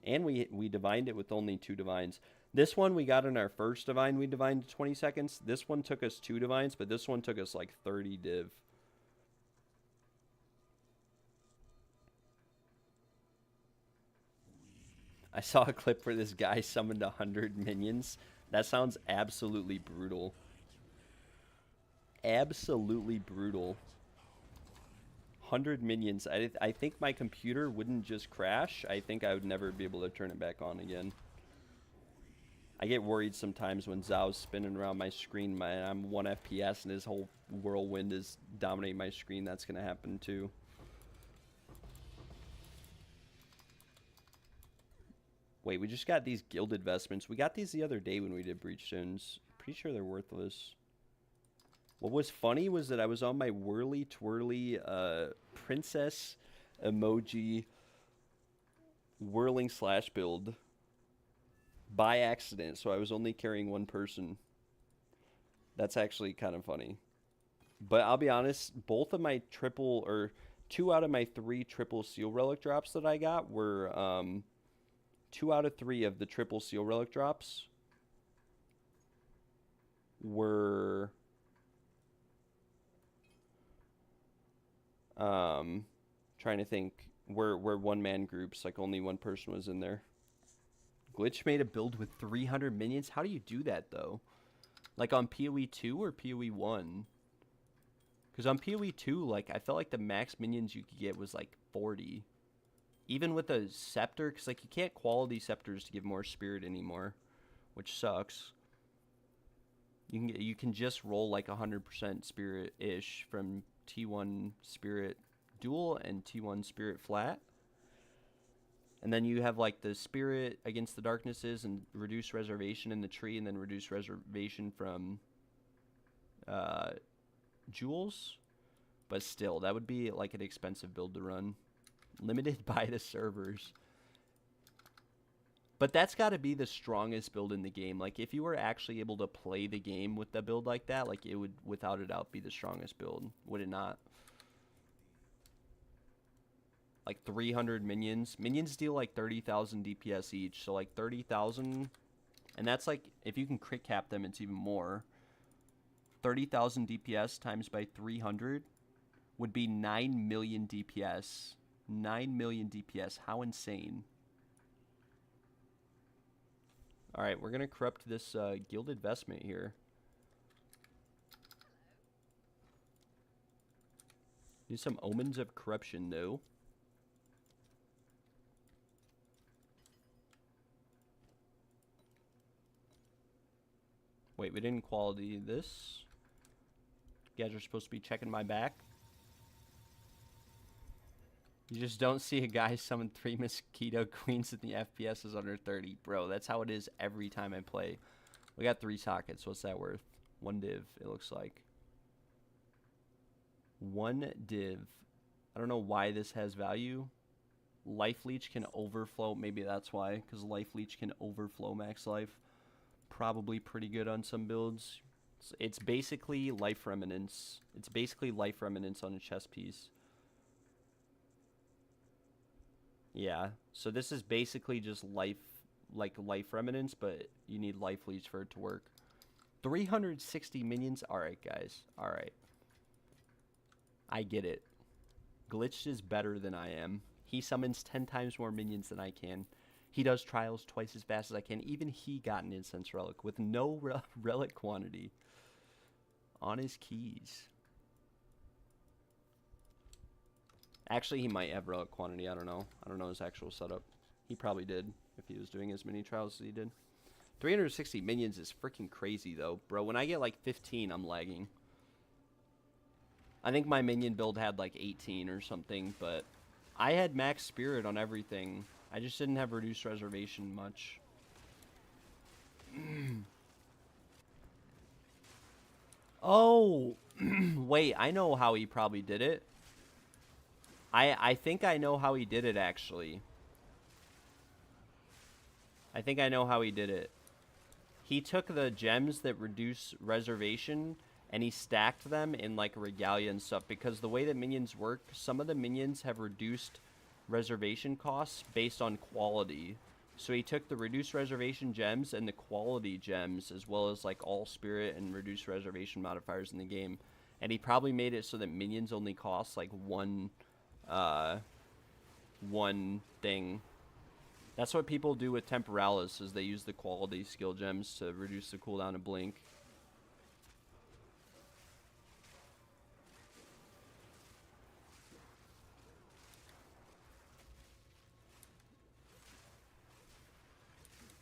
And we divined it with only 2 divines. This one we got in our first divine. We divined 20 seconds. This one took us 2 divines, but this one took us like 30 div. I saw a clip where this guy summoned 100 minions. That sounds absolutely brutal. Absolutely brutal. 100 minions. I think my computer wouldn't just crash. I think I would never be able to turn it back on again. I get worried sometimes when Zhao's spinning around my screen. I'm 1 FPS and his whole whirlwind is dominating my screen. That's going to happen too. Wait, we just got these gilded vestments. We got these the other day when we did breach stones. Pretty sure they're worthless. What was funny was that I was on my whirly twirly princess emoji whirling slash build by accident, so I was only carrying one person. That's actually kind of funny. But I'll be honest, both of my triple, or 2 out of my 3 triple seal relic drops that I got were 2 out of 3 of the triple seal relic drops were trying to think, were one-man groups, like only one person was in there. Glitch made a build with 300 minions. How do you do that though? Like on PoE2 or PoE1? Because on PoE2, like, I felt like the max minions you could get was like 40. Even with a scepter, because like you can't quality scepters to give more spirit anymore, which sucks. You can just roll like 100% spirit-ish from T1 spirit dual and T1 spirit flat. And then you have like the spirit against the darknesses and reduce reservation in the tree, and then reduce reservation from jewels. But still, that would be like an expensive build to run. Limited by the servers. But that's got to be the strongest build in the game. Like, if you were actually able to play the game with the build like that, like, it would, without a doubt, be the strongest build. Would it not? Like, 300 minions. Minions deal, like, 30,000 DPS each. So, like, 30,000. And that's, like, if you can crit cap them, it's even more. 30,000 DPS times by 300 would be 9 million DPS. 9 million DPS. How insane. Alright, we're going to corrupt this gilded vestment here. Do some omens of corruption, though. Wait, we didn't quality this. You guys are supposed to be checking my back. You just don't see a guy summon 3 mosquito queens and the FPS is under 30. Bro, that's how it is every time I play. We got 3 sockets. What's that worth? 1 div, it looks like. 1 div. I don't know why this has value. Life Leech can overflow. Maybe that's why, because Life Leech can overflow max life. Probably pretty good on some builds. It's basically Life Remnants. It's basically Life Remnants on a chess piece. Yeah, so this is basically just life remnants, but you need life leech for it to work. 360 minions. All right, guys. All right. I get it. Glitched is better than I am. He summons 10 times more minions than I can. He does trials twice as fast as I can. Even he got an incense relic with no relic quantity on his keys. Actually, he might have relic quantity. I don't know. I don't know his actual setup. He probably did if he was doing as many trials as he did. 360 minions is freaking crazy, though. Bro, when I get like 15, I'm lagging. I think my minion build had like 18 or something, but I had max spirit on everything. I just didn't have reduced reservation much. Oh, wait, I know how he probably did it. I think I know how he did it, actually. I think I know how he did it. He took the gems that reduce reservation, and he stacked them in, like, regalia and stuff. Because the way that minions work, some of the minions have reduced reservation costs based on quality. So he took the reduced reservation gems and the quality gems, as well as, like, all spirit and reduced reservation modifiers in the game. And he probably made it so that minions only cost, like, one thing. That's what people do with Temporalis, is they use the quality skill gems to reduce the cooldown of Blink.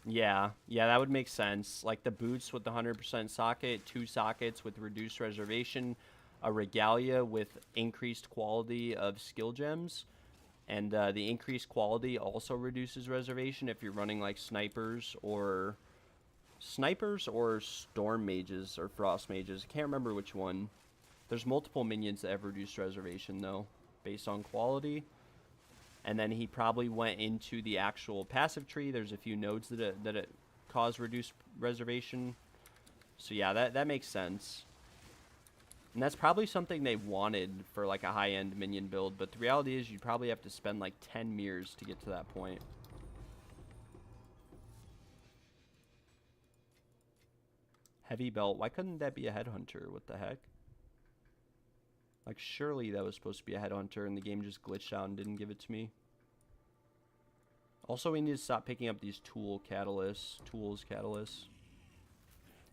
Yeah, that would make sense. Like the boots with the 100% socket, 2 sockets with reduced reservation, a regalia with increased quality of skill gems, and the increased quality also reduces reservation if you're running like snipers or storm mages or frost mages. I can't remember which one. There's multiple minions that have reduced reservation though, based on quality. and then he probably went into the actual passive tree. There's a few nodes that it caused reduced reservation. So yeah, that makes sense. And that's probably something they wanted for like a high-end minion build, but the reality is you'd probably have to spend like 10 mirrors to get to that point. Heavy belt. Why couldn't that be a headhunter? What the heck? Like, surely that was supposed to be a headhunter and the game just glitched out and didn't give it to me. Also, we need to stop picking up these tools catalysts.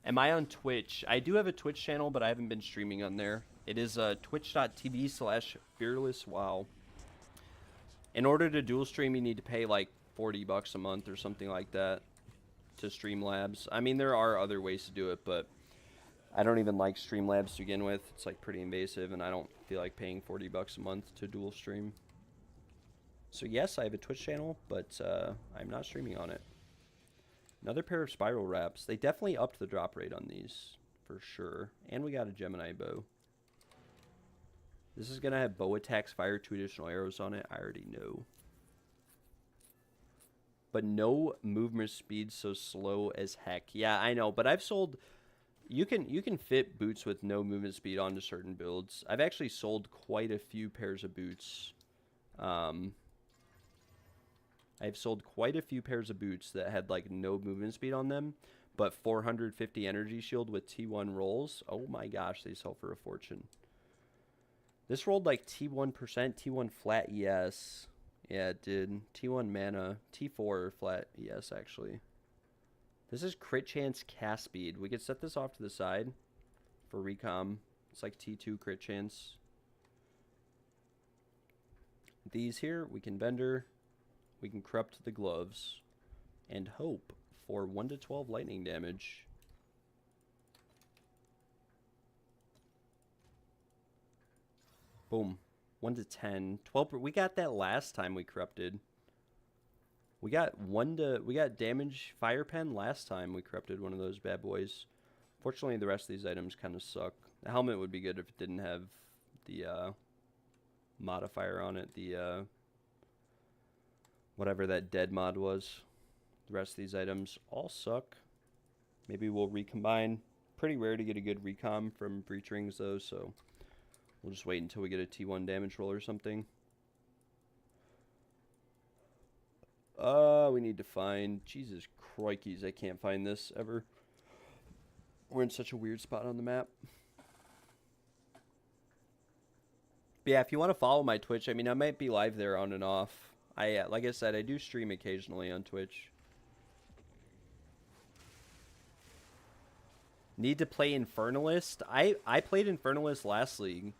Am I on Twitch? I do have a Twitch channel, but I haven't been streaming on there. It is twitch.tv/fearlesswow. In order to dual stream, you need to pay like $40 a month or something like that to Streamlabs. I mean, there are other ways to do it, but I don't even like Streamlabs to begin with. It's like pretty invasive, and I don't feel like paying $40 a month to dual stream. So yes, I have a Twitch channel, but I'm not streaming on it. Another pair of spiral wraps. They definitely upped the drop rate on these, for sure. And we got a Gemini bow. This is going to have bow attacks, fire 2 additional arrows on it. I already know. But no movement speed, so slow as heck. Yeah, I know, but I've sold... You can fit boots with no movement speed onto certain builds. I've actually sold quite a few pairs of boots. I've sold quite a few pairs of boots that had like no movement speed on them, but 450 energy shield with T1 rolls. Oh my gosh, they sell for a fortune. This rolled like T1%, T1 flat ES. Yeah, it did. T1 mana, T4 flat ES actually. This is crit chance cast speed. We could set this off to the side for recom. It's like T2 crit chance. These here, we can vendor. We can corrupt the gloves and hope for 1 to 12 lightning damage. Boom. 1 to 10. 12. We got that last time we corrupted. We got damage fire pen last time we corrupted one of those bad boys. Fortunately, the rest of these items kind of suck. The helmet would be good if it didn't have the modifier on it. The whatever that dead mod was. The rest of these items all suck. Maybe we'll recombine. Pretty rare to get a good recom from breach rings though, so we'll just wait until we get a T1 damage roll or something. We need to find... Jesus crikeys, I can't find this ever. We're in such a weird spot on the map. But yeah, if you want to follow my Twitch, I mean, I might be live there on and off. Like I said, I do stream occasionally on Twitch. Need to play Infernalist? I played Infernalist last league.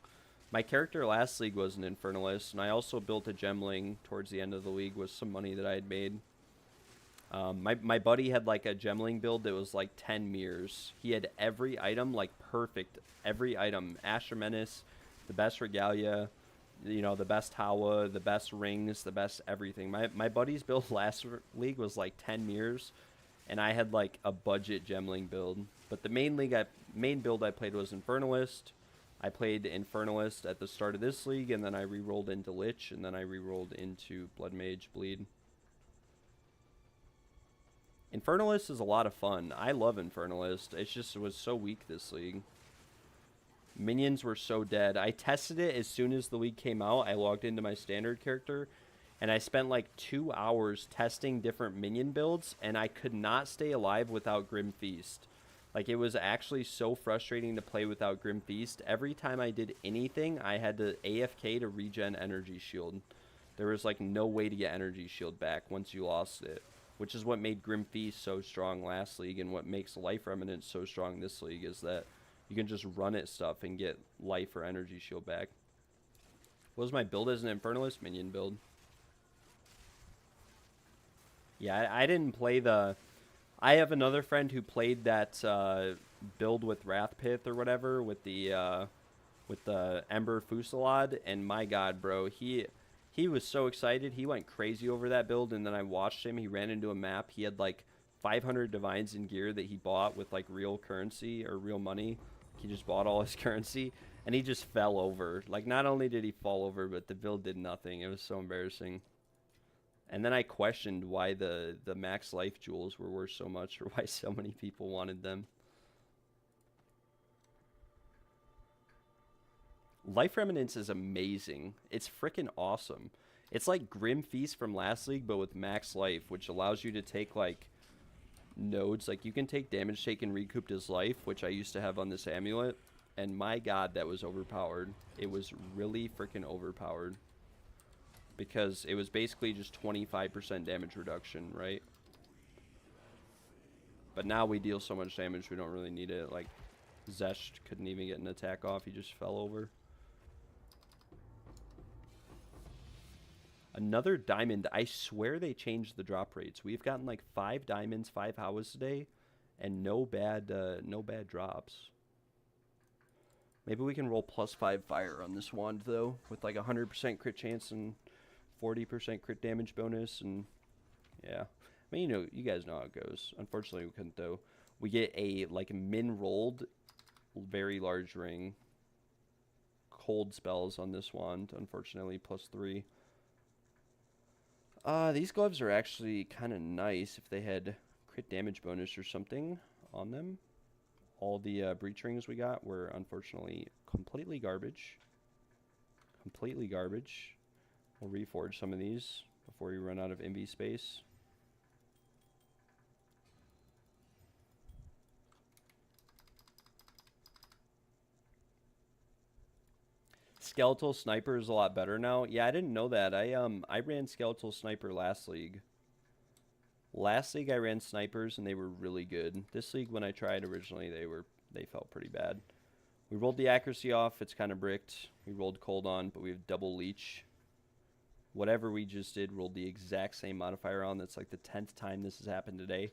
My character last league was an Infernalist, and I also built a Gemling towards the end of the league with some money that I had made. My buddy had like a Gemling build that was like 10 mirrors. He had every item, like perfect. Every item. Asher Menace, the best Regalia, you know, the best Hawa, the best rings, the best everything. My buddy's build last league was like 10 mirrors, and I had like a budget Gemling build. But the main build I played was Infernalist. I played Infernalist at the start of this league, and then I re-rolled into Lich, and then I re-rolled into Blood Mage Bleed. Infernalist is a lot of fun. I love Infernalist. It's just, it was so weak this league. Minions were so dead. I tested it as soon as the league came out. I logged into my standard character, and I spent like 2 hours testing different minion builds, and I could not stay alive without Grim Feast. Like, it was actually so frustrating to play without Grim Feast. Every time I did anything, I had to AFK to regen energy shield. There was like no way to get energy shield back once you lost it, which is what made Grim Feast so strong last league, and what makes Life Remnant so strong this league is that you can just run at stuff and get life or energy shield back. What was my build as an Infernalist? Minion build. Yeah, I didn't play the... I have another friend who played that build with Wrathpith or whatever with the Ember Fusillade, and my god, bro, he was so excited. He went crazy over that build, and then I watched him. He ran into a map. He had like 500 divines in gear that he bought with like real currency or real money. He just bought all his currency, and he just fell over. Like, not only did he fall over, but the build did nothing. It was so embarrassing. And then I questioned why the max life jewels were worth so much, or why so many people wanted them. Life Remnants is amazing. It's freaking awesome. It's like Grim Feast from last league, but with max life, which allows you to take, like, nodes. Like, you can take damage taken recouped as life, which I used to have on this amulet. And my god, that was overpowered. It was really freaking overpowered. Because it was basically just 25% damage reduction, right? But now we deal so much damage, we don't really need it. Like, Zesh couldn't even get an attack off. He just fell over. Another diamond. I swear they changed the drop rates. We've gotten like 5 diamonds, 5 hours today, and no bad drops. Maybe we can roll +5 fire on this wand though, with like 100% crit chance and 40% crit damage bonus, and yeah. I mean, you know, you guys know how it goes. Unfortunately, we couldn't though. We get a like min rolled, very large ring. Cold spells on this wand, unfortunately, +3. These gloves are actually kind of nice if they had crit damage bonus or something on them. All the breach rings we got were unfortunately completely garbage. Completely garbage. We'll reforge some of these before we run out of MB space. Skeletal Sniper is a lot better now. Yeah, I didn't know that. I ran Skeletal Sniper last league. Last league I ran snipers and they were really good. This league when I tried originally they felt pretty bad. We rolled the accuracy off, it's kind of bricked. We rolled cold on, but we have double leech. Whatever we just did, rolled the exact same modifier on. That's like the 10th time this has happened today.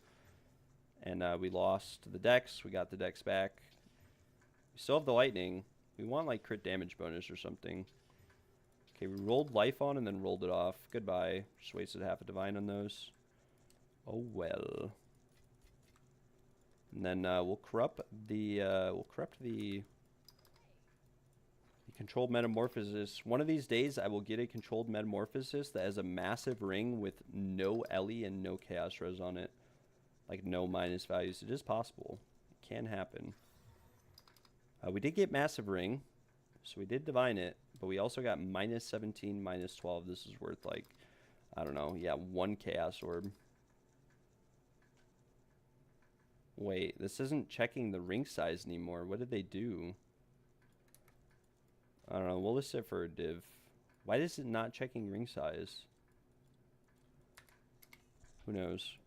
And we lost the dex. We got the dex back. We still have the lightning. We want like crit damage bonus or something. Okay, we rolled life on and then rolled it off. Goodbye. Just wasted half a divine on those. Oh well. And then we'll corrupt the controlled metamorphosis. One of these days I will get a controlled metamorphosis that has a massive ring with no Ellie and no chaos res on it. Like no minus values. It is possible. It can happen. We did get massive ring, so we did divine it, but we also got -17, -12. This is worth like, I don't know, yeah, 1 chaos orb. Wait, this isn't checking the ring size anymore. What did they do? I don't know. We'll list it for a div. Why is it not checking ring size? Who knows?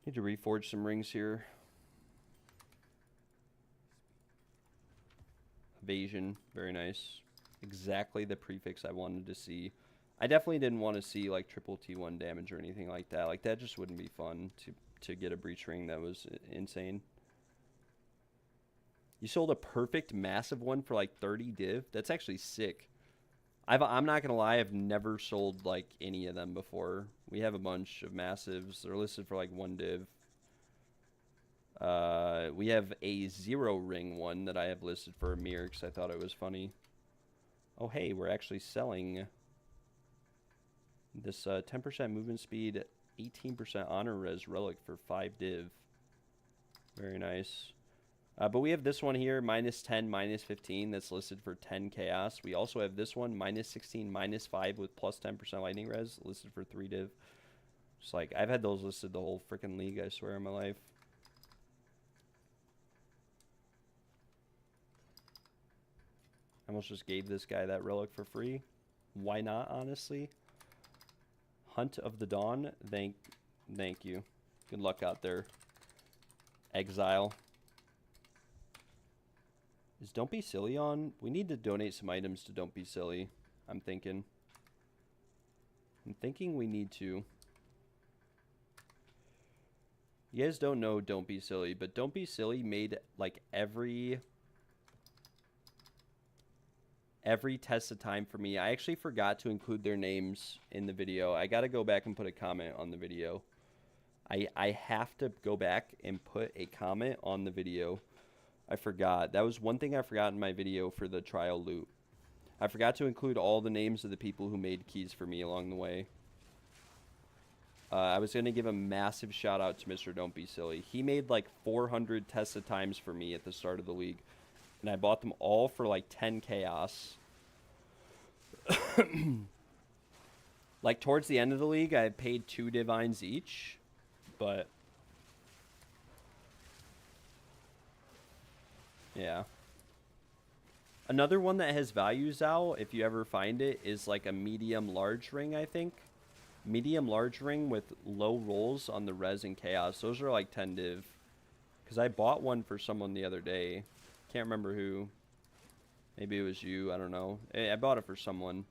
Need to reforge some rings here. Evasion, very nice. Exactly the prefix I wanted to see. I definitely didn't want to see like triple T1 damage or anything like that. Like that just wouldn't be fun to get a breach ring. That was insane. You sold a perfect massive one for like 30 div. That's actually sick. I'm not gonna lie, I've never sold like any of them before. We have a bunch of massives. They're listed for like 1 div. We have a 0 ring one that I have listed for a mirror because I thought it was funny. Oh hey, we're actually selling this 10% movement speed, 18% honor res relic for 5 div. Very nice. But we have this one here, -10, -15, that's listed for 10 chaos. We also have this one, -16, -5 with +10% lightning res, listed for 3 div. Just like, I've had those listed the whole freaking league, I swear, in my life. I almost just gave this guy that relic for free. Why not, honestly? Hunt of the Dawn, thank you. Good luck out there. Exile. Is Don't Be Silly on? We need to donate some items to Don't Be Silly, I'm thinking. I'm thinking we need to. You guys don't know Don't Be Silly, but Don't Be Silly made like every test of time for me. I actually forgot to include their names in the video. I gotta go back and put a comment on the video. I have to go back and put a comment on the video. I forgot. That was one thing I forgot in my video for the trial loot. I forgot to include all the names of the people who made keys for me along the way. I was going to give a massive shout out to Mr. Don't Be Silly. He made like 400 tested times for me at the start of the league. And I bought them all for like 10 chaos. Like towards the end of the league, I paid 2 divines each. But yeah. Another one that has values out, if you ever find it, is like a medium large ring, I think. Medium large ring with low rolls on the res and chaos. Those are like 10 div. Because I bought one for someone the other day. Can't remember who. Maybe it was you. I don't know. I bought it for someone.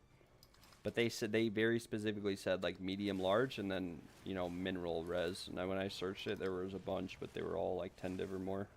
But they said, they very specifically said like medium large and then, you know, mineral res. And when I searched it, there was a bunch, but they were all like 10 div or more.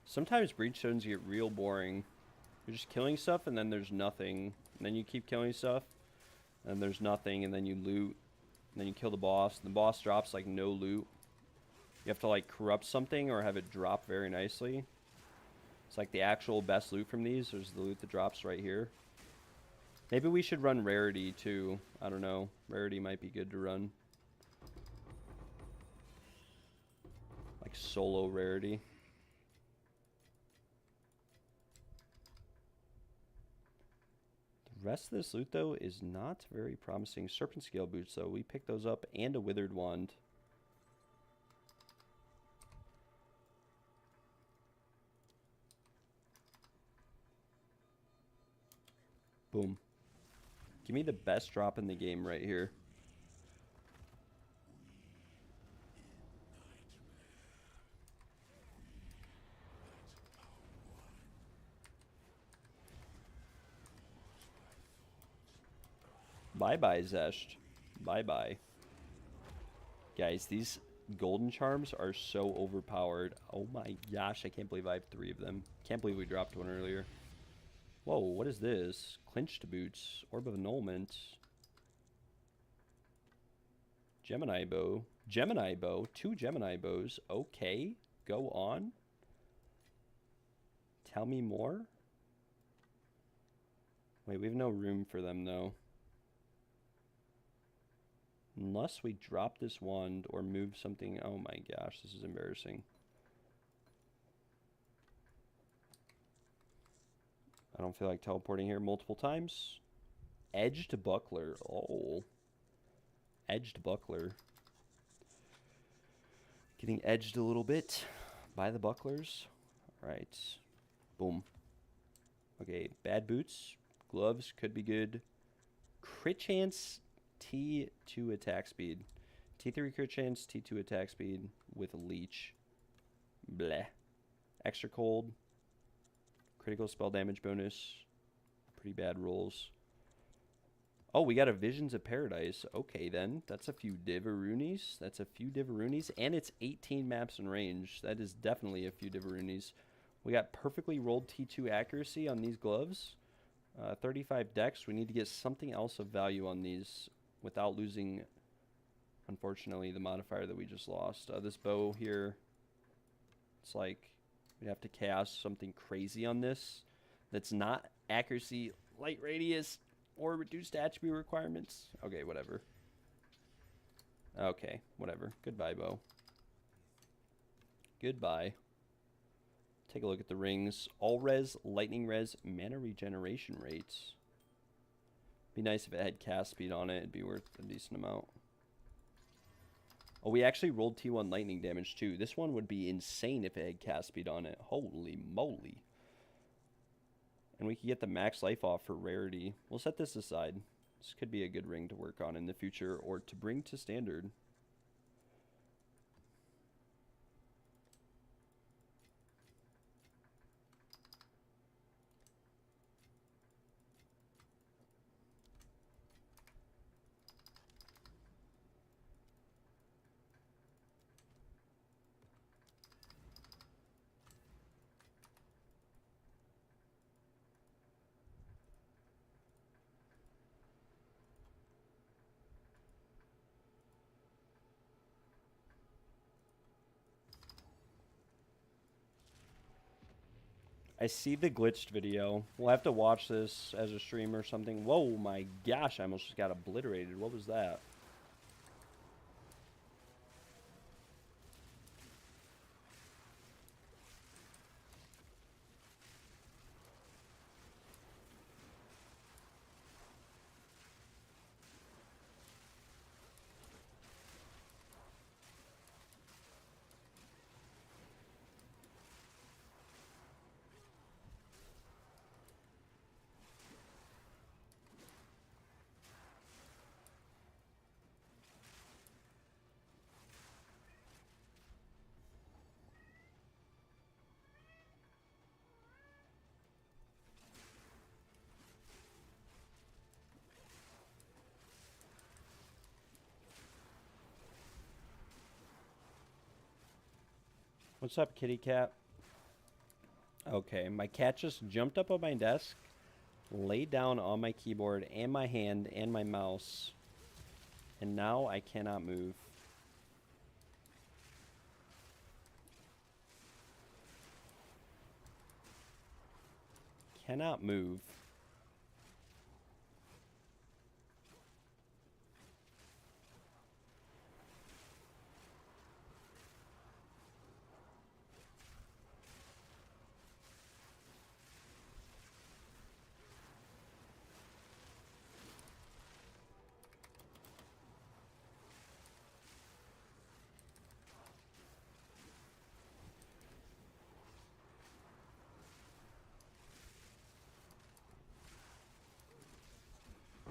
Sometimes breachstones get real boring. You're just killing stuff and then there's nothing. And then you keep killing stuff and there's nothing, and then you loot. And then you kill the boss. And the boss drops like no loot. You have to like corrupt something or have it drop very nicely. It's like the actual best loot from these. There's the loot that drops right here. Maybe we should run rarity too. I don't know. Rarity might be good to run. Like solo rarity. The rest of this loot though is not very promising. Serpent scale boots though. We picked those up and a withered wand. Boom. Give me the best drop in the game right here. Bye-bye, Zesht. Bye-bye. Guys, these golden charms are so overpowered. Oh my gosh, I can't believe I have 3 of them. Can't believe we dropped one earlier. Whoa, what is this? Clinched boots. Orb of annulment. Gemini bow. Gemini bow. 2 Gemini bows. Okay, go on. Tell me more. Wait, we have no room for them though. Unless we drop this wand or move something. Oh my gosh, this is embarrassing. I don't feel like teleporting here multiple times. Edged buckler. Oh. Edged buckler. Getting edged a little bit by the bucklers. Alright. Boom. Okay, bad boots. Gloves could be good. Crit chance T2 attack speed. T3 crit chance, T2 attack speed with leech. Bleh. Extra cold. Critical spell damage bonus. Pretty bad rolls. Oh, we got a Visions of Paradise. Okay, then. That's a few Diveroonies. That's a few Diveroonies. And it's 18 maps in range. That is definitely a few Diveroonies. We got perfectly rolled T2 accuracy on these gloves. 35 dex. We need to get something else of value on these without losing, unfortunately, the modifier that we just lost. This bow here, it's like we have to cast something crazy on this that's not accuracy, light radius, or reduced attribute requirements. Okay, whatever. Okay, whatever. Goodbye, bow. Goodbye. Take a look at the rings. All res, lightning res, mana regeneration rates. Be nice if it had cast speed on it. It'd be worth a decent amount. Oh, we actually rolled T1 lightning damage too. This one would be insane if it had cast speed on it. Holy moly. And we could get the max life off for rarity. We'll set this aside. This could be a good ring to work on in the future or to bring to standard. I see the glitched video. We'll have to watch this as a stream or something. Whoa, my gosh, I almost just got obliterated. What was that? What's up, kitty cat? Okay, my cat just jumped up on my desk, laid down on my keyboard and my hand and my mouse, and now I cannot move. Cannot move.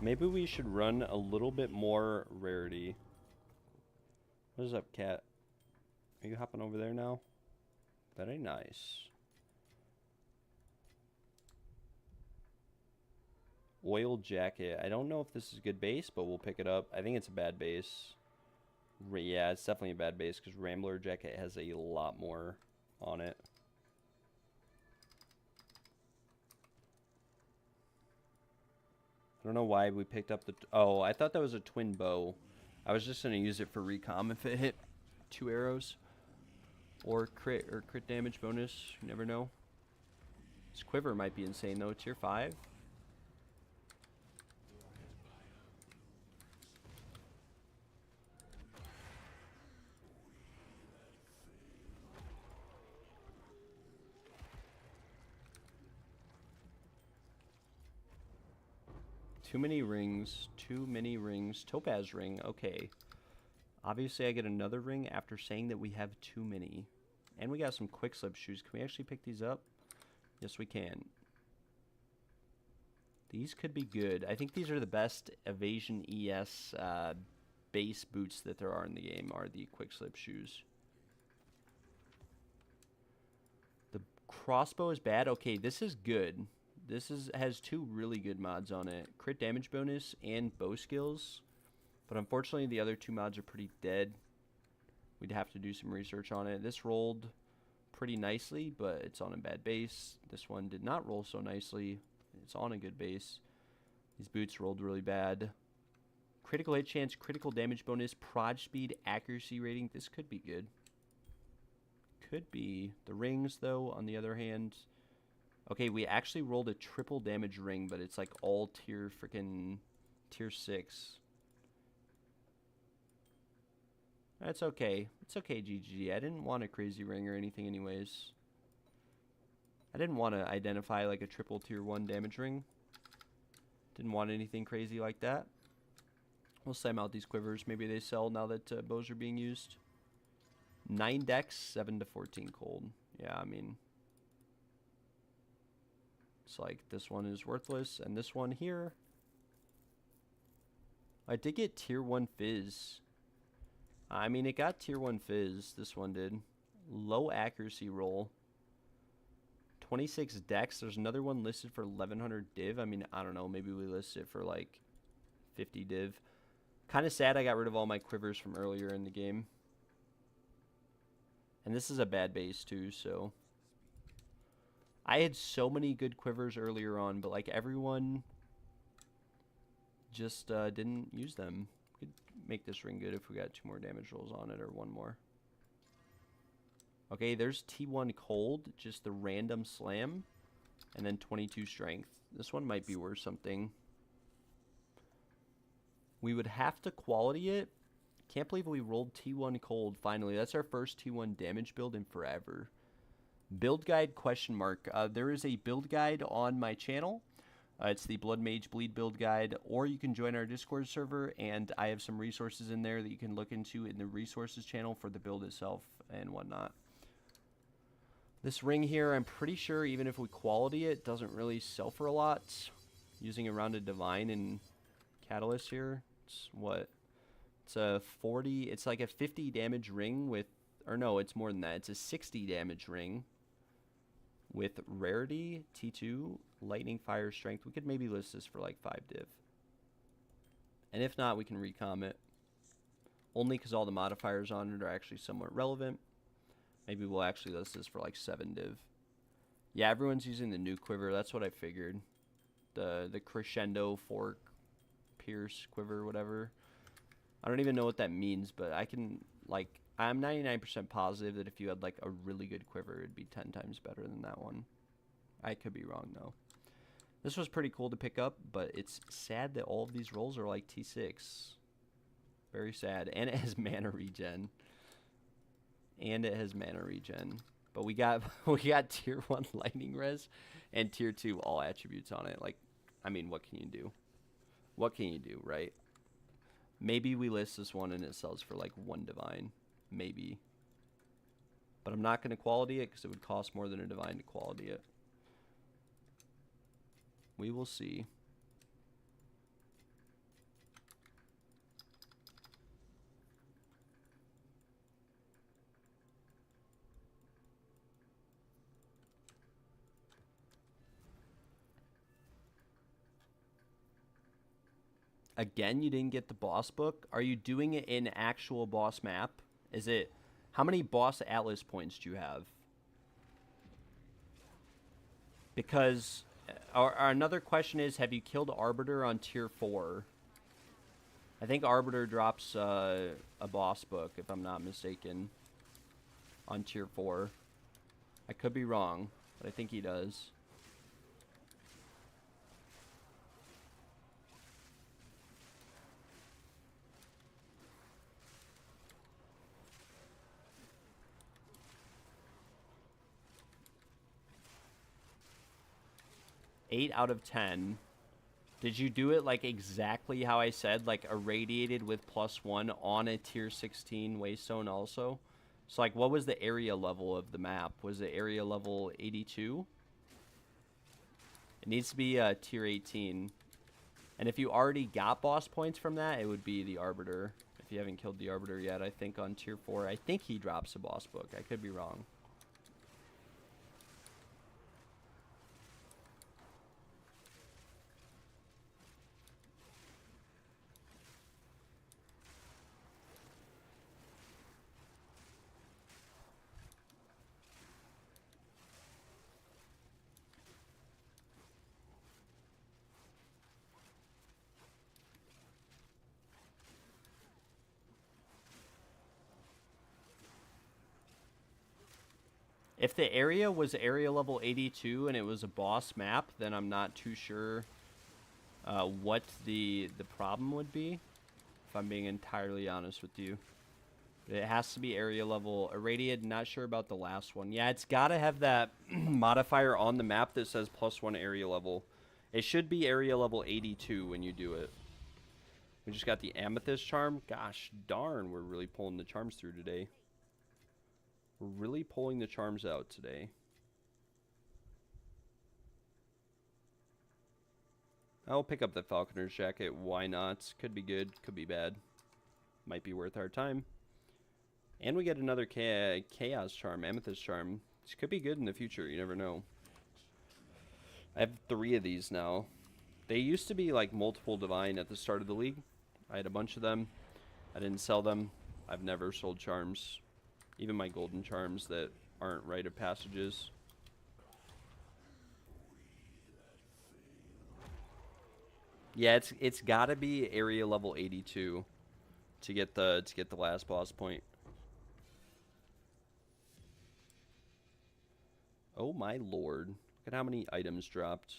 Maybe we should run a little bit more rarity. What is up, cat? Are you hopping over there now? Very nice. Oil jacket. I don't know if this is good base, but we'll pick it up. I think it's a bad base. Yeah, it's definitely a bad base because Rambler jacket has a lot more on it. I don't know why we picked up the... Oh, I thought that was a twin bow. I was just going to use it for recom if it hit 2 arrows. Or crit damage bonus. You never know. This quiver might be insane, though. Tier 5. Too many rings. Too many rings. Topaz ring. Okay. Obviously, I get another ring after saying that we have too many. And we got some quick slip shoes. Can we actually pick these up? Yes, we can. These could be good. I think these are the best evasion ES base boots that there are in the game, are the quick slip shoes. The crossbow is bad. Okay, this is good. This has 2 really good mods on it. Crit damage bonus and bow skills. But unfortunately, the other 2 mods are pretty dead. We'd have to do some research on it. This rolled pretty nicely, but it's on a bad base. This one did not roll so nicely. It's on a good base. These boots rolled really bad. Critical hit chance, critical damage bonus, proj speed, accuracy rating. This could be good. Could be. The rings, though, on the other hand... Okay, we actually rolled a triple damage ring, but it's like all tier 6. That's okay. It's okay, GG. I didn't want a crazy ring or anything anyways. I didn't want to identify like a triple tier 1 damage ring. Didn't want anything crazy like that. We'll slam out these quivers. Maybe they sell now that bows are being used. 9 dex, 7 to 14 cold. Yeah, I mean... It's like this one is worthless, and this one here. I did get tier 1 fizz. I mean, it got tier 1 fizz. This one did. Low accuracy roll. 26 dex. There's another one listed for 1100 div. I mean, I don't know. Maybe we list it for like 50 div. Kind of sad I got rid of all my quivers from earlier in the game. And this is a bad base too, so... I had so many good quivers earlier on, but like everyone just didn't use them. We could make this ring good if we got 2 more damage rolls on it or 1 more. Okay, there's T1 cold, just the random slam. And then 22 strength. This one might be worth something. We would have to quality it. Can't believe we rolled T1 cold finally. That's our first T1 damage build in forever. Build guide question mark. There is a build guide on my channel. It's the Blood Mage Bleed build guide, or you can join our Discord server, and I have some resources in there that you can look into in the resources channel for the build itself and whatnot. This ring here, I'm pretty sure even if we quality it, doesn't really sell for a lot. Using a rounded divine and catalyst here, it's what? It's a 40, it's like a 50 damage ring with, or no, it's more than that. It's a 60 damage ring with rarity, T2, lightning, fire, strength. We could maybe list this for like 5 div. And if not, we can recom it. Only because all the modifiers on it are actually somewhat relevant. Maybe we'll actually list this for like 7 div. Yeah, everyone's using the new quiver. That's what I figured. The crescendo fork pierce quiver, whatever. I don't even know what that means, but I can, like, I'm 99% positive that if you had like a really good quiver, it'd be 10 times better than that one. I could be wrong though. This was pretty cool to pick up, but it's sad that all of these rolls are like T6. Very sad. And it has mana regen. But we got tier 1 lightning res and tier 2 all attributes on it. Like, I mean, what can you do? What can you do, right? Maybe we list this one and it sells for like 1 divine. Maybe. But I'm not going to quality it because it would cost more than a divine to quality it. We will see. Again, you didn't get the boss book. Are you doing it in actual boss map? Is it... How many boss atlas points do you have? Because... Our another question is, have you killed Arbiter on tier 4? I think Arbiter drops a boss book, if I'm not mistaken, on tier 4. I could be wrong, but I think he does. Eight out of 10. Did you do it like exactly how I said, like irradiated with +1 on a tier 16 waystone also? So like, what was the area level of the map? Was it area level 82? It needs to be tier 18. And if you already got boss points from that, it would be the Arbiter. If you haven't killed the Arbiter yet, I think on tier 4, I think he drops a boss book. I could be wrong. If the area was area level 82 and it was a boss map, then I'm not too sure what the problem would be, if I'm being entirely honest with you. It has to be area level irradiated. Not sure about the last one. Yeah, it's got to have that modifier on the map that says +1 area level. It should be area level 82 when you do it. We just got the Amethyst charm. Gosh darn, we're really pulling the charms through today. We're really pulling the charms out today. I'll pick up the Falconer's jacket. Why not? Could be good. Could be bad. Might be worth our time. And we get another Chaos charm, Amethyst charm. This could be good in the future. You never know. I have 3 of these now. They used to be like multiple divine at the start of the league. I had a bunch of them. I didn't sell them. I've never sold charms. Even my golden charms that aren't rite of passages. Yeah, it's got to be area level 82 to get the last boss point. Oh my lord. Look at how many items dropped.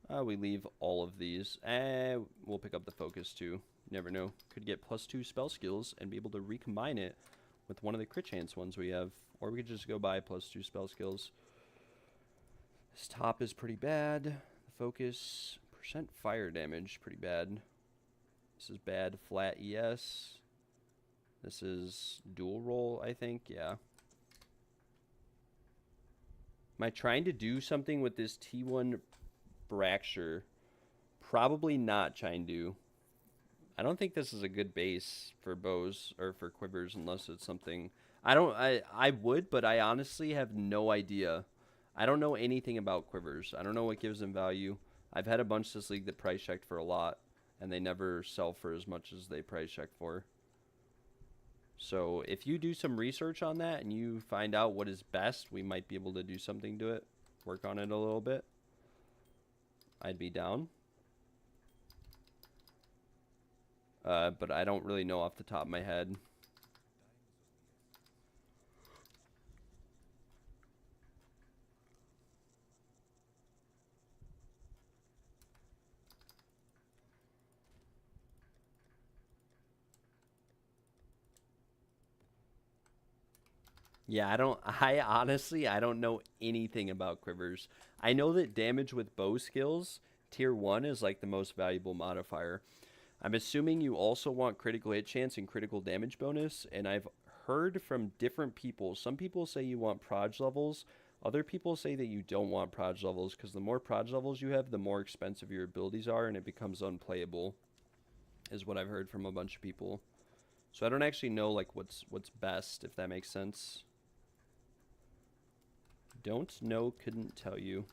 We leave all of these. We'll pick up the focus too. You never know. Could get +2 spell skills and be able to recombine it with one of the crit chance ones we have. Or we could just go buy +2 spell skills. This top is pretty bad. The focus, percent fire damage, pretty bad. This is bad. Flat ES. This is dual roll, I think. Yeah. Am I trying to do something with this T1 Bracture? Probably not trying to. I don't think this is a good base for bows or for quivers unless it's something... I would, but I honestly have no idea. I don't know anything about quivers. I don't know what gives them value. I've had a bunch this league that price checked for a lot, and they never sell for as much as they price check for. So if you do some research on that and you find out what is best, we might be able to do something to it. Work on it a little bit. I'd be down. But I don't really know off the top of my head. Yeah, I honestly, I don't know anything about quivers. I know that damage with bow skills, tier 1 is like the most valuable modifier. I'm assuming you also want critical hit chance and critical damage bonus, and I've heard from different people. Some people say you want proj levels. Other people say that you don't want proj levels because the more proj levels you have, the more expensive your abilities are, and it becomes unplayable, is what I've heard from a bunch of people. So I don't actually know like what's best, if that makes sense. Don't know, couldn't tell you.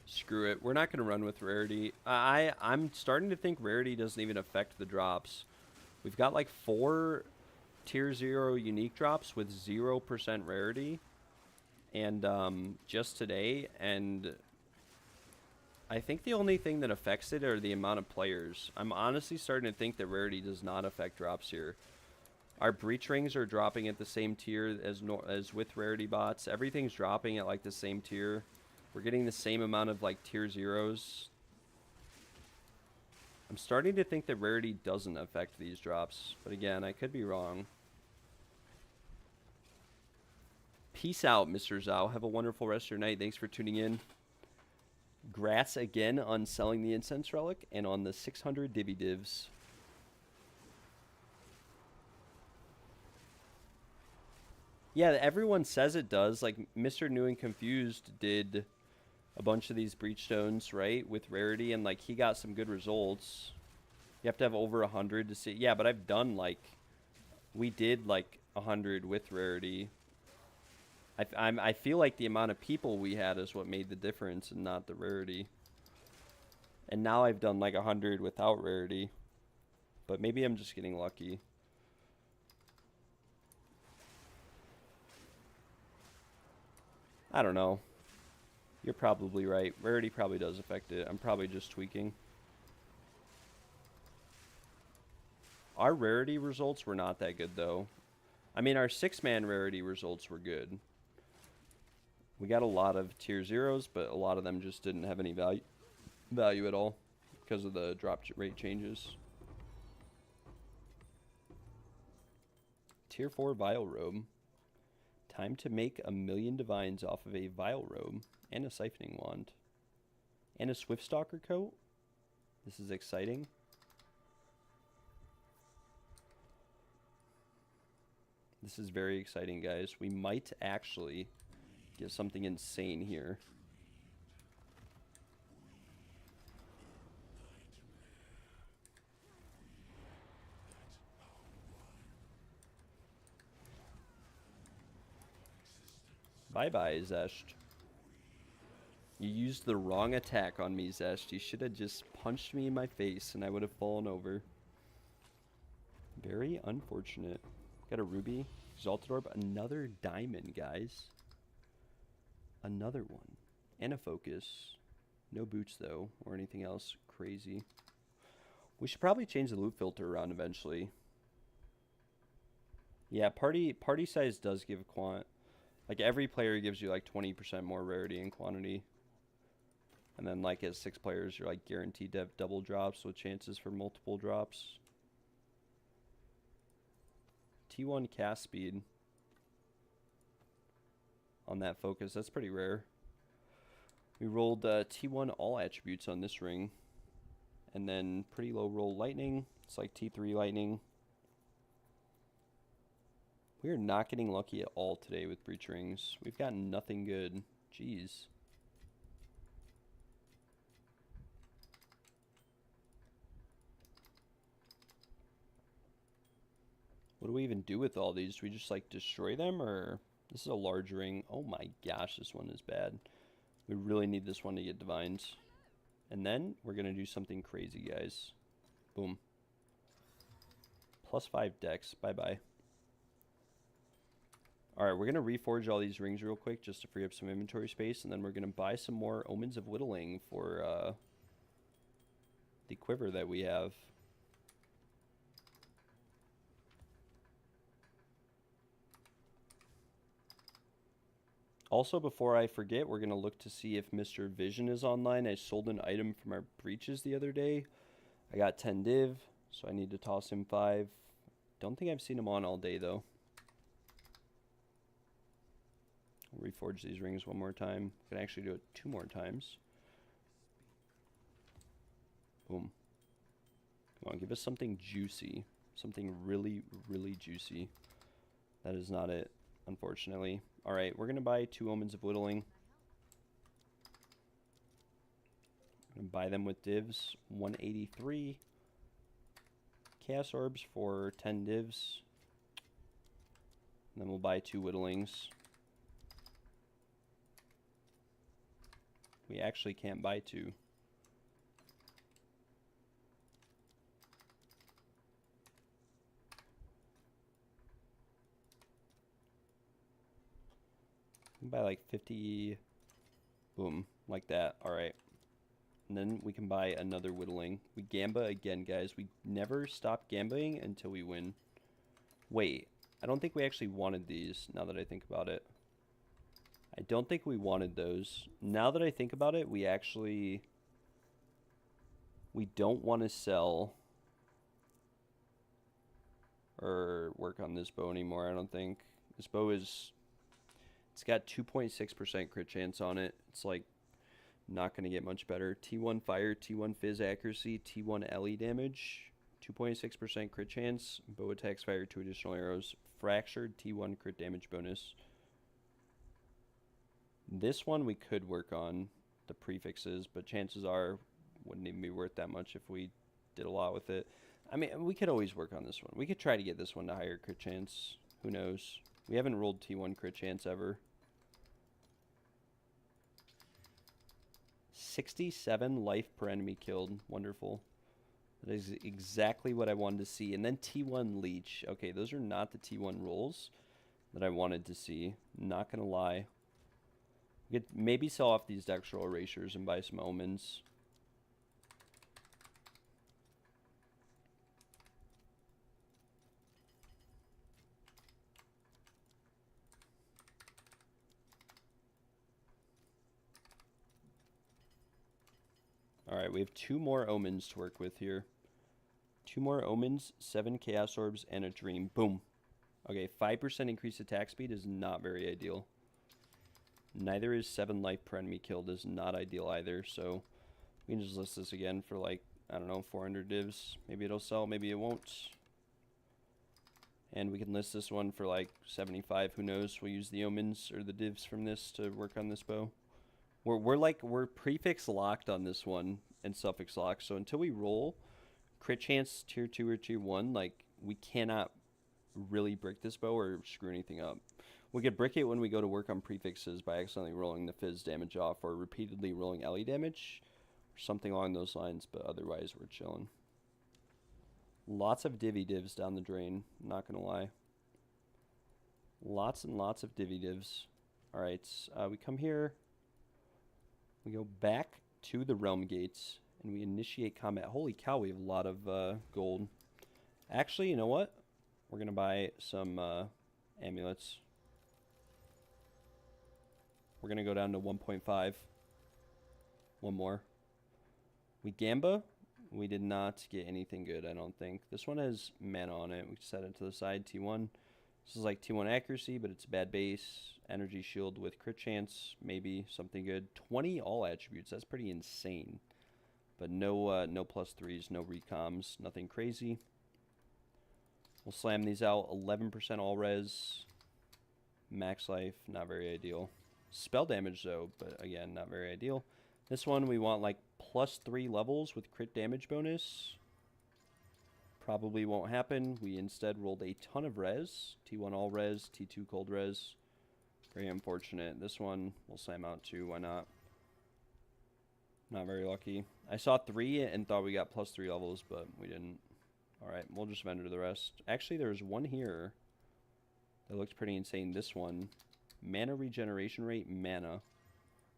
Screw it. We're not going to run with rarity. I'm starting to think rarity doesn't even affect the drops. We've got like 4 tier 0 unique drops with 0% rarity. And just today, and I think the only thing that affects it are the amount of players. I'm honestly starting to think that rarity does not affect drops here. Our breach rings are dropping at the same tier as with rarity bots. Everything's dropping at like the same tier. We're getting the same amount of like tier 0s. I'm starting to think that rarity doesn't affect these drops. But again, I could be wrong. Peace out, Mr. Zhao. Have a wonderful rest of your night. Thanks for tuning in. Grass again on selling the incense relic and on the 600 divvy divs. Yeah, everyone says it does. Like Mr. New and Confused did a bunch of these breach stones, right, with rarity, and like he got some good results. You have to have over 100 to see. Yeah, but I've done like, we did like 100 with rarity. I feel like the amount of people we had is what made the difference and not the rarity. And now I've done like 100 without rarity. But maybe I'm just getting lucky. I don't know. You're probably right. Rarity probably does affect it. I'm probably just tweaking. Our rarity results were not that good though. I mean, our 6-man rarity results were good. We got a lot of tier 0s, but a lot of them just didn't have any value at all because of the drop rate changes. Tier 4 Vial Robe. Time to make 1,000,000 divines off of a Vial Robe and a Siphoning Wand. And a Swiftstalker coat. This is exciting. This is very exciting, guys. We might actually get something insane here. Bye-bye, Zesht. You used the wrong attack on me, Zesht. You should have just punched me in my face and I would have fallen over. Very unfortunate. Got a ruby. Exalted Orb. Another diamond, guys. Another one. And a focus. No boots, though, or anything else crazy. We should probably change the loot filter around eventually. Yeah, party size does give quant. Like, every player gives you, like, 20% more rarity and quantity. And then, like, as 6 players, you're, like, guaranteed to have double drops with chances for multiple drops. T1 cast speed on that focus. That's pretty rare. We rolled T1 all attributes on this ring. And then pretty low roll lightning. It's like T3 lightning. We are not getting lucky at all today with breach rings. We've got nothing good. Jeez. What do we even do with all these? Do we just like destroy them, or this is a large ring? Oh my gosh, this one is bad. We really need this one to get divines. And then we're going to do something crazy, guys. Boom. +5 dex. Bye-bye. Alright, we're going to reforge all these rings real quick just to free up some inventory space. And then we're going to buy some more Omens of Whittling for the quiver that we have. Also, before I forget, we're going to look to see if Mr. Vision is online. I sold an item from our breaches the other day. I got 10 div, so I need to toss him 5. Don't think I've seen him on all day, though. Reforge these rings one more time. Can actually do it 2 more times. Boom. Come on, give us something juicy. Something really, really juicy. That is not it, unfortunately. Alright, we're going to buy 2 Omens of Whittling. I'm going to buy them with divs. 183. Chaos Orbs for 10 divs. And then we'll buy 2 Whittlings. We actually can't buy 2. Buy like 50. Boom, like that. Alright. And then we can buy another Whittling. We gamba again, guys. We never stop gambling until we win. Wait, I don't think we actually wanted these, now that I think about it. I don't think we wanted those. Now that I think about it, we actually... We don't want to sell or work on this bow anymore, I don't think. This bow is... It's got 2.6% crit chance on it. It's like not going to get much better. T1 fire, T1 fizz accuracy, T1 LE damage, 2.6% crit chance. Bow attacks fire 2 additional arrows. Fractured T1 crit damage bonus. This one we could work on, the prefixes, but chances are wouldn't even be worth that much if we did a lot with it. I mean, we could always work on this one. We could try to get this one to higher crit chance. Who knows? We haven't rolled T1 crit chance ever. 67 life per enemy killed. Wonderful. That is exactly what I wanted to see. And then T1 leech. Okay, those are not the T1 rolls that I wanted to see. Not going to lie. We could maybe sell off these dextral erasures and buy some omens. Alright, we have 2 more omens to work with here. 2 more omens, 7 chaos orbs, and a dream. Boom. Okay, 5% increased attack speed is not very ideal. Neither is 7 life per enemy killed is not ideal either, so we can just list this again for like, I don't know, 400 divs. Maybe it'll sell, maybe it won't. And we can list this one for like 75, who knows. We'll use the omens or the divs from this to work on this bow. We're prefix locked on this one and suffix locked, so until we roll crit chance tier 2 or tier 1, like, we cannot really brick this bow or screw anything up. We could brick it when we go to work on prefixes by accidentally rolling the fizz damage off or repeatedly rolling LE damage or something along those lines, but otherwise we're chilling. Lots of divvy divs down the drain, not gonna lie. Lots and lots of divvy divs. All right, we come here. We go back to the realm gates, and we initiate combat. Holy cow, we have a lot of gold. Actually, you know what? We're going to buy some amulets. We're going to go down to 1.5. One more. We Gamba. We did not get anything good, I don't think. This one has mana on it. We set it to the side, T1. This is like T1 accuracy, but it's a bad base. Energy shield with crit chance, maybe something good. 20 all attributes. That's pretty insane. But no no plus 3s, no recoms, nothing crazy. We'll slam these out. 11% all res. Max life, not very ideal. Spell damage though, but again, not very ideal. This one we want like +3 levels with crit damage bonus. Probably won't happen. We instead rolled a ton of res. T1 all res, T2 cold res. Very unfortunate. This one we'll slam out too. Why not? Not very lucky. I saw 3 and thought we got +3 levels, but we didn't. Alright, we'll just vendor the rest. Actually, there's one here that looks pretty insane. This one. Mana regeneration rate, mana.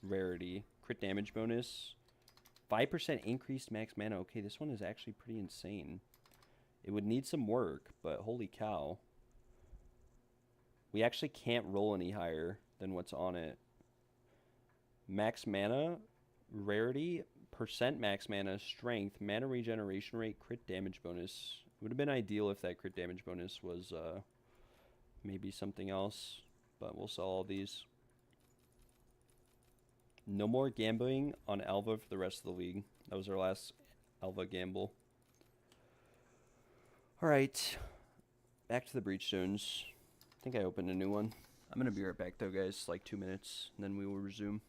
Rarity. Crit damage bonus. 5% increased max mana. Okay, this one is actually pretty insane. It would need some work, but holy cow. We actually can't roll any higher than what's on it. Max mana, rarity, percent max mana, strength, mana regeneration rate, crit damage bonus. It would have been ideal if that crit damage bonus was maybe something else, but we'll sell all these. No more gambling on Alva for the rest of the league. That was our last Alva gamble. Alright, back to the Breachstones. I think I opened a new one. I'm going to be right back though, guys, like 2 minutes, and then we will resume.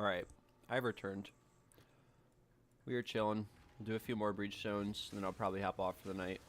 Alright, I've returned. We are chilling. We'll do a few more breach zones, and then I'll probably hop off for the night.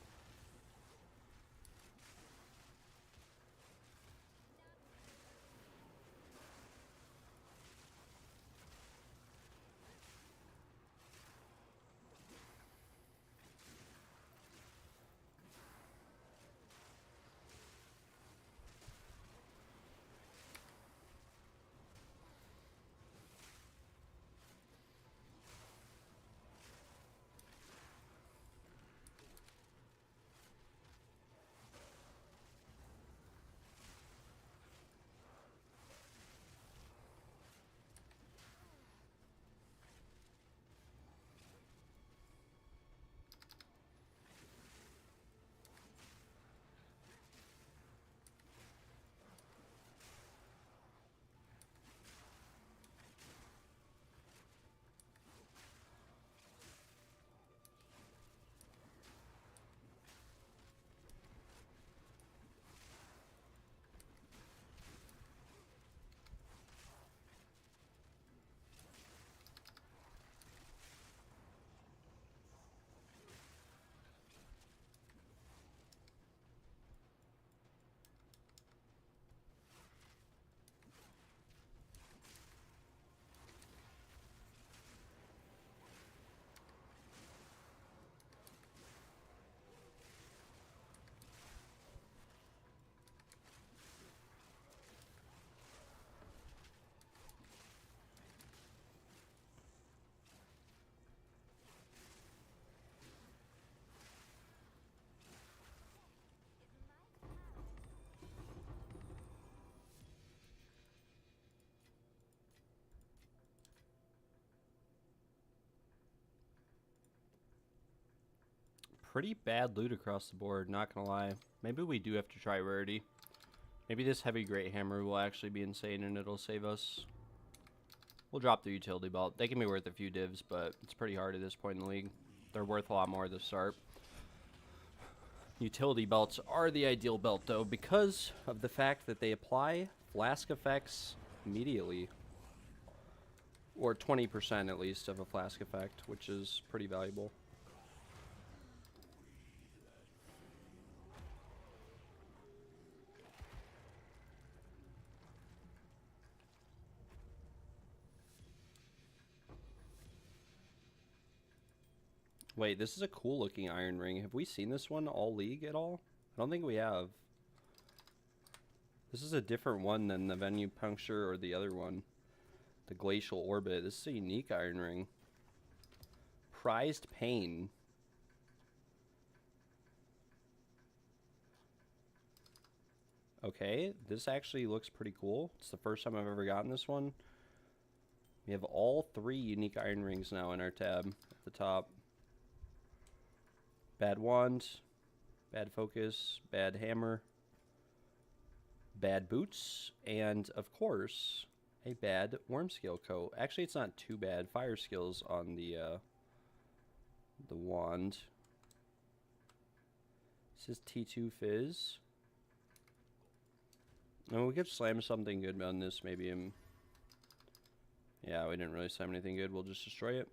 Pretty bad loot across the board, not gonna lie. Maybe we do have to try rarity. Maybe this heavy great hammer will actually be insane and it'll save us. We'll drop the utility belt. They can be worth a few divs, but it's pretty hard at this point in the league. They're worth a lot more at the start. Utility belts are the ideal belt though, because of the fact that they apply flask effects immediately. Or 20% at least of a flask effect, which is pretty valuable. Wait, this is a cool looking iron ring. Have we seen this one all league at all? I don't think we have. This is a different one than the venue puncture or the other one. The glacial orbit. This is a unique iron ring. Prized pain. Okay, this actually looks pretty cool. It's the first time I've ever gotten this one. We have all 3 unique iron rings now in our tab at the top. Bad wand, bad focus, bad hammer, bad boots, and of course, a bad worm scale coat. Actually, it's not too bad. Fire skills on the wand. This is T2 Fizz. And we could slam something good on this, maybe. Yeah, we didn't really slam anything good. We'll just destroy it.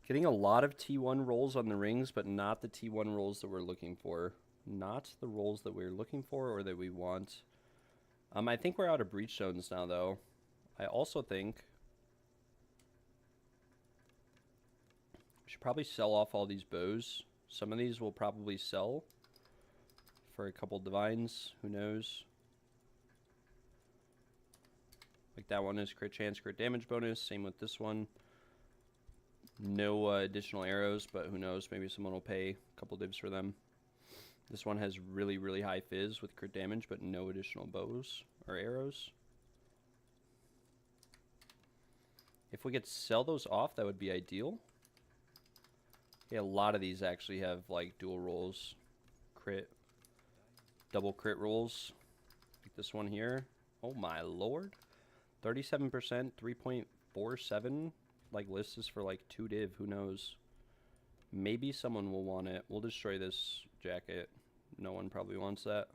Getting a lot of T1 rolls on the rings, but not the T1 rolls that we're looking for. Not the rolls that we're looking for or that we want. I think we're out of breach zones now, though. I also think we should probably sell off all these bows. Some of these will probably sell for a couple divines. Who knows? Like that one is crit chance, crit damage bonus. Same with this one. No additional arrows, but who knows? Maybe someone will pay a couple divs for them. This one has really, really high fizz with crit damage, but no additional bows or arrows. If we could sell those off, that would be ideal. Yeah, a lot of these actually have like dual rolls. Crit. Double crit rolls. Like this one here. Oh my lord. 37%, 3.47. Like list is for like 2 div, who knows? Maybe someone will want it. We'll destroy this jacket. No one probably wants that.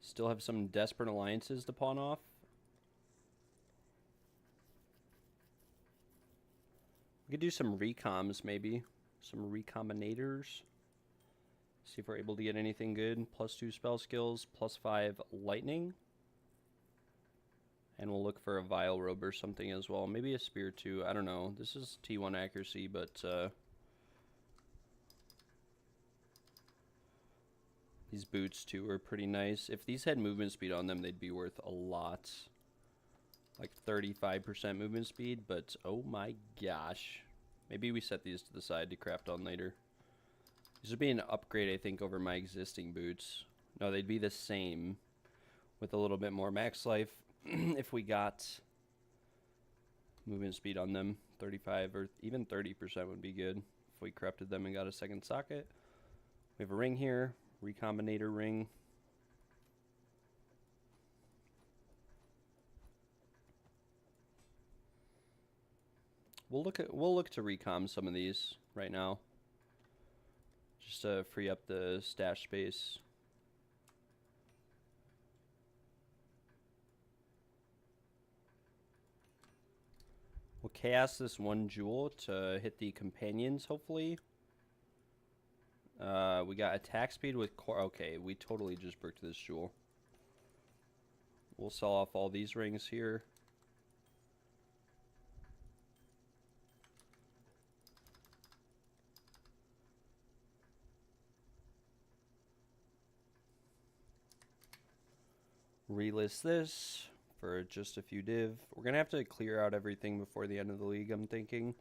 Still have some desperate alliances to pawn off. We could do some recoms, maybe. Some recombinators. See if we're able to get anything good. +2 spell skills, +5 lightning. And we'll look for a Vile Robe or something as well. Maybe a Spear too. I don't know. This is T1 accuracy, but these boots too are pretty nice. If these had movement speed on them, they'd be worth a lot. Like 35% movement speed, but oh my gosh. Maybe we set these to the side to craft on later. These would be an upgrade, I think, over my existing boots. No, they'd be the same with a little bit more max life if we got movement speed on them. 35 or even 30% would be good if we crafted them and got a second socket. We have a ring here, recombinator ring. We'll look to recom some of these right now, just to free up the stash space. We'll chaos this one jewel to hit the companions, hopefully. We got attack speed with core. Okay, we totally just bricked this jewel. We'll sell off all these rings here. Relist this for just a few div. We're going to have to clear out everything before the end of the league, I'm thinking.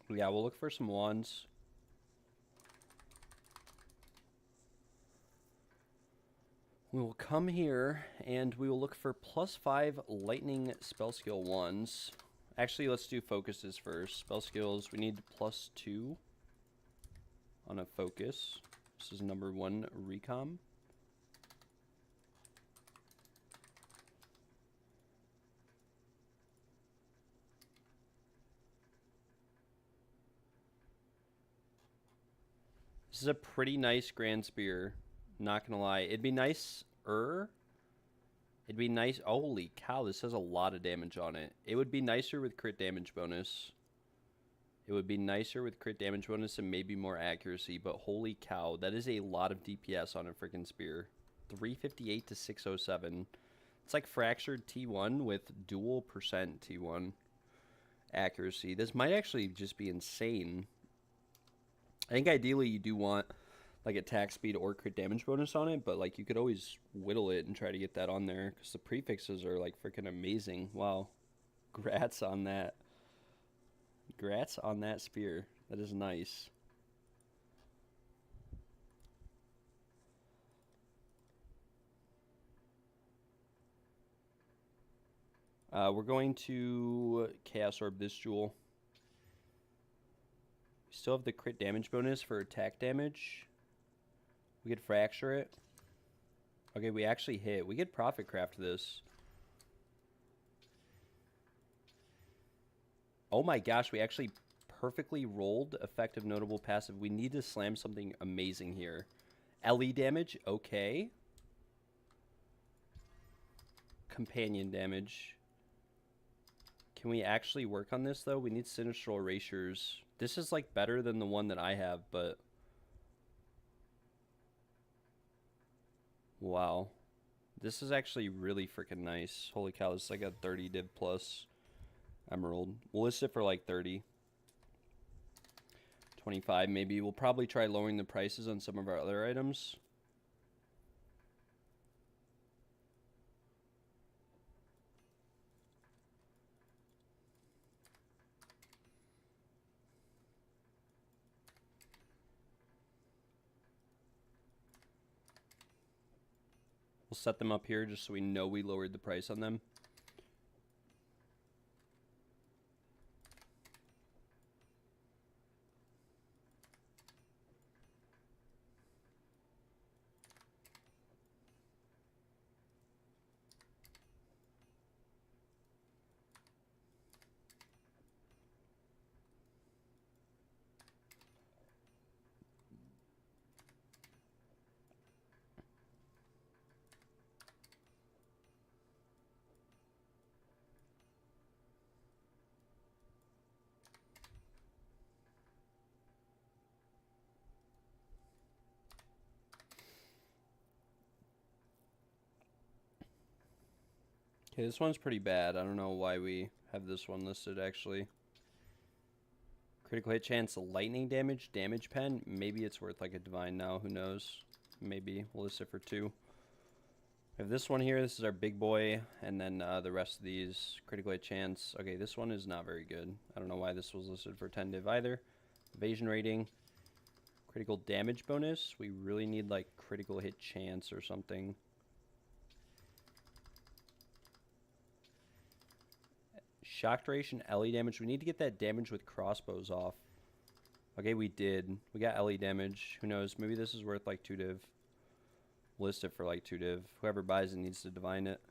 Yeah, we'll look for some wands. We will come here and we will look for +5 lightning spell skill wands. Actually, let's do focuses first. Spell skills, we need +2 on a focus. This is number 1 recom. This is a pretty nice Grand Spear. Not gonna lie. It'd be nicer. It'd be nice. Holy cow, this has a lot of damage on it. It would be nicer with crit damage bonus. It would be nicer with crit damage bonus and maybe more accuracy, but holy cow, that is a lot of DPS on a freaking spear. 358 to 607. It's like fractured T1 with dual percent T1 accuracy. This might actually just be insane. I think ideally you do want like attack speed or crit damage bonus on it, but like you could always whittle it and try to get that on there because the prefixes are like freaking amazing. Wow. Grats on that. Grats on that spear. That is nice. We're going to Chaos Orb this jewel. We still have the crit damage bonus for attack damage. We could fracture it. Okay, we actually hit. We could profit craft this. Oh my gosh, we actually perfectly rolled effective notable passive. We need to slam something amazing here. LE damage, okay. Companion damage. Can we actually work on this though? We need Sinistral Erasures. This is like better than the one that I have, but wow. This is actually really freaking nice. Holy cow, this is like a 30 div plus emerald. We'll list it for like 30. 25 maybe. We'll probably try lowering the prices on some of our other items. We'll set them up here just so we know we lowered the price on them. Okay, this one's pretty bad. I don't know why we have this one listed, actually. Critical hit chance, lightning damage, damage pen. Maybe it's worth like a divine now. Who knows? Maybe. We'll list it for 2. We have this one here. This is our big boy. And then the rest of these. Critical hit chance. Okay, this one is not very good. I don't know why this was listed for 10 div either. Evasion rating. Critical damage bonus. We really need like critical hit chance or something. Shock duration, LE damage. We need to get that damage with crossbows off. Okay, we did. We got LE damage. Who knows? Maybe this is worth like 2 div. List it for like 2 div. Whoever buys it needs to divine it.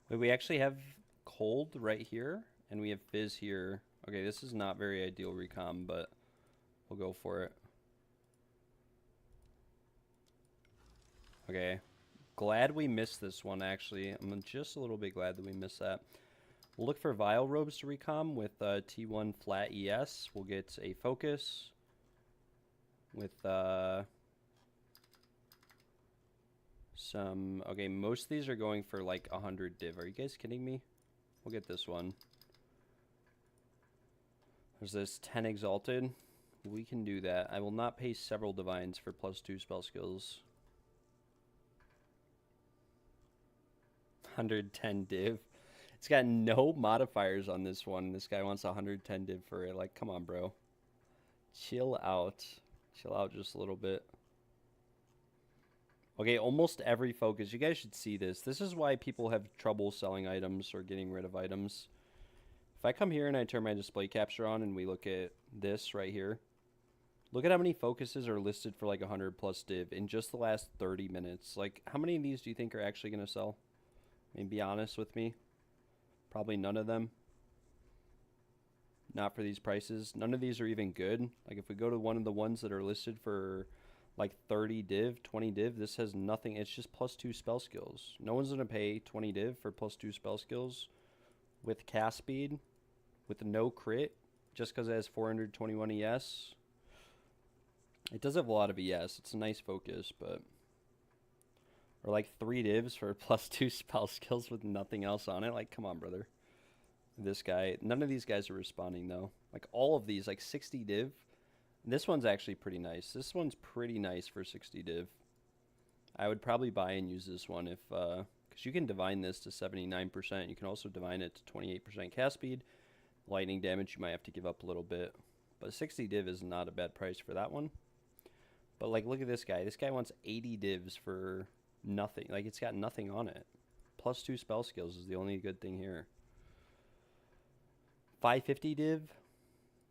Wait, we actually have cold right here, and we have fizz here. Okay, this is not very ideal recom, but we'll go for it. Okay, glad we missed this one, actually. I'm just a little bit glad that we missed that. We'll look for Vial Robes to recom with T1 flat ES. We'll get a focus with some... Okay, most of these are going for like 100 div. Are you guys kidding me? We'll get this one. There's this 10 Exalted. We can do that. I will not pay several Divines for +2 spell skills. 110 div. It's got no modifiers on this one. This guy wants 110 div for it. Like, come on, bro. Chill out. Chill out just a little bit. Okay, almost every focus. You guys should see this. This is why people have trouble selling items or getting rid of items. If I come here and I turn my display capture on and we look at this right here, look at how many focuses are listed for like 100+ div in just the last 30 minutes. Like, how many of these do you think are actually going to sell? I mean, be honest with me. Probably none of them. Not for these prices. None of these are even good. Like, if we go to one of the ones that are listed for like 30 div, 20 div, this has nothing. It's just +2 spell skills. No one's going to pay 20 div for +2 spell skills with cast speed, with no crit, just because it has 421 ES. It does have a lot of ES. It's a nice focus, but... Or like 3 divs for +2 spell skills with nothing else on it. Like, come on, brother. This guy. None of these guys are responding, though. Like, all of these. Like, 60 div. This one's actually pretty nice. This one's pretty nice for 60 div. I would probably buy and use this one if... Because you can divine this to 79%. You can also divine it to 28% cast speed. Lightning damage, you might have to give up a little bit. But 60 div is not a bad price for that one. But, like, look at this guy. This guy wants 80 divs for... nothing. Like, it's got nothing on it. +2 spell skills is the only good thing here. 550 div.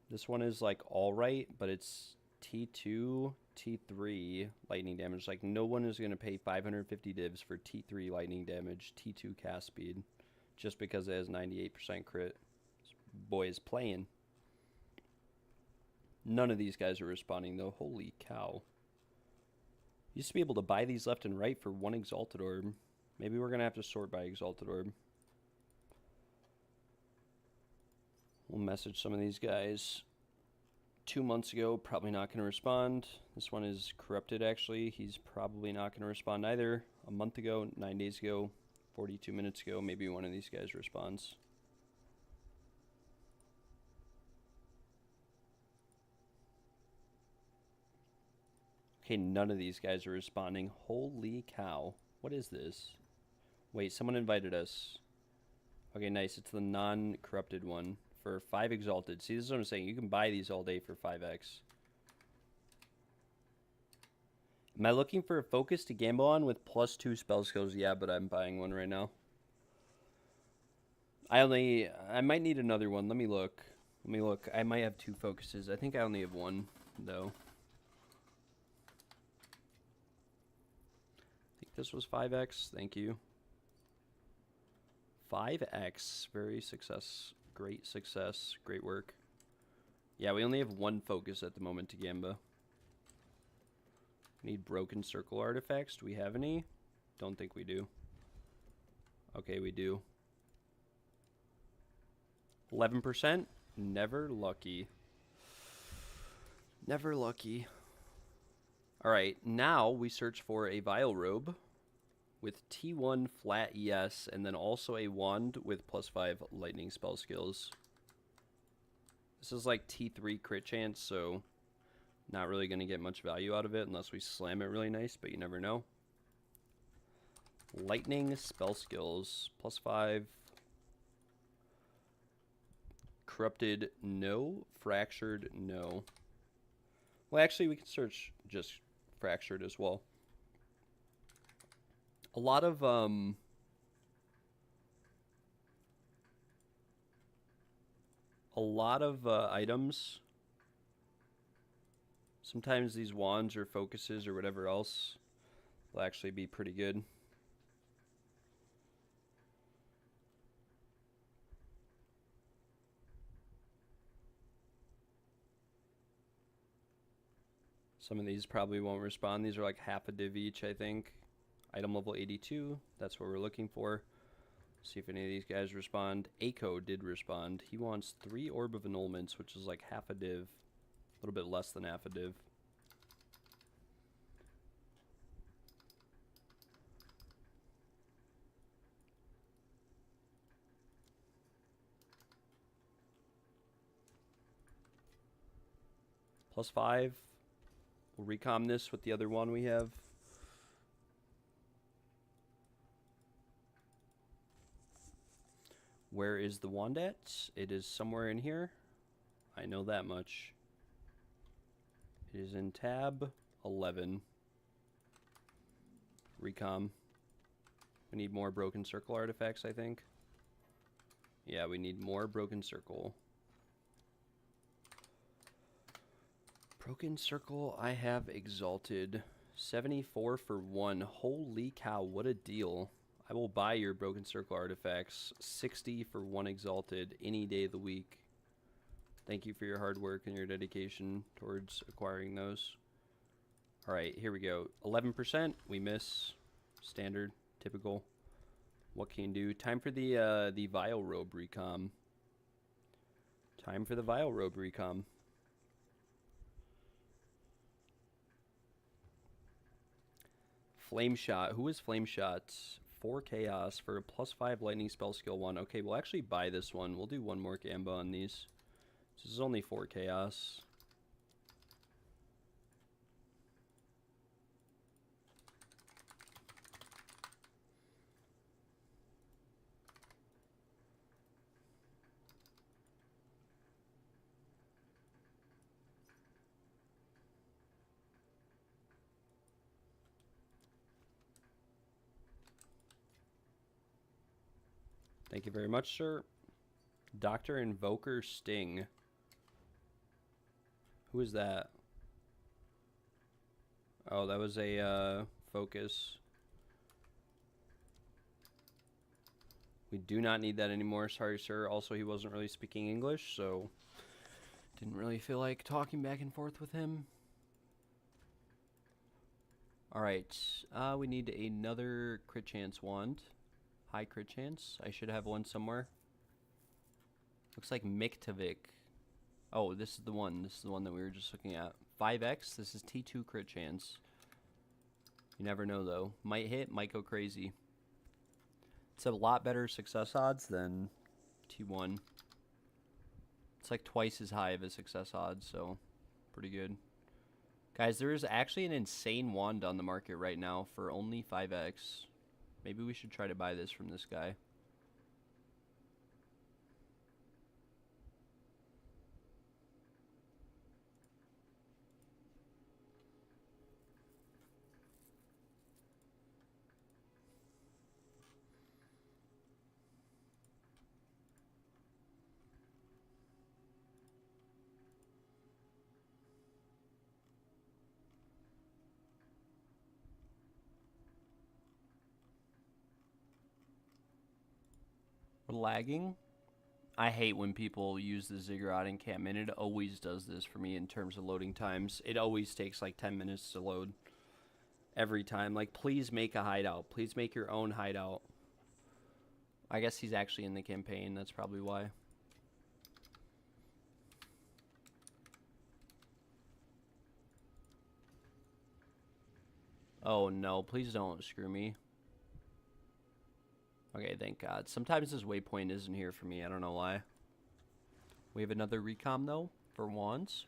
This one is like alright, but it's T2, T3 lightning damage. Like, no one is going to pay 550 divs for T3 lightning damage, T2 cast speed, just because it has 98% crit. This boy is playing. None of these guys are responding, though. Holy cow. Used to be able to buy these left and right for 1 Exalted Orb. Maybe we're going to have to sort by Exalted Orb. We'll message some of these guys. 2 months ago, probably not going to respond. This one is corrupted, actually. He's probably not going to respond either. A month ago, 9 days ago, 42 minutes ago, maybe one of these guys responds. Okay, none of these guys are responding. Holy cow. What is this? Wait, someone invited us. Okay, nice. It's the non-corrupted one for 5 Exalted. See, this is what I'm saying. You can buy these all day for 5x. Am I looking for a focus to gamble on with +2 spell skills? Yeah, but I'm buying one right now. I might need another one. Let me look. I might have 2 focuses. I think I only have 1. though. I think this was 5x. Thank you. 5x. Very success. Great success. Great work. Yeah, we only have one focus at the moment to Gamba. Need broken circle artifacts. Do we have any? Don't think we do. Okay, we do. 11%. Never lucky. Never lucky. Alright, now we search for a Vial Robe with T1 flat ES and then also a wand with +5 lightning spell skills. This is like T3 crit chance, so not really going to get much value out of it unless we slam it really nice, but you never know. Lightning spell skills, +5. Corrupted, no. Fractured, no. Well, actually, we can search just fractured as well. A lot of items. Sometimes these wands or focuses or whatever else will actually be pretty good. Some of these probably won't respond. These are like half a div each, I think. Item level 82, that's what we're looking for. See if any of these guys respond. Aiko did respond. He wants 3 Orb of Annulments, which is like half a div. A little bit less than half a div. +5. We'll recom this with the other one we have. Where is the wand at? It is somewhere in here. I know that much. It is in tab 11. Recom. We need more broken circle artifacts, I think. Yeah, we need more broken circle. Broken circle, I have exalted. 74 for 1. Holy cow, what a deal. I will buy your broken circle artifacts. 60 for 1 exalted any day of the week. Thank you for your hard work and your dedication towards acquiring those. Alright, here we go. 11%, we miss. Standard, typical. What can you do? Time for the Vial Robe recom. Time for the Vial Robe recom. Flame Shot. Who is Flame Shot? 4 Chaos for a +5 lightning spell skill 1. Okay, we'll actually buy this one. We'll do one more Gamba on these. This is only 4 Chaos. Thank you very much, sir. Dr. Invoker Sting. Who is that? Oh, that was a focus. We do not need that anymore. Sorry, sir. Also, he wasn't really speaking English, so didn't really feel like talking back and forth with him. Alright, we need another crit chance wand. High crit chance. I should have one somewhere. Looks like Miktavik. Oh, this is the one. This is the one that we were just looking at. 5x. This is T2 crit chance. You never know, though. Might hit, might go crazy. It's a lot better success odds than T1. It's like twice as high of a success odds, so pretty good. Guys, there is actually an insane wand on the market right now for only 5x. Maybe we should try to buy this from this guy. lagging. I hate when people use the ziggurat encampment. It always does this for me in terms of loading times. It always takes like 10 minutes to load. Every time. Like, please make a hideout. Please make your own hideout. I guess he's actually in the campaign. That's probably why. Oh, no. Please don't screw me. Okay, thank God. Sometimes this waypoint isn't here for me. I don't know why. We have another recom, though, for once.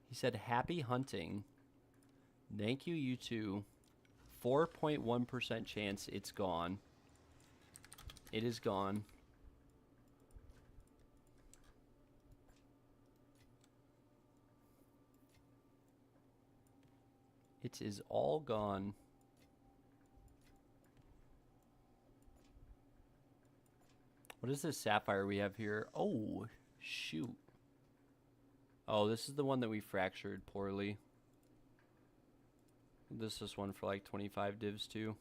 He said, happy hunting. Thank you, you too. 4.1% chance it's gone. It is gone. It is all gone. What is this sapphire we have here? Oh, shoot. Oh, this is the one that we fractured poorly. This is one for like 25 divs too.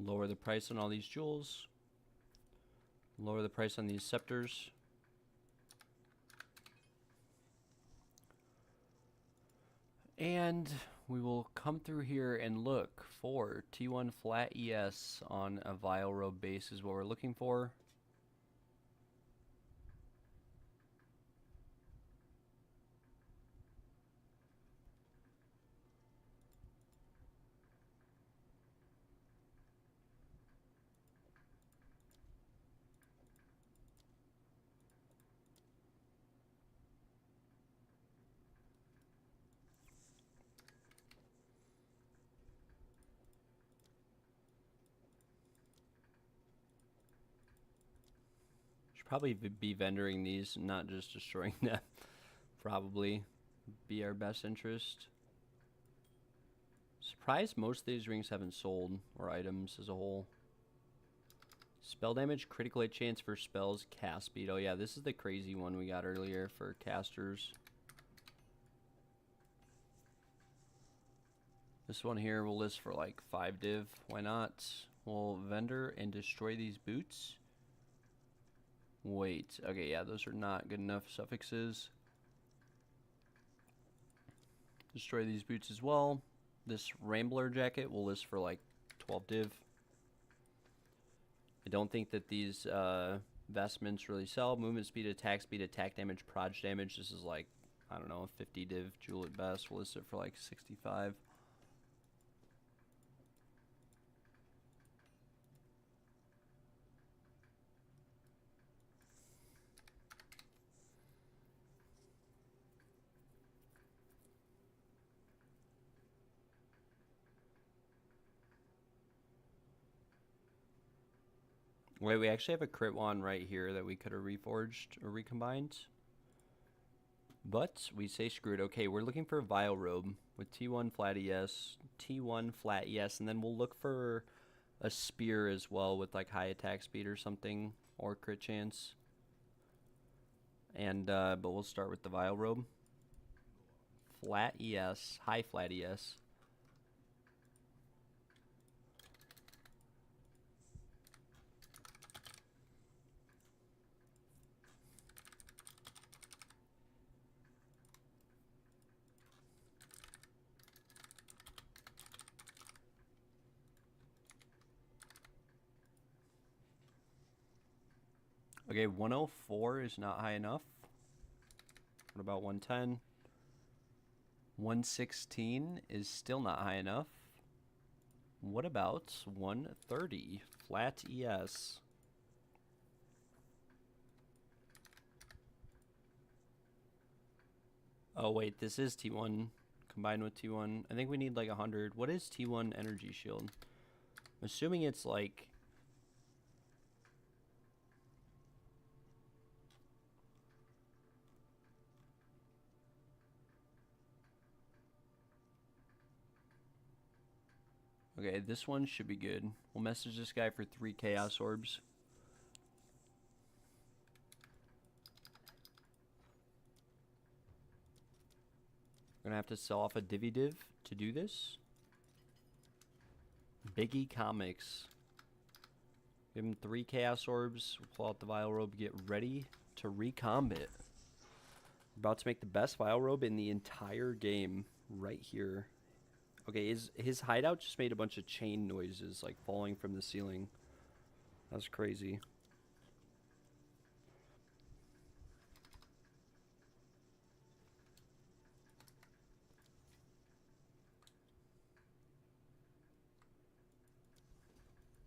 Lower the price on all these jewels. Lower the price on these scepters. And we will come through here and look for T1 flat ES on a Vile Robe base is what we're looking for. Should probably be vendoring these and not just destroying them. Probably be our best interest. Surprised most of these rings haven't sold, or items as a whole. Spell damage, critical hit chance for spells, cast speed. Oh yeah, this is the crazy one we got earlier for casters. This one here will list for like 5 div. Why not? We'll vendor and destroy these boots. Wait, okay, yeah, those are not good enough suffixes. Destroy these boots as well. This Rambler jacket will list for like 12 div. I don't think that these vestments really sell. Movement speed, attack damage, proj damage. This is like, I don't know, 50 div jewel at best. We'll list it for like 65. Wait, we actually have a crit one right here that we could have reforged or recombined. But we say screwed. Okay, we're looking for a Vile Robe with T1 flat ES, T1 flat ES, and then we'll look for a spear as well with like high attack speed or something, or crit chance. And but we'll start with the Vile Robe. Flat ES, high flat ES. Okay, 104 is not high enough. What about 110? 116 is still not high enough. What about 130? Flat ES. Oh wait, this is T1 combined with T1. I think we need like 100. What is T1 energy shield? I'm assuming it's like... Okay, this one should be good. We'll message this guy for 3 chaos orbs. We're gonna have to sell off a div to do this. Biggie Comics. Give him 3 chaos orbs. We'll pull out the Vile Robe, get ready to recombit. About to make the best Vile Robe in the entire game right here. Okay, his hideout just made a bunch of chain noises, like falling from the ceiling. That's crazy.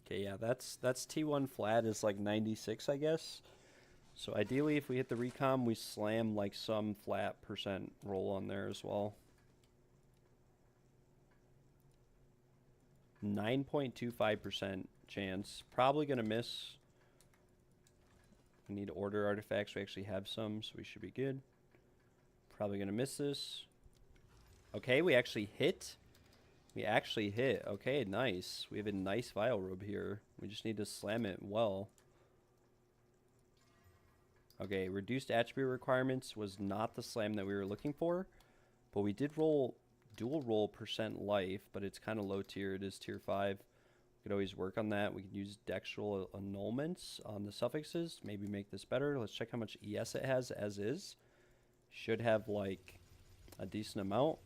Okay, yeah, that's T1 flat is like 96, I guess. So ideally, if we hit the recom, we slam like some flat percent roll on there as well. 9.25% chance. Probably going to miss. We need order artifacts. We actually have some, so we should be good. Probably going to miss this. Okay, we actually hit. We actually hit. Okay, nice. We have a nice Vile Robe here. We just need to slam it well. Okay, reduced attribute requirements was not the slam that we were looking for, but we did roll dual roll percent life, but it's kind of low tier. It is tier 5. We could always work on that. We could use dextral annulments on the suffixes to maybe make this better. Let's check how much ES it has as is. Should have like a decent amount.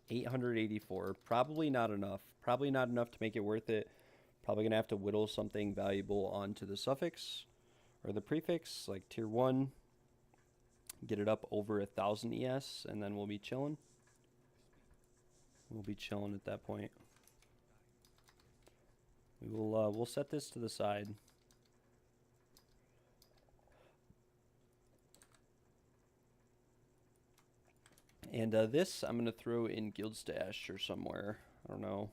884. Probably not enough. Probably not enough to make it worth it. Probably going to have to whittle something valuable onto the suffix or the prefix, like tier 1. Get it up over 1,000 ES, and then we'll be chilling. We'll be chilling at that point. We will we'll set this to the side. And this I'm going to throw in guild stash or somewhere. I don't know.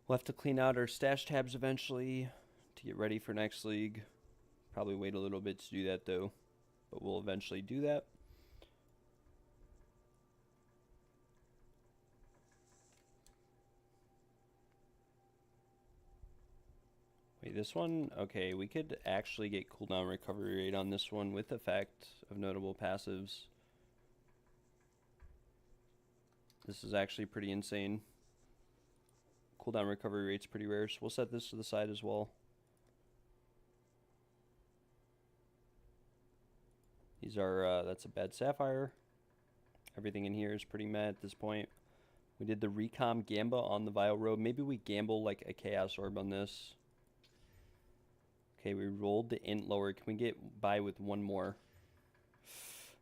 We'll have to clean out our stash tabs eventually to get ready for next league. Probably wait a little bit to do that though, but we'll eventually do that. Wait, this one? Okay, we could actually get cooldown recovery rate on this one with effect of notable passives. This is actually pretty insane. Cooldown recovery rate's pretty rare, so we'll set this to the side as well. These are, that's a bad sapphire. Everything in here is pretty meh at this point. We did the recom gamba on the Vile Robe. Maybe we gamble like a chaos orb on this. Okay, we rolled the int lower. Can we get by with one more?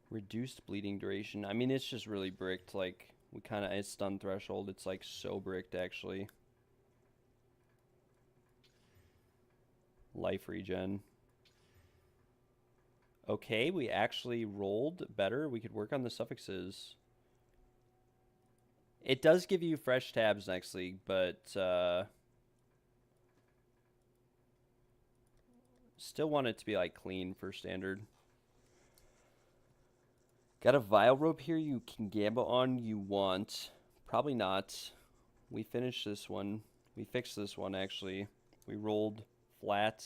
Reduced bleeding duration. I mean, it's just really bricked. Like, we kind of, it's stun threshold. It's like so bricked actually. Life regen. Okay, we actually rolled better. We could work on the suffixes. It does give you fresh tabs next league, but still want it to be like clean for standard. Got a Vile Robe here you can gamba on you want. Probably not. We finished this one. We fixed this one actually. We rolled flat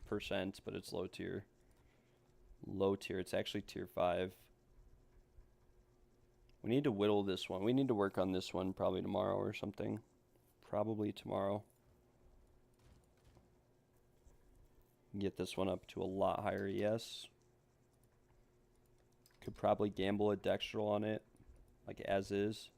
percent, but it's low tier. Low tier. It's actually tier 5. We need to whittle this one. We need to work on this one probably tomorrow or something. Probably tomorrow. Get this one up to a lot higher ES. Could probably gamble a dextral on it, like as is.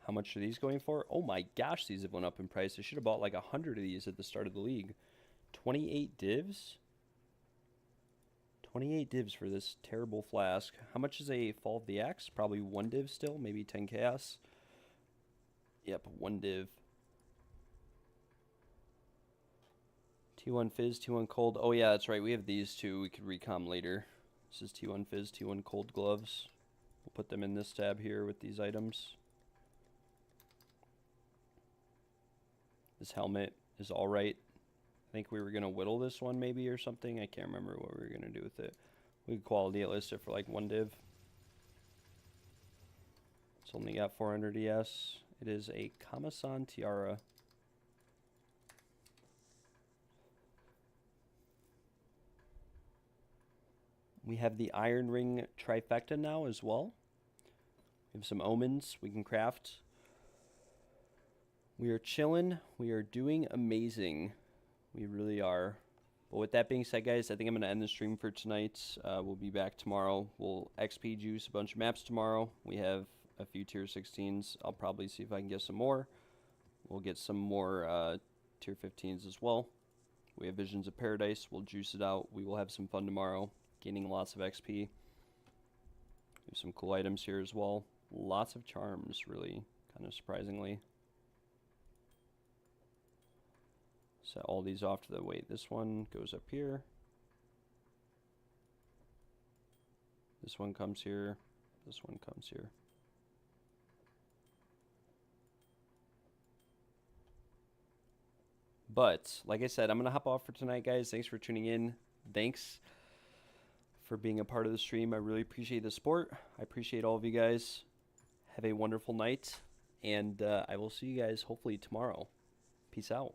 How much are these going for? Oh my gosh, these have went up in price. I should have bought like 100 of these at the start of the league. 28 divs? 28 divs for this terrible flask. How much is a Fall of the Axe? Probably 1 div still, maybe 10 chaos. Yep, 1 div. T1 Fizz, T1 Cold. Oh yeah, that's right. We have these two. We could recom later. This is T1 Fizz, T1 Cold gloves. We'll put them in this tab here with these items. This helmet is alright. I think we were going to whittle this one maybe or something. I can't remember what we were going to do with it. We could quality list it for like 1 div. It's only got 400 ES. It is a Kamasan Tiara. We have the Iron Ring Trifecta now as well. We have some omens we can craft. We are chilling. We are doing amazing. We really are. But with that being said, guys, I think I'm going to end the stream for tonight. We'll be back tomorrow. We'll XP juice a bunch of maps tomorrow. We have a few tier 16s. I'll probably see if I can get some more. We'll get some more tier 15s as well. We have Visions of Paradise. We'll juice it out. We will have some fun tomorrow, gaining lots of XP. We have some cool items here as well. Lots of charms, really, kind of surprisingly. Set all these off to the wait. This one goes up here. This one comes here. This one comes here. But, like I said, I'm going to hop off for tonight, guys. Thanks for tuning in. Thanks for being a part of the stream. I really appreciate the support. I appreciate all of you guys. Have a wonderful night. And I will see you guys hopefully tomorrow. Peace out.